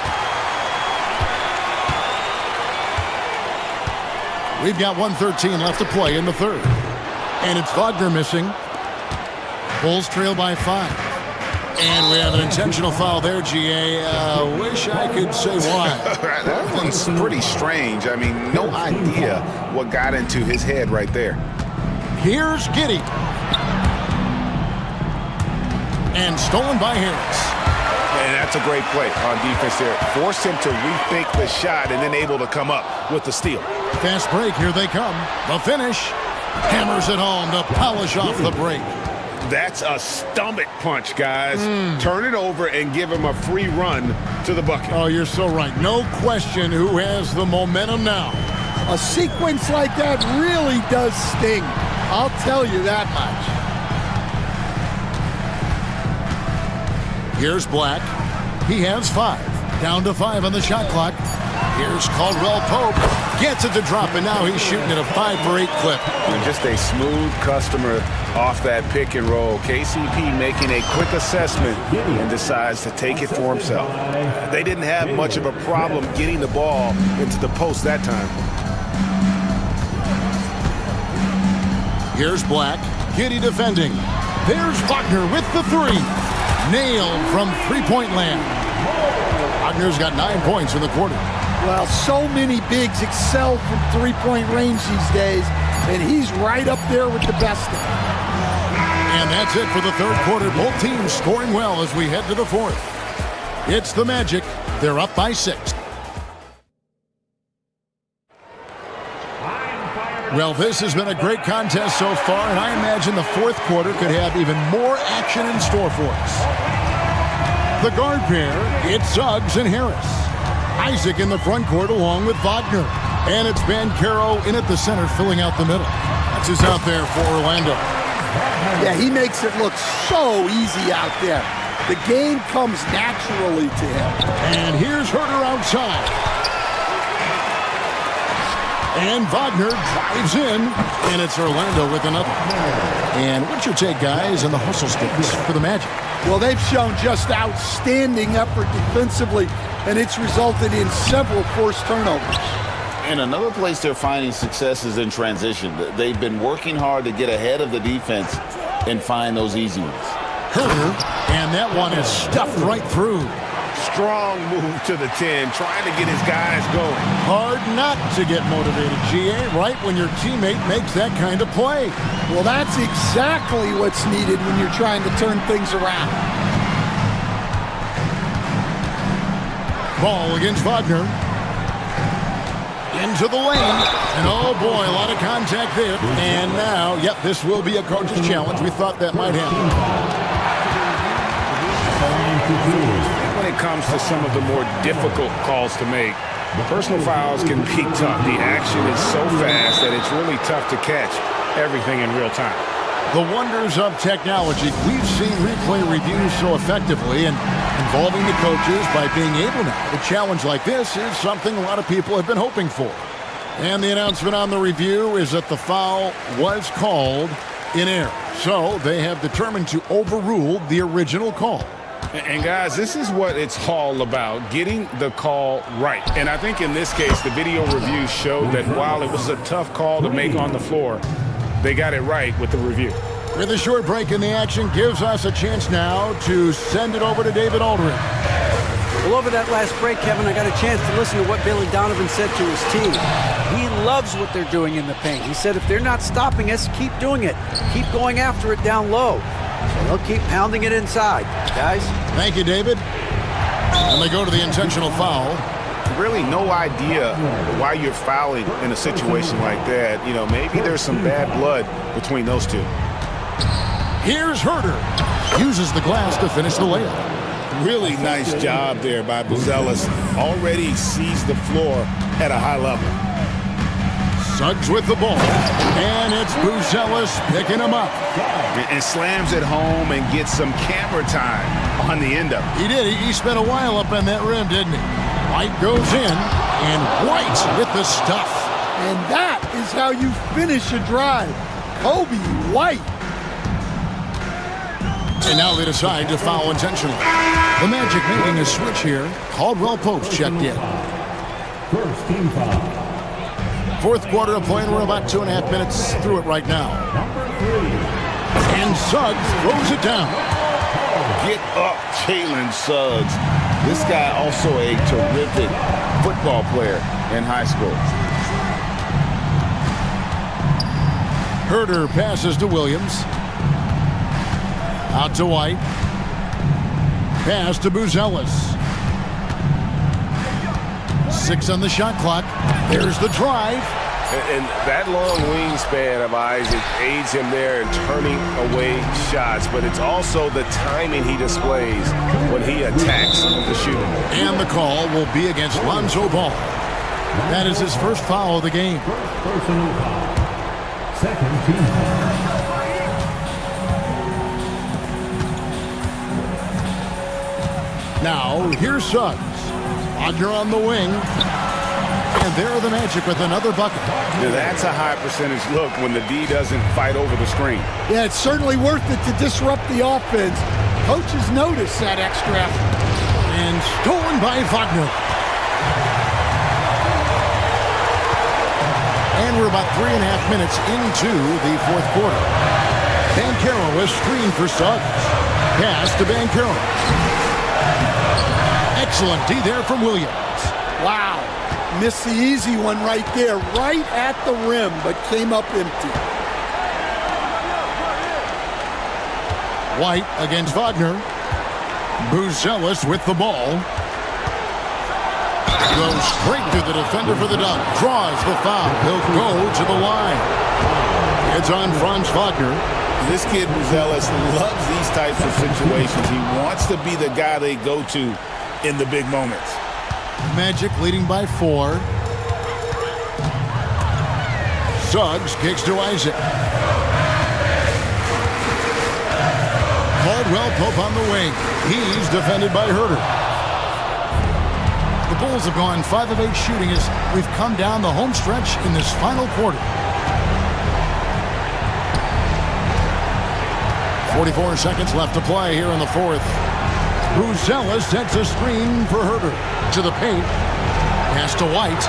We've got 1:13 left to play in the third. And it's Wagner missing. Bulls trail by 5. And we have an intentional foul there, GA. Wish I could say why. That one's pretty strange. I mean, no idea what got into his head right there. Here's Giddey. And stolen by Harris. And that's a great play on defense there. Forced him to rethink the shot and then able to come up with the steal. Fast break, here they come. The finish. Hammers it home to polish off the break. That's a stomach punch, guys. Turn it over and give him a free run to the bucket. Oh, you're so right. No question who has the momentum now. A sequence like that really does sting. I'll tell you that much. Here's Black. He has 5. Down to 5 on the shot clock. Here's Caldwell Pope. Gets it to drop, and now he's shooting at a 5-for-8 clip. And just a smooth customer off that pick and roll. KCP making a quick assessment and decides to take it for himself. They didn't have much of a problem getting the ball into the post that time. Here's Black. Giddy defending. There's Wagner with the 3. Nailed from three-point land. Wagner's got 9 points in the quarter. Well, so many bigs excel from three-point range these days, and he's right up there with the best of them. And that's it for the third quarter. Both teams scoring well as we head to the fourth. It's the Magic. They're up by 6. Well, this has been a great contest so far, and I imagine the fourth quarter could have even more action in store for us. The guard pair, it's Suggs and Harris. Isaac in the front court along with Wagner. And it's Banchero in at the center filling out the middle. That's who's out there for Orlando. Yeah, he makes it look so easy out there. The game comes naturally to him. And here's Herter outside. And Wagner drives in, and it's Orlando with another. And what's your take, guys, on the hustle sticks for the Magic? Well, they've shown just outstanding effort defensively, and it's resulted in several forced turnovers. And another place they're finding success is in transition. They've been working hard to get ahead of the defense and find those easy ones. Herter, and that one is stuffed right through. Strong move to the 10, trying to get his guys going. Hard not to get motivated, GA, right when your teammate makes that kind of play. Well, that's exactly what's needed when you're trying to turn things around. Ball against Wagner. Into the lane. And oh boy, a lot of contact there. And now, yep, this will be a coach's challenge. We thought that might happen. When it comes to some of the more difficult calls to make, personal fouls can be tough. The action is so fast that it's really tough to catch everything in real time. The wonders of technology. We've seen replay reviews so effectively, and involving the coaches by being able now to challenge like this is something a lot of people have been hoping for. And the announcement on the review is that the foul was called in error. So they have determined to overrule the original call. And guys, this is what it's all about, getting the call right. And I think in this case, the video review showed that while it was a tough call to make on the floor, they got it right with the review. With a short break in the action, gives us a chance now to send it over to David Aldridge. Well, over that last break, Kevin, I got a chance to listen to what Billy Donovan said to his team. He loves what they're doing in the paint. He said if they're not stopping us, keep doing it. Keep going after it down low. So they'll keep pounding it inside, guys. Thank you, David. And they go to the intentional foul. Really no idea why you're fouling in a situation like that. You know, maybe there's some bad blood between those two. Here's Herter. Uses the glass to finish the layup. Really nice job there by Buzelis. Already sees the floor at a high level. Suggs with the ball. And it's Buzelis picking him up. And slams it home and gets some camera time on the end of it. He did. He spent a while up on that rim, didn't he? White goes in, and White with the stuff. And that is how you finish a drive. Kobe White. And now they decide to foul intentionally. The Magic making a switch here. Caldwell Pope's checked in. First team foul. Fourth quarter of play, and we're about 2.5 minutes through it right now. And Suggs throws it down. Get up, Jalen Suggs. This guy also a terrific football player in high school. Herter passes to Williams. Out to White. Pass to Buzelis. 6 on the shot clock. There's the drive. And that long wingspan of Isaac aids him there in turning away shots, but it's also the timing he displays when he attacks the shooter. And the call will be against Lonzo Ball. That is his first foul of the game. Personal foul. Second team foul. Now, here's Suggs. Wagner on the wing. And there are the Magic with another bucket. Now that's a high percentage look when the D doesn't fight over the screen. Yeah, it's certainly worth it to disrupt the offense. Coaches notice that extra effort. And stolen by Wagner. And we're about 3.5 minutes into the fourth quarter. Banchero is screened for Suggs. Pass to Banchero. Excellent D there from Williams. Wow. Missed the easy one right there, right at the rim, but came up empty. White against Wagner. Buzelis with the ball. Goes straight to the defender for the dunk. Draws the foul. He'll go to the line. It's on Franz Wagner. This kid, Buzelis, loves these types of situations. He wants to be the guy they go to in the big moments. Magic leading by 4. Suggs kicks to Isaac. Caldwell Pope on the wing. He's defended by Herter. The Bulls have gone 5 of 8 shooting as we've come down the home stretch in this final quarter. 44 seconds left to play here in the fourth. Buzelis sets a screen for Herter. To the paint. Pass to White.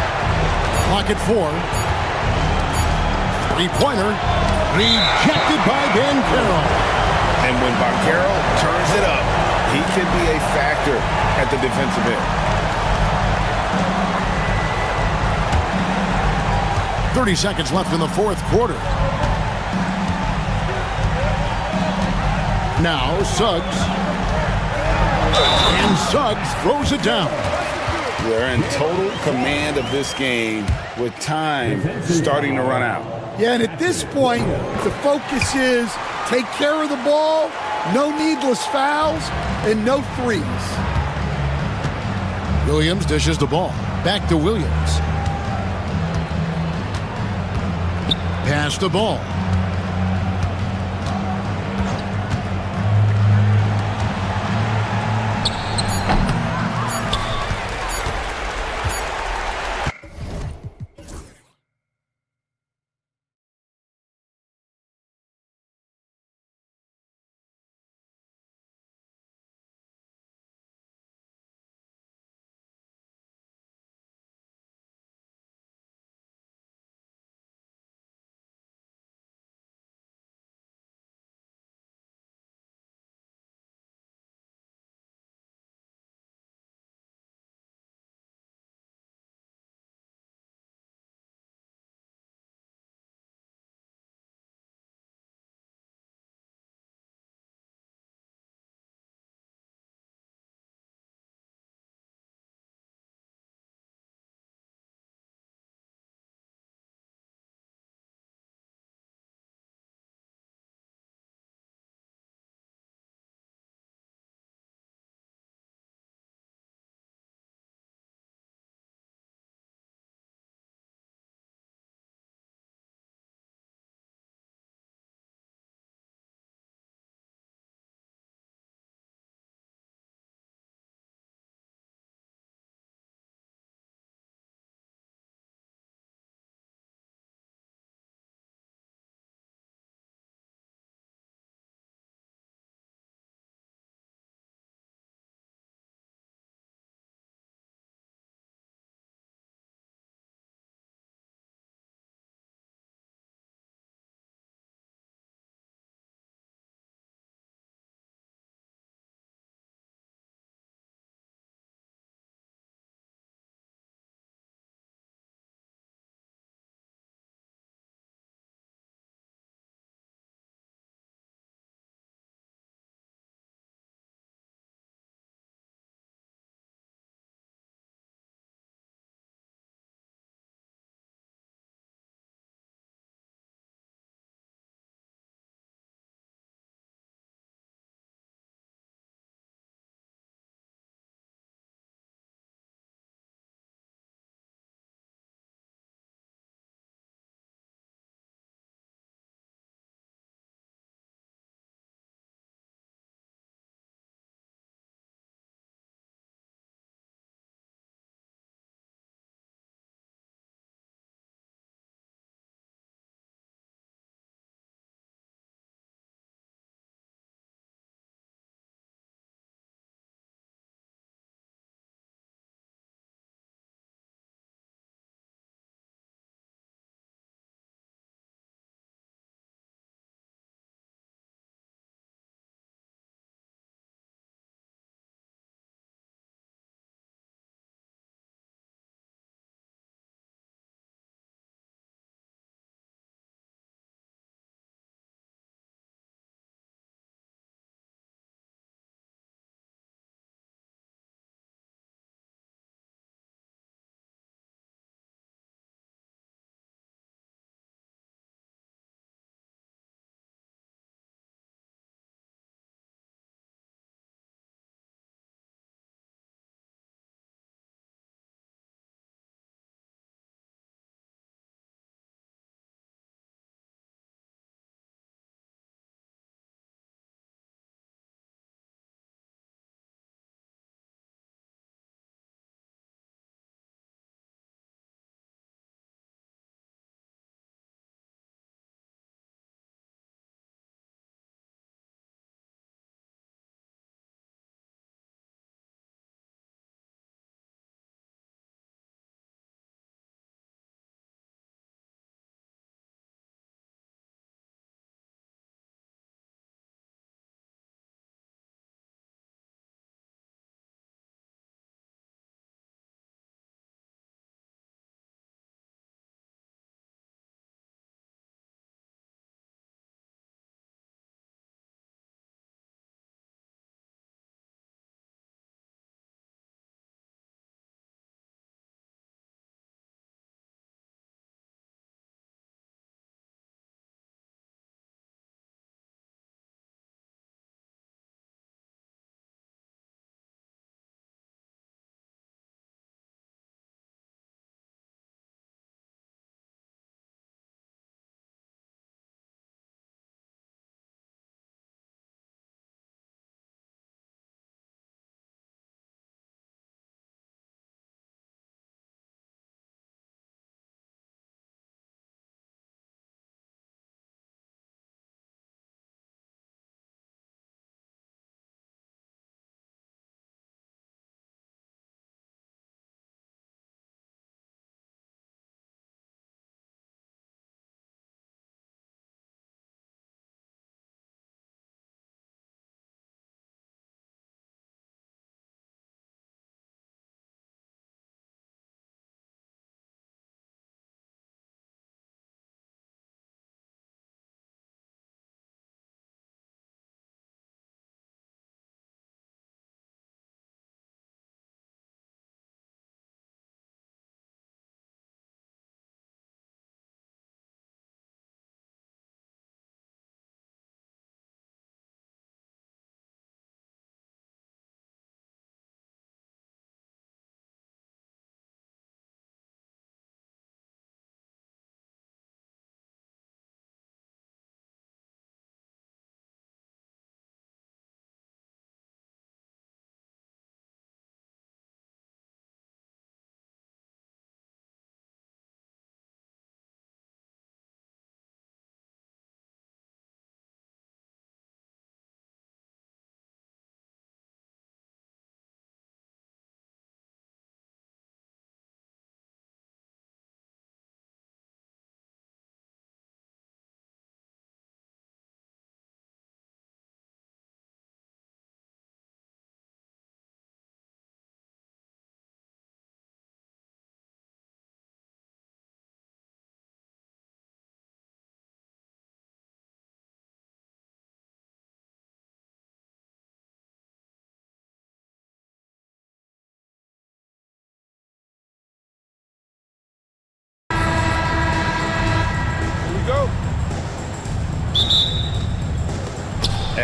Clock at 4. Three-pointer. Rejected by Banchero. And when Banchero turns it up, he can be a factor at the defensive end. 30 seconds left in the fourth quarter. Now Suggs. And Suggs throws it down. They're in total command of this game with time starting to run out. Yeah, and at this point, the focus is take care of the ball, no needless fouls, and no threes. Williams dishes the ball. Back to Williams. Pass the ball.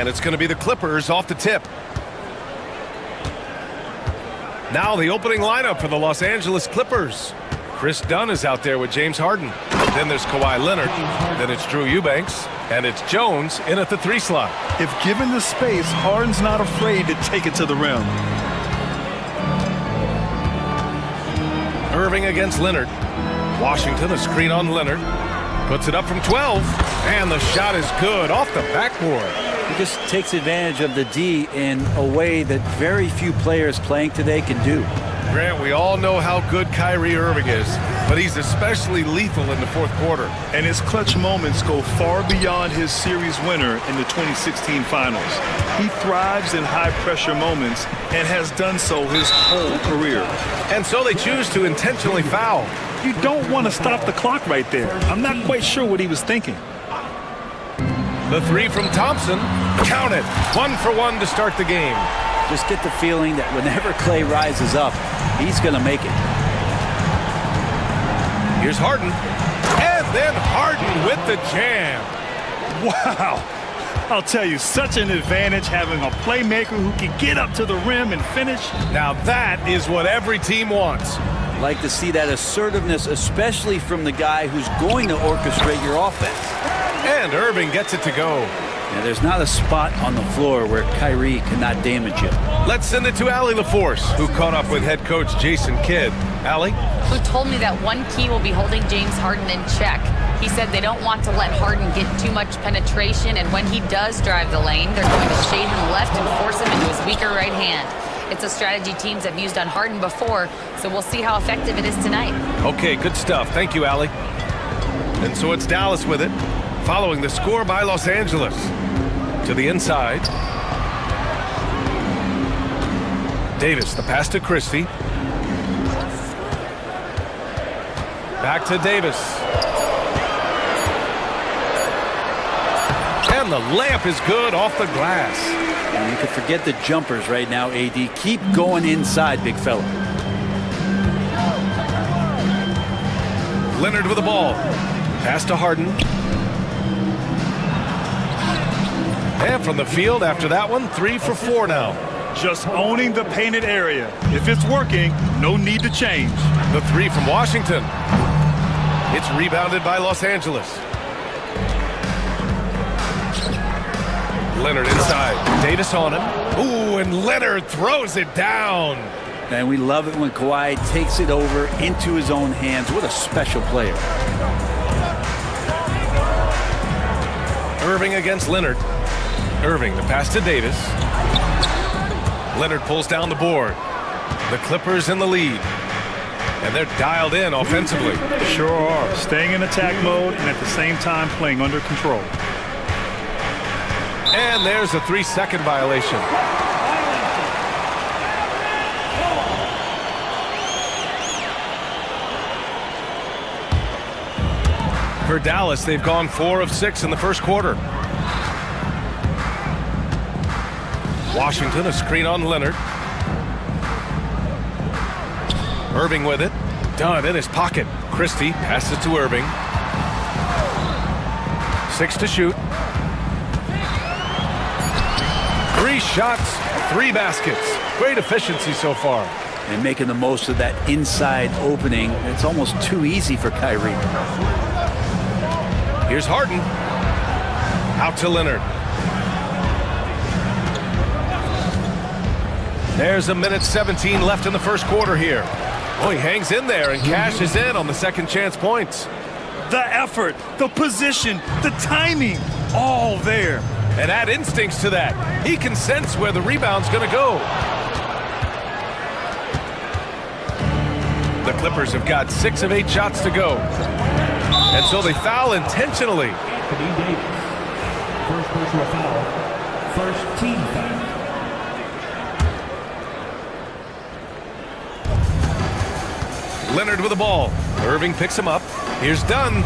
And it's going to be the Clippers off the tip. Now the opening lineup for the Los Angeles Clippers. Chris Dunn is out there with James Harden. Then there's Kawhi Leonard. Then it's Drew Eubanks. And it's Jones in at the 3 slot. If given the space, Harden's not afraid to take it to the rim. Irving against Leonard. Washington, a screen on Leonard. Puts it up from 12. And the shot is good off the backboard. He just takes advantage of the D in a way that very few players playing today can do. Grant, we all know how good Kyrie Irving is, but he's especially lethal in the fourth quarter. And his clutch moments go far beyond his series winner in the 2016 finals. He thrives in high-pressure moments and has done so his whole career. And so they choose to intentionally foul. You don't want to stop the clock right there. I'm not quite sure what he was thinking. The 3 from Thompson. Count it. 1 for 1 to start the game. Just get the feeling that whenever Clay rises up, he's going to make it. Here's Harden. And then Harden with the jam. Wow. I'll tell you, such an advantage having a playmaker who can get up to the rim and finish. Now that is what every team wants. Like to see that assertiveness, especially from the guy who's going to orchestrate your offense. And Irving gets it to go. Now, there's not a spot on the floor where Kyrie cannot damage you. Let's send it to Allie LaForce, who caught up with head coach Jason Kidd. Allie? Who told me that one key will be holding James Harden in check. He said they don't want to let Harden get too much penetration, and when he does drive the lane, they're going to shade him left and force him into his weaker right hand. It's a strategy teams have used on Harden before, so we'll see how effective it is tonight. Okay, good stuff. Thank you, Allie. And so it's Dallas with it, following the score by Los Angeles. To the inside. Davis, the pass to Christie. Back to Davis. And the layup is good off the glass. And you can forget the jumpers right now, AD. Keep going inside, big fella. Leonard with the ball. Pass to Harden. And from the field after that one, 3 for 4 now. Just owning the painted area. If it's working, no need to change. The 3 from Washington. It's rebounded by Los Angeles. Leonard inside. Davis on him. Ooh, and Leonard throws it down. And we love it when Kawhi takes it over into his own hands. What a special player. Irving against Leonard. Irving, the pass to Davis. Leonard pulls down the board. The Clippers in the lead. And they're dialed in offensively. Sure are. Staying in attack mode and at the same time playing under control. And there's a 3-second violation. For Dallas, they've gone 4 of 6 in the first quarter. Washington, a screen on Leonard. Irving with it. Dunn in his pocket. Christie passes to Irving. 6 to shoot. 3 shots, 3 baskets. Great efficiency so far. And making the most of that inside opening. It's almost too easy for Kyrie. Here's Harden. Out to Leonard. There's a minute 17 left in the first quarter here. Oh, he hangs in there and cashes in on the second chance points. The effort, the position, the timing, all there. And add instincts to that. He can sense where the rebound's going to go. The Clippers have got 6 of 8 shots to go. And so they foul intentionally. First personal foul. First team foul. Leonard with the ball. Irving picks him up. Here's Dunn.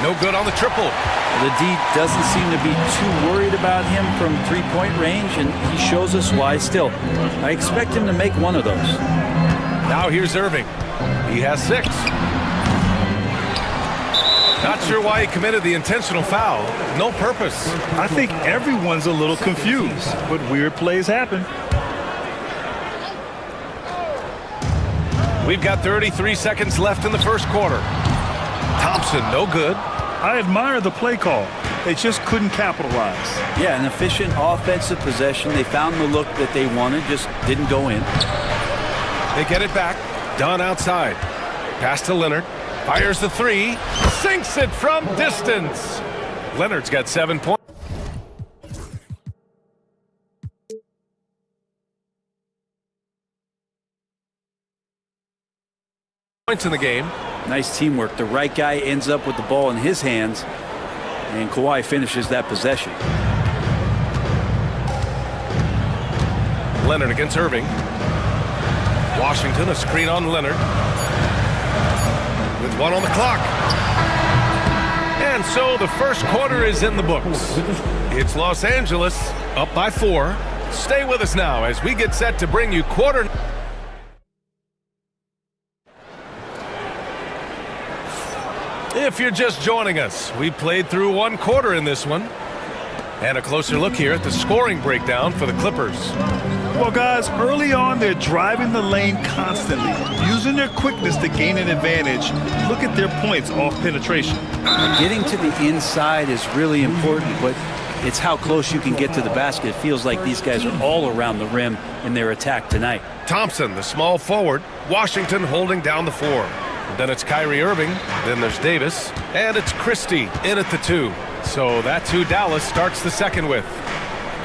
No good on the triple. The D doesn't seem to be too worried about him from three-point range, and he shows us why still. I expect him to make one of those. Now here's Irving. He has 6. Not sure why he committed the intentional foul. No purpose. I think everyone's a little confused, but weird plays happen. We've got 33 seconds left in the first quarter. Thompson, no good. I admire the play call. They just couldn't capitalize. Yeah, an efficient offensive possession. They found the look that they wanted, just didn't go in. They get it back. Dunn outside. Pass to Leonard. Fires the three. Sinks it from distance. Leonard's got 7 points. In the game. Nice teamwork. The right guy ends up with the ball in his hands, and Kawhi finishes that possession. Leonard against Irving. Washington, a screen on Leonard. With 1 on the clock. And so the first quarter is in the books. It's Los Angeles up by 4. Stay with us now as we get set to bring you quarter. If you're just joining us, we played through 1 quarter in this one. And a closer look here at the scoring breakdown for the Clippers. Well, guys, early on, they're driving the lane constantly, using their quickness to gain an advantage. Look at their points off penetration. Getting to the inside is really important, but it's how close you can get to the basket. It feels like these guys are all around the rim in their attack tonight. Thompson, the small forward. Washington holding down the 4. Then it's Kyrie Irving. Then there's Davis. And it's Christie in at the 2. So that's who Dallas starts the second with.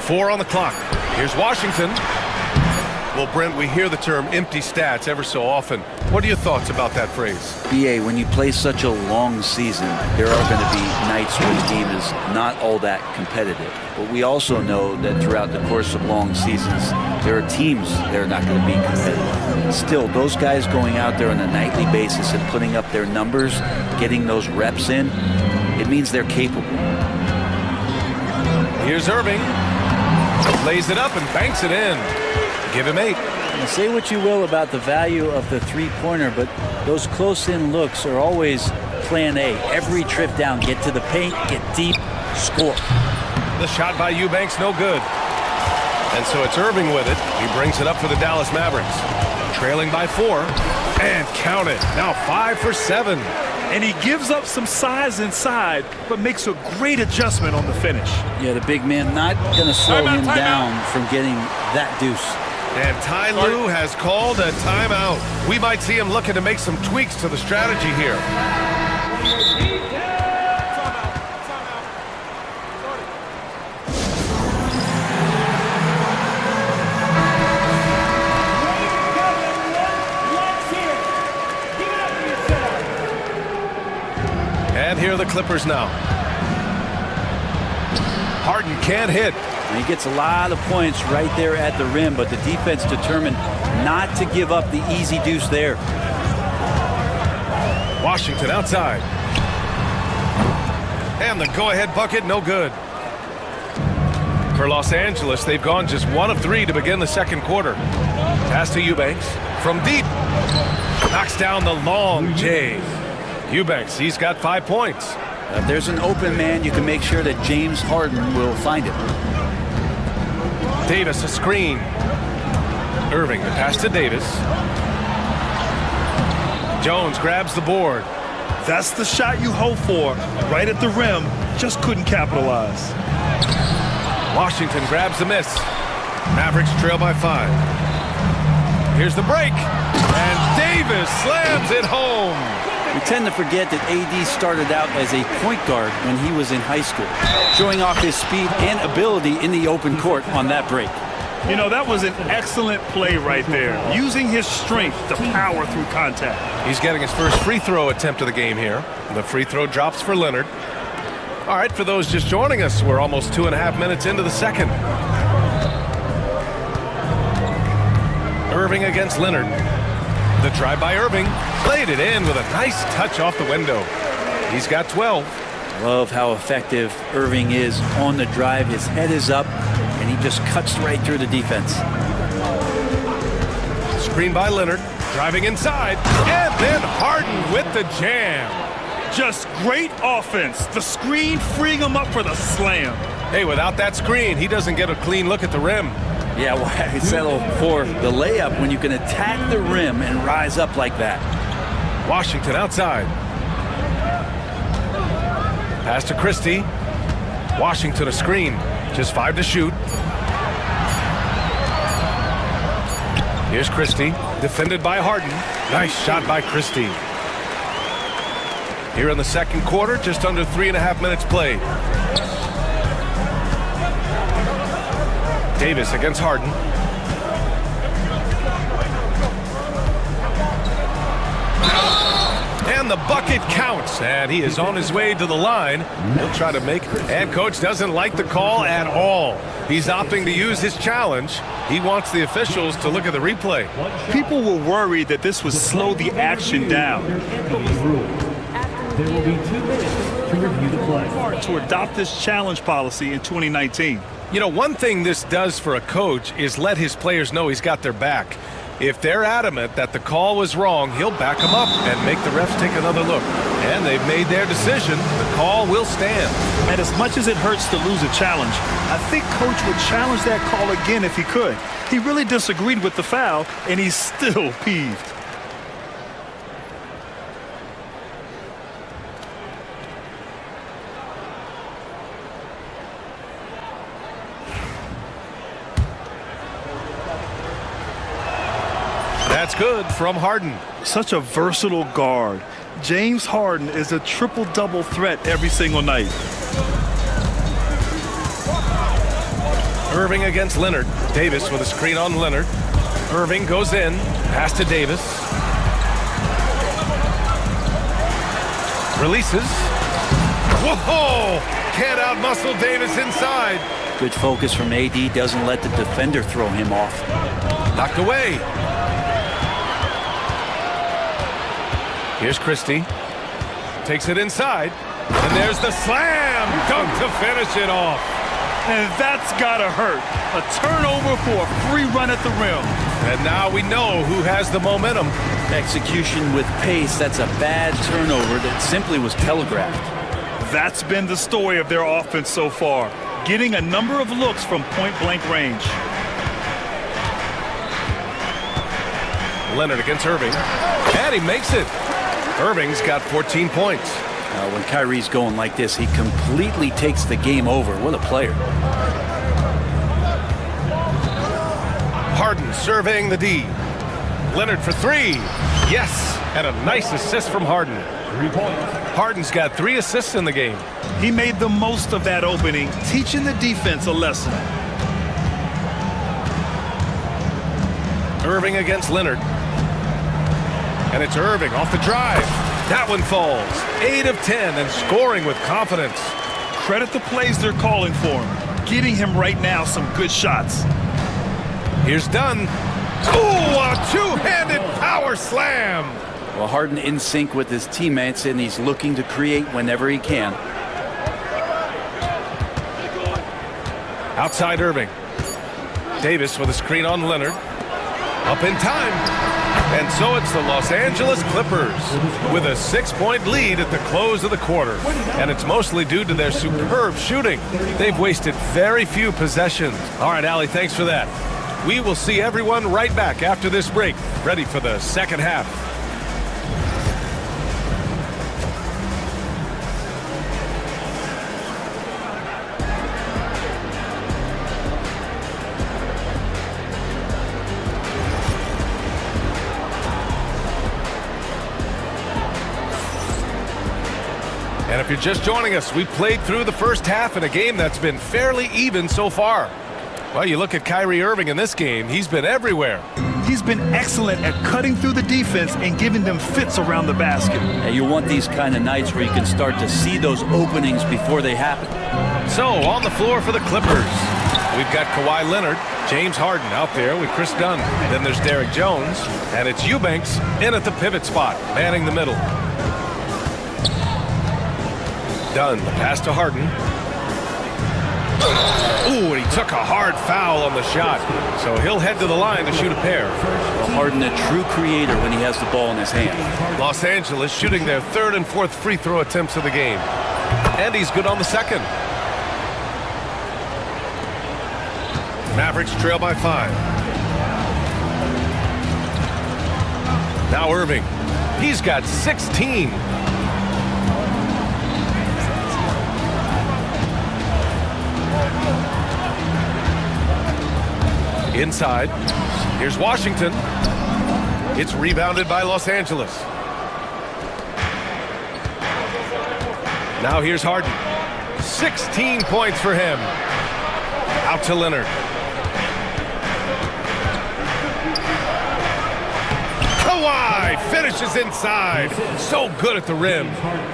4 on the clock. Here's Washington. Well, Brent, we hear the term empty stats ever so often. What are your thoughts about that phrase? BA, when you play such a long season, there are going to be nights where the game is not all that competitive. But we also know that throughout the course of long seasons, there are teams that are not going to be competitive. Still, those guys going out there on a nightly basis and putting up their numbers, getting those reps in, it means they're capable. Here's Irving. Lays it up and banks it in. Give him 8. Now, say what you will about the value of the three-pointer, but those close-in looks are always plan A. Every trip down, get to the paint, get deep, score. The shot by Eubanks, no good. And so it's Irving with it. He brings it up for the Dallas Mavericks. Trailing by 4. And count it. Now 5 for 7. And he gives up some size inside, but makes a great adjustment on the finish. Yeah, the big man not going to slow him down from getting that deuce. And Ty Lue has called a timeout. We might see him looking to make some tweaks to the strategy here. And here are the Clippers now. Harden can't hit. And he gets a lot of points right there at the rim, but the defense determined not to give up the easy deuce there. Washington outside. And the go-ahead bucket, no good. For Los Angeles, they've gone just 1 of 3 to begin the second quarter. Pass to Eubanks. From deep. Knocks down the long J. Eubanks, he's got 5 points. If there's an open man, you can make sure that James Harden will find it. Davis, a screen. Irving, the pass to Davis. Jones grabs the board. That's the shot you hope for. Right at the rim, just couldn't capitalize. Washington grabs the miss. Mavericks trail by 5. Here's the break. And Davis slams it home. We tend to forget that AD started out as a point guard when he was in high school, showing off his speed and ability in the open court on that break. You know, that was an excellent play right there, using his strength to power through contact. He's getting his first free throw attempt of the game here. The free throw drops for Leonard. All right, for those just joining us, we're almost 2.5 minutes into the second. Irving against Leonard. The drive by Irving, played it in with a nice touch off the window. He's got 12. Love how effective Irving is on the drive. His head is up, and he just cuts right through the defense. Screen by Leonard, driving inside, and then Harden with the jam. Just great offense. The screen freeing him up for the slam. Hey, without that screen, he doesn't get a clean look at the rim. Yeah, why settle for the layup when you can attack the rim and rise up like that? Washington outside. Pass to Christie. Washington a screen. Just 5 to shoot. Here's Christie, defended by Harden. Nice shot by Christie. Here in the second quarter, just under 3.5 minutes played. Davis against Harden. And the bucket counts, and he is on his way to the line. He'll try to make it, and coach doesn't like the call at all. He's opting to use his challenge. He wants the officials to look at the replay. People were worried that this would slow the action down. There will be 2 minutes to review the play. To adopt this challenge policy in 2019. You know, one thing this does for a coach is let his players know he's got their back. If they're adamant that the call was wrong, he'll back them up and make the refs take another look. And they've made their decision. The call will stand. And as much as it hurts to lose a challenge, I think coach would challenge that call again if he could. He really disagreed with the foul, and he's still peeved. That's good from Harden. Such a versatile guard. James Harden is a triple-double threat every single night. Irving against Leonard. Davis with a screen on Leonard. Irving goes in. Pass to Davis. Releases. Whoa! Can't outmuscle Davis inside. Good focus from AD. Doesn't let the defender throw him off. Knocked away. Here's Christie. Takes it inside. And there's the slam dunk to finish it off. And that's gotta hurt. A turnover for a free run at the rim. And now we know who has the momentum. Execution with pace. That's a bad turnover that simply was telegraphed. That's been the story of their offense so far. Getting a number of looks from point-blank range. Leonard against Irving. And he makes it. Irving's got 14 points. When Kyrie's going like this, he completely takes the game over. What a player. Harden surveying the D. Leonard for 3. Yes, and a nice assist from Harden. 3 points. Harden's got 3 assists in the game. He made the most of that opening, teaching the defense a lesson. Irving against Leonard. And it's Irving off the drive. That one falls. 8 of 10 and scoring with confidence. Credit the plays they're calling for him. Getting him right now some good shots. Here's Dunn. Ooh, a two-handed power slam. Well, Harden in sync with his teammates, and he's looking to create whenever he can. Outside Irving. Davis with a screen on Leonard. Up in time. And so it's the Los Angeles Clippers with a 6-point lead at the close of the quarter. And it's mostly due to their superb shooting. They've wasted very few possessions. All right, Allie, thanks for that. We will see everyone right back after this break, ready for the second half. And if you're just joining us, we played through the first half in a game that's been fairly even so far. Well, you look at Kyrie Irving in this game, he's been everywhere. He's been excellent at cutting through the defense and giving them fits around the basket. And you want these kind of nights where you can start to see those openings before they happen. So, on the floor for the Clippers, we've got Kawhi Leonard, James Harden out there with Chris Dunn. Then there's Derek Jones, and it's Eubanks in at the pivot spot, manning the middle. Dunn, the pass to Harden. Ooh, and he took a hard foul on the shot. So he'll head to the line to shoot a pair. Harden, a true creator when he has the ball in his hand. Los Angeles shooting their third and fourth free throw attempts of the game. And he's good on the second. Mavericks trail by 5. Now Irving. He's got 16. Inside. Here's Washington. It's rebounded by Los Angeles. Now here's Harden. 16 points for him. Out to Leonard. Kawhi finishes inside. So good at the rim.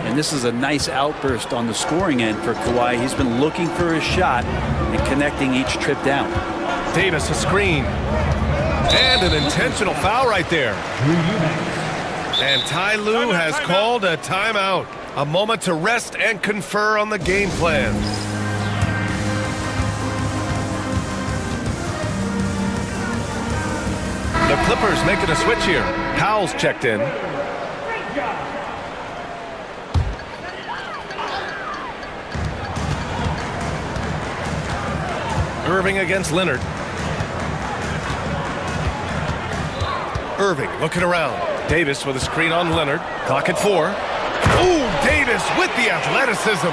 And this is a nice outburst on the scoring end for Kawhi. He's been looking for his shot and connecting each trip down. Davis a screen. And an intentional foul right there. And Ty Lue has called a timeout. A moment to rest and confer on the game plan. The Clippers making a switch here. Powell's checked in. Irving against Leonard. Irving looking around. Davis with a screen on Leonard. Clock at 4. Ooh, Davis with the athleticism.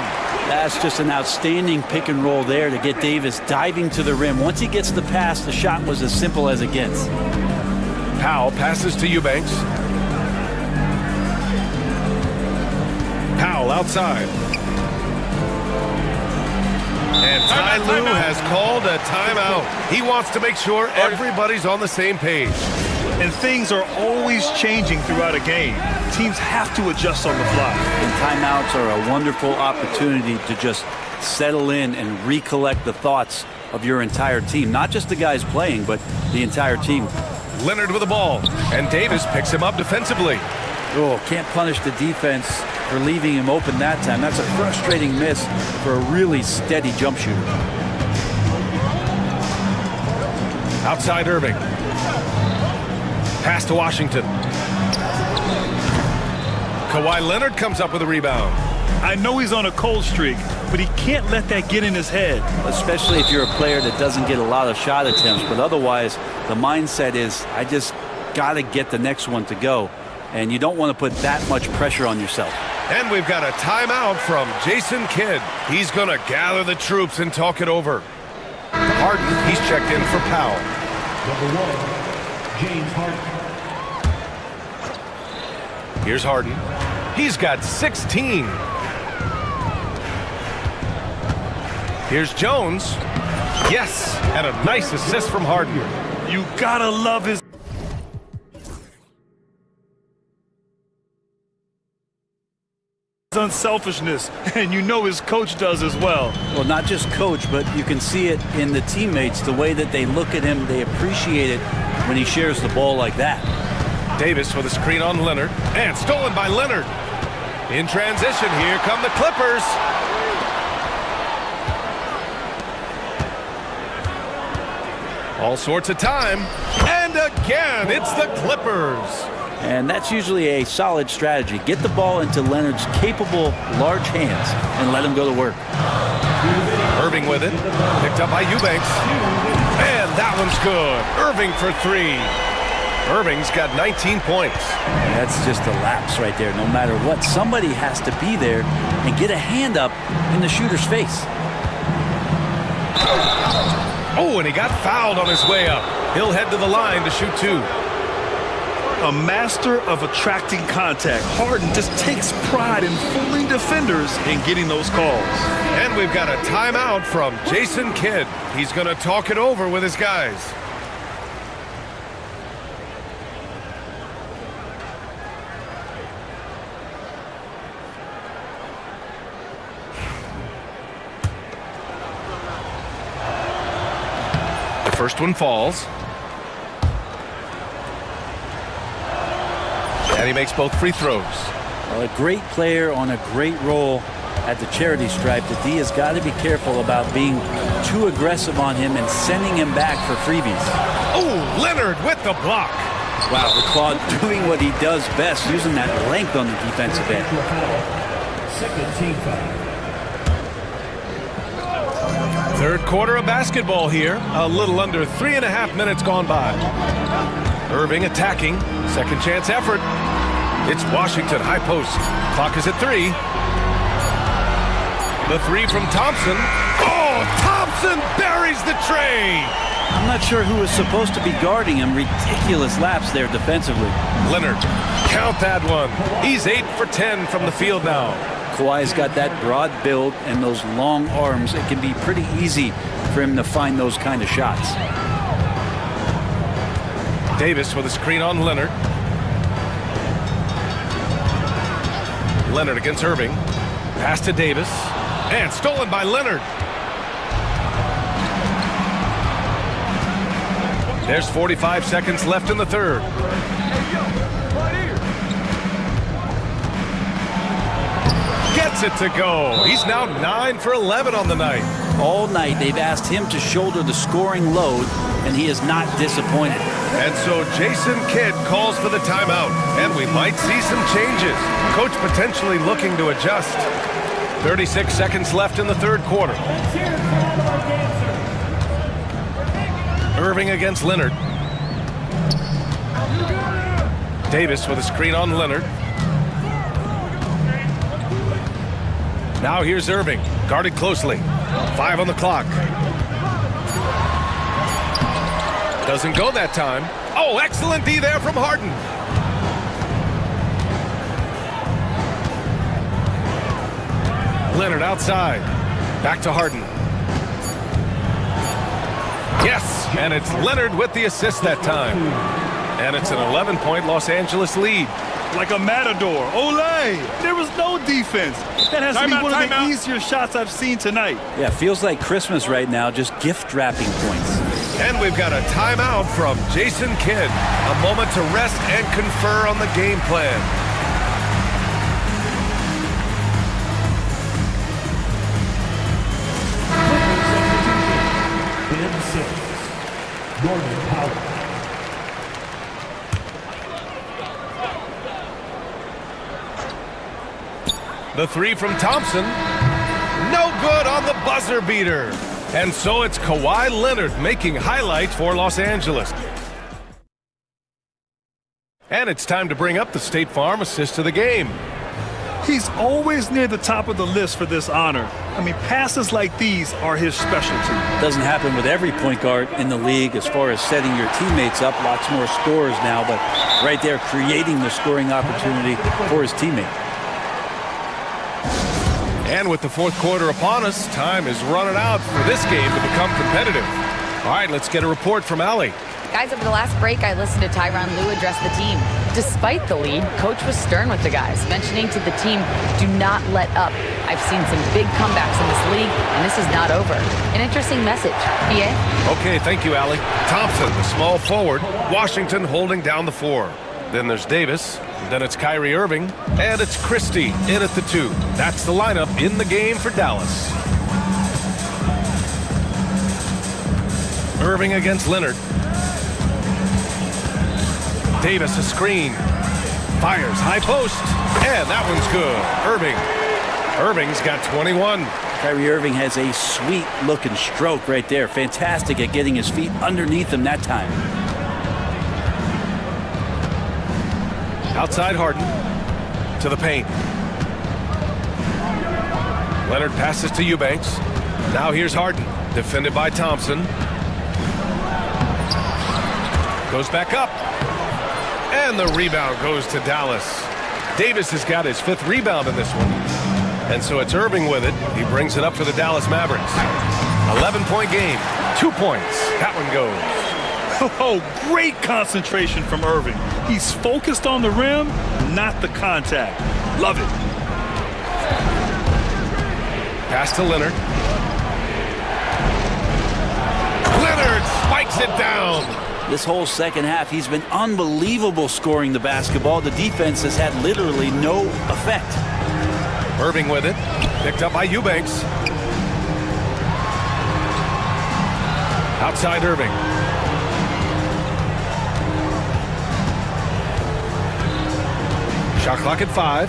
That's just an outstanding pick and roll there to get Davis diving to the rim. Once he gets the pass, the shot was as simple as it gets. Powell passes to Eubanks. Powell outside. And Ty Lue has called a timeout. He wants to make sure everybody's on the same page. And things are always changing throughout a game. Teams have to adjust on the fly. And timeouts are a wonderful opportunity to just settle in and recollect the thoughts of your entire team. Not just the guys playing, but the entire team. Leonard with the ball, and Davis picks him up defensively. Oh, can't punish the defense for leaving him open that time. That's a frustrating miss for a really steady jump shooter. Outside Irving. Pass to Washington. Kawhi Leonard comes up with a rebound. I know he's on a cold streak, but he can't let that get in his head. Especially if you're a player that doesn't get a lot of shot attempts, but otherwise the mindset is, I just got to get the next one to go. And you don't want to put that much pressure on yourself. And we've got a timeout from Jason Kidd. He's going to gather the troops and talk it over. Harden, he's checked in for Powell. Number 1, James Harden. Here's Harden. He's got 16. Here's Jones. Yes, and a nice assist from Harden. You gotta love his unselfishness, and you know his coach does as well. Well, not just coach, but you can see it in the teammates, the way that they look at him, they appreciate it when he shares the ball like that. Davis with a screen on Leonard, and stolen by Leonard. In transition, here come the Clippers. All sorts of time, and again, it's the Clippers. And that's usually a solid strategy. Get the ball into Leonard's capable, large hands and let him go to work. Irving with it, picked up by Eubanks, and that one's good. Irving for 3. Irving's got 19 points. That's just a lapse right there. No matter what, somebody has to be there and get a hand up in the shooter's face. Oh, and he got fouled on his way up. He'll head to the line to shoot 2. A master of attracting contact. Harden just takes pride in fooling defenders and getting those calls. And we've got a timeout from Jason Kidd. He's going to talk it over with his guys. The first one falls. And he makes both free throws. Well, a great player on a great role at the charity stripe that D has got to be careful about being too aggressive on him and sending him back for freebies. Oh, Leonard with the block. Wow, the Claude doing what he does best, using that length on the defensive end. Second team foul. Third quarter of basketball here. A little under 3.5 minutes gone by. Irving attacking. Second chance effort. It's Washington, high post. Clock is at 3. The three from Thompson. Oh, Thompson buries the tray. I'm not sure who is supposed to be guarding him. Ridiculous lapse there defensively. Leonard, count that one. He's 8 for 10 from the field now. Kawhi's got that broad build and those long arms. It can be pretty easy for him to find those kind of shots. Davis with a screen on Leonard. Leonard against Irving. Pass to Davis. And stolen by Leonard. There's 45 seconds left in the third. Gets it to go. He's now 9 for 11 on the night. All night they've asked him to shoulder the scoring load, and he is not disappointed. And so Jason Kidd calls for the timeout, and we might see some changes. Coach potentially looking to adjust. 36 seconds left in the third quarter. Irving against Leonard. Davis with a screen on Leonard. Now here's Irving, guarded closely. 5 on the clock. Doesn't go that time. Oh, excellent D there from Harden. Leonard outside. Back to Harden. Yes, and it's Leonard with the assist that time. And it's an 11-point Los Angeles lead. Like a matador. Olay! There was no defense. That has to be one of the easier shots I've seen tonight. Yeah, feels like Christmas right now, just gift wrapping points. And we've got a timeout from Jason Kidd. A moment to rest and confer on the game plan. Gordon Powell. The three from Thompson. No good on the buzzer beater. And so it's Kawhi Leonard making highlights for Los Angeles. And it's time to bring up the State Farm assist of the game. He's always near the top of the list for this honor. I mean, passes like these are his specialty. Doesn't happen with every point guard in the league as far as setting your teammates up. Lots more scorers now, but right there creating the scoring opportunity for his teammate. And with the fourth quarter upon us, time is running out for this game to become competitive. All right, let's get a report from Allie. Guys, over the last break, I listened to Tyronn Lue address the team. Despite the lead, Coach was stern with the guys, mentioning to the team, do not let up. I've seen some big comebacks in this league, and this is not over. An interesting message. PA? Okay, thank you, Allie. Thompson, the small forward. Washington holding down the 4. Then there's Davis. Then it's Kyrie Irving. And it's Christie in at the 2. That's the lineup in the game for Dallas. Irving against Leonard. Davis a screen. Fires high post. And that one's good. Irving's got 21. Kyrie Irving has a sweet looking stroke right there. Fantastic at getting his feet underneath him that time. Outside Harden to the paint. Leonard passes to Eubanks. Now here's Harden, defended by Thompson. Goes back up. And the rebound goes to Dallas. Davis has got his 5th rebound in this one. And so it's Irving with it. He brings it up for the Dallas Mavericks. 11-point game. 2 points. That one goes. Oh, great concentration from Irving. He's focused on the rim, not the contact. Love it. Pass to Leonard. Leonard spikes it down. This whole second half, he's been unbelievable scoring the basketball. The defense has had literally no effect. Irving with it. Picked up by Eubanks. Outside Irving. Shot clock at 5.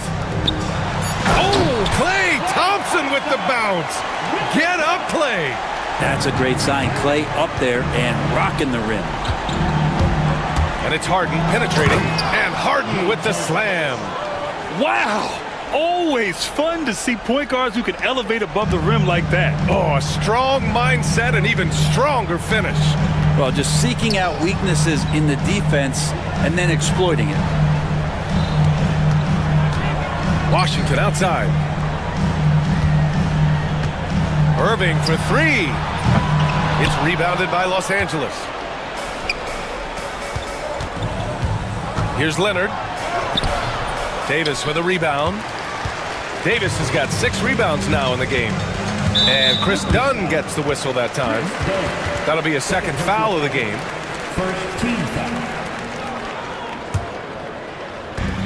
Oh, Klay Thompson with the bounce. Get up, Klay. That's a great sign. Klay up there and rocking the rim. And it's Harden penetrating. And Harden with the slam. Wow. Always fun to see point guards who can elevate above the rim like that. Oh, a strong mindset and even stronger finish. Well, just seeking out weaknesses in the defense and then exploiting it. Washington outside. Irving for 3. It's rebounded by Los Angeles. Here's Leonard. Davis with a rebound. Davis has got 6 rebounds now in the game. And Chris Dunn gets the whistle that time. That'll be a second foul of the game. First team foul.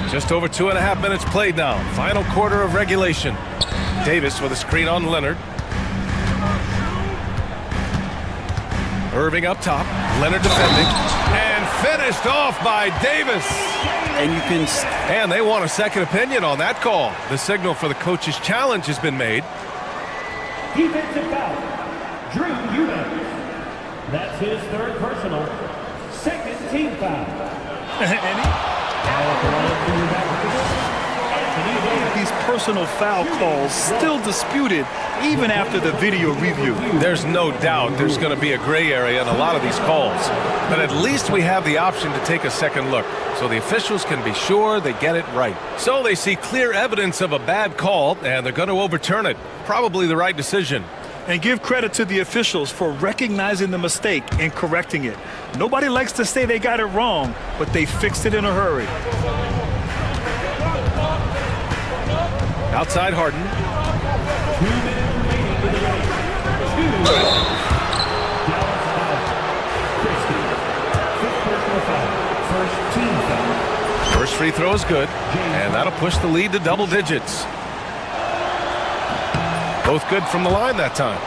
Just over 2.5 minutes played now. Final quarter of regulation. Davis with a screen on Leonard. Irving up top. Leonard defending. And finished off by Davis. And you can... And they want a second opinion on that call. The signal for the coach's challenge has been made. Defensive foul. Drew Eubanks. That's his 3rd personal. 2nd team foul. These personal foul calls still disputed even after the video review. There's no doubt there's going to be a gray area in a lot of these calls. But at least we have the option to take a second look, so the officials can be sure they get it right. So they see clear evidence of a bad call, and they're going to overturn it. Probably the right decision. And give credit to the officials for recognizing the mistake and correcting it. Nobody likes to say they got it wrong, but they fixed it in a hurry. Outside Harden. First free throw is good, and that'll push the lead to double digits. Both good from the line that time.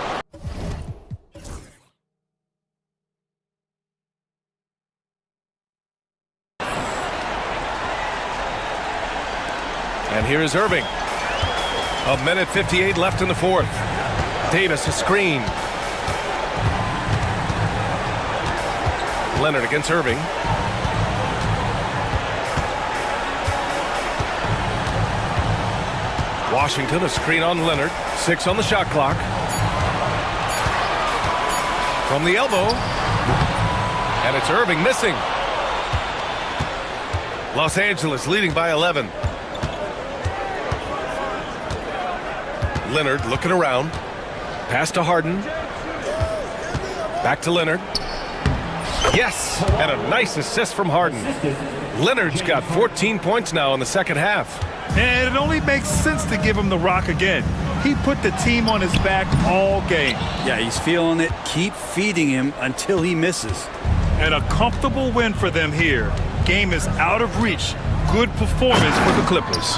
And here is Irving. 1:58 left in the 4th. Davis a screen. Leonard against Irving. Washington a screen on Leonard. 6 on the shot clock. From the elbow. And it's Irving missing. Los Angeles leading by 11. Leonard looking around. Pass to Harden. Back to Leonard. Yes! And a nice assist from Harden. Leonard's got 14 points now in the second half. And it only makes sense to give him the rock again. He put the team on his back all game. Yeah, he's feeling it. Keep feeding him until he misses. And a comfortable win for them here. Game is out of reach. Good performance for the Clippers.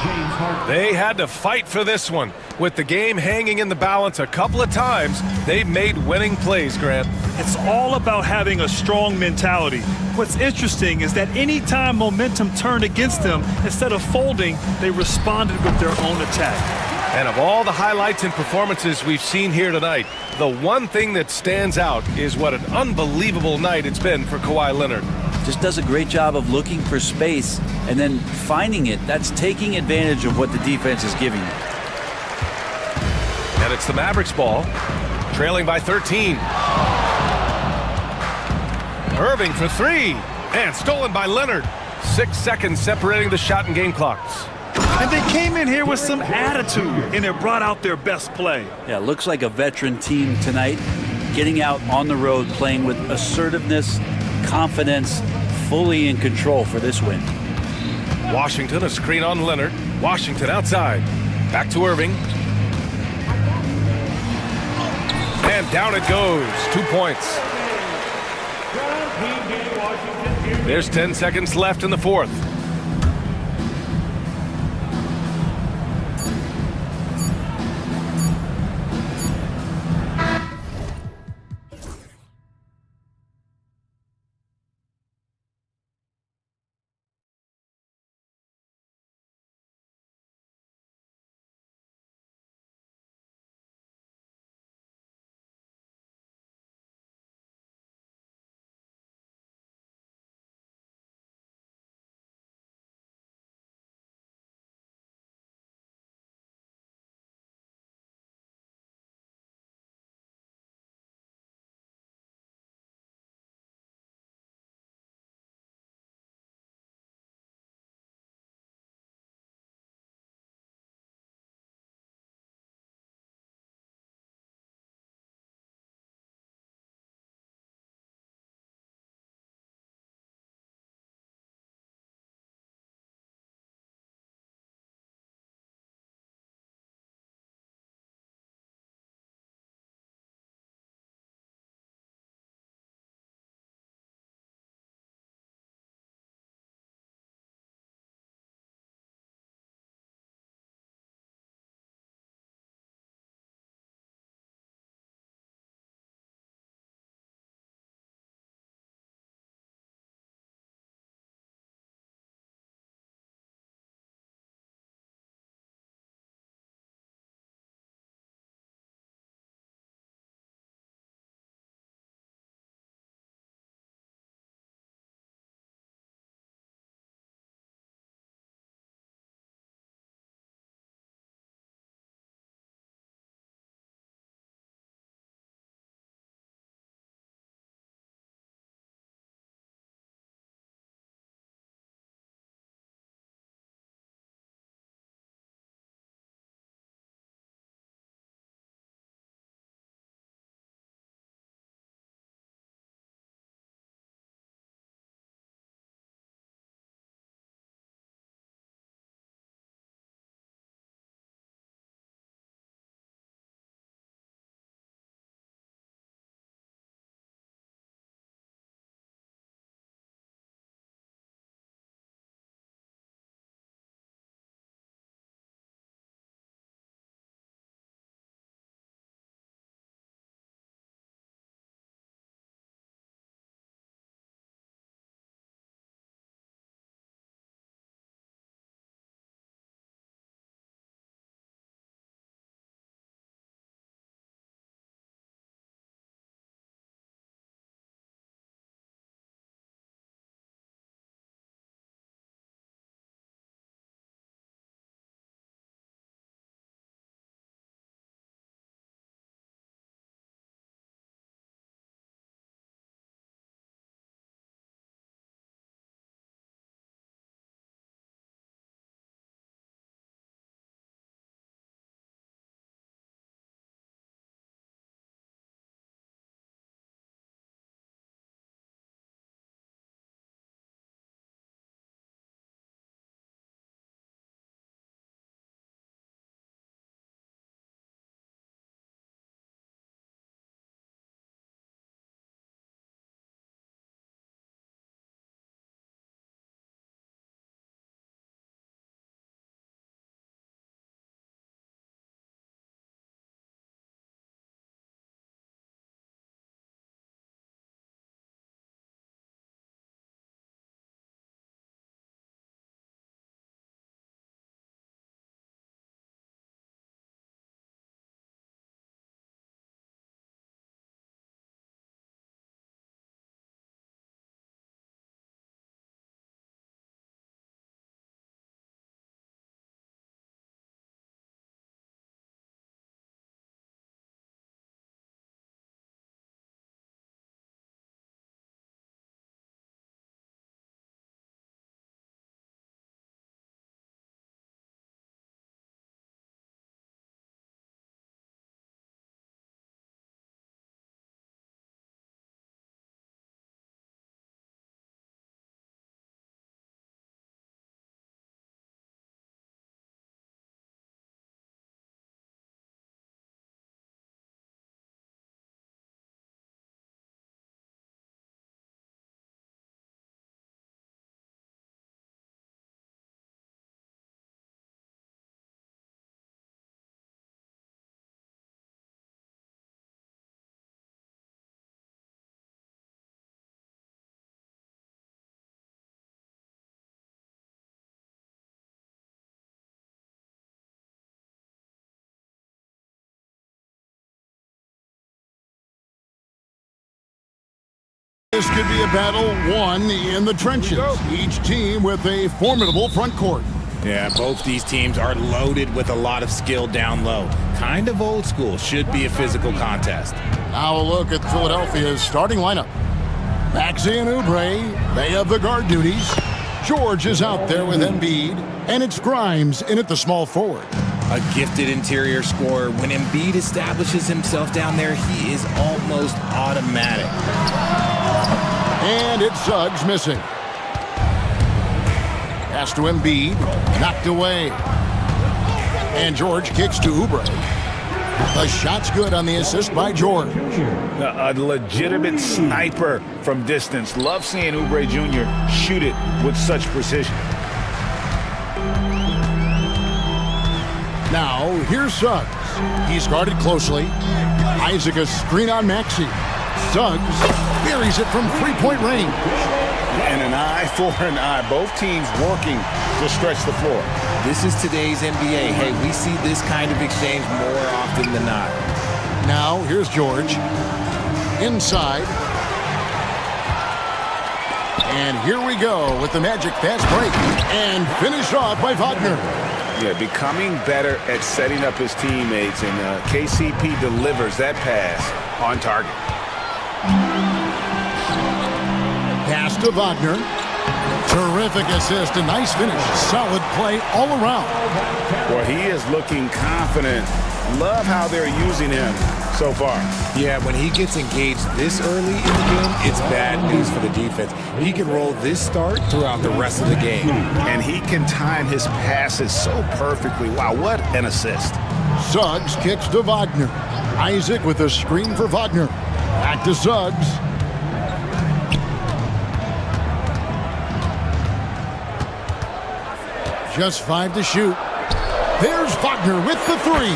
They had to fight for this one. With the game hanging in the balance a couple of times, they've made winning plays, Grant. It's all about having a strong mentality. What's interesting is that anytime momentum turned against them, instead of folding, they responded with their own attack. And of all the highlights and performances we've seen here tonight, the one thing that stands out is what an unbelievable night it's been for Kawhi Leonard. Just does a great job of looking for space and then finding it. That's taking advantage of what the defense is giving you. And it's the Mavericks ball, trailing by 13. Irving for 3, and stolen by Leonard. 6 seconds separating the shot and game clocks. And they came in here with some attitude, and it brought out their best play. Yeah, looks like a veteran team tonight, getting out on the road, playing with assertiveness, confidence, fully in control for this win. Washington a screen on Leonard. Washington outside. Back to Irving. And down it goes. 2 points. There's 10 seconds left in the 4th. This could be a battle won in the trenches. Each team with a formidable front court. Yeah, both these teams are loaded with a lot of skill down low. Kind of old school. Should be a physical contest. Now a look at Philadelphia's starting lineup. Maxey and Oubre, they have the guard duties. George is out there with Embiid, and it's Grimes in at the small forward. A gifted interior scorer. When Embiid establishes himself down there, he is almost automatic. And it's Suggs missing. Pass to Embiid, knocked away. And George kicks to Oubre. The shot's good on the assist by George. A legitimate sniper from distance. Love seeing Oubre Jr. shoot it with such precision. Now, here's Suggs. He's guarded closely. Isaac a screen on Maxey. Suggs buries it from three-point range. And an eye for an eye. Both teams working to stretch the floor. This is today's NBA. Hey, we see this kind of exchange more often than not. Now, here's George. Inside. And here we go with the Magic fast break. And finished off by Wagner. Yeah, becoming better at setting up his teammates, and KCP delivers that pass on target. Pass to Wagner. Terrific assist, a nice finish. Solid play all around. Well, he is looking confident. Love how they're using him so far. Yeah, when he gets engaged this early in the game, it's bad news for the defense. He can roll this start throughout the rest of the game. And he can time his passes so perfectly. Wow, what an assist. Suggs kicks to Wagner. Isaac with a screen for Wagner. Back to Suggs. Just 5 to shoot. There's Wagner with the three.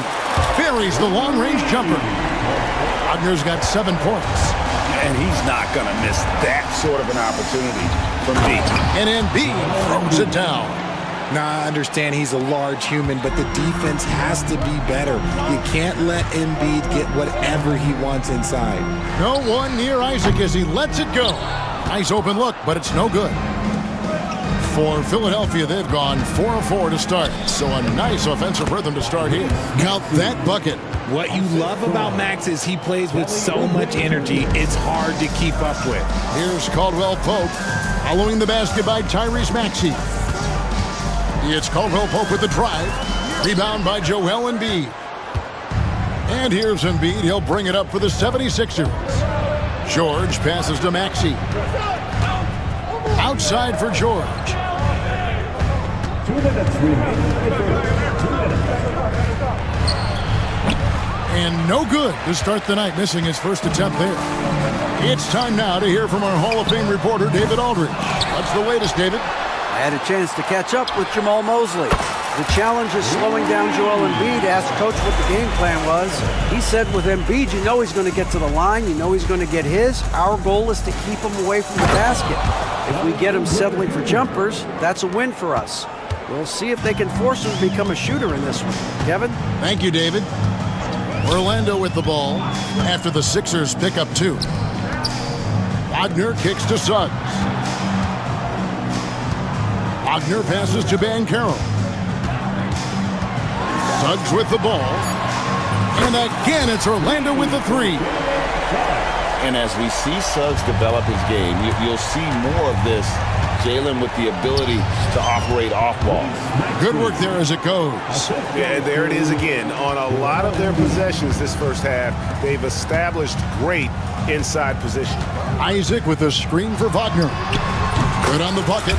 Buries the long-range jumper. Wagner's got 7 points. And he's not going to miss that sort of an opportunity from deep. And Embiid throws it down. Now, I understand he's a large human, but the defense has to be better. You can't let Embiid get whatever he wants inside. No one near Isaac as he lets it go. Nice open look, but it's no good. For Philadelphia, they've gone 4 of 4 to start, so a nice offensive rhythm to start here. Count that bucket. What you love about Max is he plays with so much energy, it's hard to keep up with. Here's Caldwell Pope, following the basket by Tyrese Maxey. It's Caldwell Pope with the drive. Rebound by Joel Embiid. And here's Embiid. He'll bring it up for the 76ers. George passes to Maxey. Outside for George. 2 minutes remaining. And no good to start the night, missing his first attempt there. It's time now to hear from our Hall of Fame reporter, David Aldridge. What's the latest, David? I had a chance to catch up with Jamal Mosley. The challenge is slowing down Joel Embiid. Asked Coach what the game plan was. He said with Embiid, you know he's going to get to the line. You know he's going to get his. Our goal is to keep him away from the basket. If we get him settling for jumpers, that's a win for us. We'll see if they can force him to become a shooter in this one. Kevin? Thank you, David. Orlando with the ball after the Sixers pick up 2. Wagner kicks to Suggs. Wagner passes to Banchero. Suggs with the ball. And again, it's Orlando with the 3. And as we see Suggs develop his game, you'll see more of this. Jalen with the ability to operate off ball. Good work there as it goes. Yeah, there it is again. On a lot of their possessions this first half, they've established great inside position. Isaac with a screen for Wagner. Good on the bucket.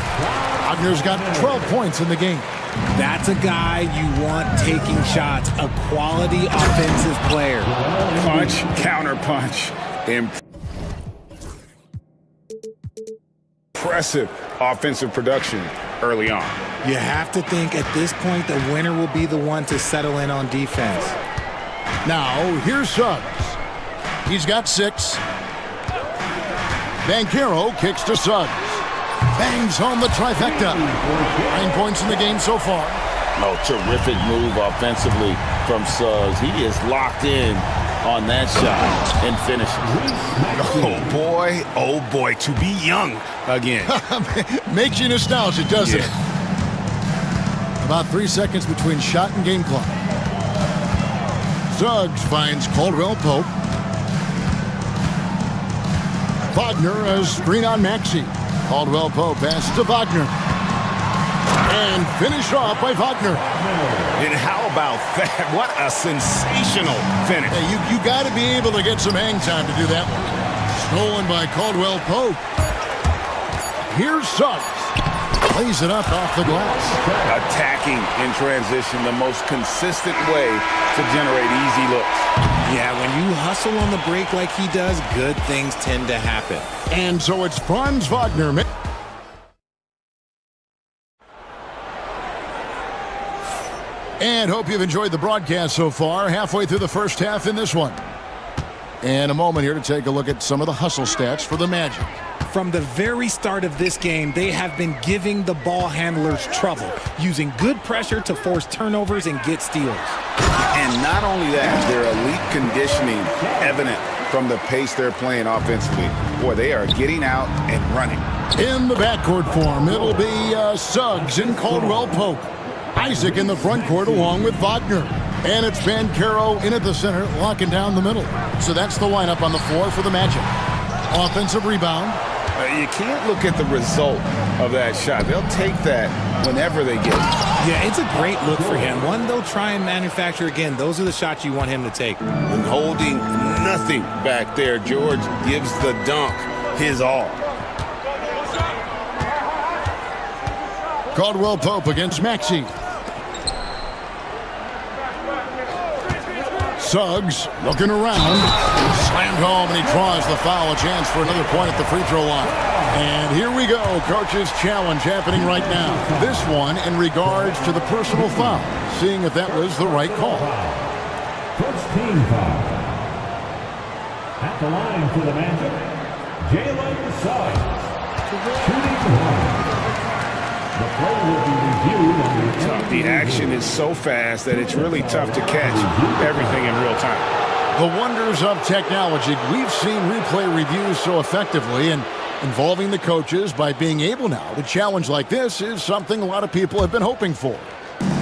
Wagner's got 12 points in the game. That's a guy you want taking shots, a quality offensive player. Punch, counter punch. Impressive offensive production early on. You have to think at this point the winner will be the one to settle in on defense. Now, here's Suggs. He's got 6. Banchero kicks to Suggs. Bangs home the trifecta. 9 points in the game so far. Oh, terrific move offensively from Suggs. He is locked in on that shot and finishes. Oh boy, to be young again. Makes you nostalgic, doesn't it? About 3 seconds between shot and game clock. Suggs finds Caldwell Pope. Wagner has screen on Maxey. Caldwell Pope passes to Wagner. And finished off by Wagner. And how about that? What a sensational finish. Hey, you got to be able to get some hang time to do that one. Stolen by Caldwell Pope. Here's Suggs. Plays it up off the glass. Attacking in transition, the most consistent way to generate easy looks. Yeah, when you hustle on the break like he does, good things tend to happen. And so it's Franz Wagner. And hope you've enjoyed the broadcast so far. Halfway through the first half in this one. And a moment here to take a look at some of the hustle stats for the Magic. From the very start of this game, they have been giving the ball handlers trouble, using good pressure to force turnovers and get steals. And not only that, their elite conditioning evident from the pace they're playing offensively. Boy, they are getting out and running. In the backcourt form, it'll be Suggs and Caldwell Pope. Isaac in the front court along with Wagner. And it's Banchero in at the center, locking down the middle. So that's the lineup on the floor for the Magic. Offensive rebound. You can't look at the result of that shot. They'll take that whenever they get it. Yeah, it's a great look for him. One they'll try and manufacture again. Those are the shots you want him to take. And holding nothing back there, George gives the dunk his all. Caldwell Pope against Maxey. Suggs looking around. Slammed home, and he draws the foul. A chance for another point at the free throw line. And here we go. Coach's challenge happening right now. This one in regards to the personal foul. Seeing if that was the right call. First team foul. At the line for the Magic, Jalen Suggs. Shooting one. The play will be reviewed under The action is so fast that it's really tough to catch everything in real time. The wonders of technology. We've seen replay reviews so effectively, and involving the coaches by being able now to challenge like this is something a lot of people have been hoping for.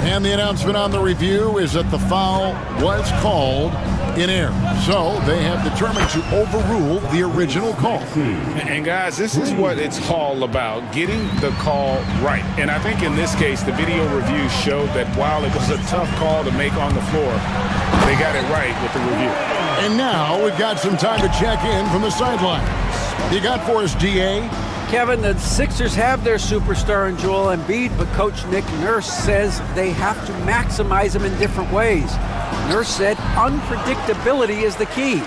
And the announcement on the review is that the foul was called in error. So they have determined to overrule the original call. And guys, this is what it's all about, getting the call right. And I think in this case, the video review showed that while it was a tough call to make on the floor, they got it right with the review. And now we've got some time to check in from the sideline. You got for us, DA? Kevin, the Sixers have their superstar in Joel Embiid, but Coach Nick Nurse says they have to maximize him in different ways. Nurse said unpredictability is the key.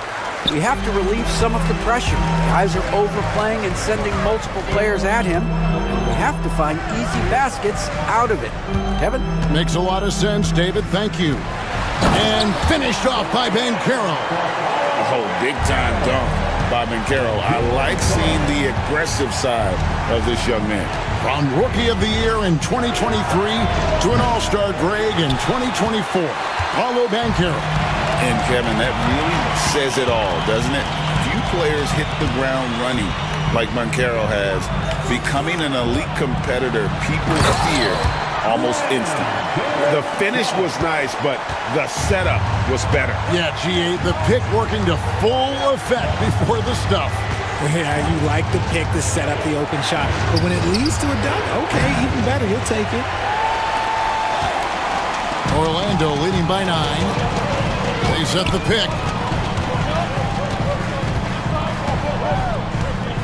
We have to relieve some of the pressure. Guys are overplaying and sending multiple players at him. And we have to find easy baskets out of it. Kevin? Makes a lot of sense, David. Thank you. And finished off by Banchero. Oh, big-time dunk by Banchero. I like seeing the aggressive side of this young man. From Rookie of the Year in 2023 to an All-Star grade in 2024. Paulo Banchero. And Kevin, that really says it all, doesn't it? Few players hit the ground running like Banchero has, becoming an elite competitor people fear almost instantly. The finish was nice, but the setup was better. Yeah, GA, the pick working to full effect before the stuff. Yeah, you like the pick to set up the open shot, but when it leads to a dunk, okay, even better, you'll take it. Orlando leading by 9. They set the pick.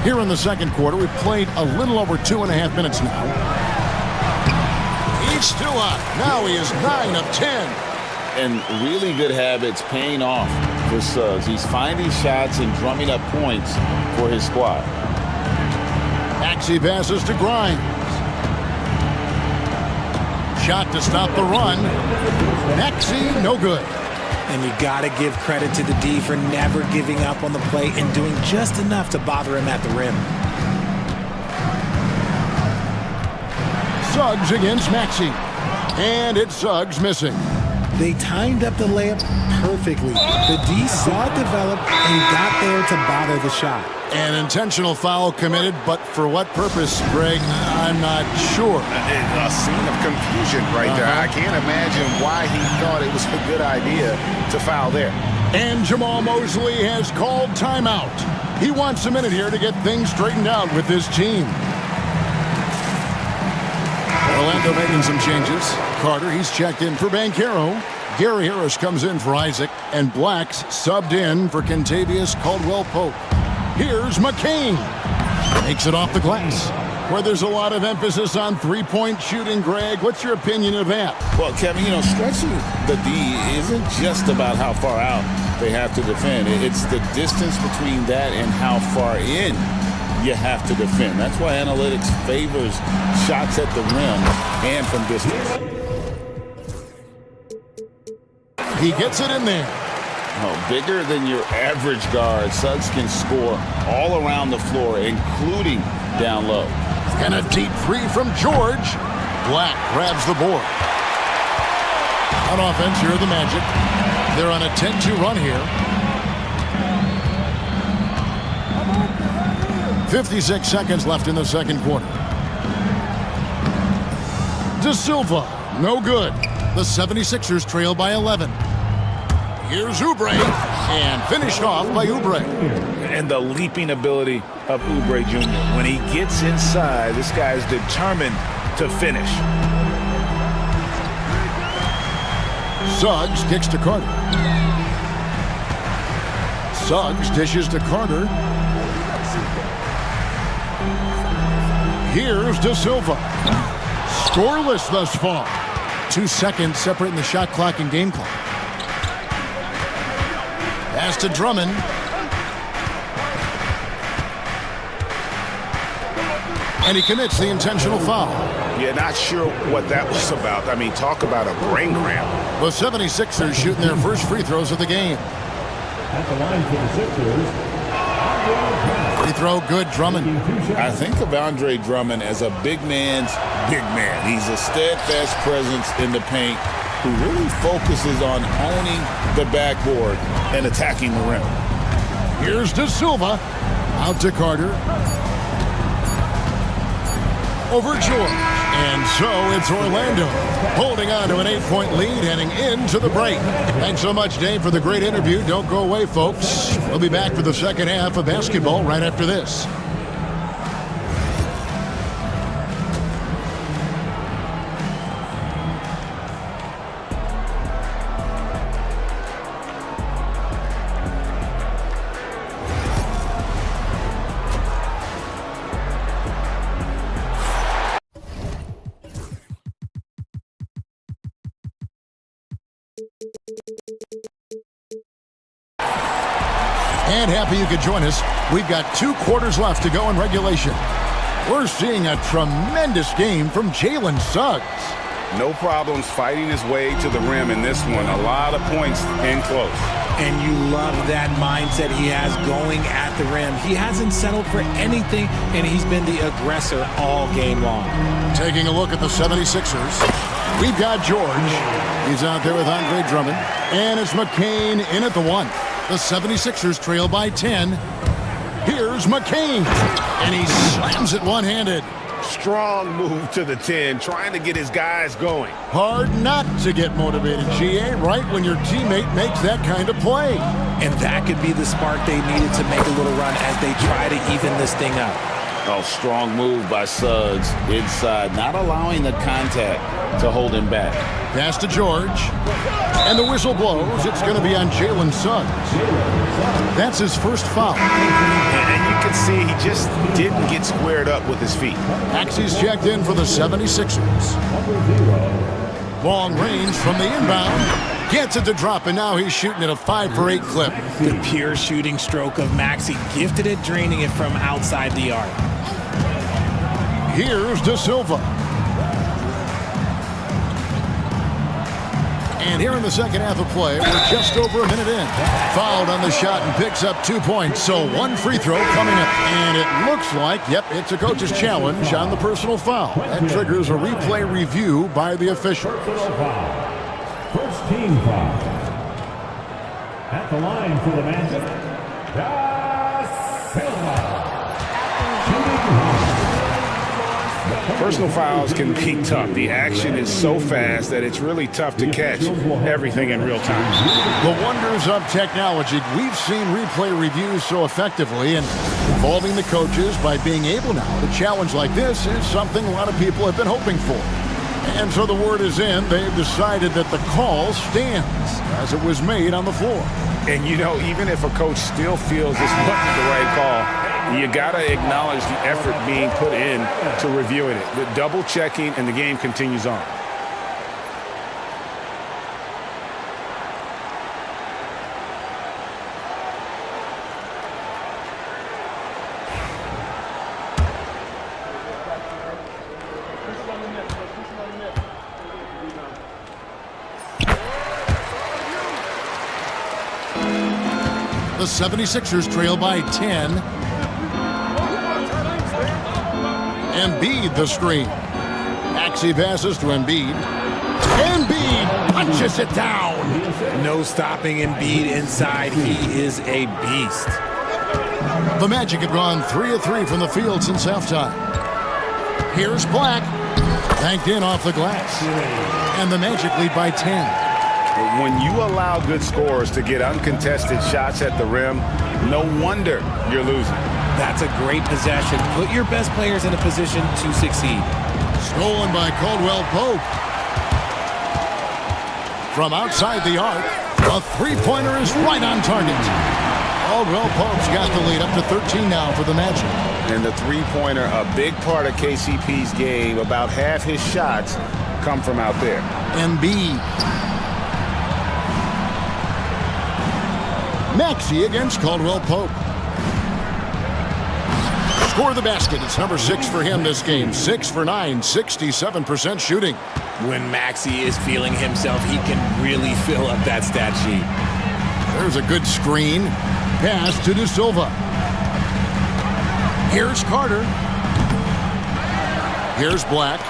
Here in the second quarter, we've played a little over 2.5 minutes now. He's still up. Now he is 9 of 10. And really good habits paying off for Suggs. He's finding shots and drumming up points for his squad. Maxey passes to Grimes. Shot to stop the run. Maxey, no good. And you got to give credit to the D for never giving up on the play and doing just enough to bother him at the rim. Suggs against Maxey. And it's Suggs missing. They timed up the layup perfectly. The D saw it develop and got there to bother the shot. An intentional foul committed, but for what purpose, Greg? I'm not sure. A scene of confusion right there. I can't imagine why he thought it was a good idea to foul there. And Jamal Mosley has called timeout. He wants a minute here to get things straightened out with his team. Orlando making some changes. Carter, he's checked in for Banchero. Gary Harris comes in for Isaac. And Black's subbed in for Kentavious Caldwell-Pope. Here's McCain. Makes it off the glass. Where there's a lot of emphasis on three-point shooting, Greg. What's your opinion of that? Well, Kevin, you know, stretching the D isn't just about how far out they have to defend. It's the distance between that and how far in you have to defend. That's why analytics favors shots at the rim and from distance. He gets it in there. Oh, bigger than your average guard, Suggs can score all around the floor, including down low. And a deep three from George. Black grabs the board. On offense, here are the Magic. They're on a 10-2 run here. 56 seconds left in the second quarter. De Silva, no good. The 76ers trail by 11. Here's Oubre, and finished off by Oubre. And the leaping ability of Oubre Jr. When he gets inside, this guy is determined to finish. Suggs kicks to Carter. Suggs dishes to Carter. Here's De Silva. Scoreless thus far. 2 seconds separating the shot clock and game clock. Pass to Drummond. And he commits the intentional foul. Yeah, not sure what that was about. I mean, talk about a brain cramp. The 76ers shooting their first free throws of the game. At the line for the Sixers. Free throw good, Drummond. I think of Andre Drummond as a big man's big man. He's a steadfast presence in the paint who really focuses on owning the backboard and attacking the rim. Here's De Silva. Out to Carter. Over George. And so it's Orlando holding on to an 8-point lead heading into the break. Thanks so much, Dave, for the great interview. Don't go away, folks. We'll be back for the second half of basketball right after this. And happy you could join us. We've got 2 quarters left to go in regulation. We're seeing a tremendous game from Jalen Suggs. No problems fighting his way to the rim in this one. A lot of points in close. And you love that mindset he has going at the rim. He hasn't settled for anything, and he's been the aggressor all game long. Taking a look at the 76ers. We've got George. He's out there with Andre Drummond. And it's McCain in at the 1. The 76ers trail by 10. Here's McCain. And he slams it one-handed. Strong move to the 10, trying to get his guys going. Hard not to get motivated, GA, right when your teammate makes that kind of play. And that could be the spark they needed to make a little run as they try to even this thing up. Oh, strong move by Suggs inside, not allowing the contact to hold him back. Pass to George. And the whistle blows. It's going to be on Jalen Suggs. That's his first foul. And you can see he just didn't get squared up with his feet. Maxey's checked in for the 76ers. Long range from the inbound. Gets it to drop, and now he's shooting at a 5-for-8 clip. The pure shooting stroke of Maxey, gifted at draining it from outside the arc. Here's De Silva. And here in the second half of play, we're just over a minute in. Fouled on the shot and picks up 2 points. So 1 free throw coming up. And it looks like, yep, it's a coach's challenge on the personal foul. That triggers a replay review by the officials. First team foul. At the line for the Magic, Personal fouls can be tough. The action is so fast that it's really tough to catch everything in real time. The wonders of technology. We've seen replay reviews so effectively, and involving the coaches by being able now to challenge like this is something a lot of people have been hoping for. And so the word is in. They've decided that the call stands as it was made on the floor. And you know, even if a coach still feels this wasn't the right call, you got to acknowledge the effort being put in to reviewing it. The double checking, and the game continues on. The 76ers trail by 10. Embiid the screen. Maxey passes to Embiid. Embiid punches it down. No stopping Embiid inside. He is a beast. The Magic have gone 3 of 3 from the field since halftime. Here's Black. Banked in off the glass. And the Magic lead by 10. When you allow good scorers to get uncontested shots at the rim, no wonder you're losing. That's a great possession. Put your best players in a position to succeed. Stolen by Caldwell Pope. From outside the arc, a three-pointer is right on target. Caldwell Pope's got the lead up to 13 now for the Magic. And the three-pointer, a big part of KCP's game. About half his shots come from out there. Embiid. Maxey against Caldwell Pope. Score the basket. It's number 6 for him this game. 6 for 9, 67% shooting. When Maxey is feeling himself, he can really fill up that stat sheet. There's a good screen. Pass to De Silva. Here's Carter. Here's Black.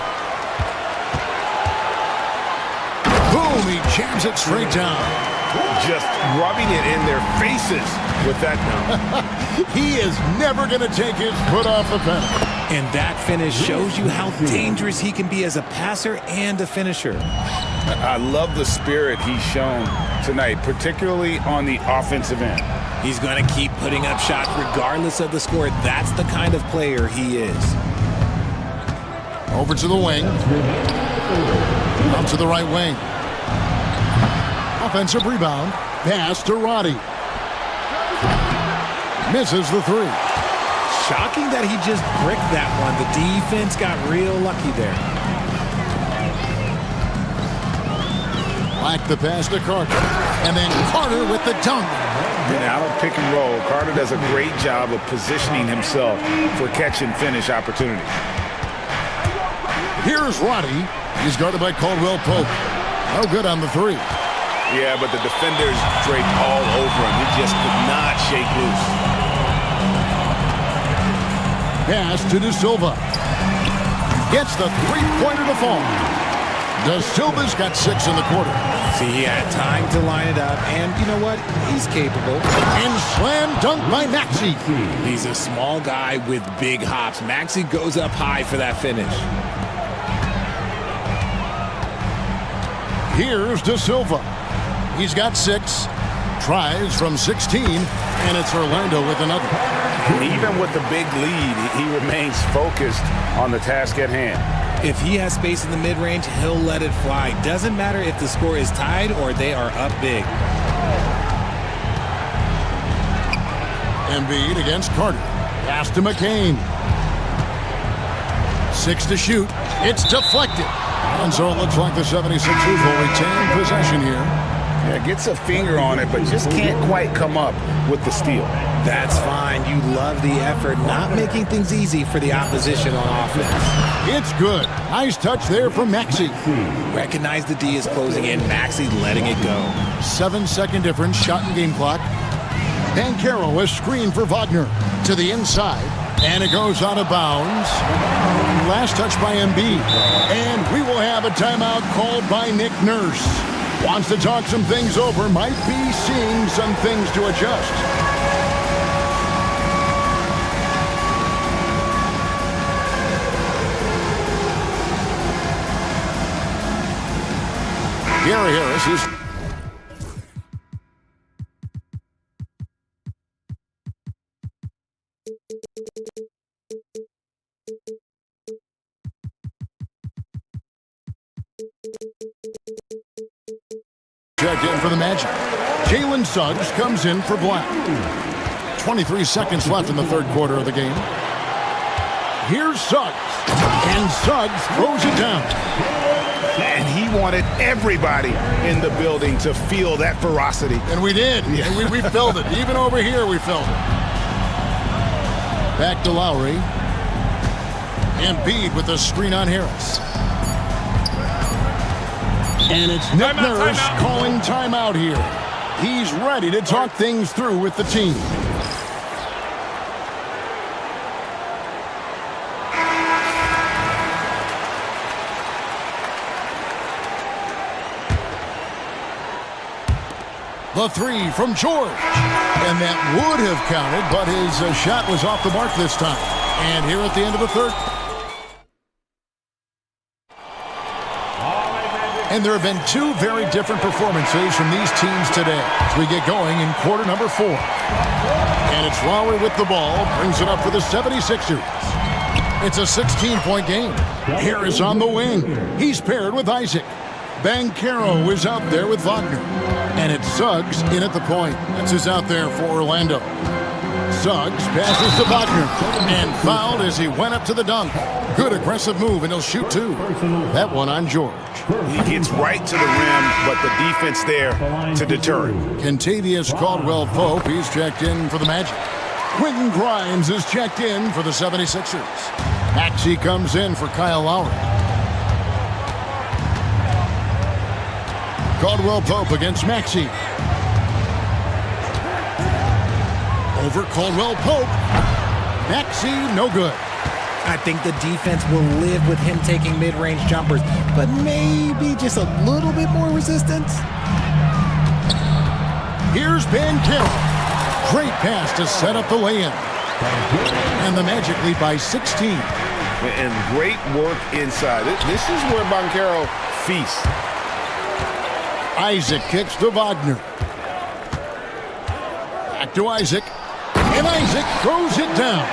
Boom, he jams it straight down. Just rubbing it in their faces with that dunk. He is never going to take his foot off the pedal. And that finish shows you how dangerous he can be as a passer and a finisher. I love the spirit he's shown tonight, particularly on the offensive end. He's going to keep putting up shots regardless of the score. That's the kind of player he is. Over to the wing. Up to the right wing. Offensive rebound. Pass to Roddy. Misses the three. Shocking that he just bricked that one. The defense got real lucky there. Black the pass to Carter. And then Carter with the dunk. And out of pick and roll, Carter does a great job of positioning himself for catch and finish opportunities. Here's Roddy. He's guarded by Caldwell Pope. No good on the three. Yeah, but the defenders draped all over him. He just could not shake loose. Pass to De Silva. Gets the three-pointer to fall. De Silva's got 6 in the quarter. See, he had time to line it up, and you know what? He's capable. And slam dunk by Maxey. He's a small guy with big hops. Maxey goes up high for that finish. Here's De Silva. He's got 6. Tries from 16, and it's Orlando with another. And even with the big lead, he remains focused on the task at hand. If he has space in the mid-range, he'll let it fly. Doesn't matter if the score is tied or they are up big. Embiid against Carter. Pass to McCain. 6 to shoot. It's deflected. And so it looks like the 76ers will retain possession here. Yeah, gets a finger on it, but just can't quite come up with the steal. That's fine. You love the effort, not making things easy for the opposition on offense. It's good. Nice touch there from Maxey. Recognize the D is closing in. Maxey letting it go. 7-second difference, shot and game clock. Banchero is screened for Wagner to the inside, and it goes out of bounds. Last touch by Embiid, and we will have a timeout called by Nick Nurse. Wants to talk some things over, might be seeing some things to adjust. Gary Harris is... checked in for the Magic. Jalen Suggs comes in for Black. 23 seconds left in the third quarter of the game. Here's Suggs. And Suggs throws it down. And he wanted everybody in the building to feel that ferocity. And we did. Yeah. And we felt it. Even over here, we felt it. Back to Lowry. Embiid with a screen on Harris. And it's Nick Nurse calling timeout here. He's ready to talk things through with the team. The three from George. And that would have counted, but his shot was off the mark this time. And here at the end of the third. And there have been two very different performances from these teams today as we get going in quarter number 4. And it's Lowry with the ball, brings it up for the 76ers. It's a 16-point game. Harris on the wing. He's paired with Isaac. Banchero is out there with Wagner. And it's Suggs in at the point. That's who's out there for Orlando. Suggs passes to Wagner and fouled as he went up to the dunk. Good aggressive move, and he'll shoot two. That one on George. He gets right to the rim, but the defense there to deter him. Kentavious Caldwell-Pope, he's checked in for the Magic. Quentin Grimes is checked in for the 76ers. Maxey comes in for Kyle Lowry. Caldwell-Pope against Maxey. Over Caldwell-Pope. Maxey, no good. I think the defense will live with him taking mid-range jumpers, but maybe just a little bit more resistance. Here's Banchero. Great pass to set up the lay-in. And the Magic lead by 16. And great work inside. This is where Banchero feasts. Isaac kicks to Wagner. Back to Isaac. And Isaac throws it down.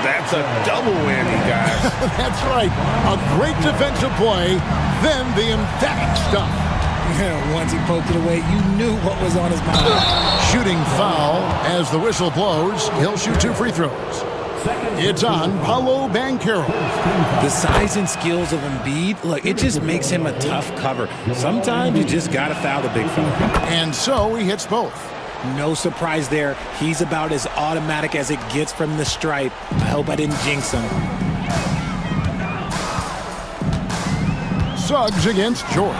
That's a double whammy, guys. That's right. A great defensive play, then the emphatic stuff. Once he poked it away, you knew what was on his mind. Shooting foul as the whistle blows. He'll shoot 2 free throws. It's on Paolo Banchero. The size and skills of Embiid, look, it just makes him a tough cover. Sometimes you just got to foul the big fella. And so he hits both. No surprise there. He's about as automatic as it gets from the stripe. I hope I didn't jinx him. Suggs against George.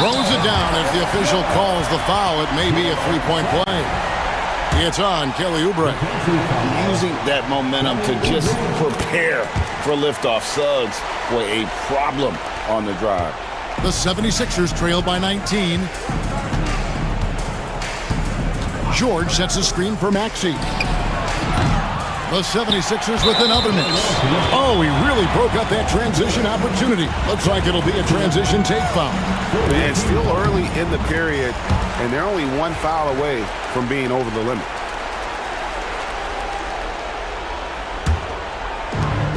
Throws it down as the official calls the foul. It may be a three-point play. It's on Kelly Oubre. Using that momentum to just prepare for liftoff. Suggs, boy, a problem on the drive. The 76ers trail by 19. George sets a screen for Maxey. The 76ers with another miss. Oh, he really broke up that transition opportunity. Looks like it'll be a transition take foul. And still early in the period, and they're only one foul away from being over the limit.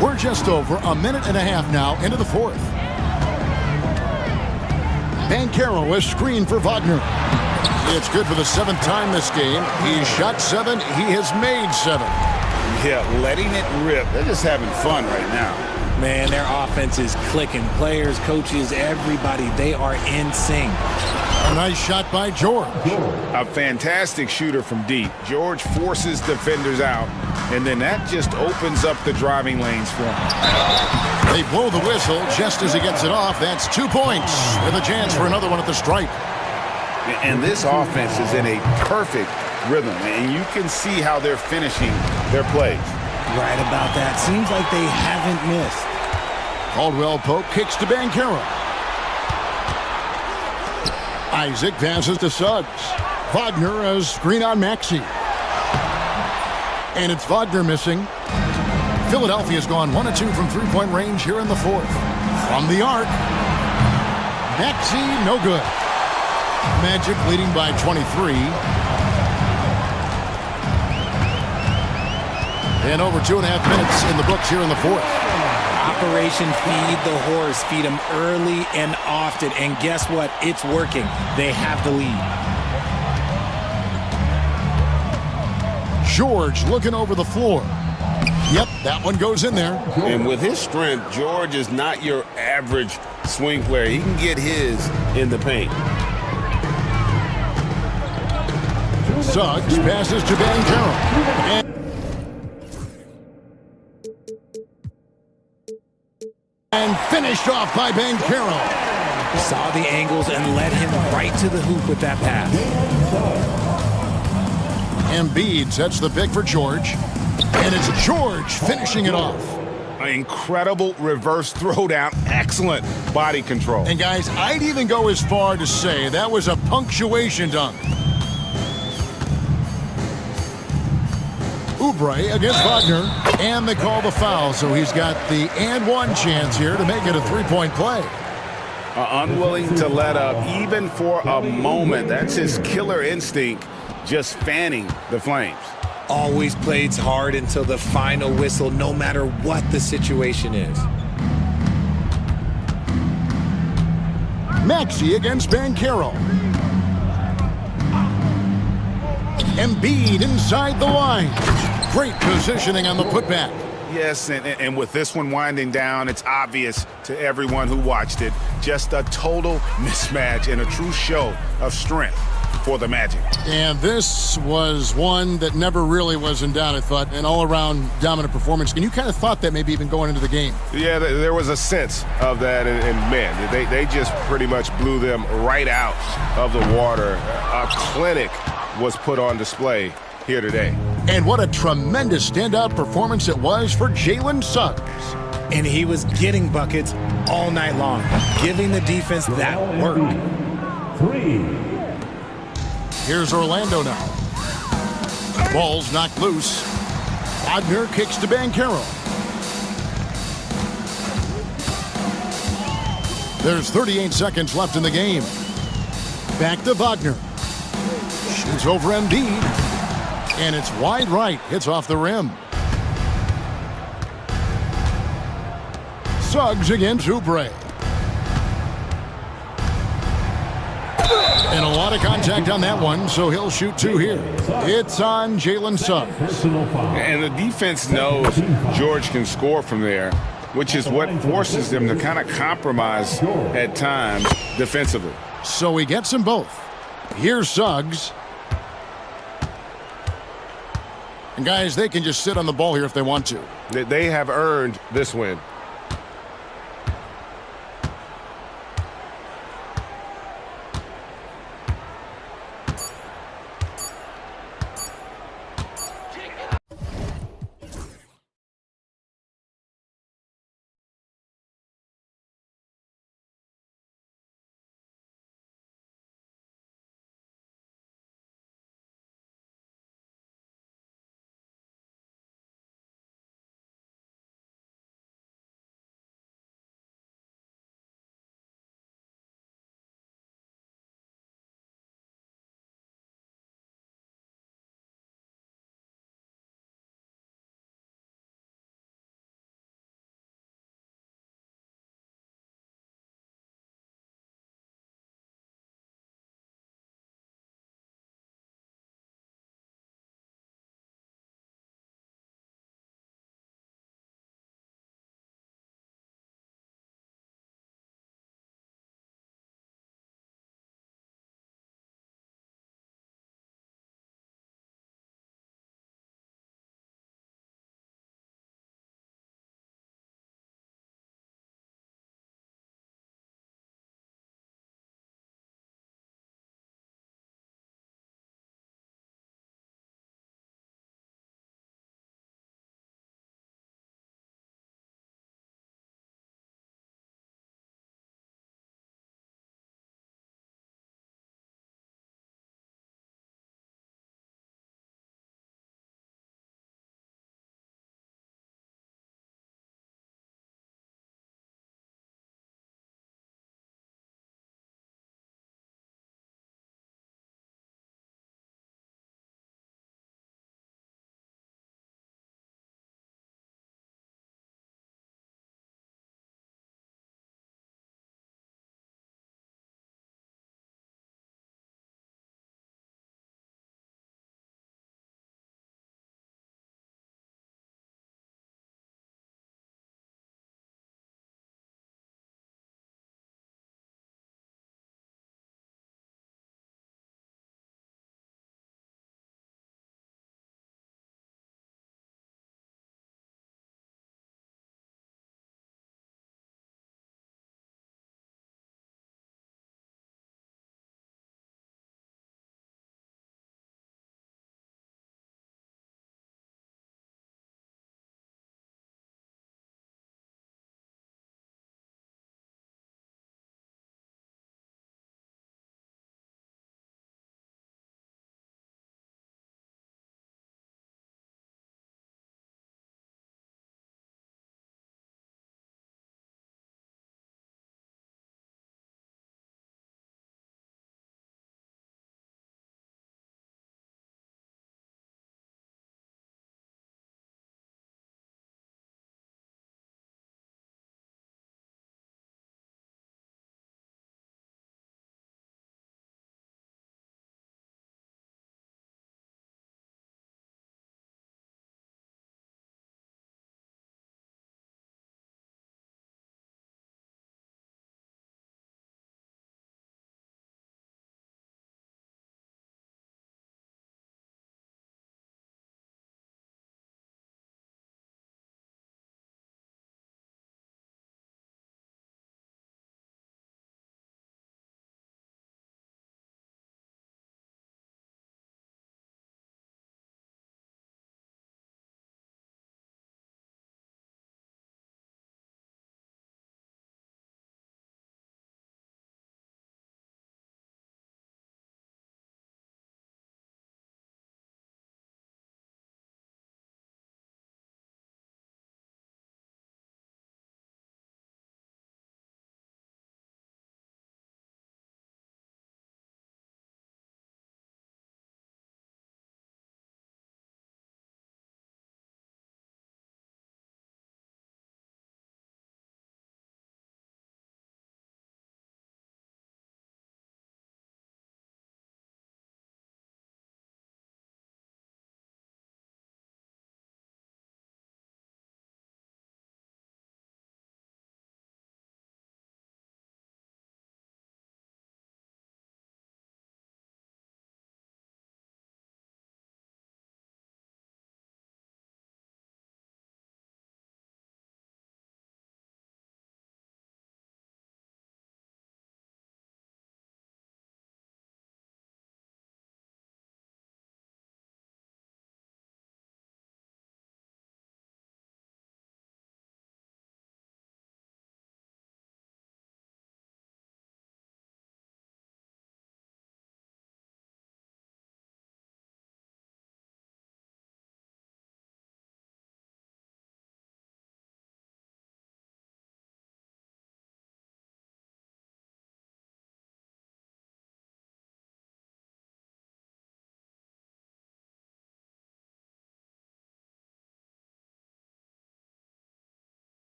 We're just over a minute and a half now into the fourth. Banchero is screened for Wagner. It's good for the 7th time this game. He's shot 7. He has made 7. Yeah, letting it rip. They're just having fun right now. Man, their offense is clicking. Players, coaches, everybody, they are in sync. A nice shot by George. A fantastic shooter from deep. George forces defenders out, and then that just opens up the driving lanes for him. They blow the whistle just as he gets it off. That's 2 points with a chance for another one at the stripe. And this offense is in a perfect rhythm, and you can see how they're finishing their plays. Right about that. Seems like they haven't missed. Caldwell-Pope kicks to Banchero. Isaac passes to Suggs. Wagner, a screen on Maxey. And it's Wagner missing. Philadelphia's gone 1 of 2 from three-point range here in the fourth. From the arc. Maxey, no good. Magic leading by 23. And over 2.5 minutes in the books here in the fourth. Operation Feed the Horse. Feed them early and often. And guess what? It's working. They have the lead. George looking over the floor. Yep, that one goes in there. And with his strength, George is not your average swing player. He can get his in the paint. Suggs passes to Banchero. And finished off by Banchero. Saw the angles and led him right to the hoop with that pass. Embiid sets the pick for George. And it's George finishing it off. An incredible reverse throwdown. Excellent body control. And guys, I'd even go as far to say that was a punctuation dunk. Oubre against Wagner. And they call the foul, so he's got the and one chance here to make it a three-point play. Unwilling to let up even for a moment. That's his killer instinct, just fanning the flames. Always plays hard until the final whistle, no matter what the situation is. Maxey against Banchero. Embiid inside the line. Great positioning on the putback. Yes, and with this one winding down, it's obvious to everyone who watched it. Just a total mismatch and a true show of strength for the Magic. And this was one that never really was in doubt, I thought, an all-around dominant performance. And you kind of thought that maybe even going into the game. Yeah, there was a sense of that, and man, they just pretty much blew them right out of the water. A clinic was put on display here today. And what a tremendous standout performance it was for Jalen Suggs. And he was getting buckets all night long, giving the defense that work. 3. Here's Orlando now. Ball's knocked loose. Wagner kicks to Banchero. There's 38 seconds left in the game. Back to Wagner. Shoots over Embiid. And it's wide right. Hits off the rim. Suggs against Oubre. And a lot of contact on that one, so he'll shoot 2 here. It's on Jalen Suggs. And the defense knows George can score from there, which is what forces them to kind of compromise at times defensively. So he gets them both. Here's Suggs. And guys, they can just sit on the ball here if they want to. They have earned this win.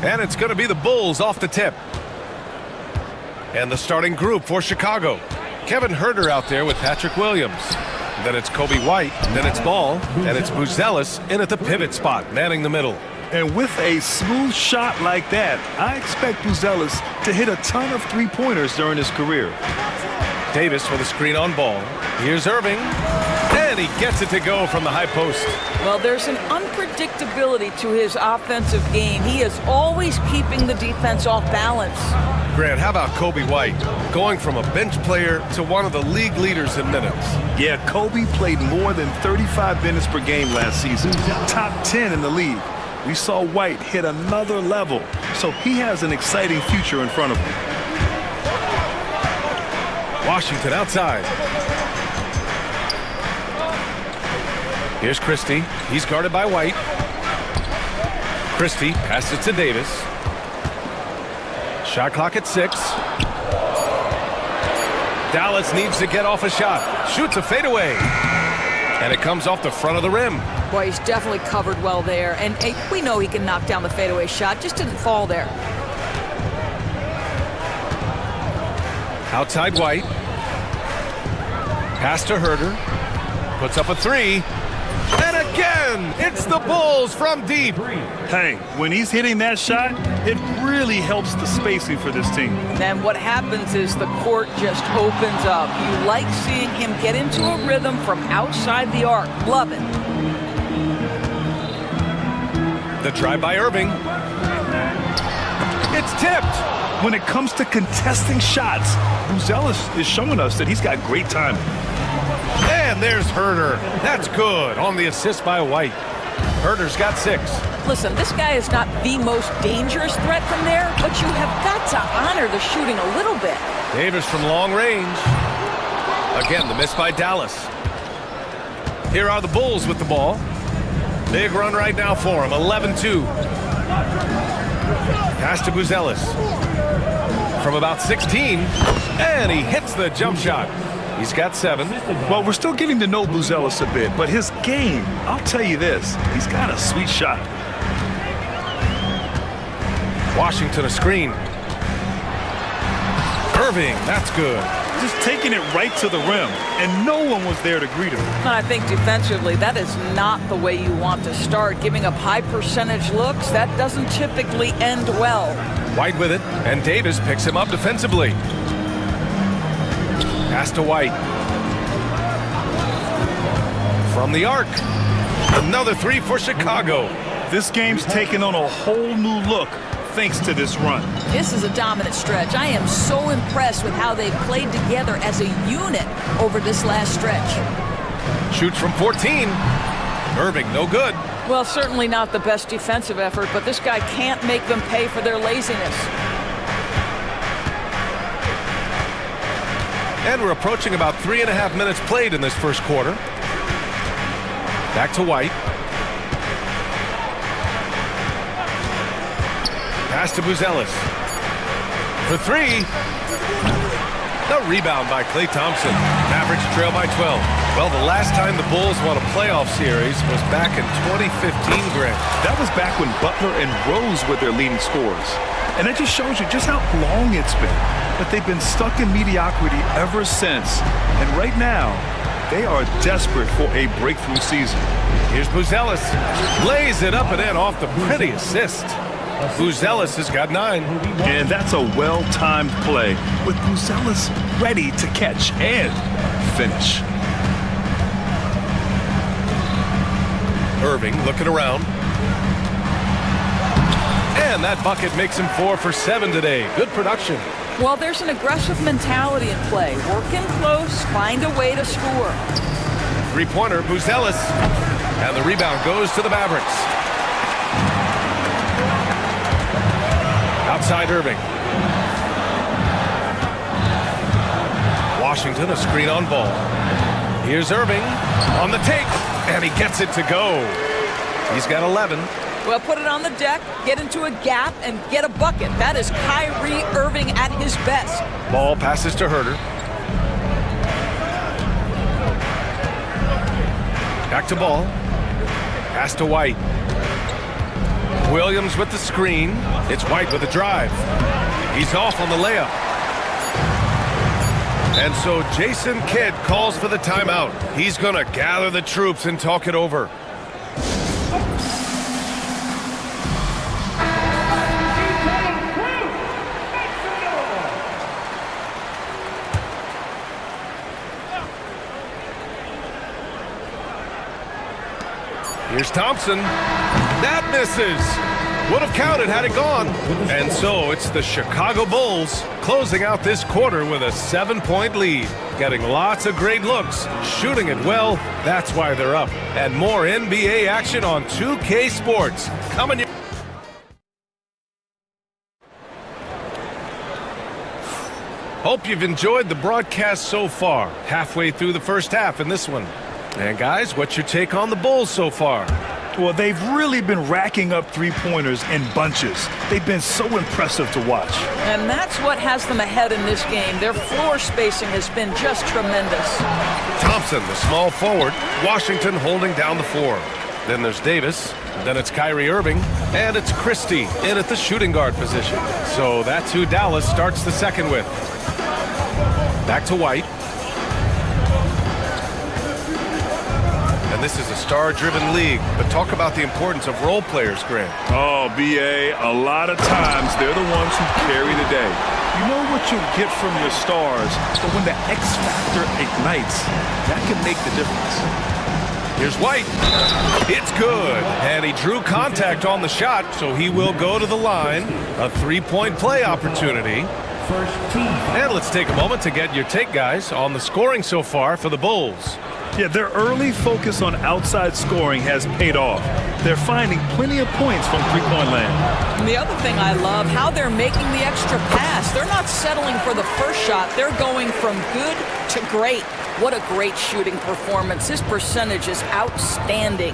And it's going to be the Bulls off the tip. And the starting group for Chicago. Kevin Huerter out there with Patrick Williams. Then it's Kobe White. Then it's Ball. And it's Buzelis in at the pivot spot, manning the middle. And with a smooth shot like that, I expect Buzelis to hit a ton of three-pointers during his career. Davis with a screen on Ball. Here's Irving. And he gets it to go from the high post. Well, there's an unpredictability to his offensive game. He is always keeping the defense off balance. Grant, how about Kobe White? Going from a bench player to one of the league leaders in minutes. Yeah, Kobe played more than 35 minutes per game last season. Top 10 in the league. We saw White hit another level, so he has an exciting future in front of him. Washington outside. Here's Christie. He's guarded by White. Christie passes to Davis. Shot clock at 6. Dallas needs to get off a shot. Shoots a fadeaway. And it comes off the front of the rim. Boy, he's definitely covered well there. And we know he can knock down the fadeaway shot. Just didn't fall there. Outside White. Pass to Huerter. Puts up a 3. And again, it's the Bulls from deep. Hey, when he's hitting that shot, it really helps the spacing for this team. Then what happens is the court just opens up. You like seeing him get into a rhythm from outside the arc. Love it. The drive by Irving. It's tipped. When it comes to contesting shots, Buzelis is showing us that he's got great timing. And there's Huerter. That's good on the assist by White. Huerter's got 6. Listen, this guy is not the most dangerous threat from there, but you have got to honor the shooting a little bit. Davis from long range. Again, the miss by Dallas. Here are the Bulls with the ball. Big run right now for him, 11-2. Pass to Buzelis. From about 16, and he hits the jump shot. He's got 7. Well, we're still getting to know Buzelis a bit, but his game, I'll tell you this, he's got a sweet shot. Washington a screen. Irving, that's good. Just taking it right to the rim, and no one was there to greet him. I think defensively, that is not the way you want to start. Giving up high percentage looks, that doesn't typically end well. White with it, and Davis picks him up defensively. Pass to White. From the arc. Another 3 for Chicago. This game's taken on a whole new look thanks to this run. This is a dominant stretch. I am so impressed with how they've played together as a unit over this last stretch. Shoots from 14. Irving, no good. Well, certainly not the best defensive effort, but this guy can't make them pay for their laziness. And we're approaching about 3.5 minutes played in this first quarter. Back to White. Pass to Buzelis. For 3. The rebound by Klay Thompson. Mavericks trail by 12. Well, the last time the Bulls won a playoff series was back in 2015, Grant. That was back when Butler and Rose were their leading scorers. And it just shows you just how long it's been. But they've been stuck in mediocrity ever since. And right now, they are desperate for a breakthrough season. Here's Buzelis. Lays it up and in off the pretty assist. Buzelis has got 9. And that's a well-timed play with Buzelis ready to catch and finish. Irving looking around. And that bucket makes him 4 for 7 today. Good production. Well, there's an aggressive mentality in play. Working close, find a way to score. Three-pointer, Buzelis. And the rebound goes to the Mavericks. Outside Irving. Washington, a screen on Ball. Here's Irving on the take, and he gets it to go. He's got 11. Well, put it on the deck, get into a gap, and get a bucket. That is Kyrie Irving at his best. Ball passes to Huerter. Back to Ball. Pass to White. Williams with the screen. It's White with the drive. He's off on the layup. And so Jason Kidd calls for the timeout. He's going to gather the troops and talk it over. Here's Thompson. That misses. Would have counted had it gone. And so it's the Chicago Bulls closing out this quarter with a 7-point lead. Getting lots of great looks, shooting it well. That's why they're up. And more NBA action on 2K Sports. Coming. Hope you've enjoyed the broadcast so far. Halfway through the first half in this one. And guys, what's your take on the Bulls so far? Well, they've really been racking up three-pointers in bunches. They've been so impressive to watch. And that's what has them ahead in this game. Their floor spacing has been just tremendous. Thompson, the small forward. Washington holding down the floor. Then there's Davis. Then it's Kyrie Irving. And it's Christie in at the shooting guard position. So that's who Dallas starts the second with. Back to White. And this is a star-driven league, but talk about the importance of role players, Grant. Oh, B.A., a lot of times they're the ones who carry the day. You know what you'll get from your stars, but when the X factor ignites, that can make the difference. Here's White. It's good. And he drew contact on the shot, so he will go to the line. A three-point play opportunity. And let's take a moment to get your take, guys, on the scoring so far for the Bulls. Yeah, their early focus on outside scoring has paid off. They're finding plenty of points from three-point land. And the other thing I love, how they're making the extra pass. They're not settling for the first shot. They're going from good to great. What a great shooting performance. His percentage is outstanding.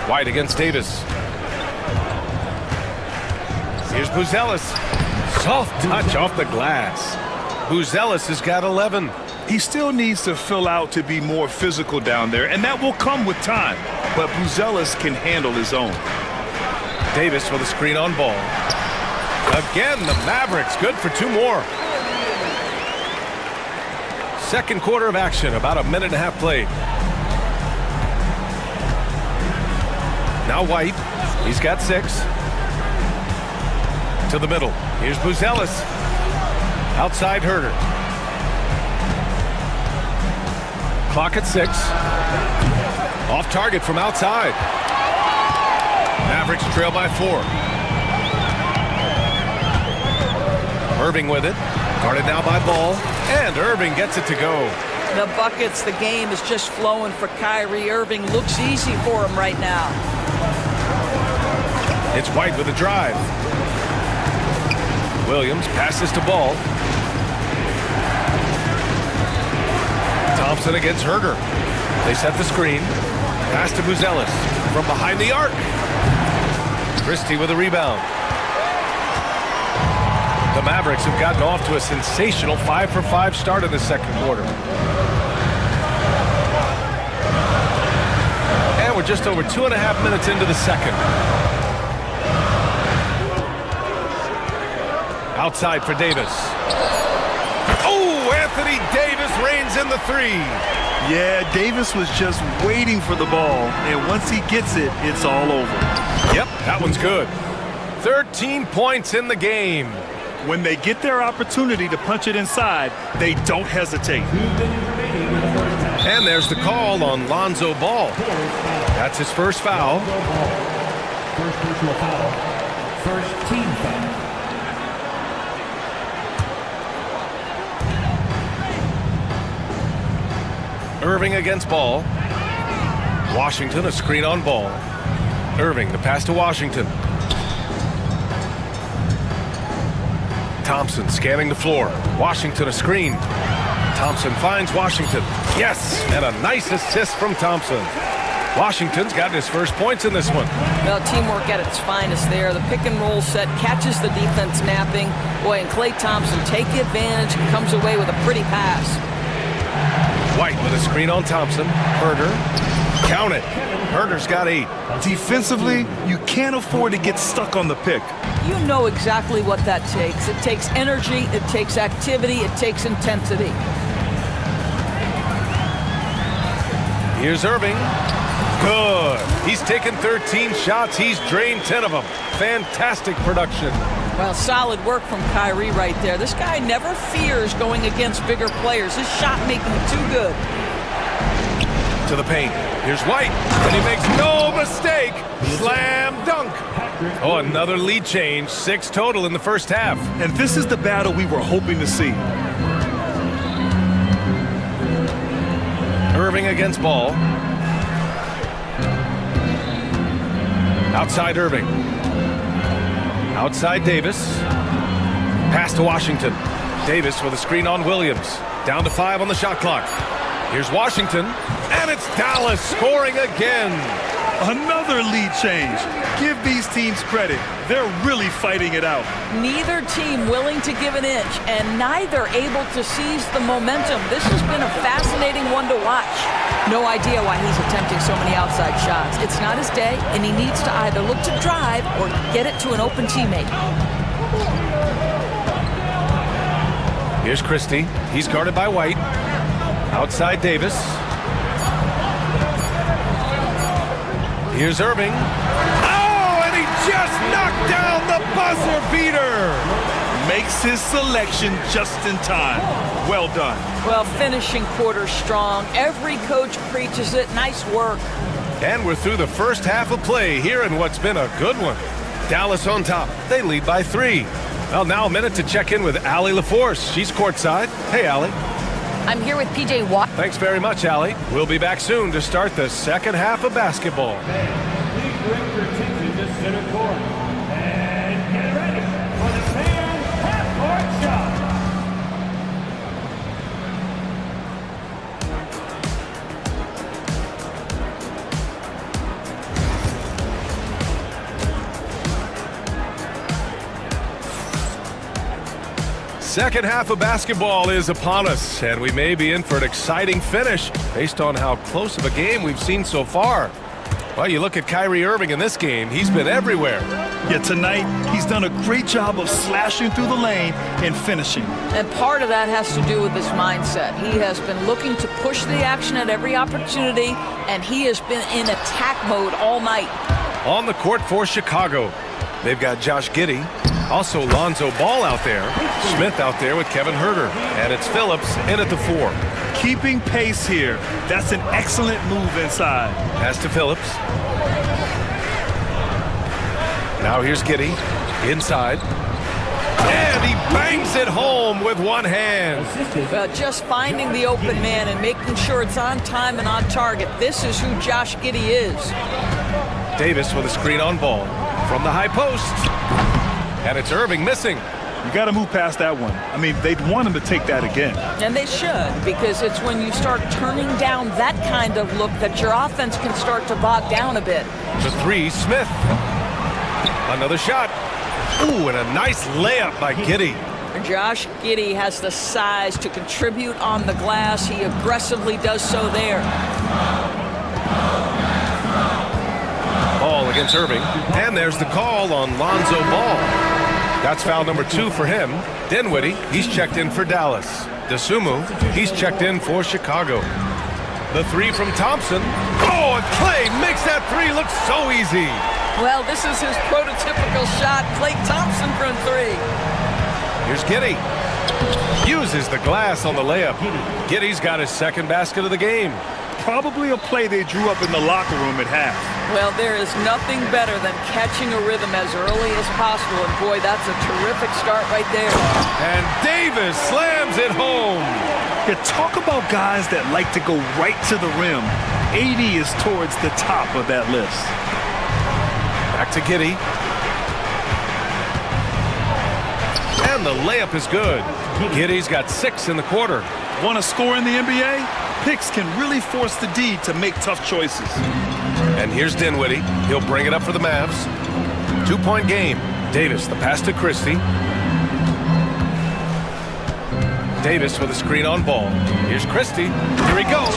White against Davis. Here's Buzelis. Soft touch off the glass. Buzelis has got 11. He still needs to fill out to be more physical down there, and that will come with time. But Buzelis can handle his own. Davis with a screen on ball. Again, the Mavericks good for two more. Second quarter of action, about a minute and a half played. Now White, he's got 6. To the middle, here's Buzelis. Outside Herder. Clock at 6. Off target from outside. Mavericks trail by 4. Irving with it. Guarded now by Ball. And Irving gets it to go. The buckets, the game is just flowing for Kyrie Irving. Looks easy for him right now. It's White with a drive. Williams passes to Ball. Thompson against Herder. They set the screen. Pass to Buzelis from behind the arc. Christie with a rebound. The Mavericks have gotten off to a sensational 5-for-5 start in the second quarter. And we're just over 2.5 minutes into the second. Outside for Davis. Oh, Anthony Davis reigns in the 3. Yeah, Davis was just waiting for the ball, and once he gets it, it's all over. Yep, that one's good. 13 points in the game. When they get their opportunity to punch it inside, they don't hesitate. And there's the call on Lonzo Ball. That's his first foul. First personal foul. First team foul. Irving against Ball. Washington, a screen on Ball. Irving, the pass to Washington. Thompson scanning the floor. Washington, a screen. Thompson finds Washington. Yes, and a nice assist from Thompson. Washington's gotten his first points in this one. Well, teamwork at its finest there. The pick and roll set catches the defense napping. Boy, and Klay Thompson take the advantage and comes away with a pretty pass. White with a screen on Thompson. Herder. Count it. Herder's got 8. Defensively, you can't afford to get stuck on the pick. You know exactly what that takes. It takes energy, it takes activity, it takes intensity. Here's Irving. Good. He's taken 13 shots. He's drained 10 of them. Fantastic production. Well, solid work from Kyrie right there. This guy never fears going against bigger players. His shot making too good. To the paint. Here's White, and he makes no mistake. Slam dunk. Oh, another lead change. 6 total in the first half. And this is the battle we were hoping to see. Irving against Ball. Outside Irving. Outside Davis. Pass to Washington. Davis with a screen on Williams. Down to 5 on the shot clock. Here's Washington, and it's Dallas scoring again. Another lead change. Give these teams credit. They're really fighting it out. Neither team willing to give an inch, and neither able to seize the momentum. This has been a fascinating one to watch. No idea why he's attempting so many outside shots. It's not his day, and he needs to either look to drive or get it to an open teammate. Here's Christie. He's guarded by White. Outside Davis. Here's Irving. Oh, and he just knocked down the buzzer beater. Makes his selection just in time. Well done. Well, finishing quarter strong. Every coach preaches it. Nice work. And we're through the first half of play here in what's been a good one. Dallas on top. They lead by 3. Well, now a minute to check in with Allie LaForce. She's courtside. Hey, Allie. I'm here with PJ Watt. Thanks very much, Allie. We'll be back soon to start the second half of basketball. Please direct your attention to center court. And get ready for the fan half-court shot. Second half of basketball is upon us, and we may be in for an exciting finish based on how close of a game we've seen so far. Well, you look at Kyrie Irving in this game, he's been everywhere. Yet tonight, he's done a great job of slashing through the lane and finishing. And part of that has to do with his mindset. He has been looking to push the action at every opportunity, and he has been in attack mode all night. On the court for Chicago, they've got Josh Giddey. Also Lonzo Ball out there. Smith out there with Kevin Herder. And it's Phillips in at the 4. Keeping pace here. That's an excellent move inside. Pass to Phillips. Now here's Giddey. Inside. And he bangs it home with one hand. Well, just finding the open man and making sure it's on time and on target. This is who Josh Giddey is. Davis with a screen on Ball. From the high post. And it's Irving missing. You got to move past that one. I mean, they'd want him to take that again. And they should, because it's when you start turning down that kind of look that your offense can start to bog down a bit. The 3, Smith. Another shot. Ooh, and a nice layup by Giddey. Josh Giddey has the size to contribute on the glass. He aggressively does so there. Ball against Irving. And there's the call on Lonzo Ball. That's foul number 2 for him. Dinwiddie, he's checked in for Dallas. DeSumo, he's checked in for Chicago. The 3 from Thompson. Oh, and Clay makes that 3 look so easy. Well, this is his prototypical shot. Clay Thompson from 3. Here's Giddey. Uses the glass on the layup. Giddey's got his second basket of the game. Probably a play they drew up in the locker room at half. Well, there is nothing better than catching a rhythm as early as possible, and boy, that's a terrific start right there. And Davis slams it home. Yeah, talk about guys that like to go right to the rim. AD is towards the top of that list. Back to Giddey. And the layup is good. Giddey's got 6 in the quarter. Want to score in the NBA? Picks can really force the D to make tough choices. And here's Dinwiddie. He'll bring it up for the Mavs. 2-point game. Davis, the pass to Christie. Davis with a screen on Ball. Here's Christie. Here he goes.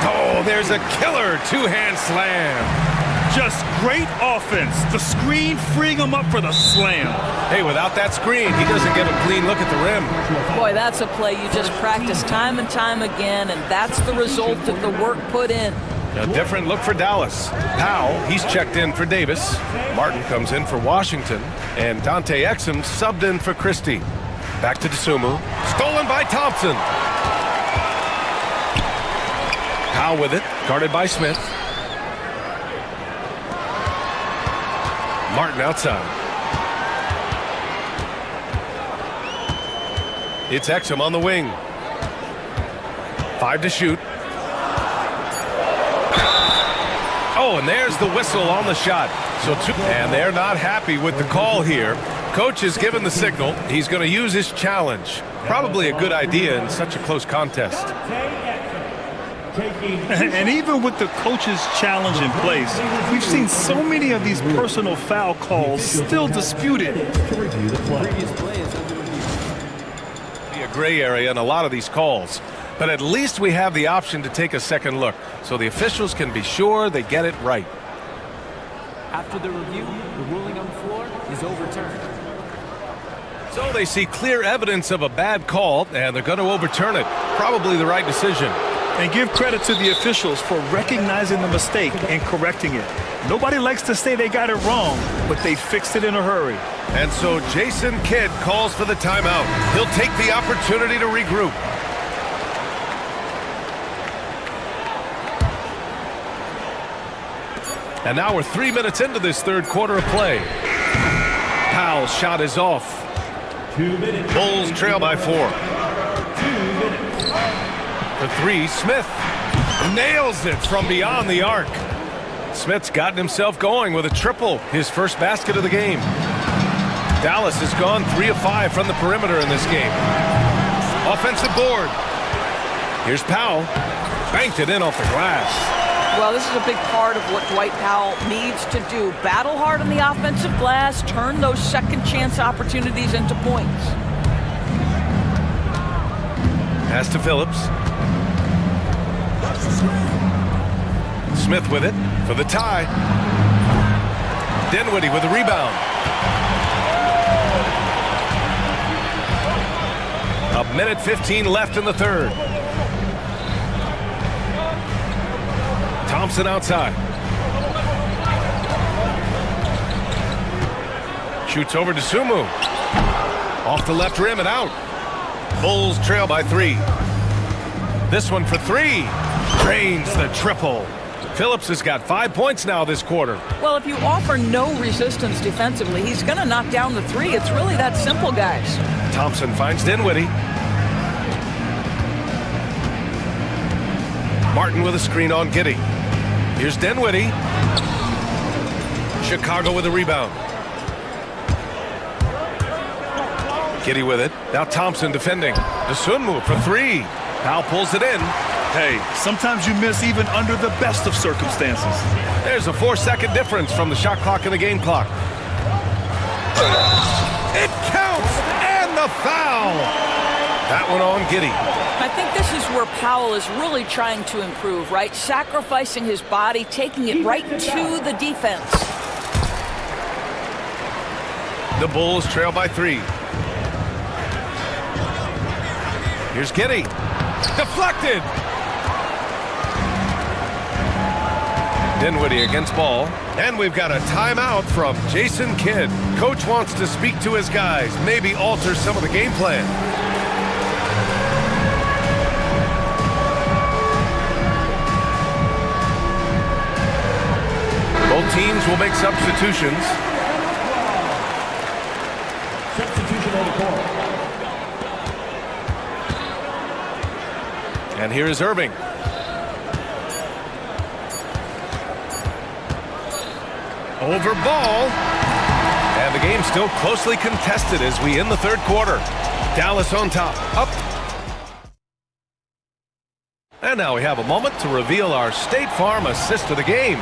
Oh, Oh, there's a killer two-hand slam. Just great offense. The screen freeing him up for the slam. Hey, without that screen, he doesn't get a clean look at the rim. Boy, that's a play you just practice time and time again, and that's the result of the work put in. A different look for Dallas. Powell, he's checked in for Davis. Martin comes in for Washington. And Dante Exum subbed in for Christie. Back to Dosunmu. Stolen by Thompson. Powell with it, guarded by Smith. Martin outside. It's Exum on the wing. 5 to shoot. Oh, and there's the whistle on the shot. And they're not happy with the call here. Coach has given the signal. He's going to use his challenge. Probably a good idea in such a close contest. And even with the coach's challenge in place, we've seen so many of these personal foul calls still disputed. Be a gray area in a lot of these calls, but at least we have the option to take a second look, so the officials can be sure they get it right. After the review, the ruling on the floor is overturned. So they see clear evidence of a bad call, and they're going to overturn it. Probably the right decision. And give credit to the officials for recognizing the mistake and correcting it. Nobody likes to say they got it wrong, but they fixed it in a hurry. And so Jason Kidd calls for the timeout. He'll take the opportunity to regroup. And now we're 3 minutes into this third quarter of play. Powell's shot is off. 2 minutes. Bulls trail by 4. 2 minutes. For 3, Smith nails it from beyond the arc. Smith's gotten himself going with a triple, his first basket of the game. Dallas has gone 3 of 5 from the perimeter in this game. Offensive board. Here's Powell. Banked it in off the glass. Well, this is a big part of what Dwight Powell needs to do. Battle hard on the offensive glass, turn those second chance opportunities into points. Pass to Phillips. Smith with it for the tie. Dinwiddie with the rebound. A minute 15 left in the third. Thompson outside. Shoots over to Sumu. Off the left rim and out. Bulls trail by 3. This one for 3. Drains the triple. Phillips has got 5 points now this quarter. Well, if you offer no resistance defensively, he's going to knock down the 3. It's really that simple, guys. Thompson finds Dinwiddie. Martin with a screen on Giddey. Here's Dinwiddie. Chicago with a rebound. Giddey with it. Now Thompson defending. Dosunmu for 3. Powell pulls it in. Hey, sometimes you miss even under the best of circumstances. There's a 4-second difference from the shot clock and the game clock. It counts, and the foul. That one on Giddey. I think this is where Powell is really trying to improve, right? Sacrificing his body, taking it right to the defense. The Bulls trail by 3. Here's Giddey. Deflected. Dinwiddie against ball. And we've got a timeout from Jason Kidd. Coach wants to speak to his guys, maybe alter some of the game plan. Both teams will make substitutions. Substitution on the court. And here is Irving. Over ball. And the game's still closely contested as we end the third quarter. Dallas on top. Up. And now we have a moment to reveal our State Farm assist of the game.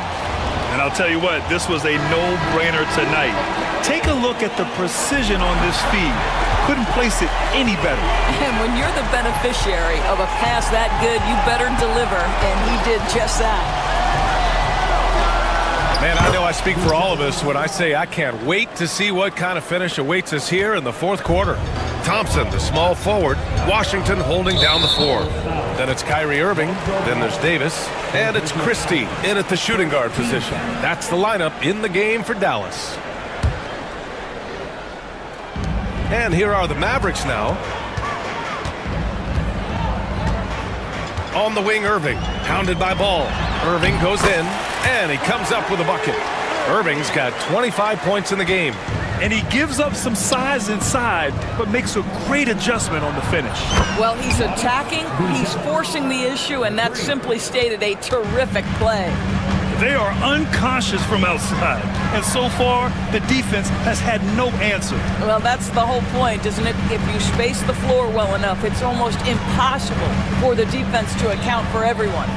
And I'll tell you what, this was a no-brainer tonight. Take a look at the precision on this feed. Couldn't place it any better. And when you're the beneficiary of a pass that good, you better deliver, and he did just that. Man, I know I speak for all of us when I say I can't wait to see what kind of finish awaits us here in the fourth quarter. Thompson, the small forward. Washington holding down the floor. Then it's Kyrie Irving. Then there's Davis. And it's Christie in at the shooting guard position. That's the lineup in the game for Dallas. And here are the Mavericks now. On the wing, Irving. Hounded by Ball. Irving goes in, and he comes up with a bucket. Irving's got 25 points in the game. And he gives up some size inside, but makes a great adjustment on the finish. Well, he's attacking, he's forcing the issue, and that's simply stated a terrific play. They are unconscious from outside, and so far, the defense has had no answer. Well, that's the whole point, isn't it? If you space the floor well enough, it's almost impossible for the defense to account for everyone.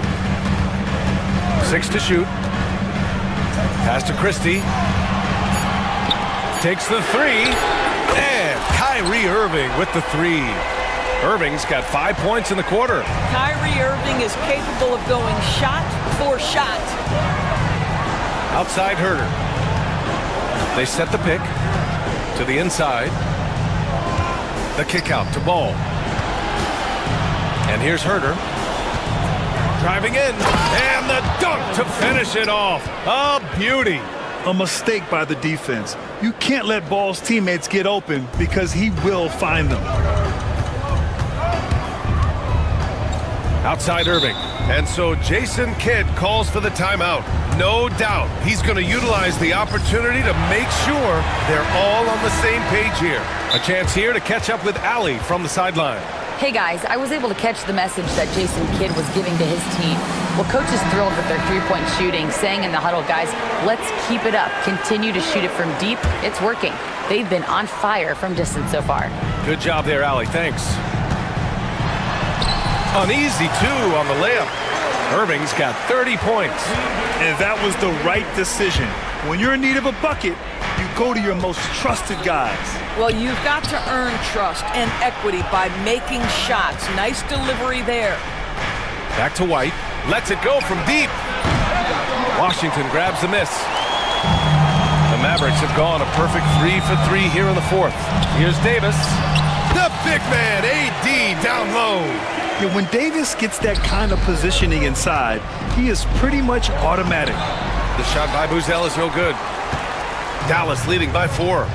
6 to shoot. Pass to Christie. Takes the three. And Kyrie Irving with the three. Irving's got 5 points in the quarter. Kyrie Irving is capable of going shot for shot. Outside Herter. They set the pick to the inside. The kick out to Ball. And here's Herter. Driving in. And the dunk to finish it off. A beauty. A mistake by the defense. You can't let Ball's teammates get open because he will find them. Outside Irving. And so Jason Kidd calls for the timeout. No doubt he's going to utilize the opportunity to make sure they're all on the same page here. A chance here to catch up with Allie from the sideline. Hey guys, I was able to catch the message that Jason Kidd was giving to his team. Well, coach is thrilled with their three-point shooting, saying in the huddle, guys, let's keep it up. Continue to shoot it from deep. It's working. They've been on fire from distance so far. Good job there, Allie. Thanks. An easy two on the layup. Irving's got 30 points. And that was the right decision. When you're in need of a bucket, you go to your most trusted guys. Well, you've got to earn trust and equity by making shots. Nice delivery there. Back to White. Lets it go from deep. Washington grabs the miss. The Mavericks have gone a perfect 3 for 3 here in the fourth. Here's Davis. The big man, AD, down low. Yeah, when Davis gets that kind of positioning inside, he is pretty much automatic. The shot by Buzel is no good. Dallas leading by 4.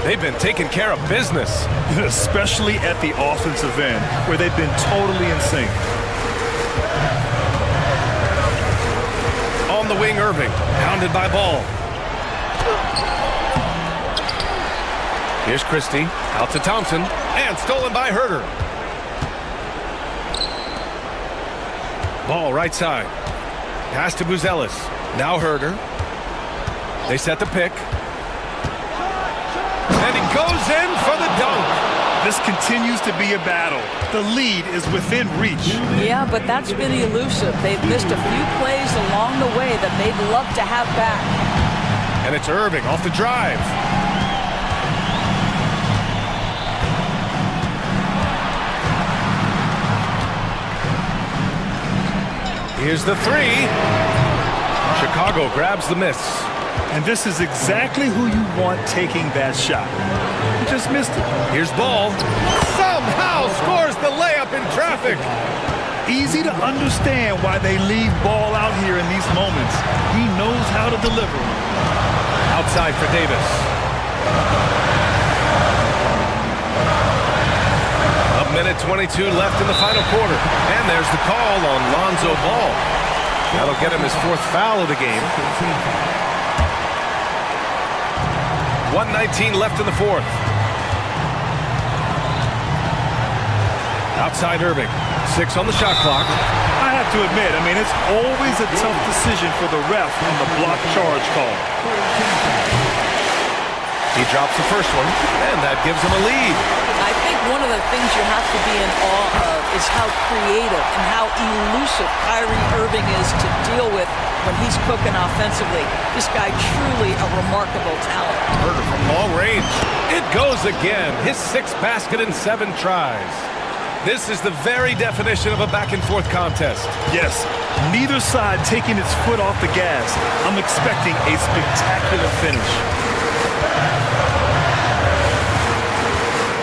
They've been taking care of business. Especially at the offensive end, where they've been totally in sync. On the wing, Irving. Hounded by Ball. Here's Christie. Out to Thompson. And stolen by Herter. Ball right side. Pass to Buzelis. Now Herter. They set the pick. And he goes in for the dunk. This continues to be a battle. The lead is within reach. Yeah, but that's been elusive. They've missed a few plays along the way that they'd love to have back. And it's Irving off the drive. Here's the three. Chicago grabs the miss. And this is exactly who you want taking that shot. He just missed it. Here's Ball. Somehow scores the layup in traffic. Easy to understand why they leave Ball out here in these moments. He knows how to deliver. Outside for Davis. A minute 22 left in the final quarter. And there's the call on Lonzo Ball. That'll get him his 4th foul of the game. 1:19 left in the fourth. Outside Irving. 6 on the shot clock. I have to admit, it's always a tough decision for the ref in the block charge call. He drops the first one, and that gives him a lead. I think one of the things you have to be in awe of is is how creative and how elusive Kyrie Irving is to deal with when he's cooking offensively. This guy truly a remarkable talent. Herder from long range. It goes again. His 6th basket in 7 tries. This is the very definition of a back-and-forth contest. Yes, neither side taking its foot off the gas. I'm expecting a spectacular finish.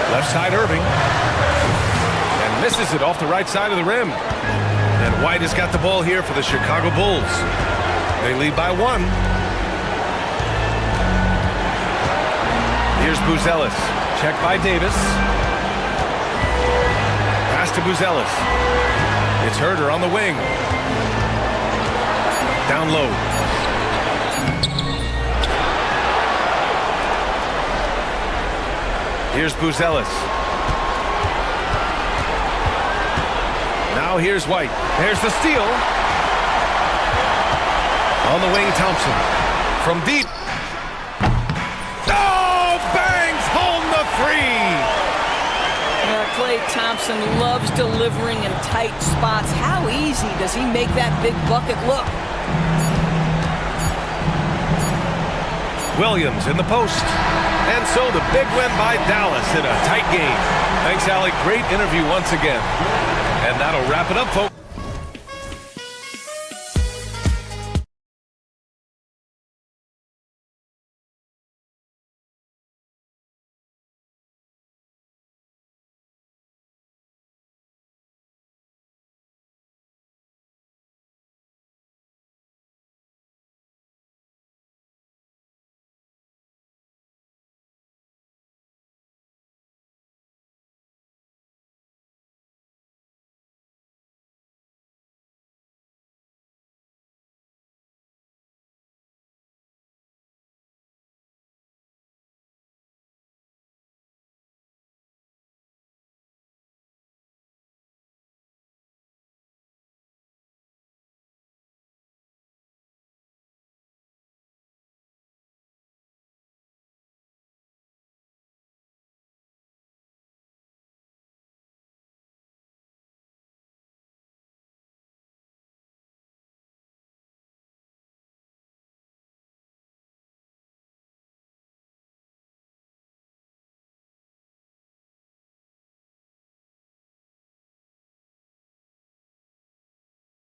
Left side Irving. And misses it off the right side of the rim. And White has got the ball here for the Chicago Bulls. They lead by 1. Here's Buzelis. Check by Davis. Pass to Buzelis. It's Herder on the wing. Down low. Here's Buzelis. Now here's White. There's the steal. On the wing, Thompson. From deep. Oh, bangs home the 3. Klay Thompson loves delivering in tight spots. How easy does he make that big bucket look? Williams in the post. And so the big win by Dallas in a tight game. Thanks, Alec. Great interview once again. And that'll wrap it up, folks.